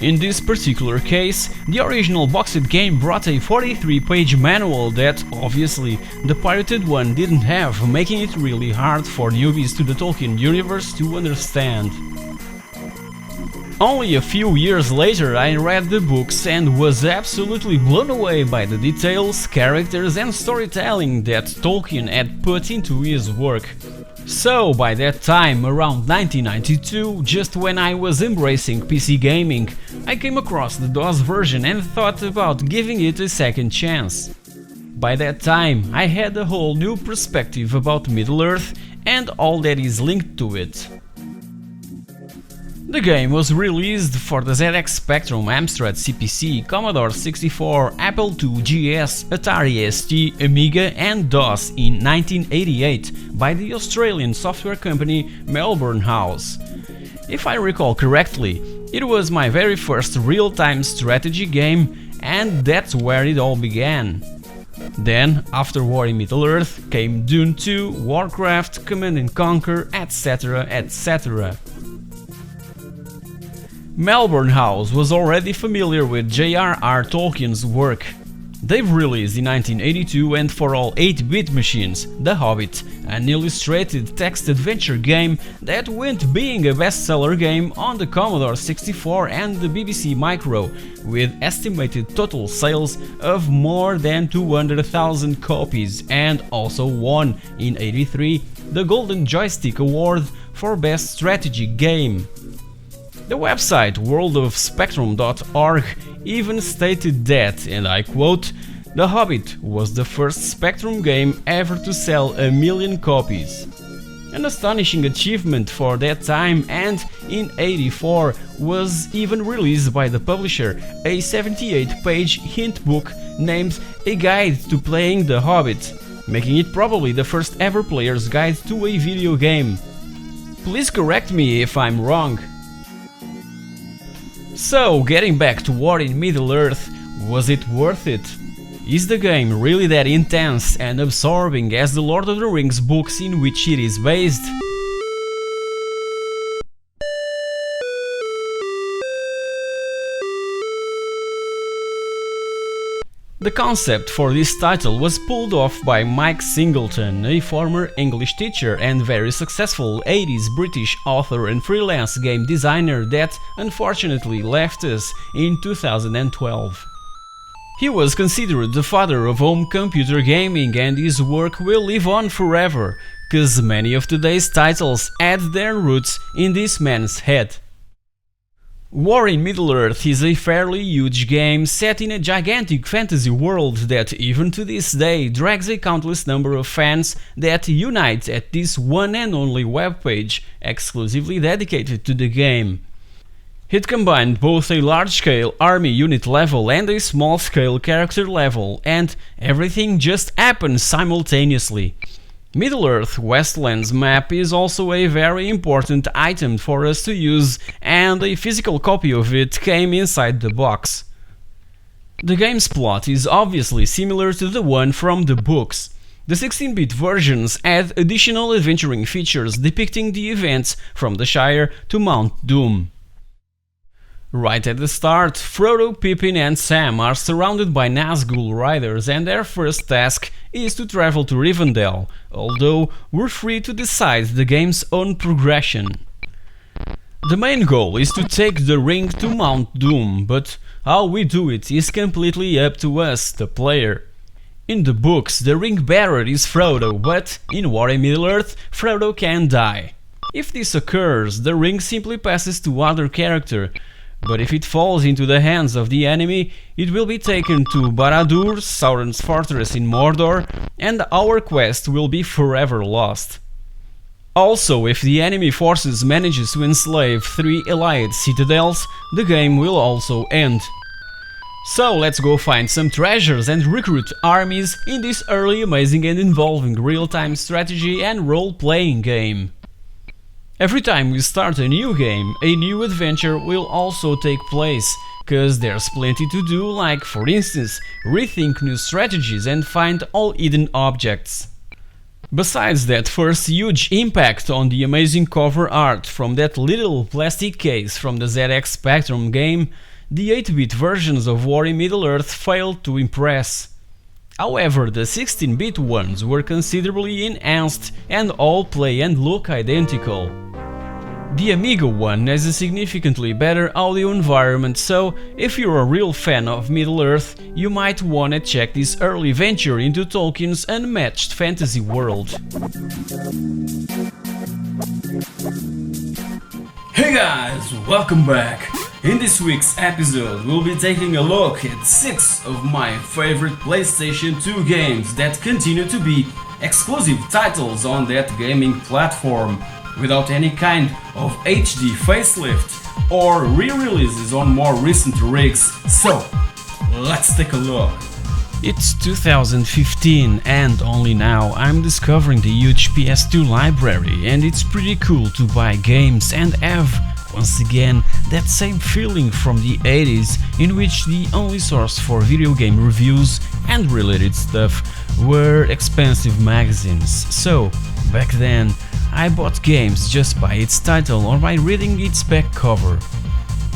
Speaker 2: In this particular case, the original boxed game brought a 43-page manual that, obviously, the pirated one didn't have, making it really hard for newbies to the Tolkien universe to understand. Only a few years later I read the books and was absolutely blown away by the details, characters and storytelling that Tolkien had put into his work. So by that time, around 1992, just when I was embracing PC gaming, I came across the DOS version and thought about giving it a second chance. By that time, I had a whole new perspective about Middle-earth and all that is linked to it. The game was released for the ZX Spectrum, Amstrad CPC, Commodore 64, Apple II GS, Atari ST, Amiga and DOS in 1988 by the Australian software company Melbourne House. If I recall correctly, it was my very first real-time strategy game, and that's where it all began. Then, after War in Middle-earth, came Dune 2, Warcraft, Command & Conquer, etc, etc. Melbourne House was already familiar with J.R.R. Tolkien's work. They've released in 1982 and for all 8-bit machines, The Hobbit, an illustrated text adventure game that went being a bestseller game on the Commodore 64 and the BBC Micro, with estimated total sales of more than 200,000 copies, and also won in '83 the Golden Joystick Award for Best Strategy Game. The website worldofspectrum.org even stated that, and I quote, "The Hobbit was the first Spectrum game ever to sell 1 million copies." An astonishing achievement for that time, and in '84 was even released by the publisher a 78-page hint book named A Guide to Playing The Hobbit, making it probably the first ever player's guide to a video game. Please correct me if I'm wrong. So, getting back to War in Middle-earth, was it worth it? Is the game really that intense and absorbing as the Lord of the Rings books in which it is based? The concept for this title was pulled off by Mike Singleton, a former English teacher and very successful 80s British author and freelance game designer that unfortunately left us in 2012. He was considered the father of home computer gaming, and his work will live on forever, cause many of today's titles had their roots in this man's head. War in Middle-earth is a fairly huge game set in a gigantic fantasy world that even to this day drags a countless number of fans that unite at this one and only webpage exclusively dedicated to the game. It combined both a large-scale army unit level and a small-scale character level, and everything just happened simultaneously. Middle-earth Westlands map is also a very important item for us to use, and a physical copy of it came inside the box. The game's plot is obviously similar to the one from the books. The 16-bit versions add additional adventuring features depicting the events from the Shire to Mount Doom. Right at the start, Frodo, Pippin and Sam are surrounded by Nazgul riders, and their first task is to travel to Rivendell, although we're free to decide the game's own progression. The main goal is to take the ring to Mount Doom, but how we do it is completely up to us, the player. In the books, the ring bearer is Frodo, but in War in Middle-earth, Frodo can die. If this occurs, the ring simply passes to other character, but if it falls into the hands of the enemy, it will be taken to Barad-dûr, Sauron's fortress in Mordor, and our quest will be forever lost. Also, if the enemy forces manages to enslave 3 allied citadels, the game will also end. So let's go find some treasures and recruit armies in this early, amazing and involving real-time strategy and role-playing game. Every time we start a new game, a new adventure will also take place, cause there's plenty to do, like for instance, rethink new strategies and find all hidden objects. Besides that first huge impact on the amazing cover art from that little plastic case from the ZX Spectrum game, the 8-bit versions of War in Middle-earth failed to impress. However, the 16-bit ones were considerably enhanced and all play and look identical. The Amiga one has a significantly better audio environment, so if you're a real fan of Middle-earth, you might wanna check this early venture into Tolkien's unmatched fantasy world. Hey guys, welcome back!
Speaker 4: In this week's episode, we'll be taking a look at 6 of my favorite PlayStation 2 games that continue to be exclusive titles on that gaming platform, without any kind of HD facelift or re-releases on more recent rigs. So, let's take a look.
Speaker 2: It's 2015 and only now I'm discovering the huge PS2 library, and it's pretty cool to buy games and have, once again, that same feeling from the 80s in which the only source for video game reviews and related stuff were expensive magazines. So, back then, I bought games just by its title or by reading its back cover.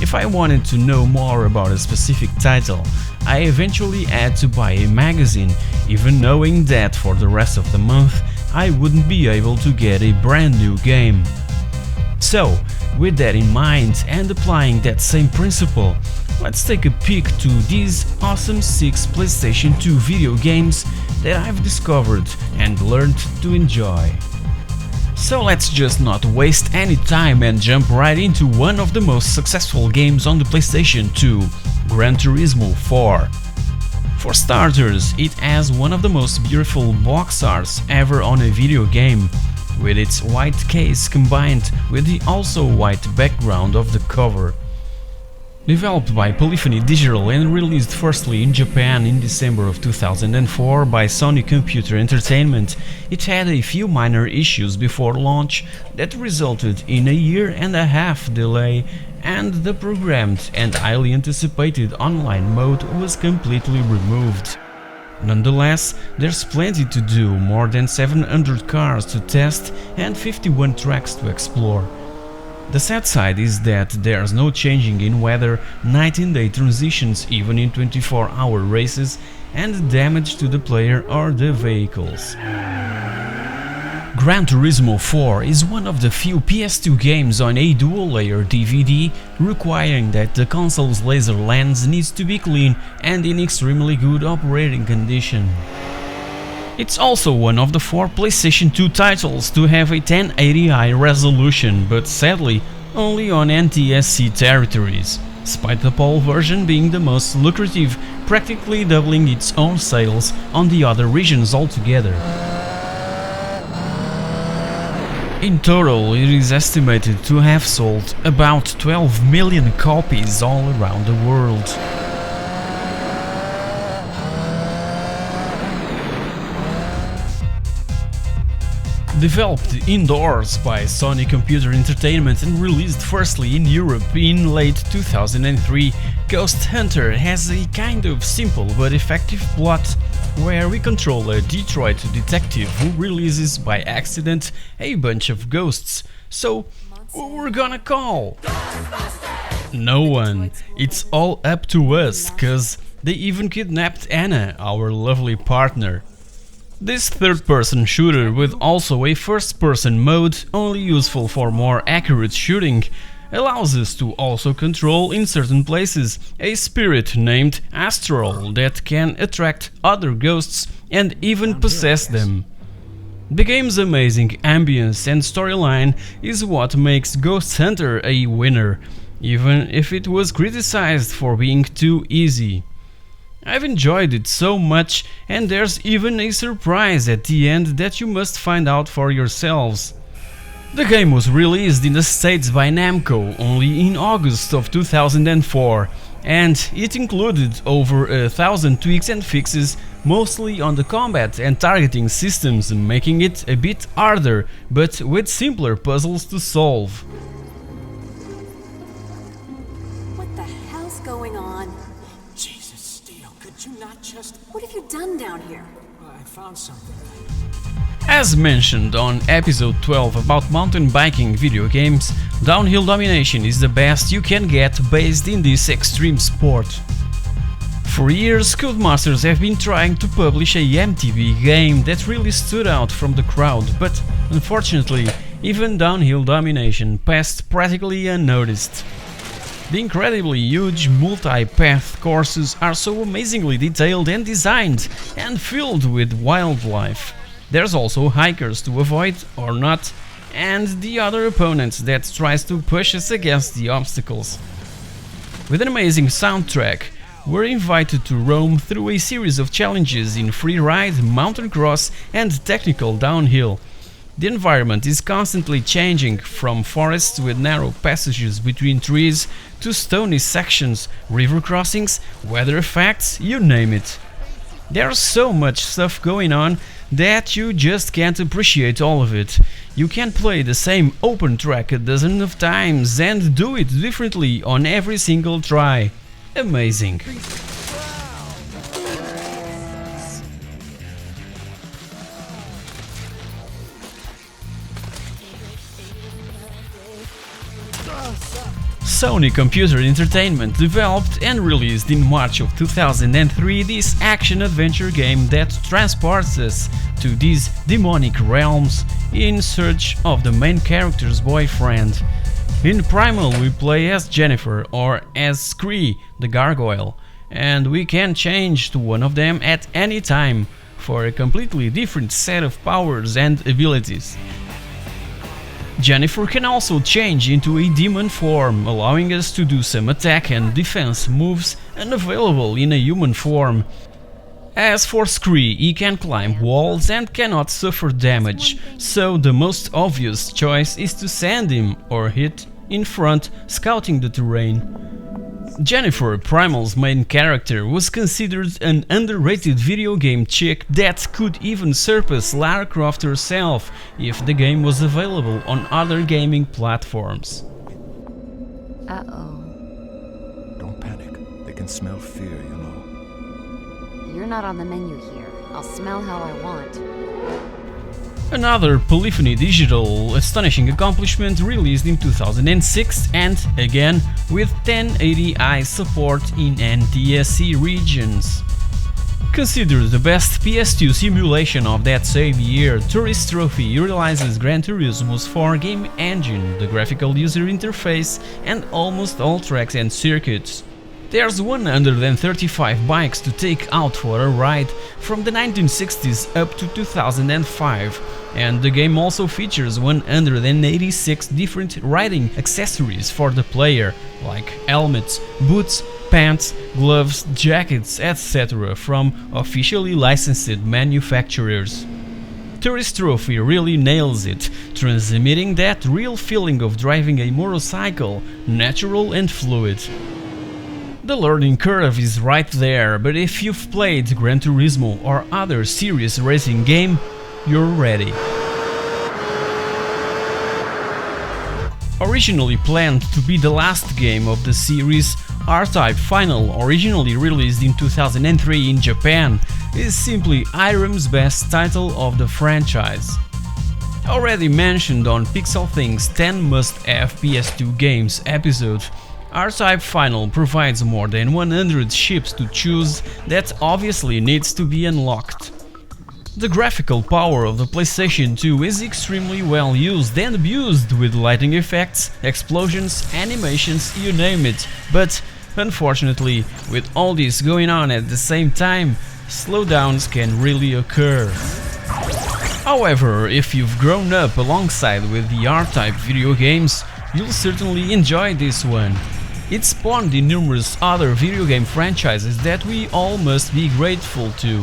Speaker 2: If I wanted to know more about a specific title, I eventually had to buy a magazine, even knowing that for the rest of the month I wouldn't be able to get a brand new game. So, with that in mind and applying that same principle, let's take a peek to these awesome 6 PlayStation 2 video games that I've discovered and learned to enjoy. So let's just not waste any time and jump right into one of the most successful games on the PlayStation 2, Gran Turismo 4. For starters, it has one of the most beautiful box arts ever on a video game, with its white case combined with the also white background of the cover. Developed by Polyphony Digital and released firstly in Japan in December of 2004 by Sony Computer Entertainment, it had a few minor issues before launch that resulted in a year-and-a-half delay, and the programmed and highly anticipated online mode was completely removed. Nonetheless, there's plenty to do, more than 700 cars to test and 51 tracks to explore. The sad side is that there's no changing in weather, night and day transitions even in 24-hour races, and damage to the player or the vehicles. Gran Turismo 4 is one of the few PS2 games on a dual-layer DVD requiring that the console's laser lens needs to be clean and in extremely good operating condition. It's also one of the 4 PlayStation 2 titles to have a 1080i resolution, but sadly only on NTSC territories, despite the PAL version being the most lucrative, practically doubling its own sales on the other regions altogether. In total, it is estimated to have sold about 12 million copies all around the world. Developed indoors by Sony Computer Entertainment and released firstly in Europe in late 2003, Ghost Hunter has a kind of simple but effective plot where we control a Detroit detective who releases by accident a bunch of ghosts. So, who we're gonna call? No one. It's all up to us, cause they even kidnapped Anna, our lovely partner. This third-person shooter with also a first-person mode, only useful for more accurate shooting, allows us to also control in certain places a spirit named Astral that can attract other ghosts and even possess them. The game's amazing ambience and storyline is what makes Ghost Hunter a winner, even if it was criticized for being too easy. I've enjoyed it so much, and there's even a surprise at the end that you must find out for yourselves. The game was released in the States by Namco only in August of 2004, and it included over 1,000 tweaks and fixes, mostly on the combat and targeting systems, making it a bit harder, but with simpler puzzles to solve.
Speaker 3: What the hell's going on? What have you done down here?
Speaker 21: I found something.
Speaker 2: As mentioned on episode 12 about mountain biking video games, Downhill Domination is the best you can get based in this extreme sport. For years, Codemasters have been trying to publish a MTB game that really stood out from the crowd, but unfortunately, even Downhill Domination passed practically unnoticed. The incredibly huge multi-path courses are so amazingly detailed and designed, and filled with wildlife. There's also hikers to avoid or not, and the other opponents that tries to push us against the obstacles. With an amazing soundtrack, we're invited to roam through a series of challenges in freeride, mountain cross and technical downhill. The environment is constantly changing, from forests with narrow passages between trees to stony sections, river crossings, weather effects, you name it. There's so much stuff going on that you just can't appreciate all of it. You can play the same open track a dozen of times and do it differently on every single try. Amazing. Sony Computer Entertainment developed and released in March of 2003 this action-adventure game that transports us to these demonic realms in search of the main character's boyfriend. In Primal we play as Jennifer or as Scree, the gargoyle, and we can change to one of them at any time for a completely different set of powers and abilities. Jennifer can also change into a demon form, allowing us to do some attack and defense moves unavailable in a human form. As for Scree, he can climb walls and cannot suffer damage, so the most obvious choice is to send him or hit in front, scouting the terrain. Jennifer, Primal's main character, was considered an underrated video game chick that could even surpass Lara Croft herself if the game was available on other gaming platforms.
Speaker 11: Uh-oh.
Speaker 15: Don't panic. They can smell fear, you know.
Speaker 11: You're not on the menu here. I'll smell how I want.
Speaker 2: Another Polyphony Digital astonishing accomplishment released in 2006 and, again, with 1080i support in NTSC regions. Considered the best PS2 simulation of that same year, Tourist Trophy utilizes Gran Turismo's 4-game engine, the graphical user interface and almost all tracks and circuits. There's 135 bikes to take out for a ride from the 1960s up to 2005, and the game also features 186 different riding accessories for the player, like helmets, boots, pants, gloves, jackets, etc. from officially licensed manufacturers. Tourist Trophy really nails it, transmitting that real feeling of driving a motorcycle, natural and fluid. The learning curve is right there, but if you've played Gran Turismo or other serious racing game, you're ready. Originally planned to be the last game of the series, R-Type Final, originally released in 2003 in Japan, is simply IREM's best title of the franchise. Already mentioned on pixelthing's 10 must-have PS2 games episode, R-Type Final provides more than 100 ships to choose that obviously needs to be unlocked. The graphical power of the PlayStation 2 is extremely well used and abused with lighting effects, explosions, animations, you name it, but unfortunately, with all this going on at the same time, slowdowns can really occur. However, if you've grown up alongside with the R-Type video games, you'll certainly enjoy this one. It spawned in numerous other video game franchises that we all must be grateful to.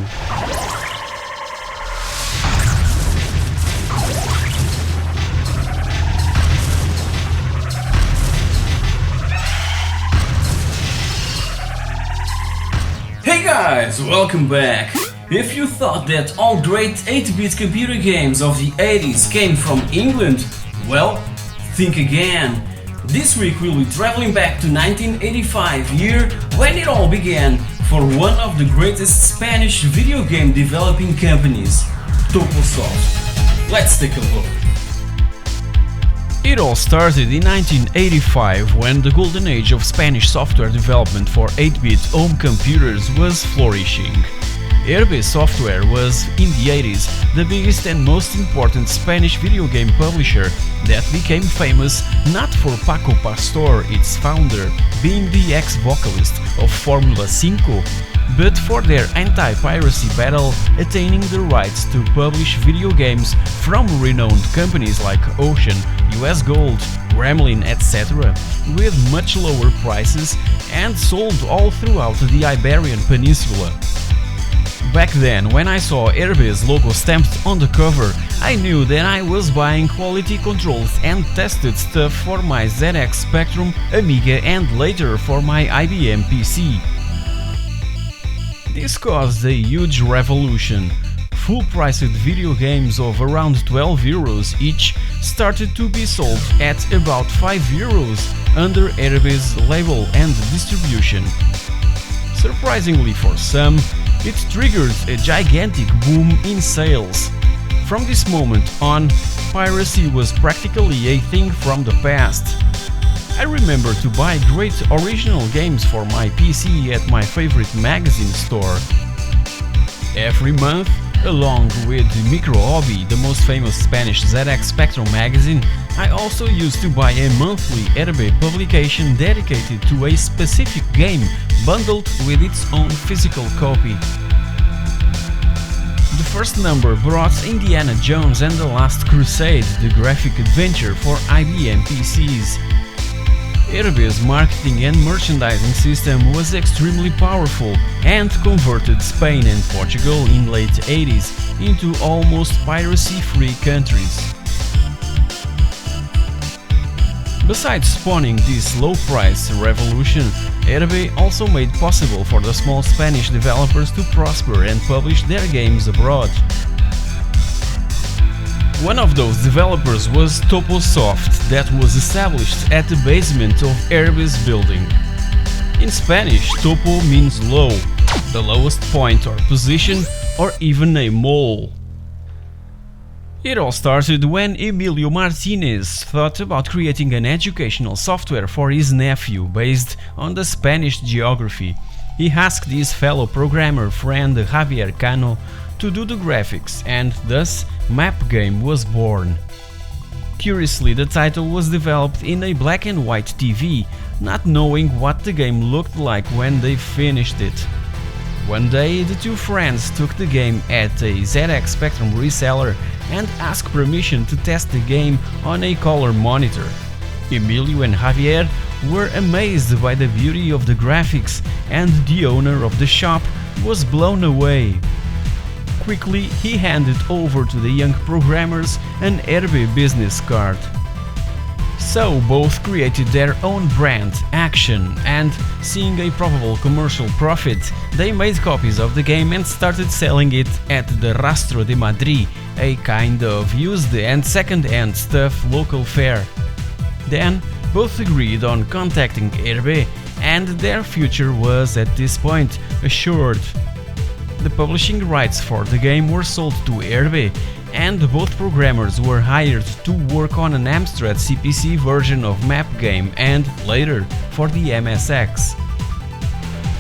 Speaker 4: Hey guys, welcome back! If you thought that all great 8-bit computer games of the 80s came from England, well, think again. This week we'll be traveling back to 1985, year when it all began for one of the greatest Spanish video game developing companies, TOPO. Let's take a look.
Speaker 2: It all started in 1985 when the golden age of Spanish software development for 8-bit home computers was flourishing. ERBE software was, in the 80s, the biggest and most important Spanish video game publisher that became famous not for Paco Pastor, its founder, being the ex-vocalist of Formula 5, but for their anti-piracy battle attaining the rights to publish video games from renowned companies like Ocean, US Gold, Gremlin, etc., with much lower prices and sold all throughout the Iberian Peninsula. Back then, when I saw ERBE's logo stamped on the cover, I knew that I was buying quality controls and tested stuff for my ZX Spectrum, Amiga and later for my IBM PC. This caused a huge revolution. Full-priced video games of around 12 euros each started to be sold at about 5 euros under ERBE's label and distribution. Surprisingly for some, it triggered a gigantic boom in sales. From this moment on, piracy was practically a thing from the past. I remember to buy great original games for my PC at my favorite magazine store. Every month, along with Micro Hobby, the most famous Spanish ZX Spectrum magazine, I also used to buy a monthly ERBE publication dedicated to a specific game, bundled with its own physical copy. The first number brought Indiana Jones and the Last Crusade, the graphic adventure for IBM PCs. ERBE's marketing and merchandising system was extremely powerful and converted Spain and Portugal in late 80s into almost piracy-free countries. Besides spawning this low-price revolution, ERBE also made possible for the small Spanish developers to prosper and publish their games abroad. One of those developers was TOPO Soft, that was established at the basement of ERBE's building. In Spanish, topo means low, the lowest point or position, or even a mole. It all started when Emilio Martinez thought about creating an educational software for his nephew based on the Spanish geography. He asked his fellow programmer friend Javier Cano to do the graphics, and thus Map Game was born. Curiously, the title was developed in a black and white TV, not knowing what the game looked like when they finished it. One day, the two friends took the game at a ZX Spectrum reseller and asked permission to test the game on a color monitor. Emilio and Javier were amazed by the beauty of the graphics, and the owner of the shop was blown away. Quickly, he handed over to the young programmers an ERBE business card. So both created their own brand, Action, and seeing a probable commercial profit, they made copies of the game and started selling it at the Rastro de Madrid, a kind of used and second-hand stuff local fair. Then, both agreed on contacting ERBE, and their future was at this point assured. The publishing rights for the game were sold to ERBE, and both programmers were hired to work on an Amstrad CPC version of Map Game and, later, for the MSX.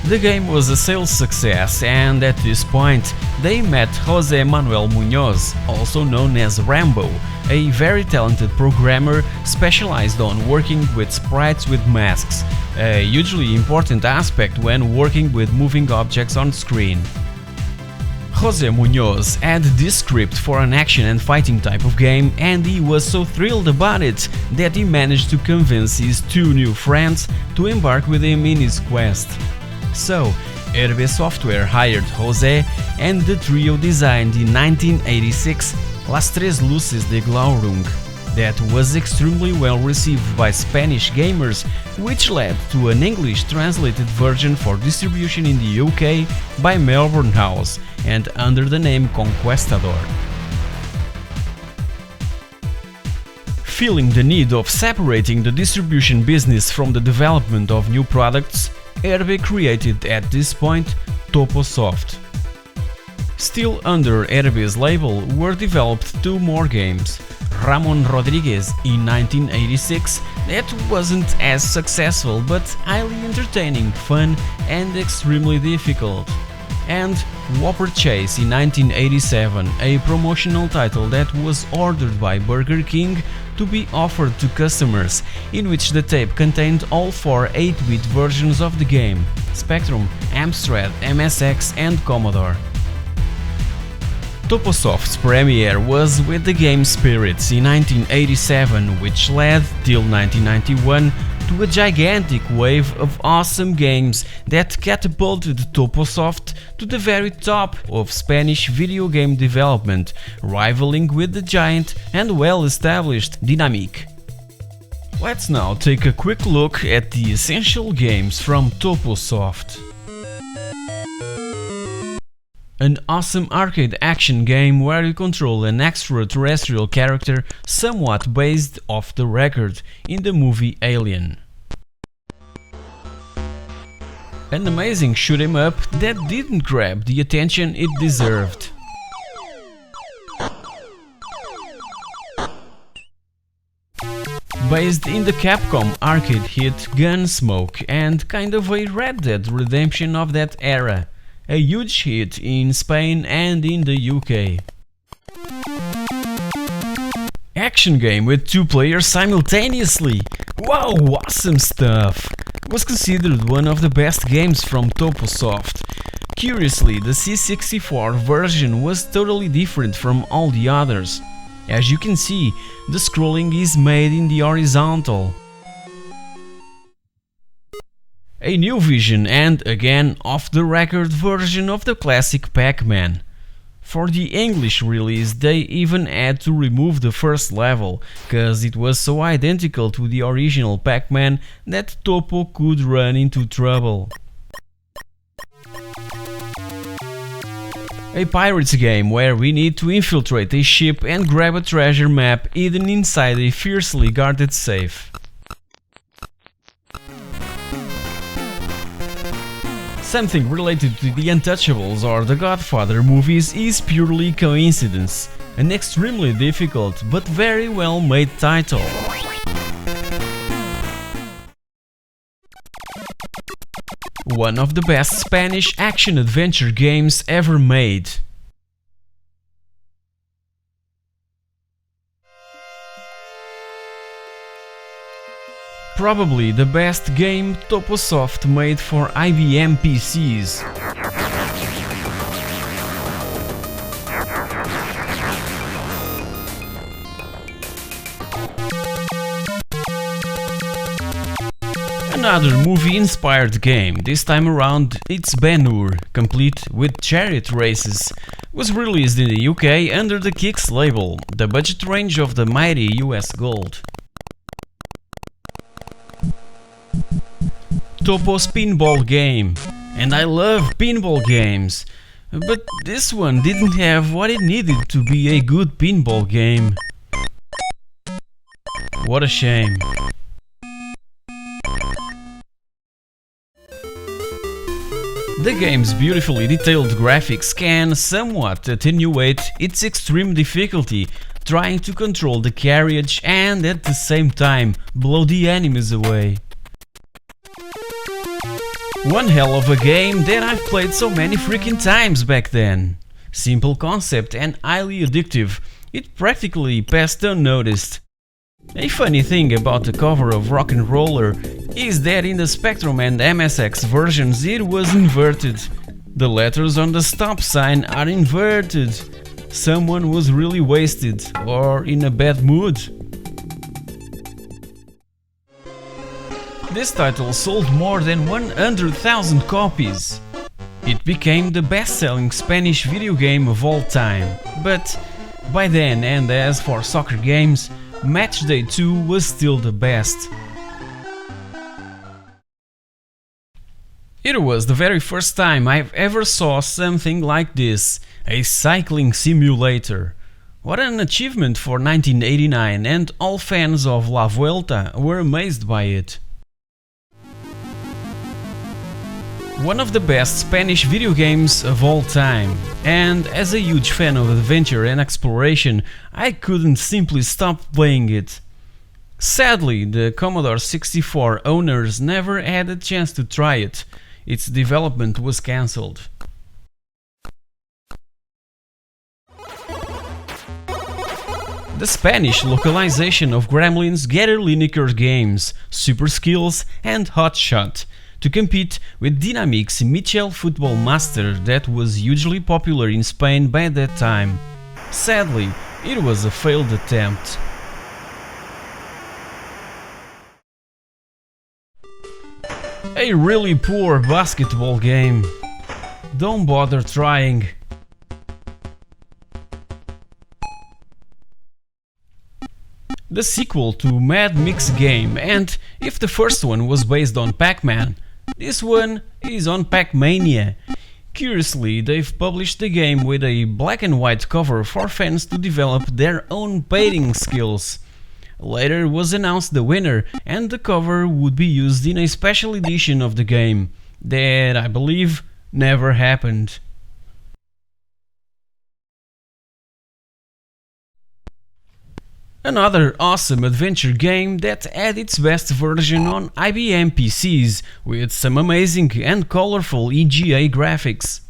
Speaker 2: The game was a sales success, and at this point they met José Manuel Muñoz, also known as Rambo, a very talented programmer specialized on working with sprites with masks, a hugely important aspect when working with moving objects on screen. José Muñoz had this script for an action and fighting type of game, and he was so thrilled about it that he managed to convince his two new friends to embark with him in his quest. So, ERBE Software hired José, and the trio designed in 1986 Las Tres Luces de Glaurung, that was extremely well received by Spanish gamers, which led to an English translated version for distribution in the UK by Melbourne House and under the name Conquestador. Feeling the need of separating the distribution business from the development of new products, ERBE created at this point TOPO Soft. Still under ERBE's label were developed two more games. Ramon Rodriguez in 1986, that wasn't as successful but highly entertaining, fun and extremely difficult. And Whopper-Chase in 1987, a promotional title that was ordered by Burger King to be offered to customers, in which the tape contained all four 8-bit versions of the game: Spectrum, Amstrad, MSX and Commodore. TOPOsoft's premiere was with the game Spirits in 1987, which led till 1991 to a gigantic wave of awesome games that catapulted TOPOsoft to the very top of Spanish video game development, rivaling with the giant and well-established Dynamic. Let's now take a quick look at the essential games from TOPOsoft. An awesome arcade action game where you control an extraterrestrial character somewhat based off the record in the movie Alien. An amazing shoot 'em up that didn't grab the attention it deserved. Based in the Capcom arcade hit Gunsmoke and kind of a Red Dead Redemption of that era. A huge hit in Spain and in the UK. Action game with 2 players simultaneously! Wow, awesome stuff! Was considered one of the best games from TOPOsoft. Curiously, the C64 version was totally different from all the others. As you can see, the scrolling is made in the horizontal. A new vision and, again, off-the-record version of the classic Pac-Man. For the English release they even had to remove the first level, cause it was so identical to the original Pac-Man that TOPO could run into trouble. A pirates game where we need to infiltrate a ship and grab a treasure map hidden inside a fiercely guarded safe. Something related to the Untouchables or the Godfather movies is purely coincidence, an extremely difficult but very well made title. One of the best Spanish action-adventure games ever made. Probably the best game TOPOsoft made for IBM PCs. Another movie-inspired game, this time around it's Ben-Hur, complete with chariot races, was released in the UK under the Kicks label, the budget range of the mighty US Gold. TOPO's pinball game, and I love pinball games, but this one didn't have what it needed to be a good pinball game. What a shame. The game's beautifully detailed graphics can somewhat attenuate its extreme difficulty, trying to control the carriage and at the same time blow the enemies away. One hell of a game that I've played so many freaking times back then. Simple concept and highly addictive, it practically passed unnoticed. A funny thing about the cover of Rock'n'Roller is that in the Spectrum and MSX versions it was inverted. The letters on the stop sign are inverted. Someone was really wasted or in a bad mood. This title sold more than 100,000 copies. It became the best-selling Spanish video game of all time, but by then, and as for soccer games, Matchday 2 was still the best. It was the very first time I've ever saw something like this, a cycling simulator. What an achievement for 1989, and all fans of La Vuelta were amazed by it. One of the best Spanish video games of all time, and as a huge fan of adventure and exploration, I couldn't simply stop playing it. Sadly, the Commodore 64 owners never had a chance to try it. Its development was cancelled. The Spanish localization of Gremlin's Gary Lineker games, Super Skills and Hot Shot to compete with Dynamic's Michel Football Master that was hugely popular in Spain by that time. Sadly, it was a failed attempt. A really poor basketball game. Don't bother trying. The sequel to Mad Mix game, and if the first one was based on Pac-Man, this one is on Pac-Mania. Curiously, they've published the game with a black and white cover for fans to develop their own painting skills. Later was announced the winner, and the cover would be used in a special edition of the game, that I believe never happened. Another awesome adventure game that had its best version on IBM PCs, with some amazing and colorful EGA graphics.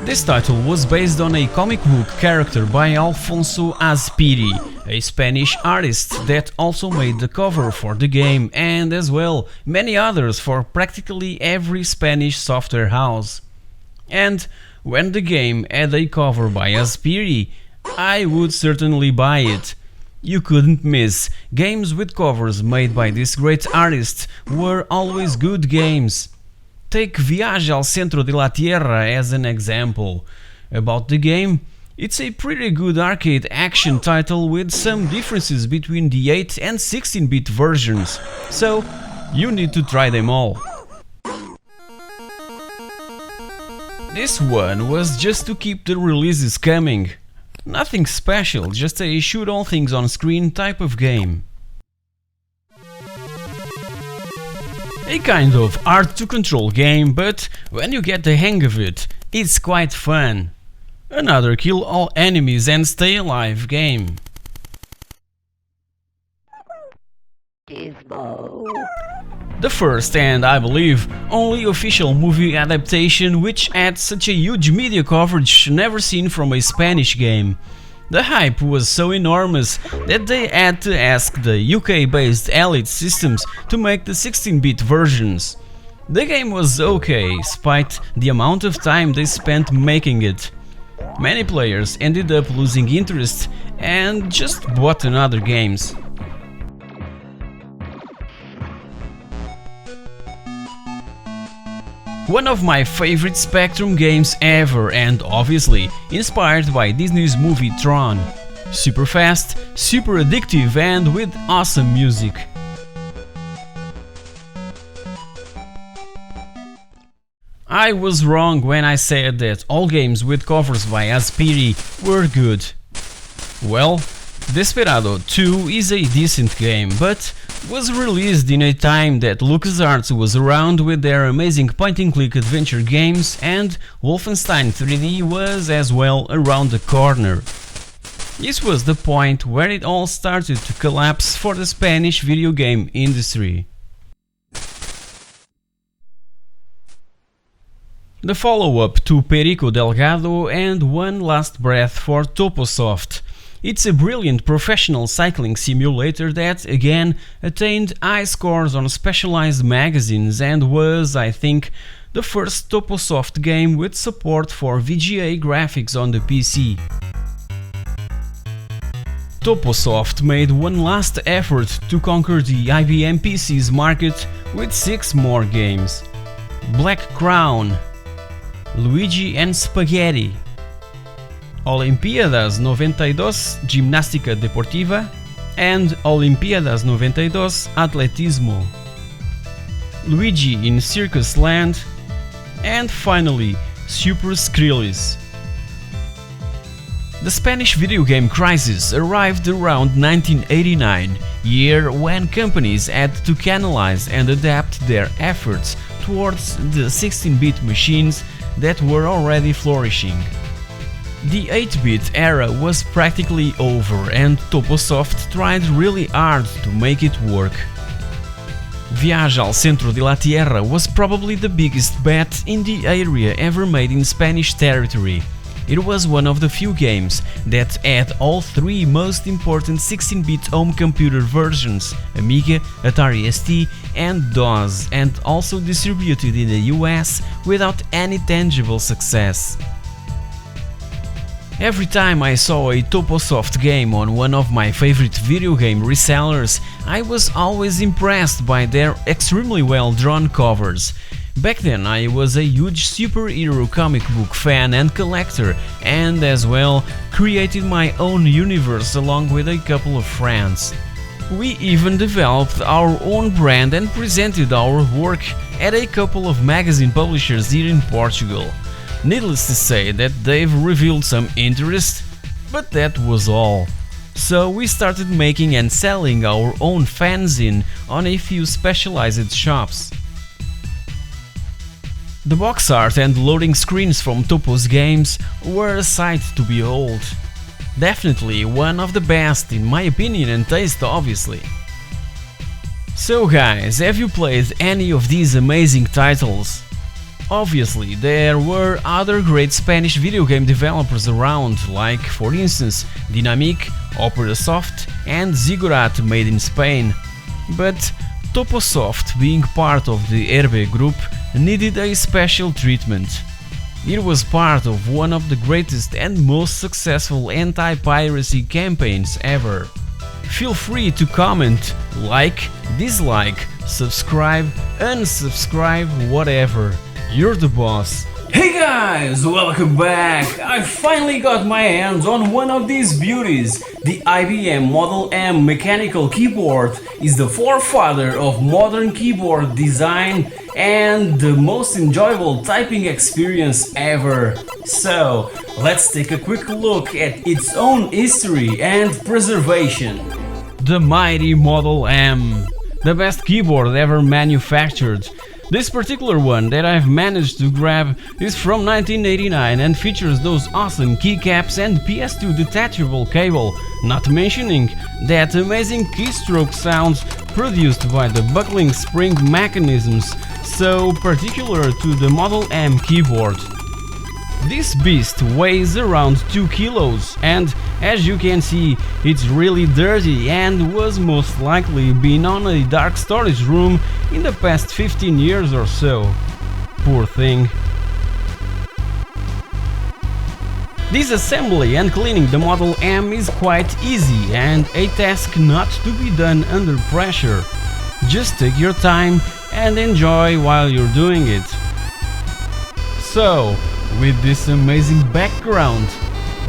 Speaker 2: This title was based on a comic book character by Alfonso Azpiri, a Spanish artist that also made the cover for the game, and as well many others for practically every Spanish software house. And when the game had a cover by Azpiri, I would certainly buy it. You couldn't miss. Games with covers made by this great artist were always good games. Take Viaje al Centro de la Tierra as an example. About the game, it's a pretty good arcade action title with some differences between the 8 and 16-bit versions, so you need to try them all. This one was just to keep the releases coming. Nothing special, just a shoot all things on screen type of game. A kind of hard to control game, but when you get the hang of it, it's quite fun. Another kill all enemies and stay alive game. The first and, I believe, only official movie adaptation which had such a huge media coverage never seen from a Spanish game. The hype was so enormous that they had to ask the UK-based Elite Systems to make the 16-bit versions. The game was okay, despite the amount of time they spent making it. Many players ended up losing interest and just bought other games. One of my favorite Spectrum games ever, and obviously inspired by Disney's movie Tron. Super fast, super addictive and with awesome music. I was wrong when I said that all games with covers by Azpiri were good. Well, Desperado 2 is a decent game, but was released in a time that LucasArts was around with their amazing point-and-click adventure games, and Wolfenstein 3D was as well around the corner. This was the point where it all started to collapse for the Spanish video game industry. The follow-up to Perico Delgado and One Last Breath for TOPO. It's a brilliant professional cycling simulator that, again, attained high scores on specialized magazines and was, I think, the first TOPO game with support for VGA graphics on the PC. TOPO made one last effort to conquer the IBM PC's market with 6 more games: Black Crown, Luigi and Spaghetti, Olimpíadas 92 Gimnástica Deportiva and Olimpíadas 92 Atletismo, Luigi in Circus Land, and finally Super Skrillex. The Spanish video game crisis arrived around 1989, year when companies had to canalize and adapt their efforts towards the 16-bit machines that were already flourishing. The 8-bit era was practically over and TOPO tried really hard to make it work. Viaje al Centro de la Tierra was probably the biggest bet in the area ever made in Spanish territory. It was one of the few games that had all three most important 16-bit home computer versions, Amiga, Atari ST and DOS, and also distributed in the US without any tangible success. Every time I saw a TOPO game on one of my favorite video game resellers, I was always impressed by their extremely well drawn covers. Back then I was a huge superhero comic book fan and collector, and as well created my own universe along with a couple of friends. We even developed our own brand and presented our work at a couple of magazine publishers here in Portugal. Needless to say that they've revealed some interest, but that was all. So we started making and selling our own fanzine on a few specialized shops. The box art and loading screens from TOPO's games were a sight to behold. Definitely one of the best in my opinion and taste, obviously. So guys, have you played any of these amazing titles? Obviously, there were other great Spanish video game developers around, like for instance Dynamic, Operasoft and Ziggurat made in Spain. But TOPO, being part of the ERBE group, needed a special treatment. It was part of one of the greatest and most successful anti-piracy campaigns ever. Feel free to comment, like, dislike, subscribe, unsubscribe, whatever. You're the boss. Hey guys, welcome back! I finally got my hands on one of these beauties. The IBM Model M mechanical keyboard is the forefather of modern keyboard design and the most enjoyable typing experience ever. So, let's take a quick look at its own history and preservation. The mighty Model M, the best keyboard ever manufactured. This particular one that I've managed to grab is from 1989 and features those awesome keycaps and PS2 detachable cable, not mentioning that amazing keystroke sounds produced by the buckling spring mechanisms so particular to the Model M keyboard. This beast weighs around 2 kilos and, as you can see, it's really dirty and was most likely been on a dark storage room in the past 15 years or so. Poor thing. Disassembly and cleaning the Model M is quite easy and a task not to be done under pressure. Just take your time and enjoy while you're doing it. So, with this amazing background,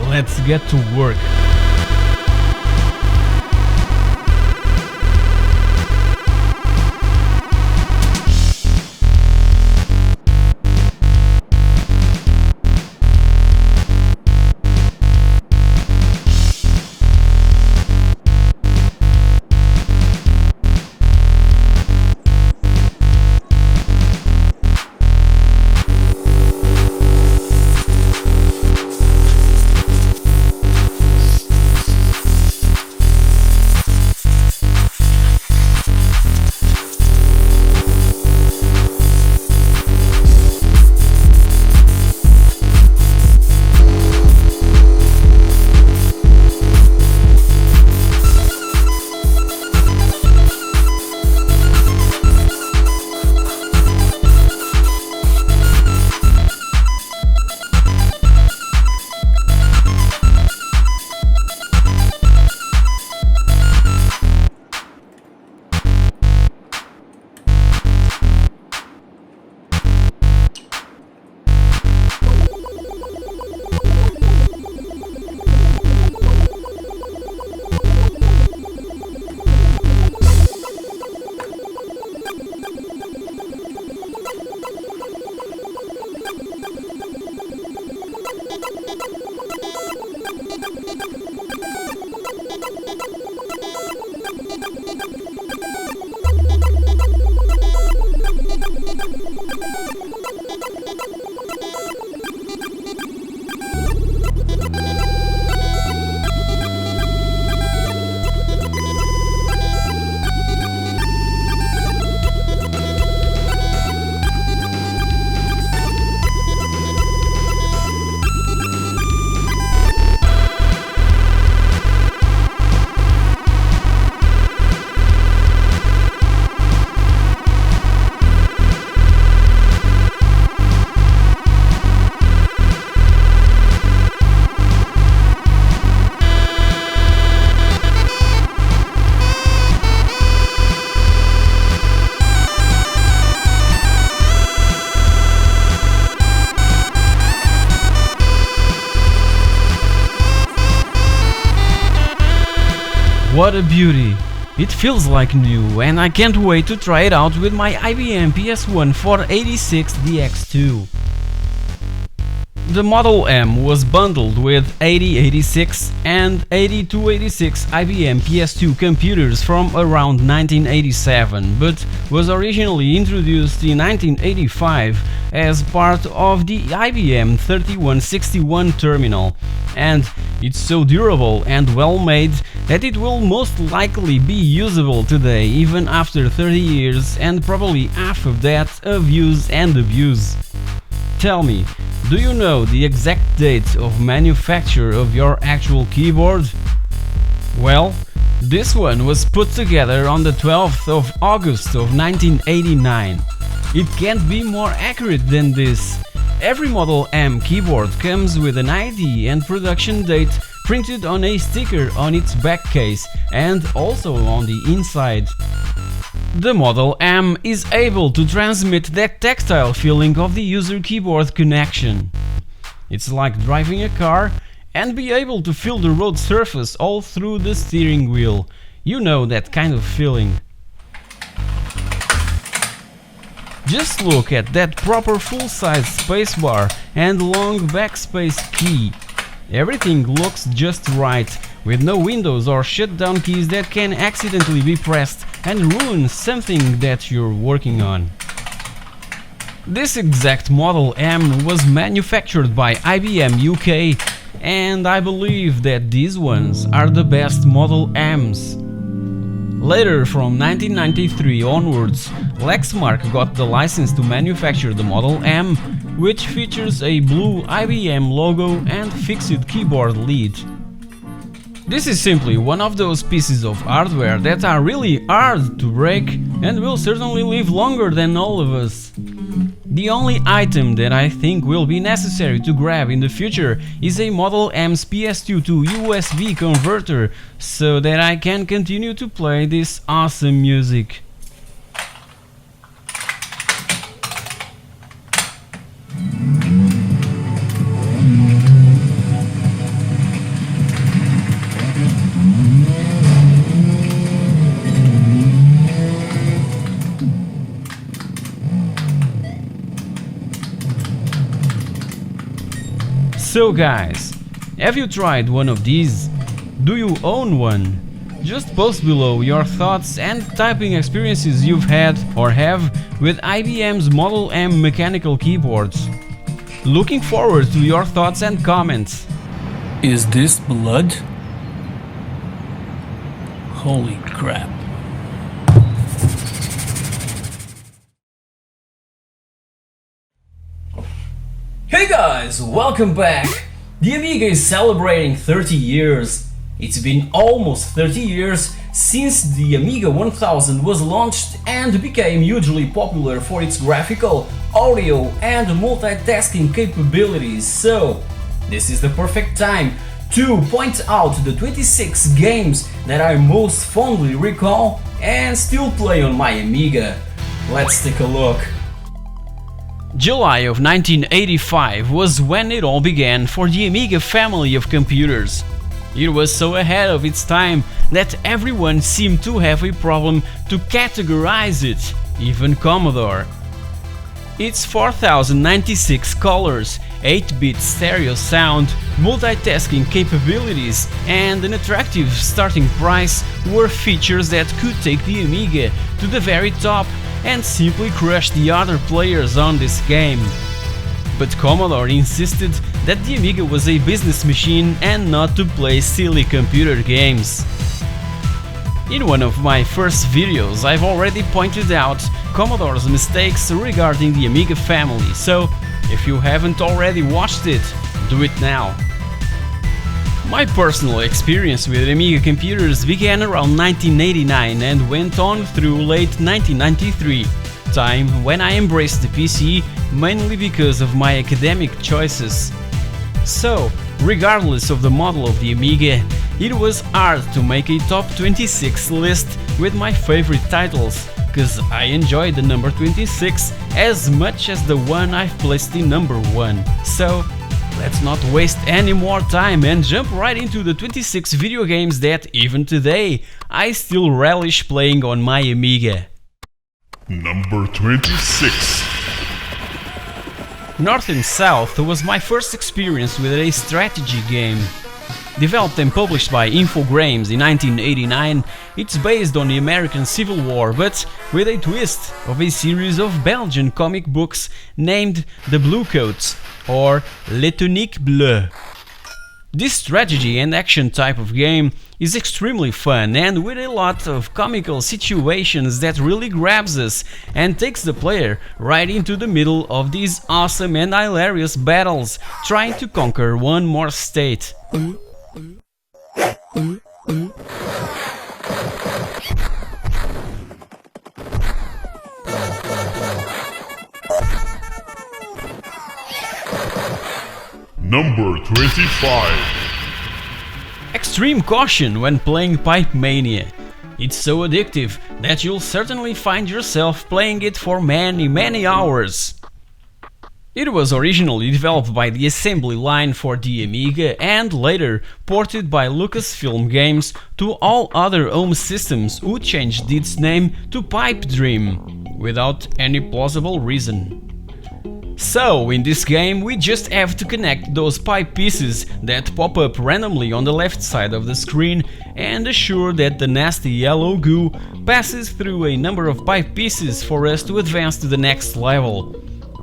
Speaker 2: let's get to work. what a beauty! It feels like new, and I can't wait to try it out with my IBM PS1 486 DX2. The Model M was bundled with 8086 and 8286 IBM PS2 computers from around 1987, but was originally introduced in 1985 as part of the IBM 3161 terminal, and it's so durable and well made that it will most likely be usable today even after 30 years and probably half of that of use and abuse. Tell me, do you know the exact date of manufacture of your actual keyboard? Well, this one was put together on the 12th of August of 1989. It can't be more accurate than this. Every Model M keyboard comes with an ID and production date printed on a sticker on its back case and also on the inside. The Model M is able to transmit that tactile feeling of the user keyboard connection. It's like driving a car and be able to feel the road surface all through the steering wheel. You know that kind of feeling. Just look at that proper full-size spacebar and long backspace key. Everything looks just right, with no windows or shutdown keys that can accidentally be pressed and ruin something that you're working on. This exact Model M was manufactured by IBM UK, and I believe that these ones are the best Model M's. Later, from 1993 onwards, Lexmark got the license to manufacture the Model M, which features a blue IBM logo and fixed keyboard lead. This is simply one of those pieces of hardware that are really hard to break and will certainly live longer than all of us. The only item that I think will be necessary to grab in the future is a Model M's PS2 to USB converter so that I can continue to play this awesome music. So guys, have you tried one of these? Do you own one? Just post below your thoughts and typing experiences you've had or have with IBM's Model M mechanical keyboards. Looking forward to your thoughts and comments.
Speaker 17: Is this blood? Holy crap.
Speaker 4: Hey guys, welcome back! The Amiga is celebrating 30 years. It's been almost 30 years since the Amiga 1000 was launched and became hugely popular for its graphical, audio and multitasking capabilities, so this is the perfect time to point out the 26 games that I most fondly recall and still play on my Amiga. Let's take a look.
Speaker 2: July of 1985 was when it all began for the Amiga family of computers. It was so ahead of its time that everyone seemed to have a problem to categorize it, even Commodore. Its 4096 colors, 8-bit stereo sound, multitasking capabilities and an attractive starting price were features that could take the Amiga to the very top and simply crush the other players on this game. But Commodore insisted that the Amiga was a business machine and not to play silly computer games. In one of my first videos I've already pointed out Commodore's mistakes regarding the Amiga family, so if you haven't already watched it, do it now. My personal experience with Amiga computers began around 1989 and went on through late 1993, time when I embraced the PC mainly because of my academic choices. So, regardless of the model of the Amiga, it was hard to make a top 26 list with my favorite titles, cause I enjoyed the number 26 as much as the one I've placed in number 1. So, let's not waste any more time and jump right into the 26 video games that, even today, I still relish playing on my Amiga.
Speaker 16: Number 26.
Speaker 2: North and South was my first experience with a strategy game. Developed and published by Infogrames in 1989, it's based on the American Civil War, but with a twist of a series of Belgian comic books named The Bluecoats or Les Tuniques Bleues. This strategy and action type of game is extremely fun and with a lot of comical situations that really grabs us and takes the player right into the middle of these awesome and hilarious battles, trying to conquer one more state.
Speaker 16: Number 25.
Speaker 2: Extreme caution when playing Pipe Mania. It's so addictive that you'll certainly find yourself playing it for many hours. It was originally developed by the assembly line for the Amiga and later ported by Lucasfilm Games to all other home systems, who changed its name to Pipe Dream without any plausible reason. So, in this game we just have to connect those pipe pieces that pop up randomly on the left side of the screen and assure that the nasty yellow goo passes through a number of pipe pieces for us to advance to the next level.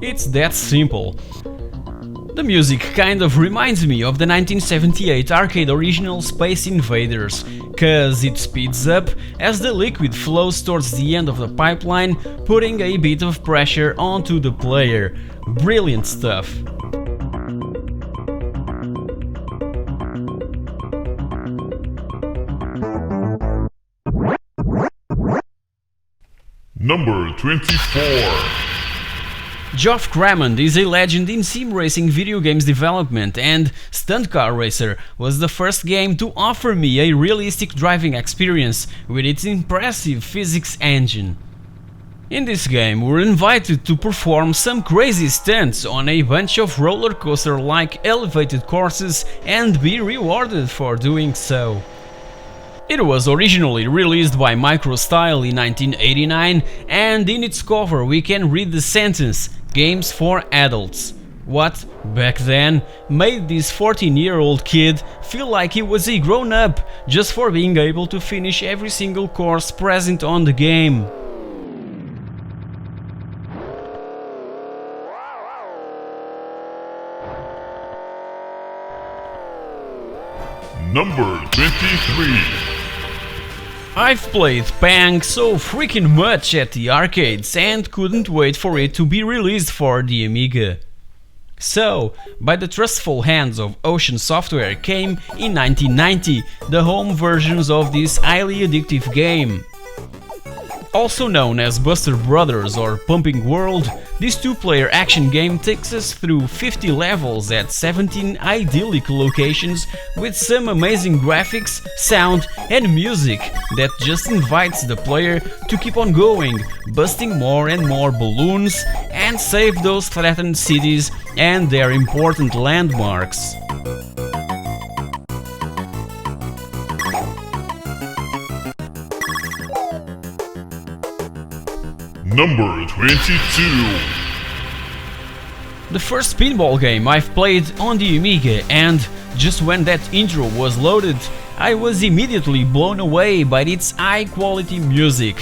Speaker 2: It's that simple. The music kind of reminds me of the 1978 arcade original Space Invaders, cause it speeds up as the liquid flows towards the end of the pipeline, putting a bit of pressure onto the player. Brilliant stuff.
Speaker 16: Number 24.
Speaker 2: Geoff Crammond is a legend in sim racing video games development, and Stunt Car Racer was the first game to offer me a realistic driving experience with its impressive physics engine. In this game we're invited to perform some crazy stunts on a bunch of roller coaster-like elevated courses and be rewarded for doing so. It was originally released by MicroStyle in 1989, and in its cover we can read the sentence "Games for Adults." What, back then, made this 14-year-old kid feel like he was a grown-up just for being able to finish every single course present on the game.
Speaker 16: Number 23.
Speaker 2: I've played Pang so freaking much at the arcades and couldn't wait for it to be released for the Amiga. So, by the trustful hands of Ocean Software came, in 1990, the home versions of this highly addictive game. Also known as Buster Brothers or Pumping World, this two-player action game takes us through 50 levels at 17 idyllic locations with some amazing graphics, sound and music that just invites the player to keep on going, busting more and more balloons and save those threatened cities and their important landmarks.
Speaker 16: Number 22.
Speaker 2: The first pinball game I've played on the Amiga, and just when that intro was loaded, I was immediately blown away by its high-quality music.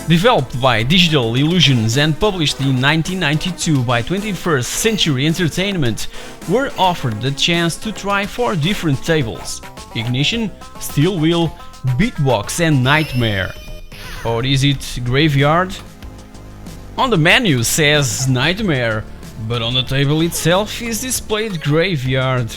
Speaker 2: Developed by Digital Illusions and published in 1992 by 21st Century Entertainment, we're offered the chance to try 4 different tables: Ignition, Steel Wheel, Beatbox and Nightmare. Or is it Graveyard? On the menu says Nightmare, but on the table itself is displayed Graveyard.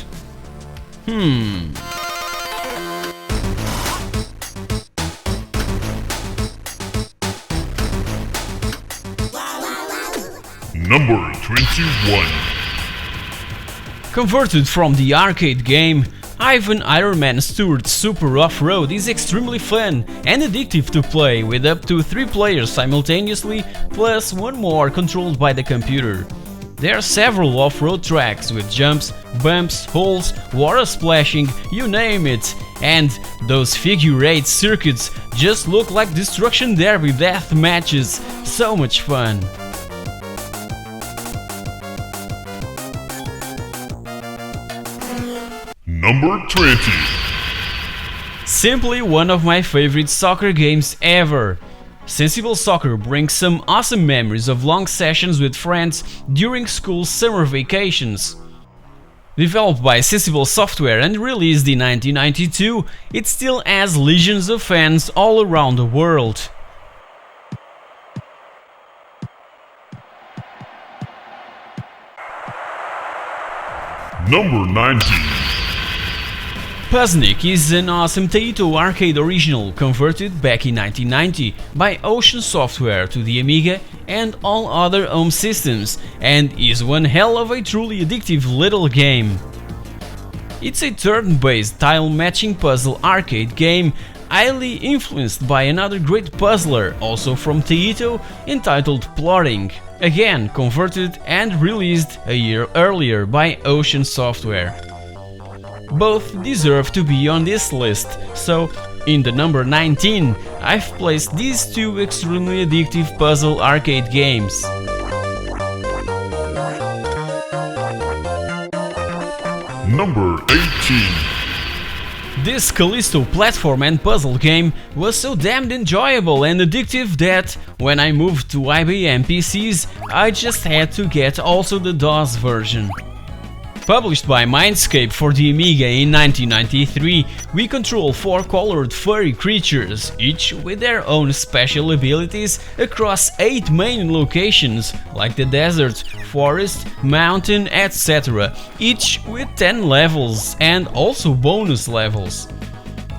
Speaker 16: Number 21.
Speaker 2: Converted from the arcade game, Ivan Iron Man Stewart's Super Off-Road is extremely fun and addictive to play with up to 3 players simultaneously, plus one more controlled by the computer. There are several off-road tracks with jumps, bumps, holes, water splashing, you name it, and those figure-8 circuits just look like Destruction Derby death matches. So much fun!
Speaker 16: Number 20.
Speaker 2: Simply one of my favorite soccer games ever. Sensible Soccer brings some awesome memories of long sessions with friends during school summer vacations. Developed by Sensible Software and released in 1992, it still has legions of fans all around the world.
Speaker 16: Number 19.
Speaker 2: Puzznik is an awesome Taito arcade original converted back in 1990 by Ocean Software to the Amiga and all other home systems, and is one hell of a truly addictive little game. It's a turn-based tile-matching puzzle arcade game highly influenced by another great puzzler, also from Taito, entitled Plotting, again converted and released a year earlier by Ocean Software. Both deserve to be on this list, so in the number 19 I've placed these two extremely addictive puzzle arcade games.
Speaker 16: Number 18.
Speaker 2: This Callisto platform and puzzle game was so damned enjoyable and addictive that when I moved to IBM PCs I just had to get also the DOS version. Published by Mindscape for the Amiga in 1993, we control 4 colored furry creatures, each with their own special abilities across 8 main locations, like the desert, forest, mountain, etc., each with 10 levels and also bonus levels.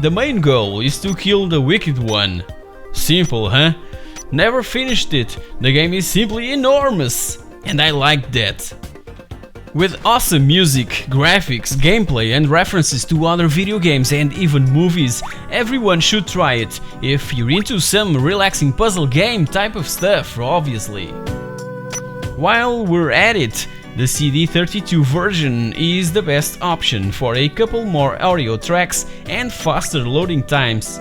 Speaker 2: The main goal is to kill the Wicked One. Simple, huh? Never finished it, the game is simply enormous, and I like that. With awesome music, graphics, gameplay and references to other video games and even movies, everyone should try it, if you're into some relaxing puzzle game type of stuff, obviously. While we're at it, the CD32 version is the best option for a couple more audio tracks and faster loading times.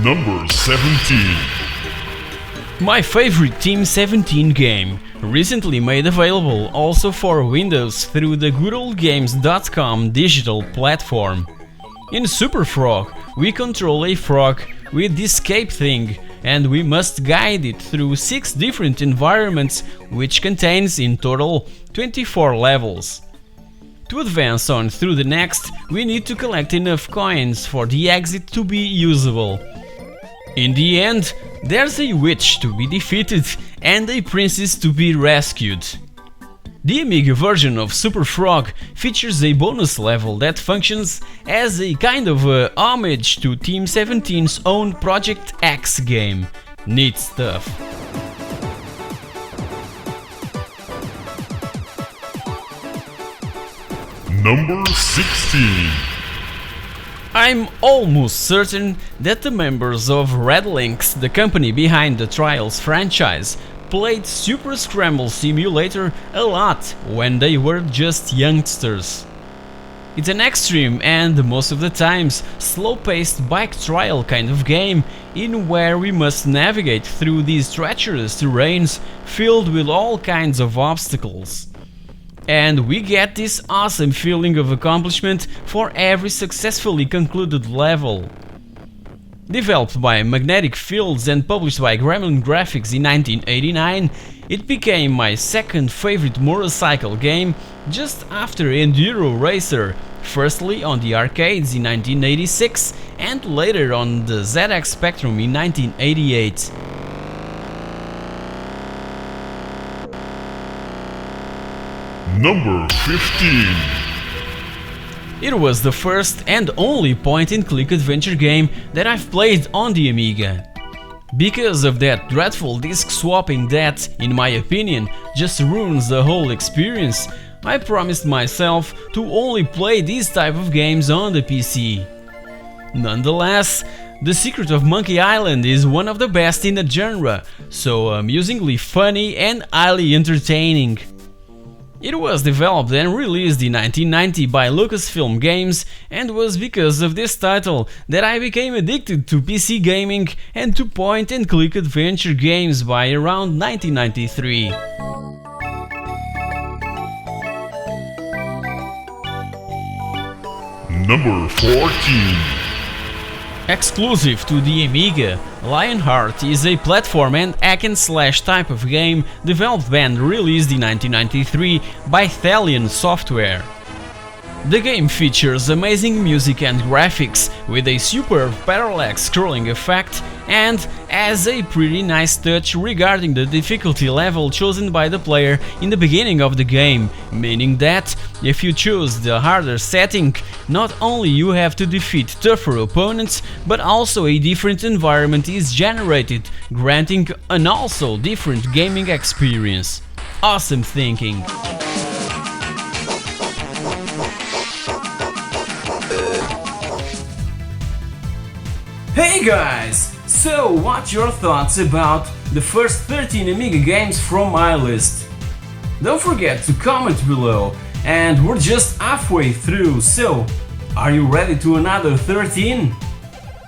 Speaker 16: Number 17.
Speaker 2: My favorite Team 17 game, recently made available also for Windows through the goodoldgames.com digital platform. In Super Frog, we control a frog with the escape thing, and we must guide it through 6 different environments, which contains in total 24 levels. To advance on through the next, we need to collect enough coins for the exit to be usable. In the end, there's a witch to be defeated and a princess to be rescued. The Amiga version of Super Frog features a bonus level that functions as a kind of homage to Team 17's own Project X game. Neat stuff.
Speaker 16: Number 16.
Speaker 2: I'm almost certain that the members of Red Lynx, the company behind the Trials franchise, played Super Scramble Simulator a lot when they were just youngsters. It's an extreme and, most of the times, slow-paced bike trial kind of game in where we must navigate through these treacherous terrains filled with all kinds of obstacles. And we get this awesome feeling of accomplishment for every successfully concluded level. Developed by Magnetic Fields and published by Gremlin Graphics in 1989, it became my second favorite motorcycle game just after Enduro Racer, firstly on the arcades in 1986 and later on the ZX Spectrum in 1988.
Speaker 16: Number 15.
Speaker 2: It was the first and only point-and-click adventure game that I've played on the Amiga. Because of that dreadful disc swapping that, in my opinion, just ruins the whole experience, I promised myself to only play these type of games on the PC. Nonetheless, The Secret of Monkey Island is one of the best in the genre, so amusingly funny and highly entertaining. It was developed and released in 1990 by Lucasfilm Games, and was because of this title that I became addicted to PC gaming and to point-and-click adventure games by around 1993.
Speaker 16: Number 14.
Speaker 2: Exclusive to the Amiga, Lionheart is a platform and hack-and-slash type of game developed and released in 1993 by Thalion Software. The game features amazing music and graphics with a superb parallax scrolling effect and has a pretty nice touch regarding the difficulty level chosen by the player in the beginning of the game, meaning that if you choose the harder setting, not only you have to defeat tougher opponents, but also a different environment is generated, granting an also different gaming experience. Awesome thinking! Hey guys! So, what's your thoughts about the first 13 Amiga games from my list? Don't forget to comment below, and we're just halfway through, so are you ready to another 13?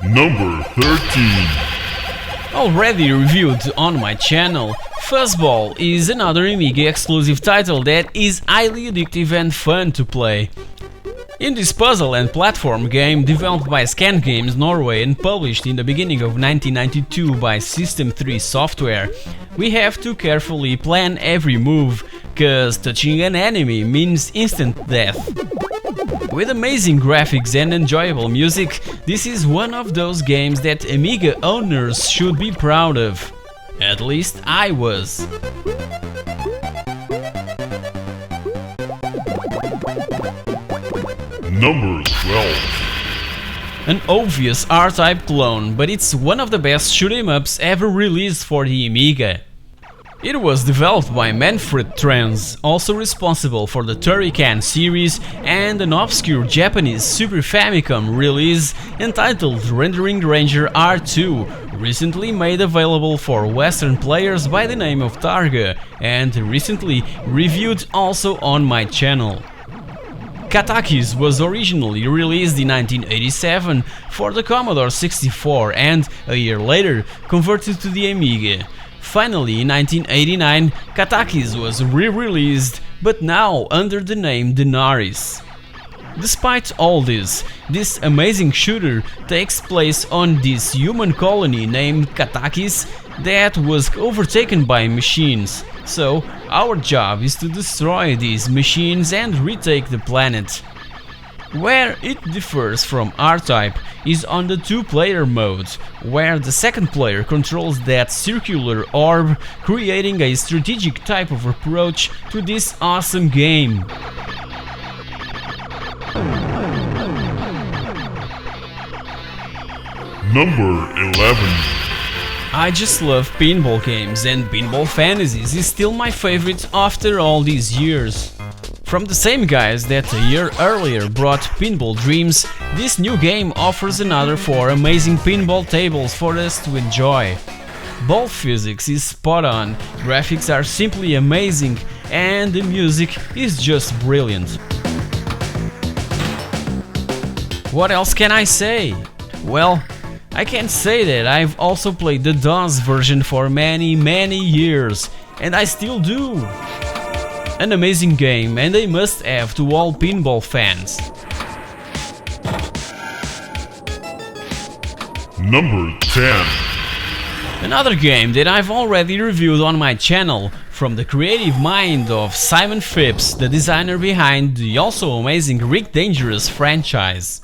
Speaker 16: Number 13.
Speaker 2: Already reviewed on my channel, Fuzzball is another Amiga exclusive title that is highly addictive and fun to play. In this puzzle and platform game, developed by Scan Games Norway and published in the beginning of 1992 by System 3 Software, we have to carefully plan every move, cause touching an enemy means instant death. With amazing graphics and enjoyable music, this is one of those games that Amiga owners should be proud of. At least I was.
Speaker 16: Number 12.
Speaker 2: An obvious R-Type clone, but it's one of the best shoot-em-ups ever released for the Amiga. It was developed by Manfred Trans, also responsible for the Turrican series and an obscure Japanese Super Famicom release entitled Rendering Ranger R2, recently made available for Western players by the name of Targa, and recently reviewed also on my channel. Katakis was originally released in 1987 for the Commodore 64 and, a year later, converted to the Amiga. Finally, in 1989, Katakis was re-released, but now under the name Denaris. Despite all this amazing shooter takes place on this human colony named Katakis that was overtaken by machines. So, our job is to destroy these machines and retake the planet. Where it differs from R-Type is on the two-player mode, where the second player controls that circular orb, creating a strategic type of approach to this awesome game.
Speaker 16: Number 11.
Speaker 2: I just love pinball games, and Pinball Fantasies is still my favorite after all these years. From the same guys that a year earlier brought Pinball Dreams, this new game offers another 4 amazing pinball tables for us to enjoy. Ball physics is spot on, graphics are simply amazing, and the music is just brilliant. What else can I say? Well, I can say that I've also played the DOS version for many years, and I still do. An amazing game and a must-have to all pinball fans.
Speaker 16: Number 10.
Speaker 2: Another game that I've already reviewed on my channel, from the creative mind of Simon Phipps, the designer behind the also amazing Rick Dangerous franchise.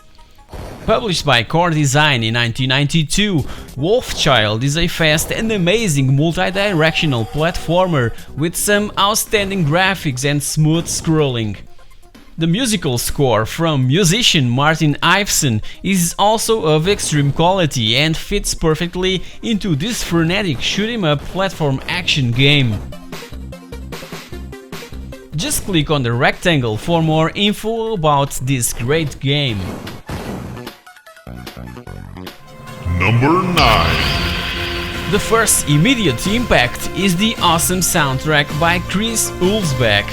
Speaker 2: Published by Core Design in 1992, WolfChild is a fast and amazing multi-directional platformer with some outstanding graphics and smooth scrolling. The musical score from musician Martin Iveson is also of extreme quality and fits perfectly into this frenetic shoot-em-up platform action game. Just click on the rectangle for more info about this great game.
Speaker 16: Number 9.
Speaker 2: The first immediate impact is the awesome soundtrack by Chris Hulsbeck.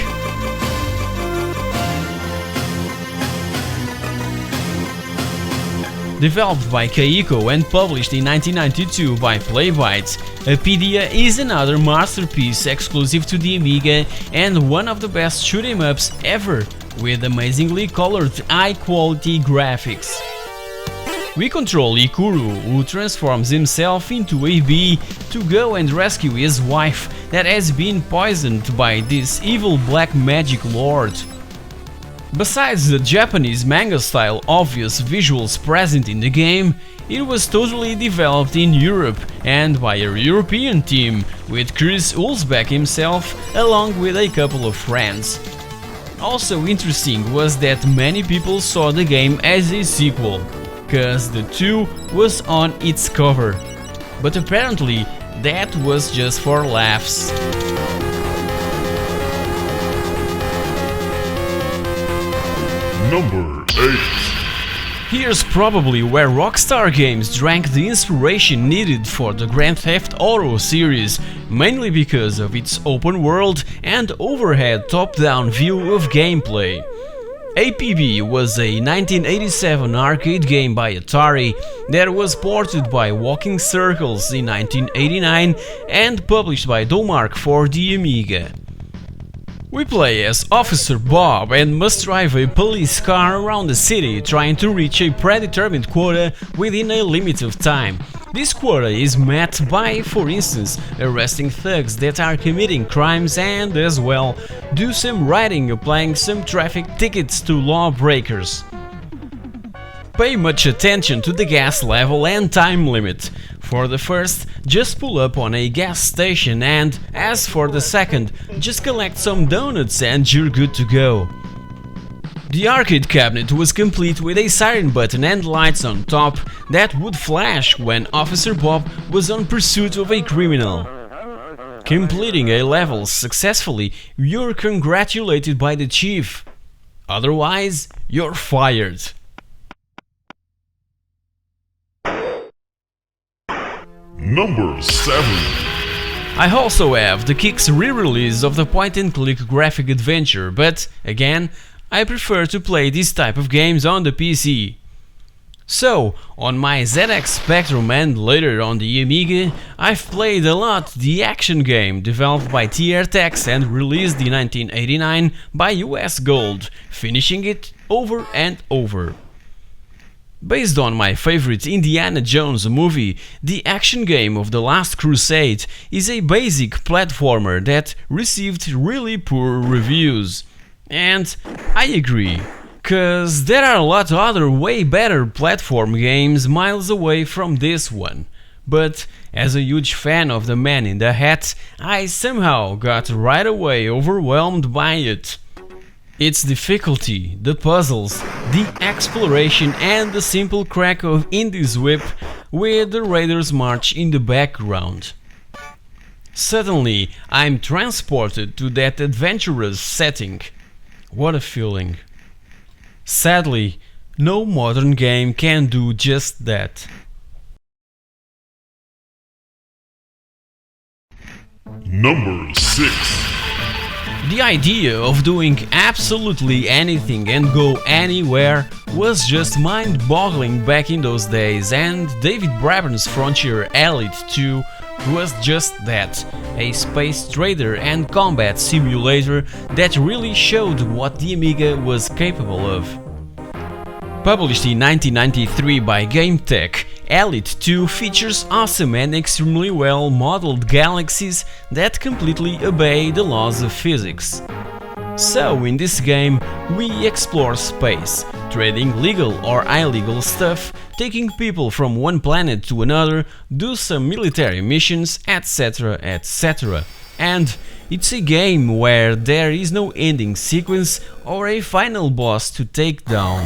Speaker 2: Developed by Keiko and published in 1992 by Playbyte, Apedia is another masterpiece exclusive to the Amiga and one of the best shoot-em-ups ever, with amazingly colored, high-quality graphics. We control Ikuru, who transforms himself into a bee to go and rescue his wife that has been poisoned by this evil black magic lord. Besides the Japanese manga-style obvious visuals present in the game, it was totally developed in Europe and by a European team, with Chris Hulsbeck himself along with a couple of friends. Also interesting was that many people saw the game as a sequel, cause the 2 was on its cover, but apparently that was just for laughs.
Speaker 16: Number 8.
Speaker 2: Here's probably where Rockstar Games drank the inspiration needed for the Grand Theft Auto series, mainly because of its open world and overhead top-down view of gameplay. APB was a 1987 arcade game by Atari that was ported by Walking Circles in 1989 and published by Domark for the Amiga. We play as Officer Bob and must drive a police car around the city trying to reach a predetermined quota within a limit of time. This quota is met by, for instance, arresting thugs that are committing crimes and, as well, do some riding applying some traffic tickets to lawbreakers. Pay much attention to the gas level and time limit. For the first, just pull up on a gas station, and as for the second, just collect some donuts and you're good to go. The arcade cabinet was complete with a siren button and lights on top that would flash when Officer Bob was on pursuit of a criminal. Completing a level successfully, you're congratulated by the chief. Otherwise, you're fired.
Speaker 16: Number 7.
Speaker 2: I also have the Kicks re-release of the point-and-click graphic adventure, but, again, I prefer to play this type of games on the PC. So, on my ZX Spectrum and later on the Amiga, I've played a lot the action game developed by TR-Tex and released in 1989 by US Gold, finishing it over and over. Based on my favorite Indiana Jones movie, the action game of The Last Crusade is a basic platformer that received really poor reviews. And I agree, cause there are a lot of other way better platform games miles away from this one. But as a huge fan of The Man in the Hat, I somehow got right away overwhelmed by it. Its difficulty, the puzzles, the exploration and the simple crack of Indy's whip with the Raiders March in the background. Suddenly, I'm transported to that adventurous setting. What a feeling. Sadly, no modern game can do just that.
Speaker 16: Number 6.
Speaker 2: The idea of doing absolutely anything and go anywhere was just mind-boggling back in those days, and David Braben's Frontier Elite 2 was just that, a space trader and combat simulator that really showed what the Amiga was capable of. Published in 1993 by GameTech, Elite 2 features awesome and extremely well modeled galaxies that completely obey the laws of physics. So in this game, we explore space, trading legal or illegal stuff, taking people from one planet to another, do some military missions, etc, etc. And it's a game where there is no ending sequence or a final boss to take down.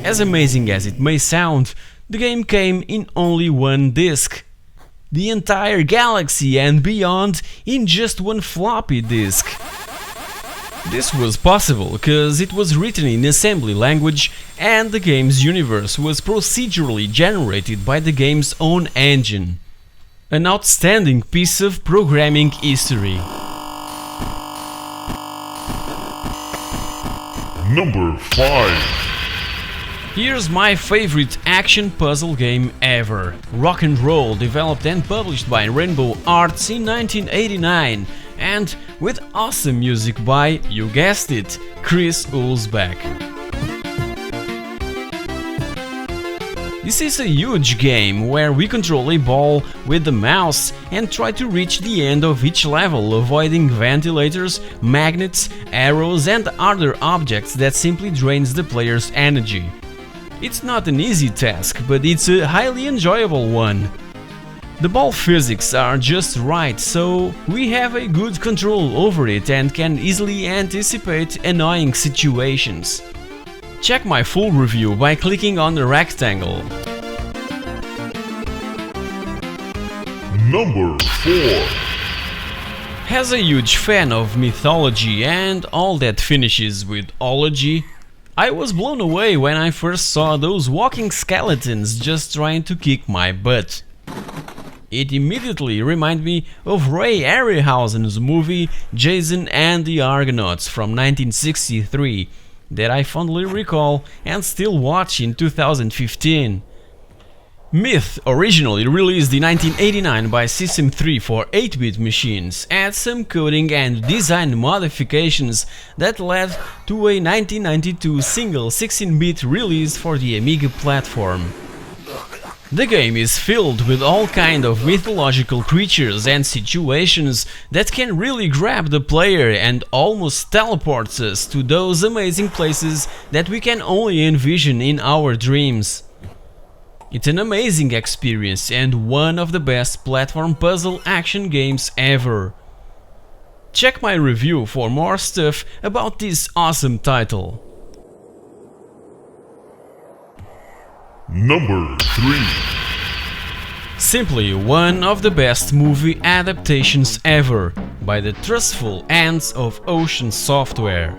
Speaker 2: As amazing as it may sound, the game came in only one disc. The entire galaxy and beyond in just one floppy disk. This was possible because it was written in assembly language and the game's universe was procedurally generated by the game's own engine. An outstanding piece of programming history.
Speaker 16: Number 5.
Speaker 2: Here's my favorite action puzzle game ever. Rock and Roll, developed and published by Rainbow Arts in 1989, and with awesome music by, you guessed it, Chris Hulsbeck. This is a huge game where we control a ball with the mouse and try to reach the end of each level, avoiding ventilators, magnets, arrows and other objects that simply drains the player's energy. It's not an easy task, but it's a highly enjoyable one. The ball physics are just right, so we have a good control over it and can easily anticipate annoying situations. Check my full review by clicking on the rectangle.
Speaker 16: Number 4.
Speaker 2: As a huge fan of mythology and all that finishes with ology, I was blown away when I first saw those walking skeletons just trying to kick my butt. It immediately reminded me of Ray Harryhausen's movie Jason and the Argonauts from 1963 that I fondly recall and still watch in 2015. Myth, originally released in 1989 by System 3 for 8-bit machines, had some coding and design modifications that led to a 1992 single 16-bit release for the Amiga platform. The game is filled with all kinds of mythological creatures and situations that can really grab the player and almost teleports us to those amazing places that we can only envision in our dreams. It's an amazing experience and one of the best platform puzzle action games ever. Check my review for more stuff about this awesome title.
Speaker 16: Number 3.
Speaker 2: Simply one of the best movie adaptations ever, by the trustful hands of Ocean Software.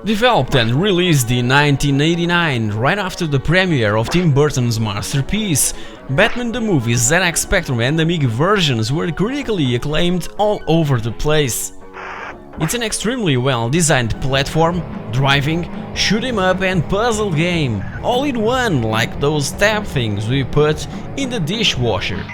Speaker 2: Developed and released in 1989, right after the premiere of Tim Burton's masterpiece, Batman the Movie's ZX Spectrum and Amiga versions were critically acclaimed all over the place. It's an extremely well-designed platform, driving, shoot-em-up and puzzle game, all in one, like those tab things we put in the dishwasher.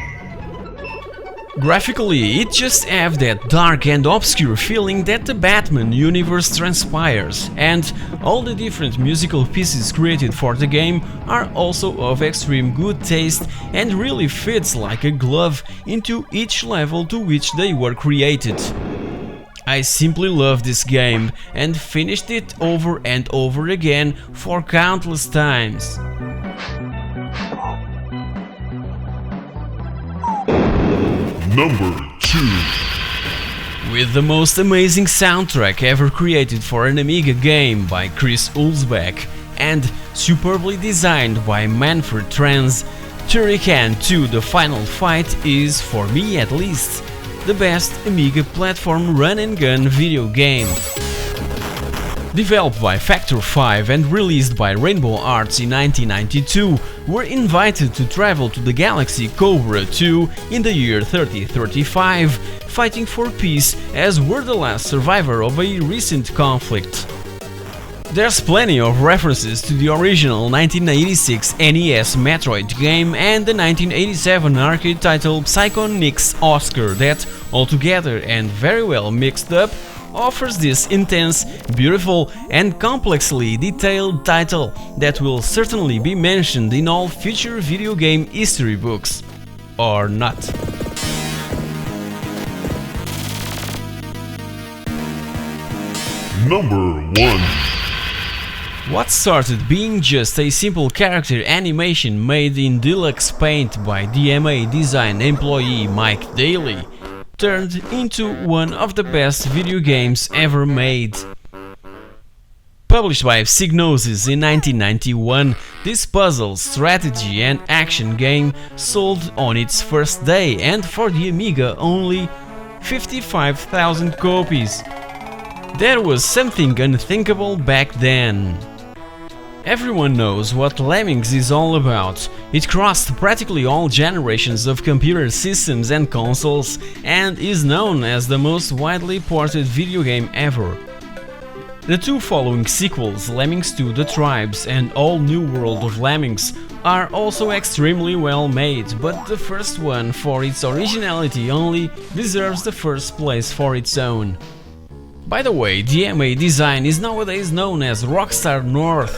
Speaker 2: Graphically, it just have that dark and obscure feeling that the Batman universe transpires, and all the different musical pieces created for the game are also of extreme good taste and really fits like a glove into each level to which they were created. I simply love this game and finished it over and over again for countless times.
Speaker 16: Number 2.
Speaker 2: With the most amazing soundtrack ever created for an Amiga game by Chris Hulsbeck and superbly designed by Manfred Trans, Turrican 2 The Final Fight is, for me at least, the best Amiga platform run-and-gun video game. Developed by Factor 5 and released by Rainbow Arts in 1992, were invited to travel to the galaxy Cobra 2 in the year 3035, fighting for peace as were the last survivor of a recent conflict. There's plenty of references to the original 1986 NES Metroid game and the 1987 arcade title Psychonix Oscar that, altogether and very well mixed up, offers this intense, beautiful and complexly detailed title that will certainly be mentioned in all future video game history books. Or not.
Speaker 16: Number 1.
Speaker 2: What started being just a simple character animation made in deluxe paint by DMA design employee Mike Daly turned into one of the best video games ever made. Published by Psygnosis in 1991, this puzzle, strategy and action game sold on its first day and for the Amiga only 55,000 copies. That was something unthinkable back then. Everyone knows what Lemmings is all about. It crossed practically all generations of computer systems and consoles and is known as the most widely ported video game ever. The two following sequels, Lemmings 2: The Tribes and All New World of Lemmings, are also extremely well made, but the first one, for its originality only, deserves the first place for its own. By the way, the MA design is nowadays known as Rockstar North.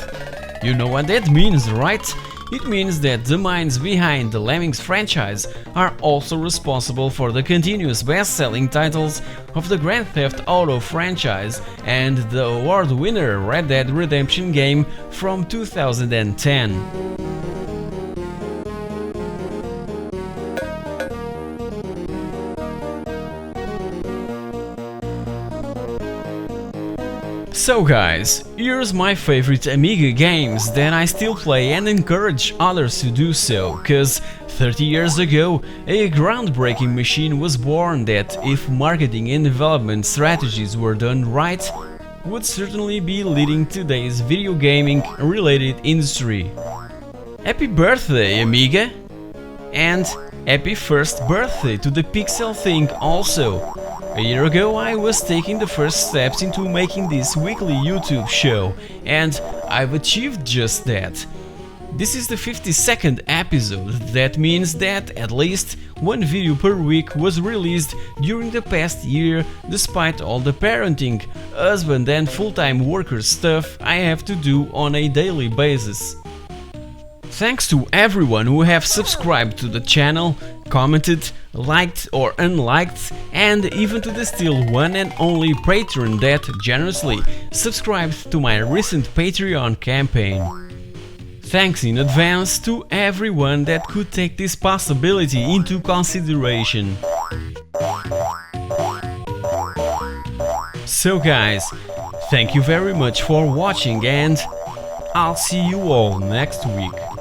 Speaker 2: You know what that means, right? It means that the minds behind the Lemmings franchise are also responsible for the continuous best-selling titles of the Grand Theft Auto franchise and the award winner Red Dead Redemption game from 2010. So guys, here's my favorite Amiga games that I still play and encourage others to do so, cause 30 years ago a groundbreaking machine was born that, if marketing and development strategies were done right, would certainly be leading today's video gaming related industry. Happy birthday, Amiga! And happy first birthday to the pixelthing also! A year ago I was taking the first steps into making this weekly YouTube show, and I've achieved just that. This is the 52nd episode, that means that at least one video per week was released during the past year, despite all the parenting, husband and full-time worker stuff I have to do on a daily basis. Thanks to everyone who have subscribed to the channel, commented, liked or unliked, and even to the still one and only patron that generously subscribed to my recent Patreon campaign. Thanks in advance to everyone that could take this possibility into consideration. So guys, thank you very much for watching and I'll see you all next week.